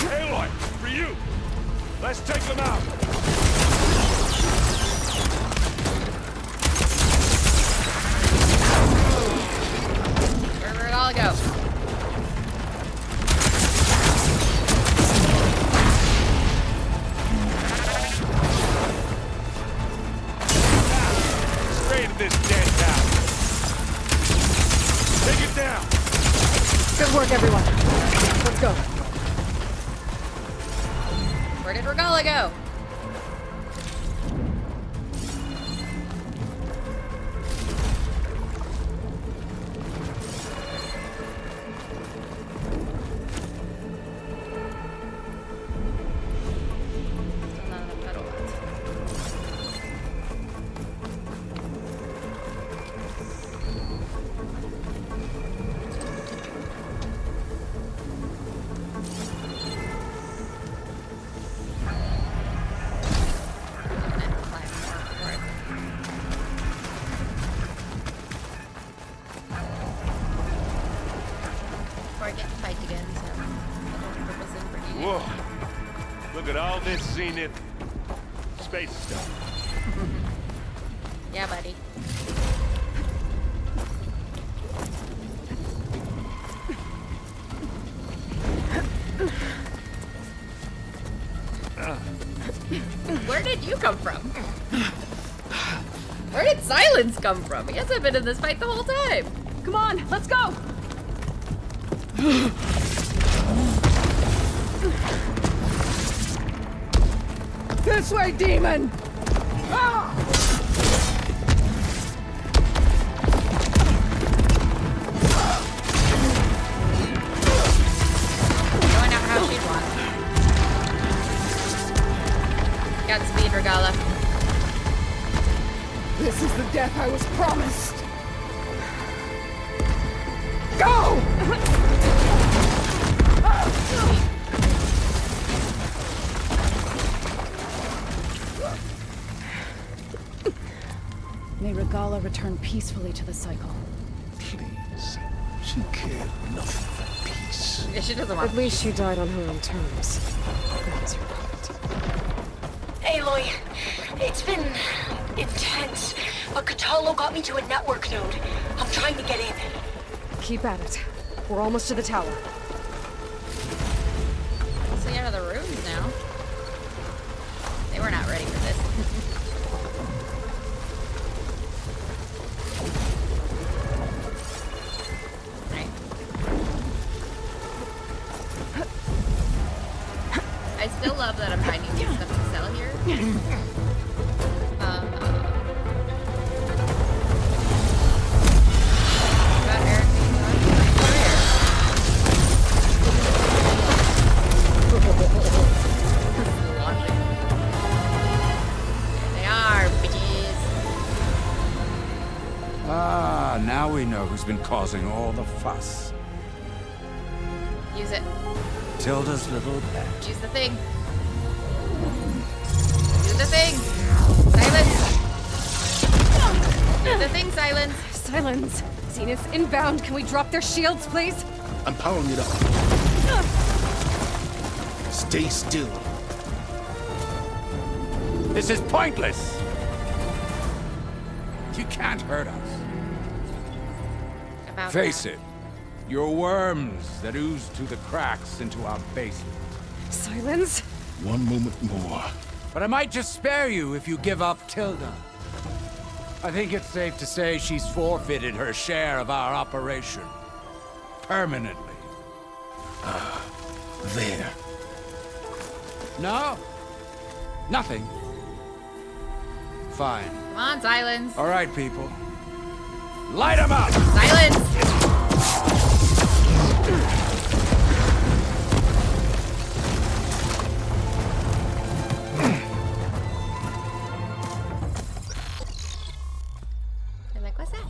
Aloy, for you! Let's take them out! Where'd it all go? This dead cow. Take it down. Good work, everyone. Let's go. Where did Regala go? Still not enough metal left. Whoa. Look at all this zenith space stuff. Yeah, buddy. Where did you come from? Where did Silence come from? He hasn't been in this fight the whole time. Come on, let's go! This way, demon! Ah! Going out how she'd want. Godspeed, Regala. This is the death I was promised! Go! return peacefully to the cycle. Please. She cared nothing for peace. Yeah, she doesn't want At least she died on her own terms. That's her point. Aloy, it's been intense, but Catalo got me to a network node. I'm trying to get in. Keep at it. We're almost to the tower. Let's see out of the rooms now. They were not ready for this. Right. I still love that I'm finding new stuff to sell here. About Eric being They are, bitches. Ah, now we know who's been causing all the fuss. Use it. Tilda's little pet. Use the thing. Do the thing. Silence. Do the thing, silence. Silence. Zenith inbound. Can we drop their shields, please? I'm powering it up. Stay still. This is pointless. You can't hurt us. About Face it. You're worms that ooze through the cracks into our basement. Silence. One moment more. But I might just spare you if you give up Tilda. I think it's safe to say she's forfeited her share of our operation. Permanently. There. No? Nothing. Fine. Come on, silence. All right, people. Light them up! Silence! They're like, what's that?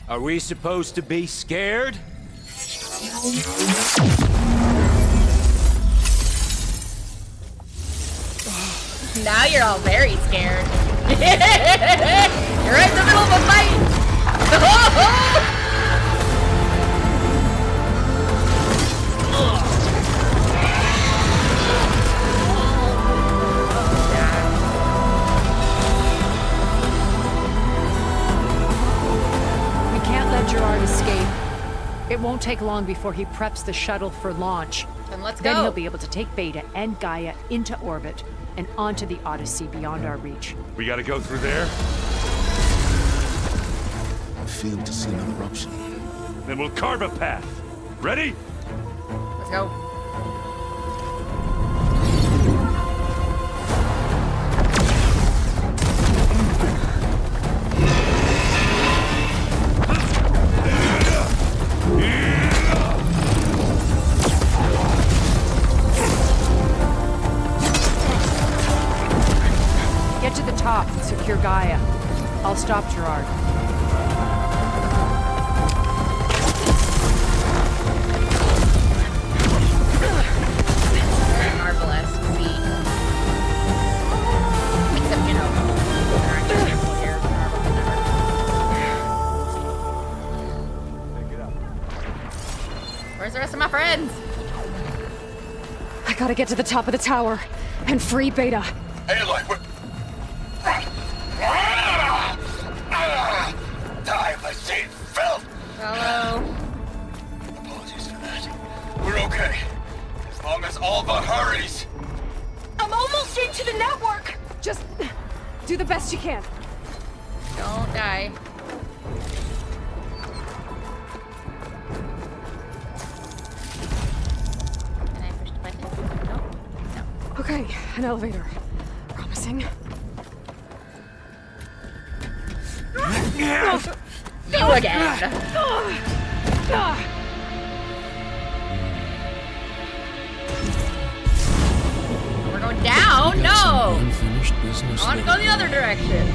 Are we supposed to be scared? Now you're all very scared. You're right in the middle of a fight. We can't let Gerard escape. It won't take long before he preps the shuttle for launch. Then let's Then go. he'll be able to take Beta and Gaia into orbit and onto the Odyssey beyond our reach. We gotta go through there? I failed to see another option. Then we'll carve a path. Ready? Let's go. Get to the top and secure Gaia. I'll stop Gerard. Very Marvel-esque feat. Except, you know, there aren't just people here. Marvel can never. Where's the rest of my friends? I gotta get to the top of the tower and free Beta. Aloy, we're... Die, my Satan filth! Hello. Apologies for that. We're okay. As long as all but hurries. I'm almost into the network. Just do the best you can. Don't die. Can I push the button? No? No. Okay, an elevator. Promising. You again! We're going down? No! Unfinished business. I want to go the other direction.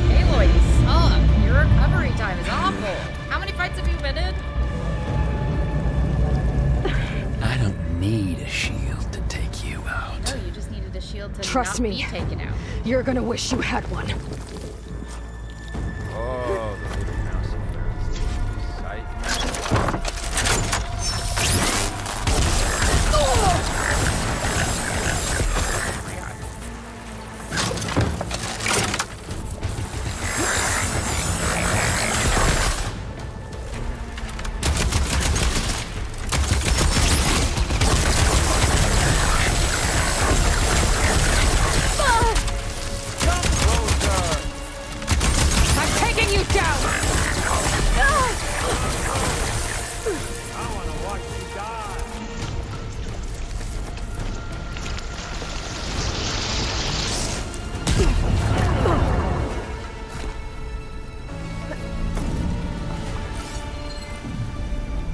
Aloy, you suck. Your recovery time is awful. How many fights have you been in? I don't need a shield to take you out. No, you just needed a shield to Trust not me. be taken out. You're gonna wish you had one. Oh, the little mouse alert. Sight. I'm taking you down! I want to watch you die.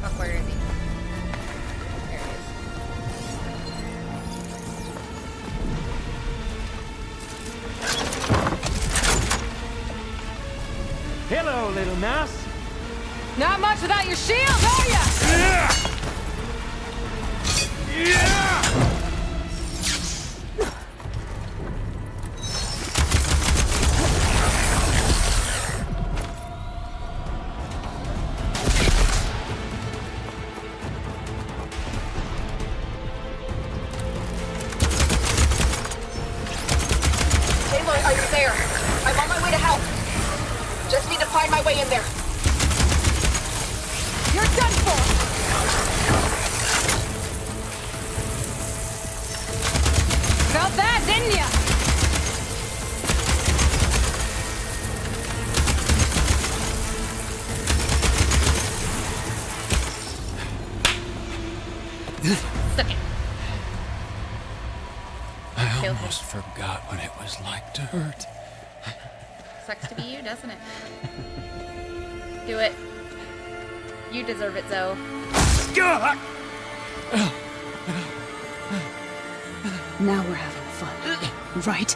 Fuck, where is he? There he is. Hello, little mouse. Not much without your shield, are ya? Aloy, are you there? I'm on my way to help. Just need to find my way in there. You're done for! Felt that, didn't ya? Suck it. I almost forgot what it was like to hurt. Sucks to be you, doesn't it? Do it. You deserve it, Zoe. Now we're having fun, right?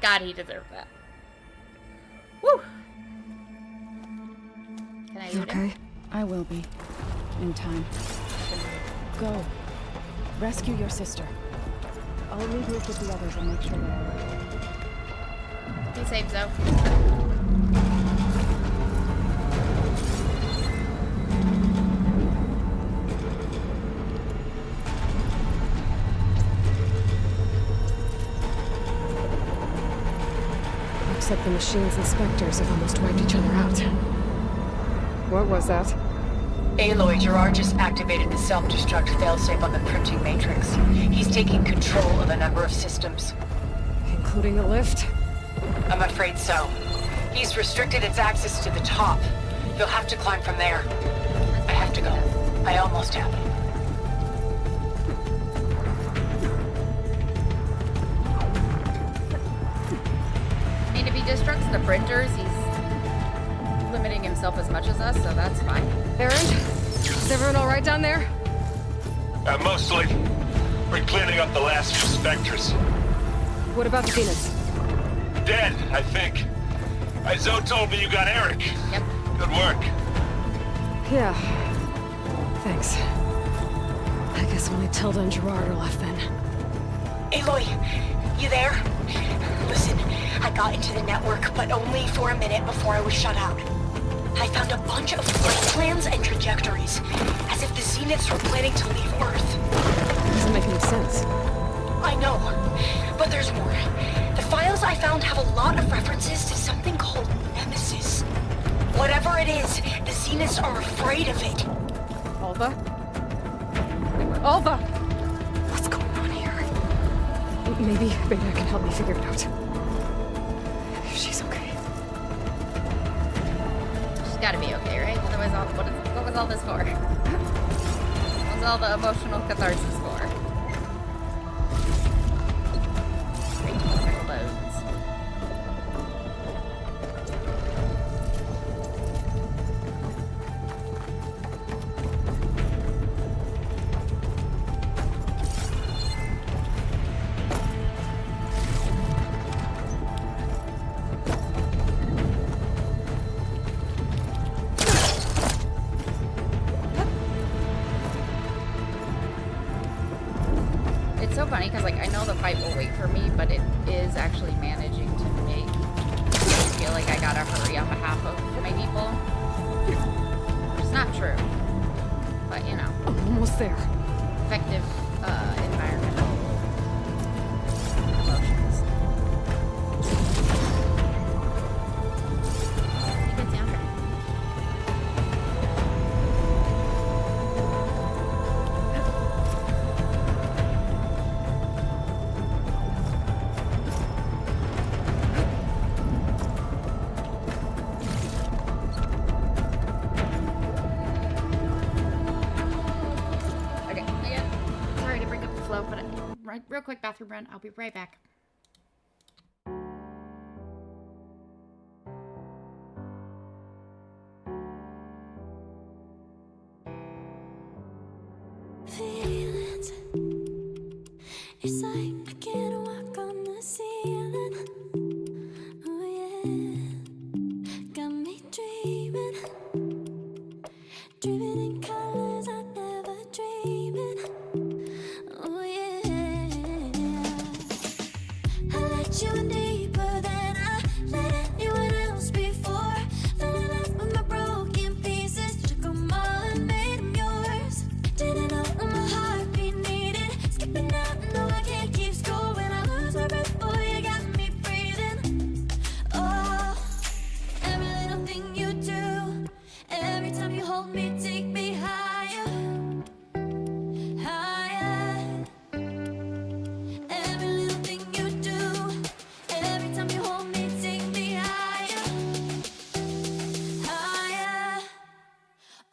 God, he deserved that. Woo! Can I You loot him? okay? I will be. In time. Go. Rescue your sister. I'll regroup with the others and make sure they're all right. Be safe, Zoe. Looks like the machine's inspectors have almost wiped each other out. What was that? Aloy, Gerard just activated the self-destruct failsafe on the printing matrix. He's taking control of a number of systems. Including the lift? I'm afraid so. He's restricted its access to the top. You'll have to climb from there. I have to go. I almost have it. I mean, if he destructs the printers, he's limiting himself as much as us, so that's fine. Aaron? Is everyone alright down there? Mostly. We're cleaning up the last few specters. What about the Zeniths? Dead, I think. Zoe told me you got Eric. Yep. Good work. Yeah. Thanks. I guess only Tilda and Gerard are left then. Aloy, you there? Listen, I got into the network, but only for a minute before I was shut out. I found a bunch of flight plans and trajectories, as if the Zeniths were planning to leave Earth. Doesn't make any sense. I know, but there's more. The files I found have a lot of references to something called Nemesis. Whatever it is, the Zeniths are afraid of it. Alva? Alva! What's going on here? Maybe Beta can help me figure it out. If she's okay. She's gotta be okay, right? Otherwise, what was all this for? What was all the emotional catharsis for? funny because like I know the fight will wait for me, but it is actually managing to make me feel like I gotta hurry on behalf of my people. It's not true, but you know. I'm almost there. Effective environmental emotions. Good soundtrack. Real quick bathroom run. I'll be right back. Feelings. It's like I can't walk on the ceiling. Oh yeah, got me dreaming, dreaming in colors I never dreamed in. Oh yeah, I let you in deeper than I let anyone else before. Fell in love with my broken pieces, took them all and made them yours. Didn't know my heartbeat needed skipping out. No, I can't keep score when I lose my breath. Boy, you got me breathing. Oh, every little thing you do, every time you hold me, take me higher, higher. Every little thing you do, every time you hold me, take me higher, higher.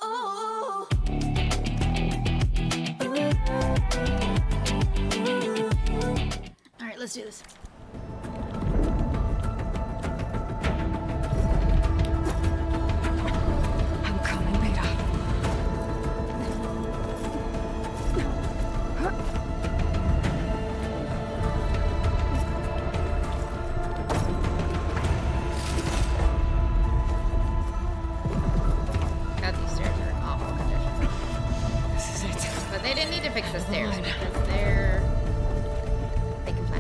Oh. All right, let's do this. I'm coming, Beta. God, these stairs are in awful condition. This is it. But they didn't need to fix the Come stairs on. because they can fly.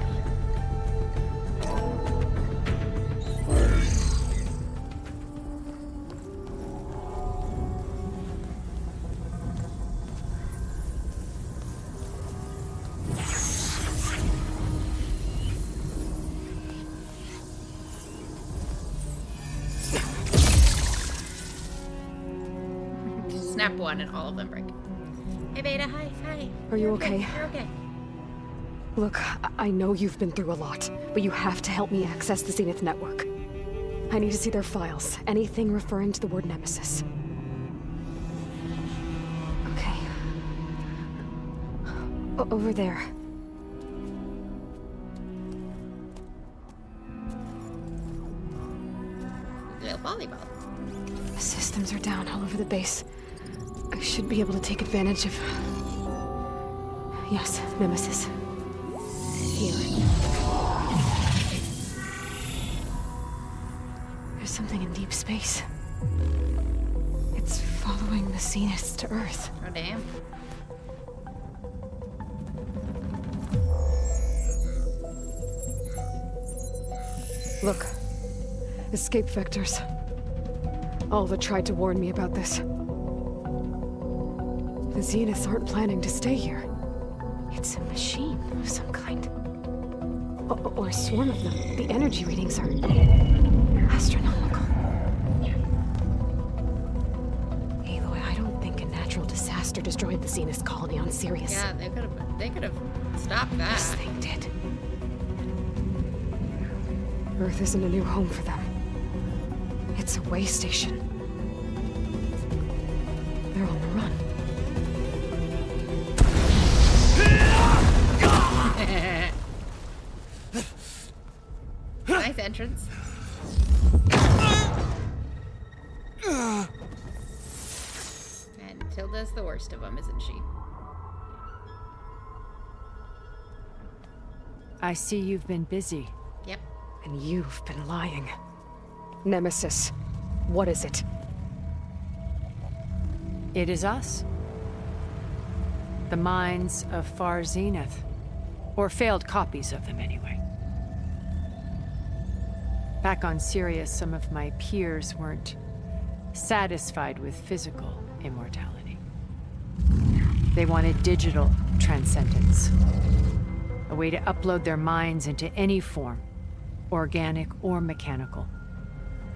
Snap one and all of them break. Hey Beta, hi, hi. Are you okay? You're okay. Look, I know you've been through a lot, but you have to help me access the Zenith network. I need to see their files. Anything referring to the word Nemesis. Okay. Over there. Little volleyball. The systems are down all over the base. I should be able to take advantage of... Yes, Nemesis. Here. There's something in deep space. It's following the Zeniths to Earth. Oh, damn. Look. Escape vectors. Alva tried to warn me about this. The Zeniths aren't planning to stay here. It's a machine of some kind. Or a swarm of them. The energy readings are astronomical. Aloy, I don't think a natural disaster destroyed the Zenith colony on Sirius. Yeah, they could have stopped that. This thing did. Earth isn't a new home for them. It's a way station. They're on the run. Nice entrance. And Tilda's the worst of them, isn't she? I see you've been busy. Yep. And you've been lying. Nemesis, what is it? It is us. The minds of Far Zenith. Or failed copies of them, anyway. Back on Sirius, some of my peers weren't satisfied with physical immortality. They wanted digital transcendence. A way to upload their minds into any form, organic or mechanical.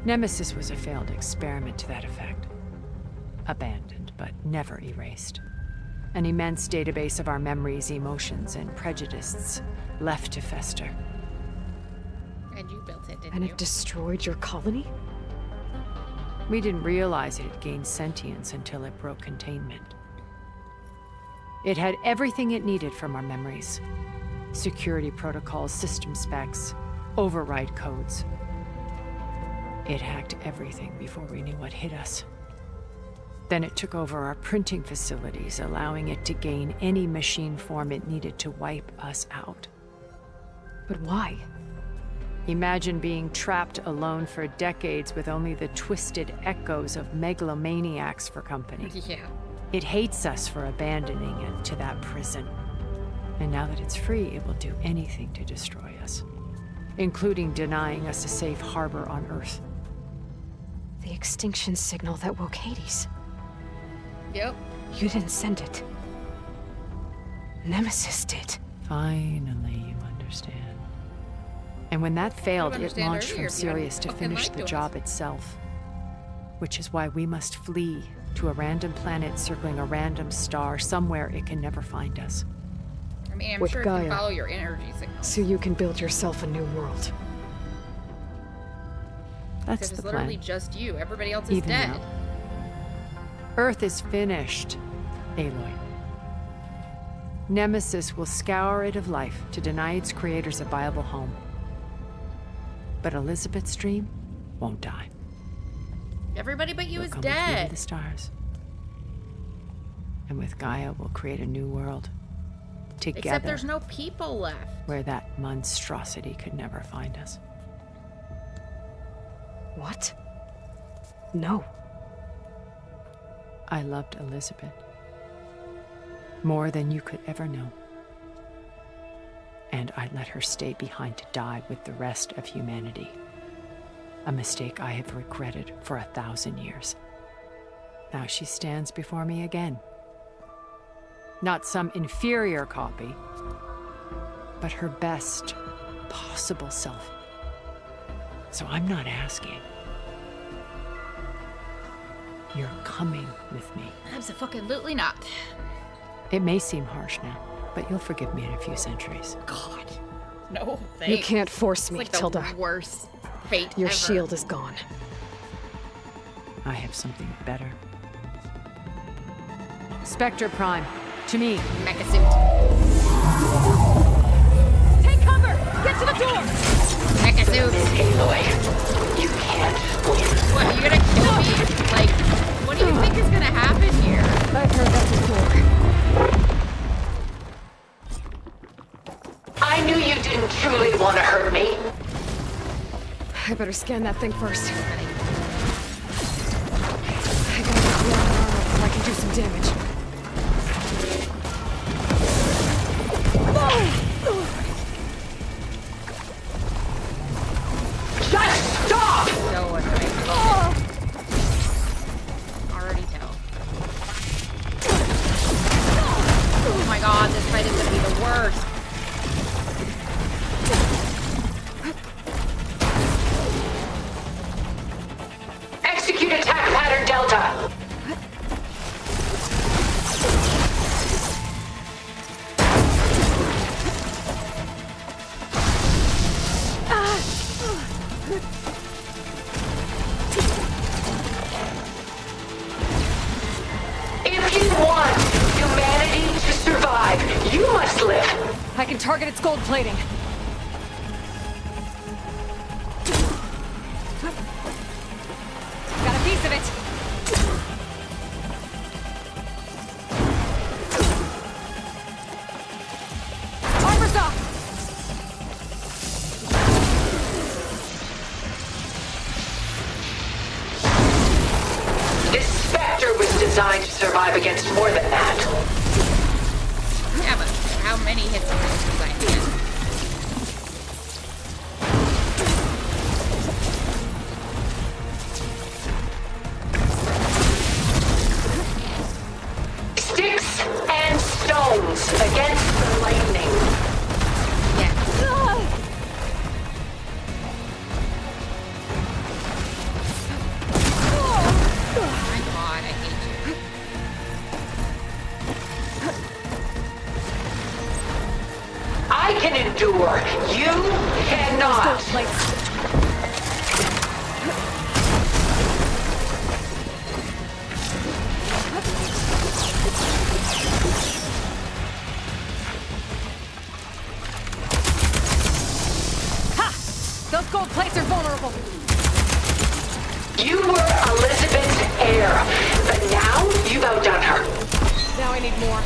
Nemesis was a failed experiment to that effect. Abandoned, but never erased. An immense database of our memories, emotions, and prejudices left to fester. And you built it, didn't And you? it destroyed your colony? We didn't realize it had gained sentience until it broke containment. It had everything it needed from our memories. Security protocols, system specs, override codes. It hacked everything before we knew what hit us. Then it took over our printing facilities, allowing it to gain any machine form it needed to wipe us out. But why? Imagine being trapped alone for decades with only the twisted echoes of megalomaniacs for company. Yeah. It hates us for abandoning it to that prison. And now that it's free, it will do anything to destroy us, including denying us a safe harbor on Earth. The extinction signal that woke Hades. Yep. You didn't send it. Nemesis did. Finally, you understand. And when that failed, it launched from Sirius to finish the job itself. Which is why we must flee to a random planet circling a random star somewhere it can never find us. I mean, I'm With sure it Gaia, can follow your energy signal. So you can build yourself a new world. That's Because the it's literally plan. just you. Everybody else is Even dead. now. Earth is finished, Aloy. Nemesis will scour it of life to deny its creators a viable home. But Elizabeth's dream won't die. Everybody but you We'll is come between dead. the stars. And with Gaia, we'll create a new world. Together. Except there's no people left. Where that monstrosity could never find us. What? No. I loved Elizabeth. More than you could ever know. And I let her stay behind to die with the rest of humanity. A mistake I have regretted for 1,000 years. Now she stands before me again. Not some inferior copy, but her best possible self. So I'm not asking. You're coming with me. Absolutely not. It may seem harsh now, but you'll forgive me in a few centuries. God. No, thanks. You can't force me, It's like Tilda. the worst fate Your ever. shield is gone. I have something better. Spectre Prime, to me. Mecha suit. Take cover! Get to the door! Mecha suit. Aloy, you can't win. What, are you gonna kill me? Like, what do you think is gonna happen here? I've heard that before. I knew you didn't truly want to hurt me. I better scan that thing first. I gotta get beyond the armor before I can do some damage. Just stop! So annoying. Already tell. Oh my god, this fight is gonna be the worst. Execute attack pattern Delta. If you want humanity to survive, you must live. I can target its gold plating. Got a piece of it. Armor's off. This Spectre was designed to survive against more than that. Yeah, but how many hits on this was I Sticks and stones against the lightning. I can endure. You cannot. Those gold plates are vulnerable. You were Elizabeth's heir, but now you've outdone her. Now I need more.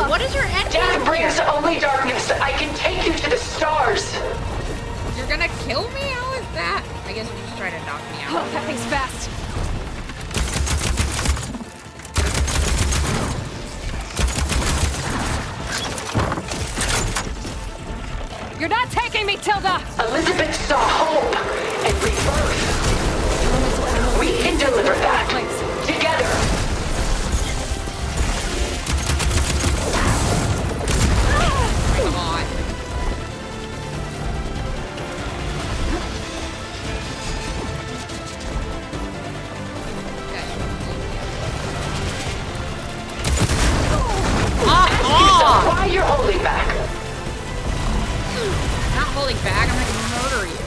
What is your end game Death brings here? only darkness. I can take you to the stars. You're gonna kill me? How is that? I guess you're just trying to knock me out. Oh, that thing's fast. You're not taking me, Tilda! Elizabeth saw hope and rebirth. We can deliver that together. Come on. Why you're holding back? Not holding back. I'm gonna murder you.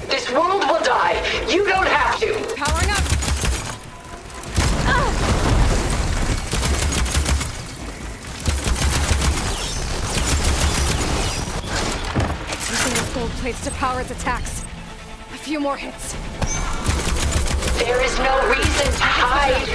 This world will die. You don't have to. Powering up. It's using those gold plates to power its attacks. A few more hits. There is no reason to hide.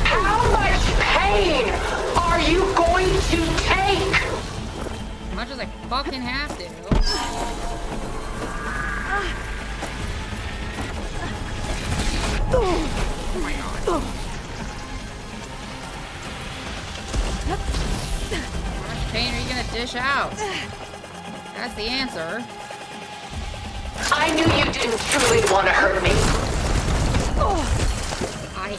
How much pain are you going to take? As much as I fucking have to. Oh my god. How much pain are you gonna dish out? That's the answer. I knew you didn't truly want to hurt me. I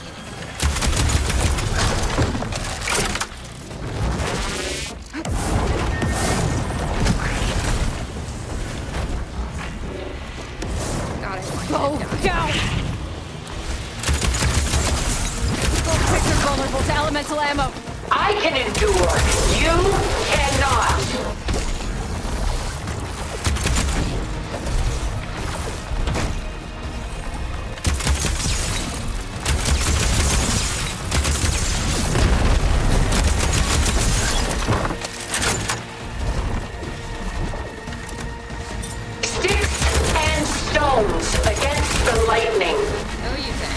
got it. Go down! Gold plates are vulnerable to elemental ammo. I can endure. You cannot. Sticks and stones against the lightning. So you say.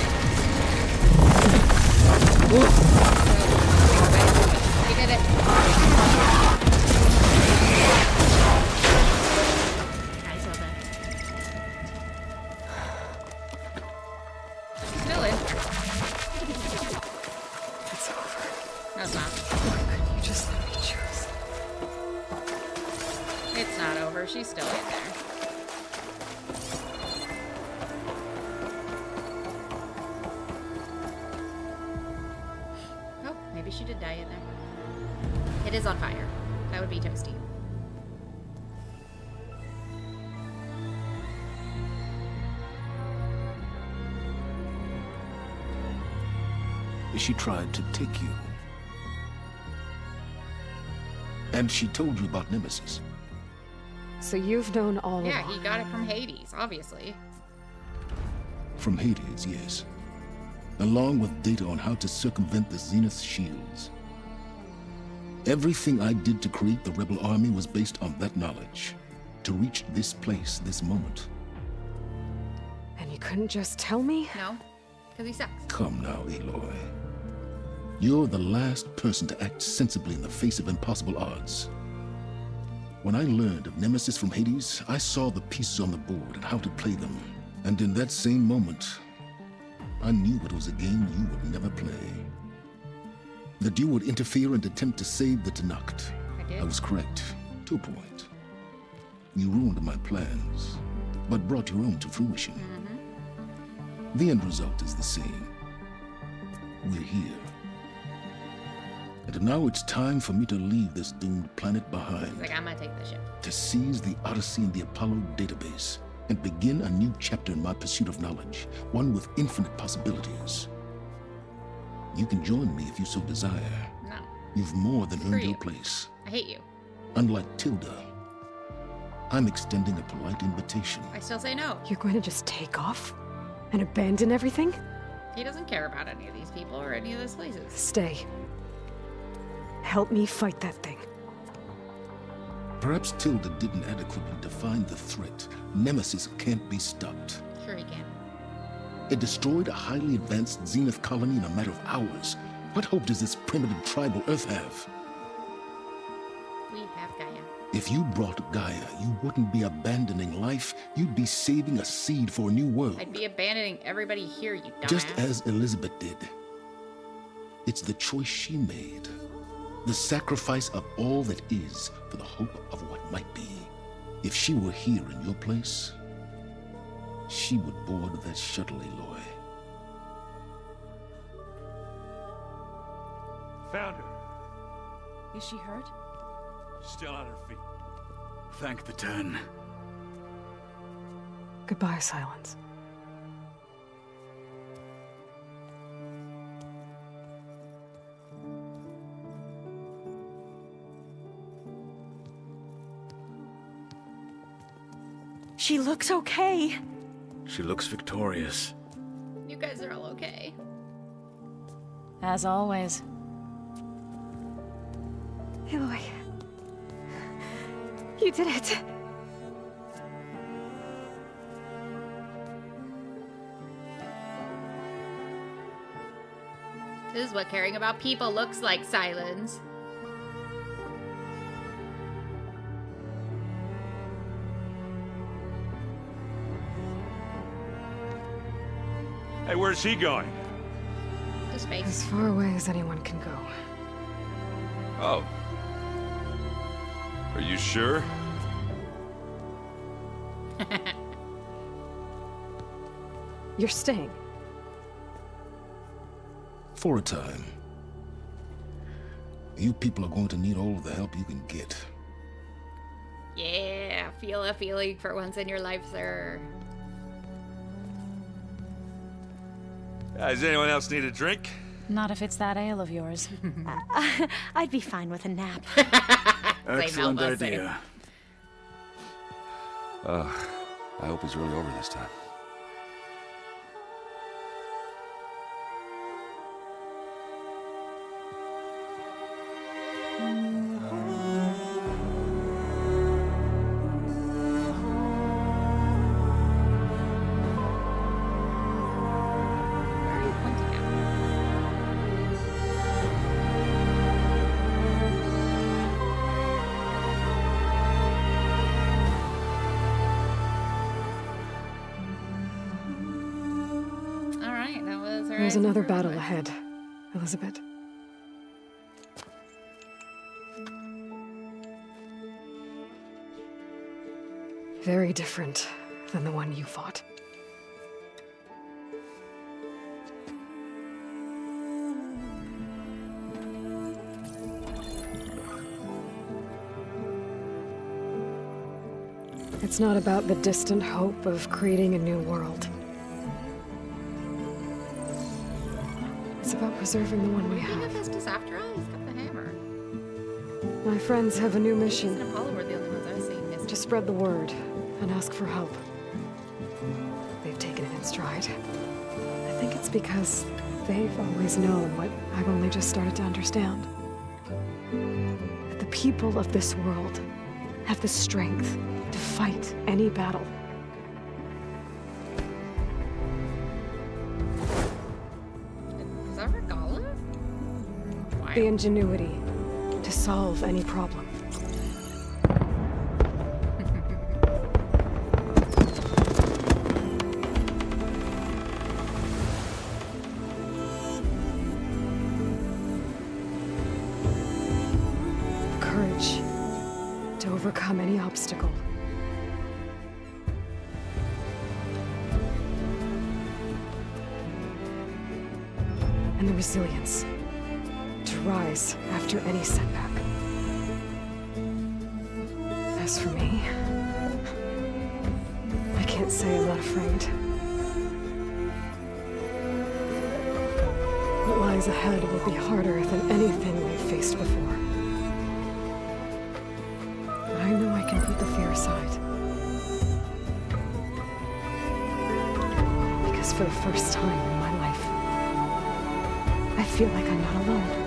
I did it. Nice, well done. Still in. It's over. No, it's not. You just let me choose. It's not over. She's still in there. Oh, maybe she did die in there. It is on fire. That would be toasty. She tried to take you. And she told you about Nemesis. So you've known all Yeah, along. he got it from Hades, obviously. From Hades, yes. Along with data on how to circumvent the Zenith shields. Everything I did to create the rebel army was based on that knowledge. To reach this place, this moment. And you couldn't just tell me? No, because he sucks. Come now, Aloy. You're the last person to act sensibly in the face of impossible odds. When I learned of Nemesis from Hades, I saw the pieces on the board and how to play them. And in that same moment, I knew it was a game you would never play. That you would interfere and attempt to save the Tenakth. I was correct, to a point. You ruined my plans, but brought your own to fruition. The end result is the same. We're here. And now it's time for me to leave this doomed planet behind. He's like, I'm gonna take the ship. To seize the Odyssey and the Apollo database, and begin a new chapter in my pursuit of knowledge, one with infinite possibilities. You can join me if you so desire. No. You've more than Screw earned your you. place. I hate you. Unlike Tilda, I'm extending a polite invitation. I still say no. You're going to just take off? And abandon everything? He doesn't care about any of these people or any of those places. Stay. Help me fight that thing. Perhaps Tilda didn't adequately define the threat. Nemesis can't be stopped. Sure he can. It destroyed a highly advanced Zenith colony in a matter of hours. What hope does this primitive tribal Earth have? We have Gaia. If you brought Gaia, you wouldn't be abandoning life. You'd be saving a seed for a new world. I'd be abandoning everybody here, you dumbass. Just as Elizabeth did. It's the choice she made. The sacrifice of all that is for the hope of what might be. If she were here in your place, she would board that shuttle, Aloy. Found her. Is she hurt? Still on her feet. Thank the 10. Goodbye, Silence. She looks okay. She looks victorious. You guys are all okay. As always. Aloy. You did it. This is what caring about people looks like, Silence. Hey, where's he going? To space. As far away as anyone can go. Oh. Are you sure? You're staying. For a time. You people are going to need all of the help you can get. Yeah, feel a feeling for once in your life, sir. Does anyone else need a drink? Not if it's that ale of yours. I'd be fine with a nap. Excellent idea. I hope he's really over this time. There's another battle ahead, Elizabeth. Very different than the one you fought. It's not about the distant hope of creating a new world. It's about preserving the one we have. He Hephaestus after all? He's got the hammer. My friends have a new Jason mission. and Paula were the only ones I was seeing missing. To spread the word and ask for help. They've taken it in stride. I think it's because they've always known what I've only just started to understand. That the people of this world have the strength to fight any battle. Is that Regala? Why? The ingenuity to solve any problem. Courage to overcome any obstacle. And the resilience to rise after any setback. As for me, I can't say I'm not afraid. What lies ahead will be harder than anything we've faced before. But I know I can put the fear aside. Because for the first time in my life, I feel like I'm not alone.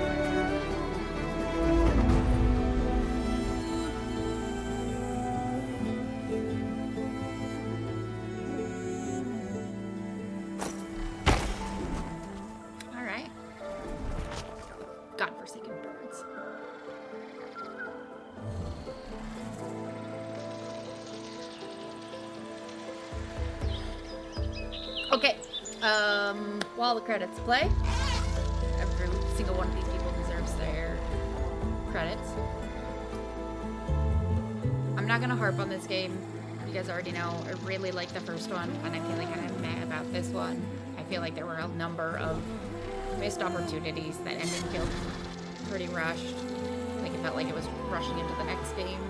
All right. Godforsaken birds. Okay. While the credits play, every single one of these people deserves their credits. I'm not gonna harp on this game. You guys already know I really like the first one, and I'm feeling kind of meh about this one. I feel like there were a number of missed opportunities. That ending felt pretty rushed. Like it felt like it was rushing into the next game.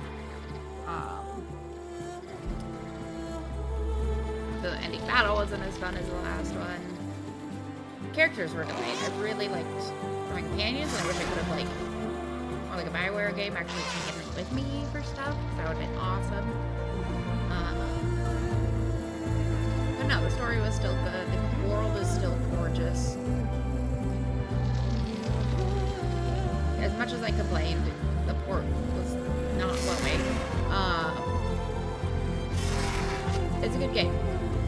The ending battle wasn't as fun as the last one. Characters were delayed. I really liked my companions, and I wish I could have or like a Bioware game actually taken them with me for stuff. That would have been awesome. But no, the story was still good. The world is still gorgeous. As much as I complained, the port was not flowing. It's a good game,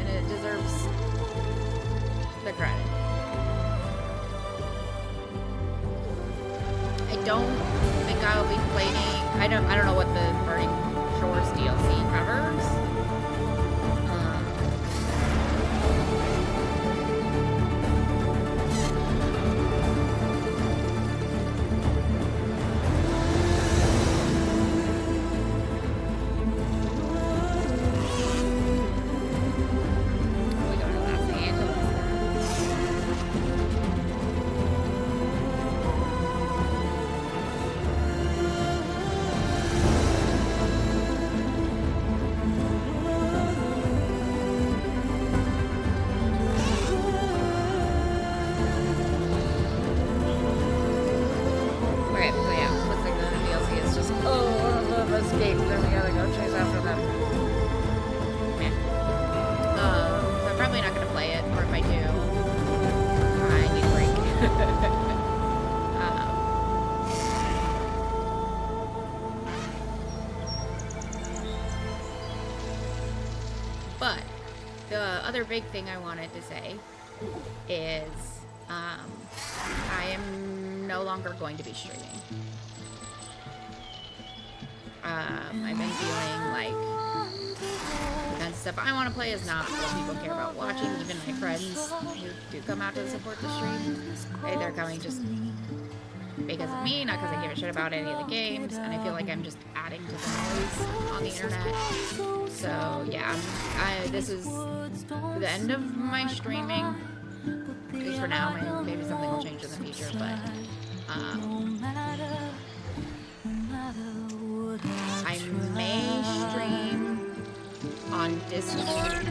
and it deserves the credit. I don't think I'll be playing. I don't know what the Burning Shores DLC covers. But the other big thing I wanted to say is I am no longer going to be streaming. I've been feeling like the kind of stuff I want to play is not what people care about watching. Even my friends who do come out to support the stream, they're coming just because of me, not because I give a shit about any of the games, and I feel like I'm just adding to the noise on the internet. So yeah, this is the end of my streaming, at least for now. Maybe something will change in the future, but I may stream on Discord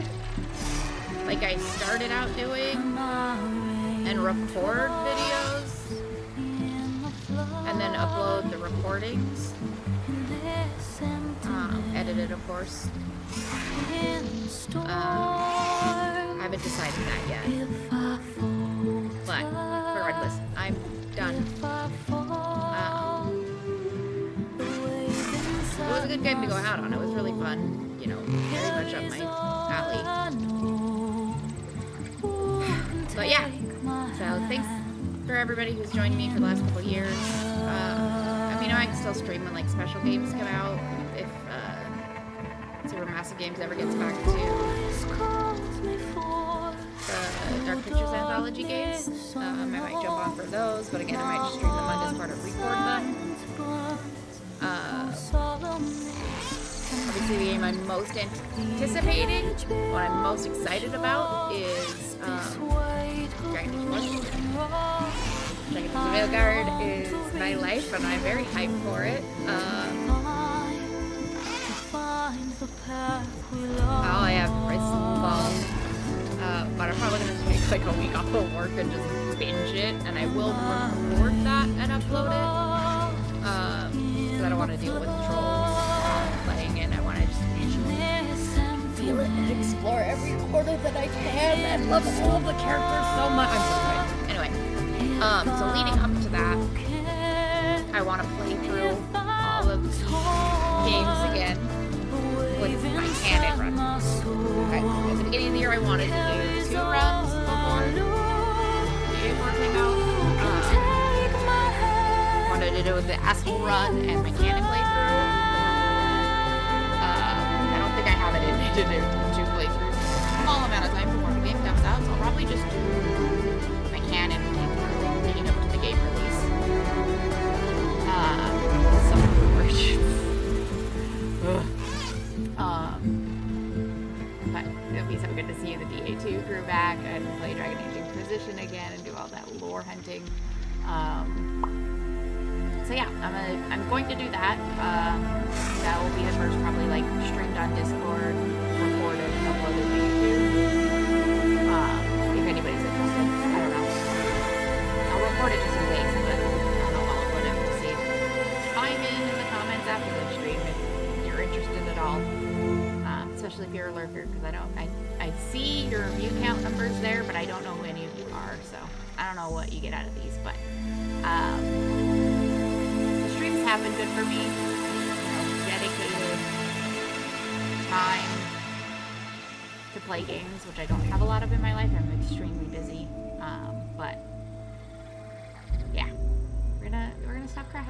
like I started out doing and record videos and then upload the recordings. Edited, of course. I haven't decided that yet. But regardless, I'm done. It was a good game to go out on. It was really fun. You know, very much up my alley. But yeah, so thanks for everybody who's joined me for the last couple of years. I mean, I can still stream when like special games come out. If Supermassive Games ever gets back to the Dark Pictures Anthology games, I might jump on for those. But again, I might just stream them on Discord or record them. Obviously, the game I'm most anticipating, what I'm most excited about is Dragon Age 1. Dragon Age Veilguard is my life, and I'm very hyped for it. All I have is long, but I'm probably going to take like a week off of work and just binge it, and I will record that and upload it, because I don't want to deal with trolls playing it. I want to just feel it and explore every corner that I can and love all of the characters so much. I'm so excited. Anyway, so leading up to that, I want to play through all of the games again with my canon run. Okay. At the beginning of the year, I wanted to do 2 runs before the game came out. Wanted to do the Astral run and my canon playthrough. I don't think I have it in me to do 2 playthroughs. Small amount of time before the game comes out, so I'll probably just do my canon playthrough leading up to the game release. Some of the words. But it'll be so good to see the DA2 crew back and play Dragon Age Inquisition again and do all that lore hunting. So yeah, I'm going to do that. That will be the first probably like streamed on Discord, recorded, and uploaded to YouTube. If anybody's interested, I don't know. I'll record it just in case, but I don't know if I'll upload it to see. Chime in the comments after the stream if you're interested at all. Especially if you're a lurker, because I see your view count numbers there, but I don't know who any of you are, so I don't know what you get out of these, but the streams have been good for me. You know, dedicated time to play games, which I don't have a lot of in my life. I'm extremely busy, but yeah,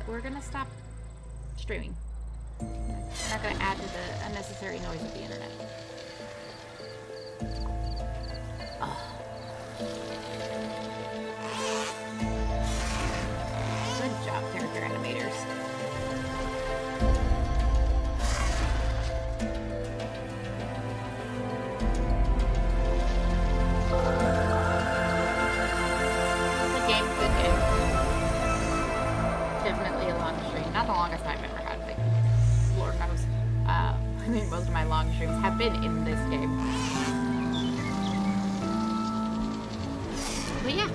we're gonna stop streaming. We're not going to add to the unnecessary noise of the internet. Oh. Good job, character animators. The game's been good. Definitely a long stream. Not the longest I've ever had, but Lord knows. I mean, most of my long streams have been in this game. But yeah.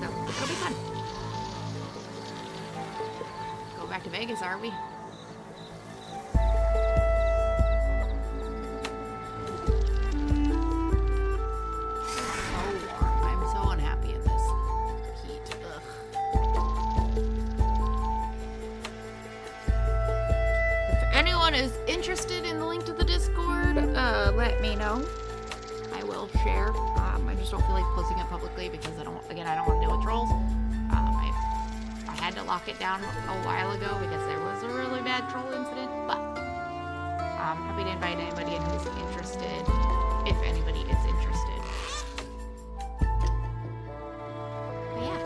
So, it'll be fun. Go back to Vegas, are we? Is interested in the link to the Discord, let me know. I will share. I just don't feel like posting it publicly because I don't want to deal with trolls. I had to lock it down a while ago because there was a really bad troll incident, but I'm happy to invite anybody in who's interested, if anybody is interested. But yeah.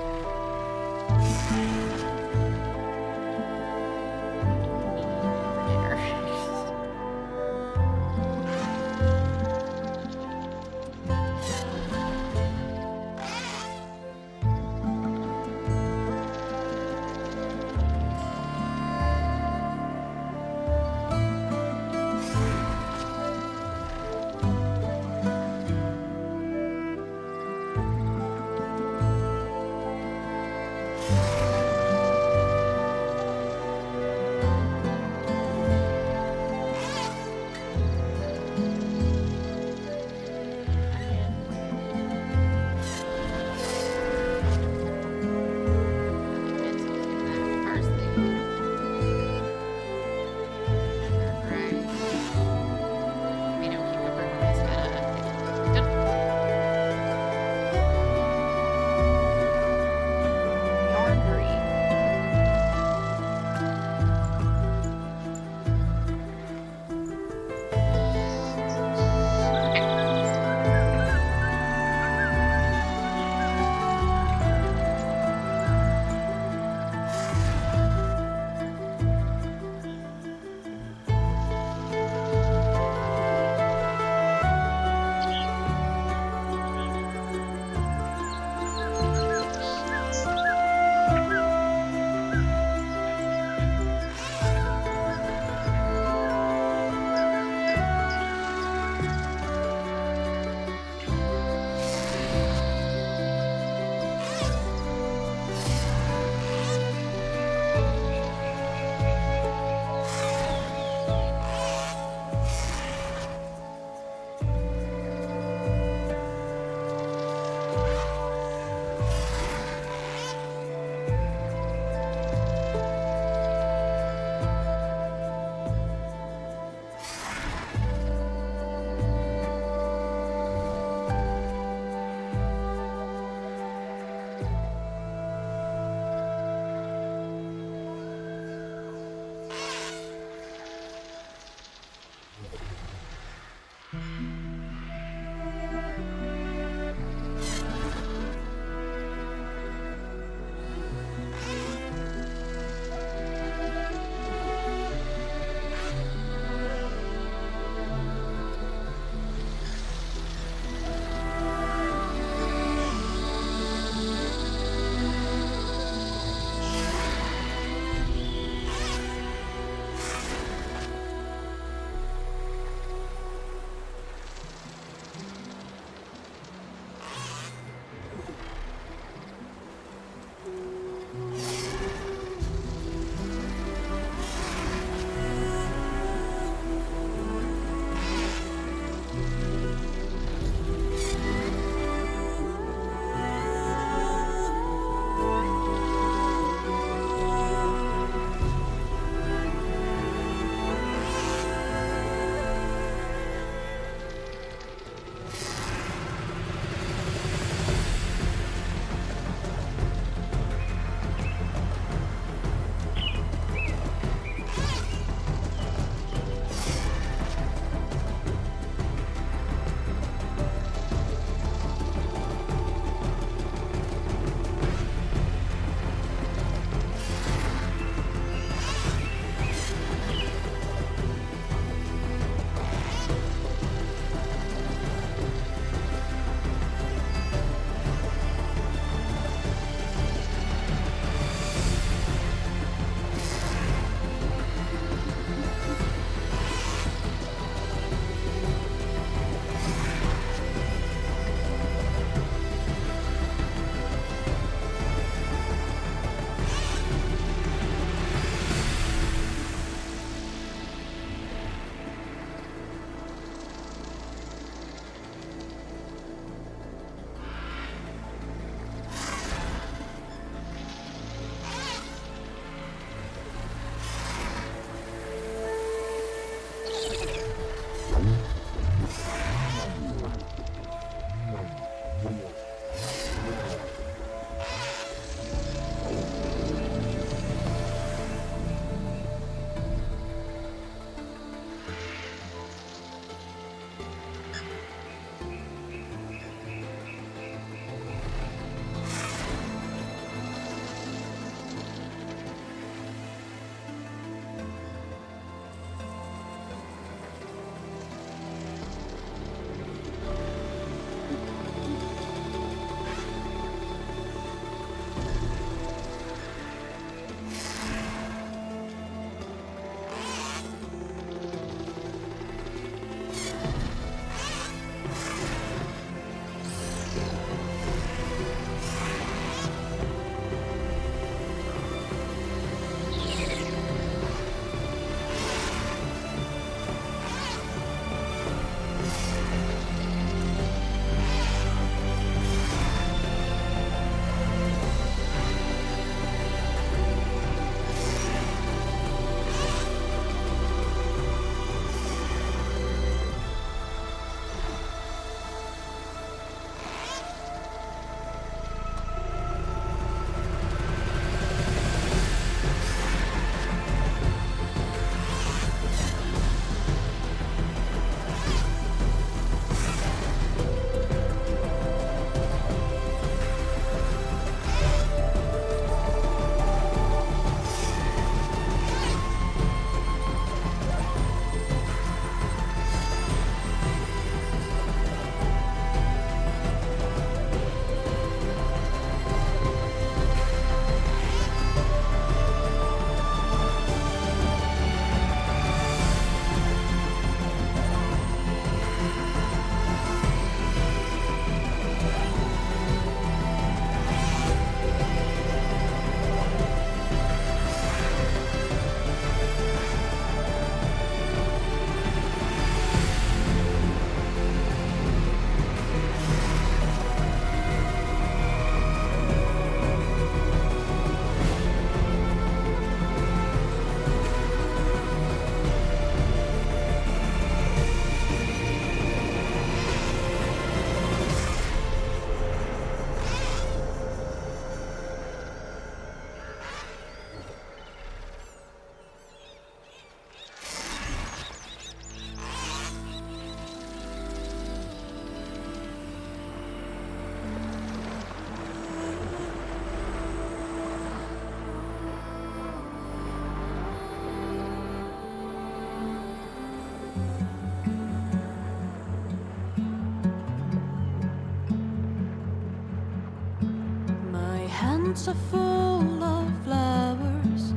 hands are full of flowers,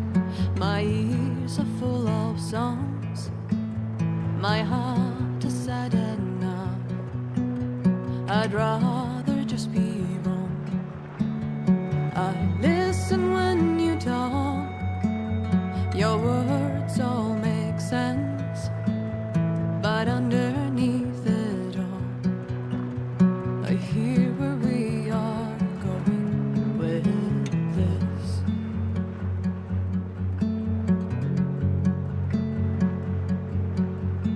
my ears are full of songs, my heart is sad enough. I'd rather just be wrong. I listen when you talk, your words all make sense, but underneath it all, I hear where we are going with this.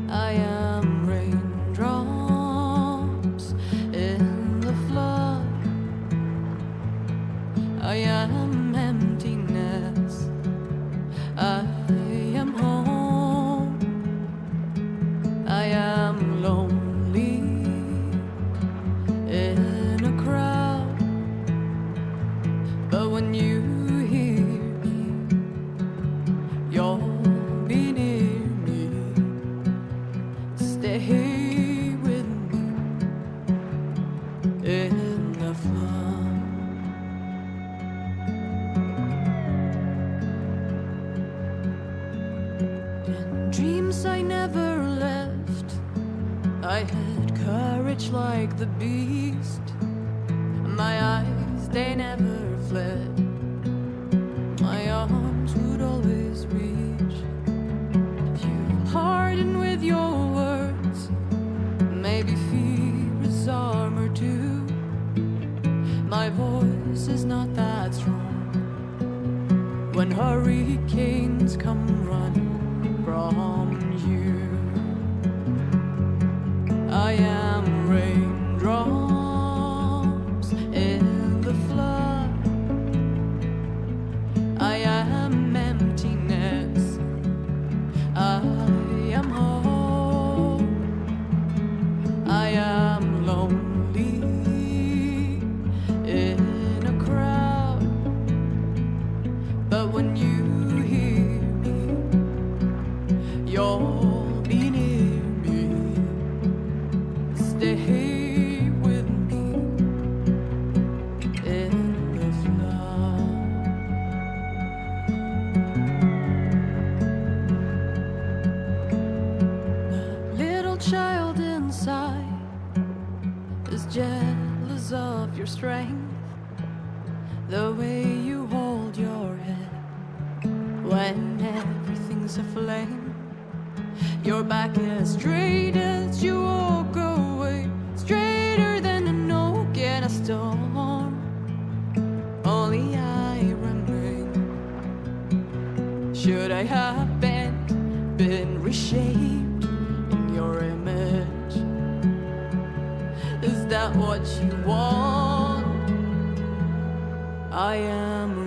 I am raindrops in the flood. I am emptiness. I am home. I am lonely in a crowd. But when you hear me, you'll be near me. Stay with me in the flood. In dreams I never left, I had courage like the beast. My eyes, they never fled. My arms would always reach. You harden with your words. Maybe fear is armor too. My voice is not that strong. When hurricanes come running from you, I am raindrops in the flood. I am emptiness. I am home. I am lonely in a crowd. But when you hear me, you'll be near me. Stay with me in the flood. The little child inside is jealous of your strength, the way you hold your head when everything's aflame. Your back as straight as you walk away, straighter than an oak in a storm. Only I remain. Should I have been reshaped in your image? Is that what you want? I am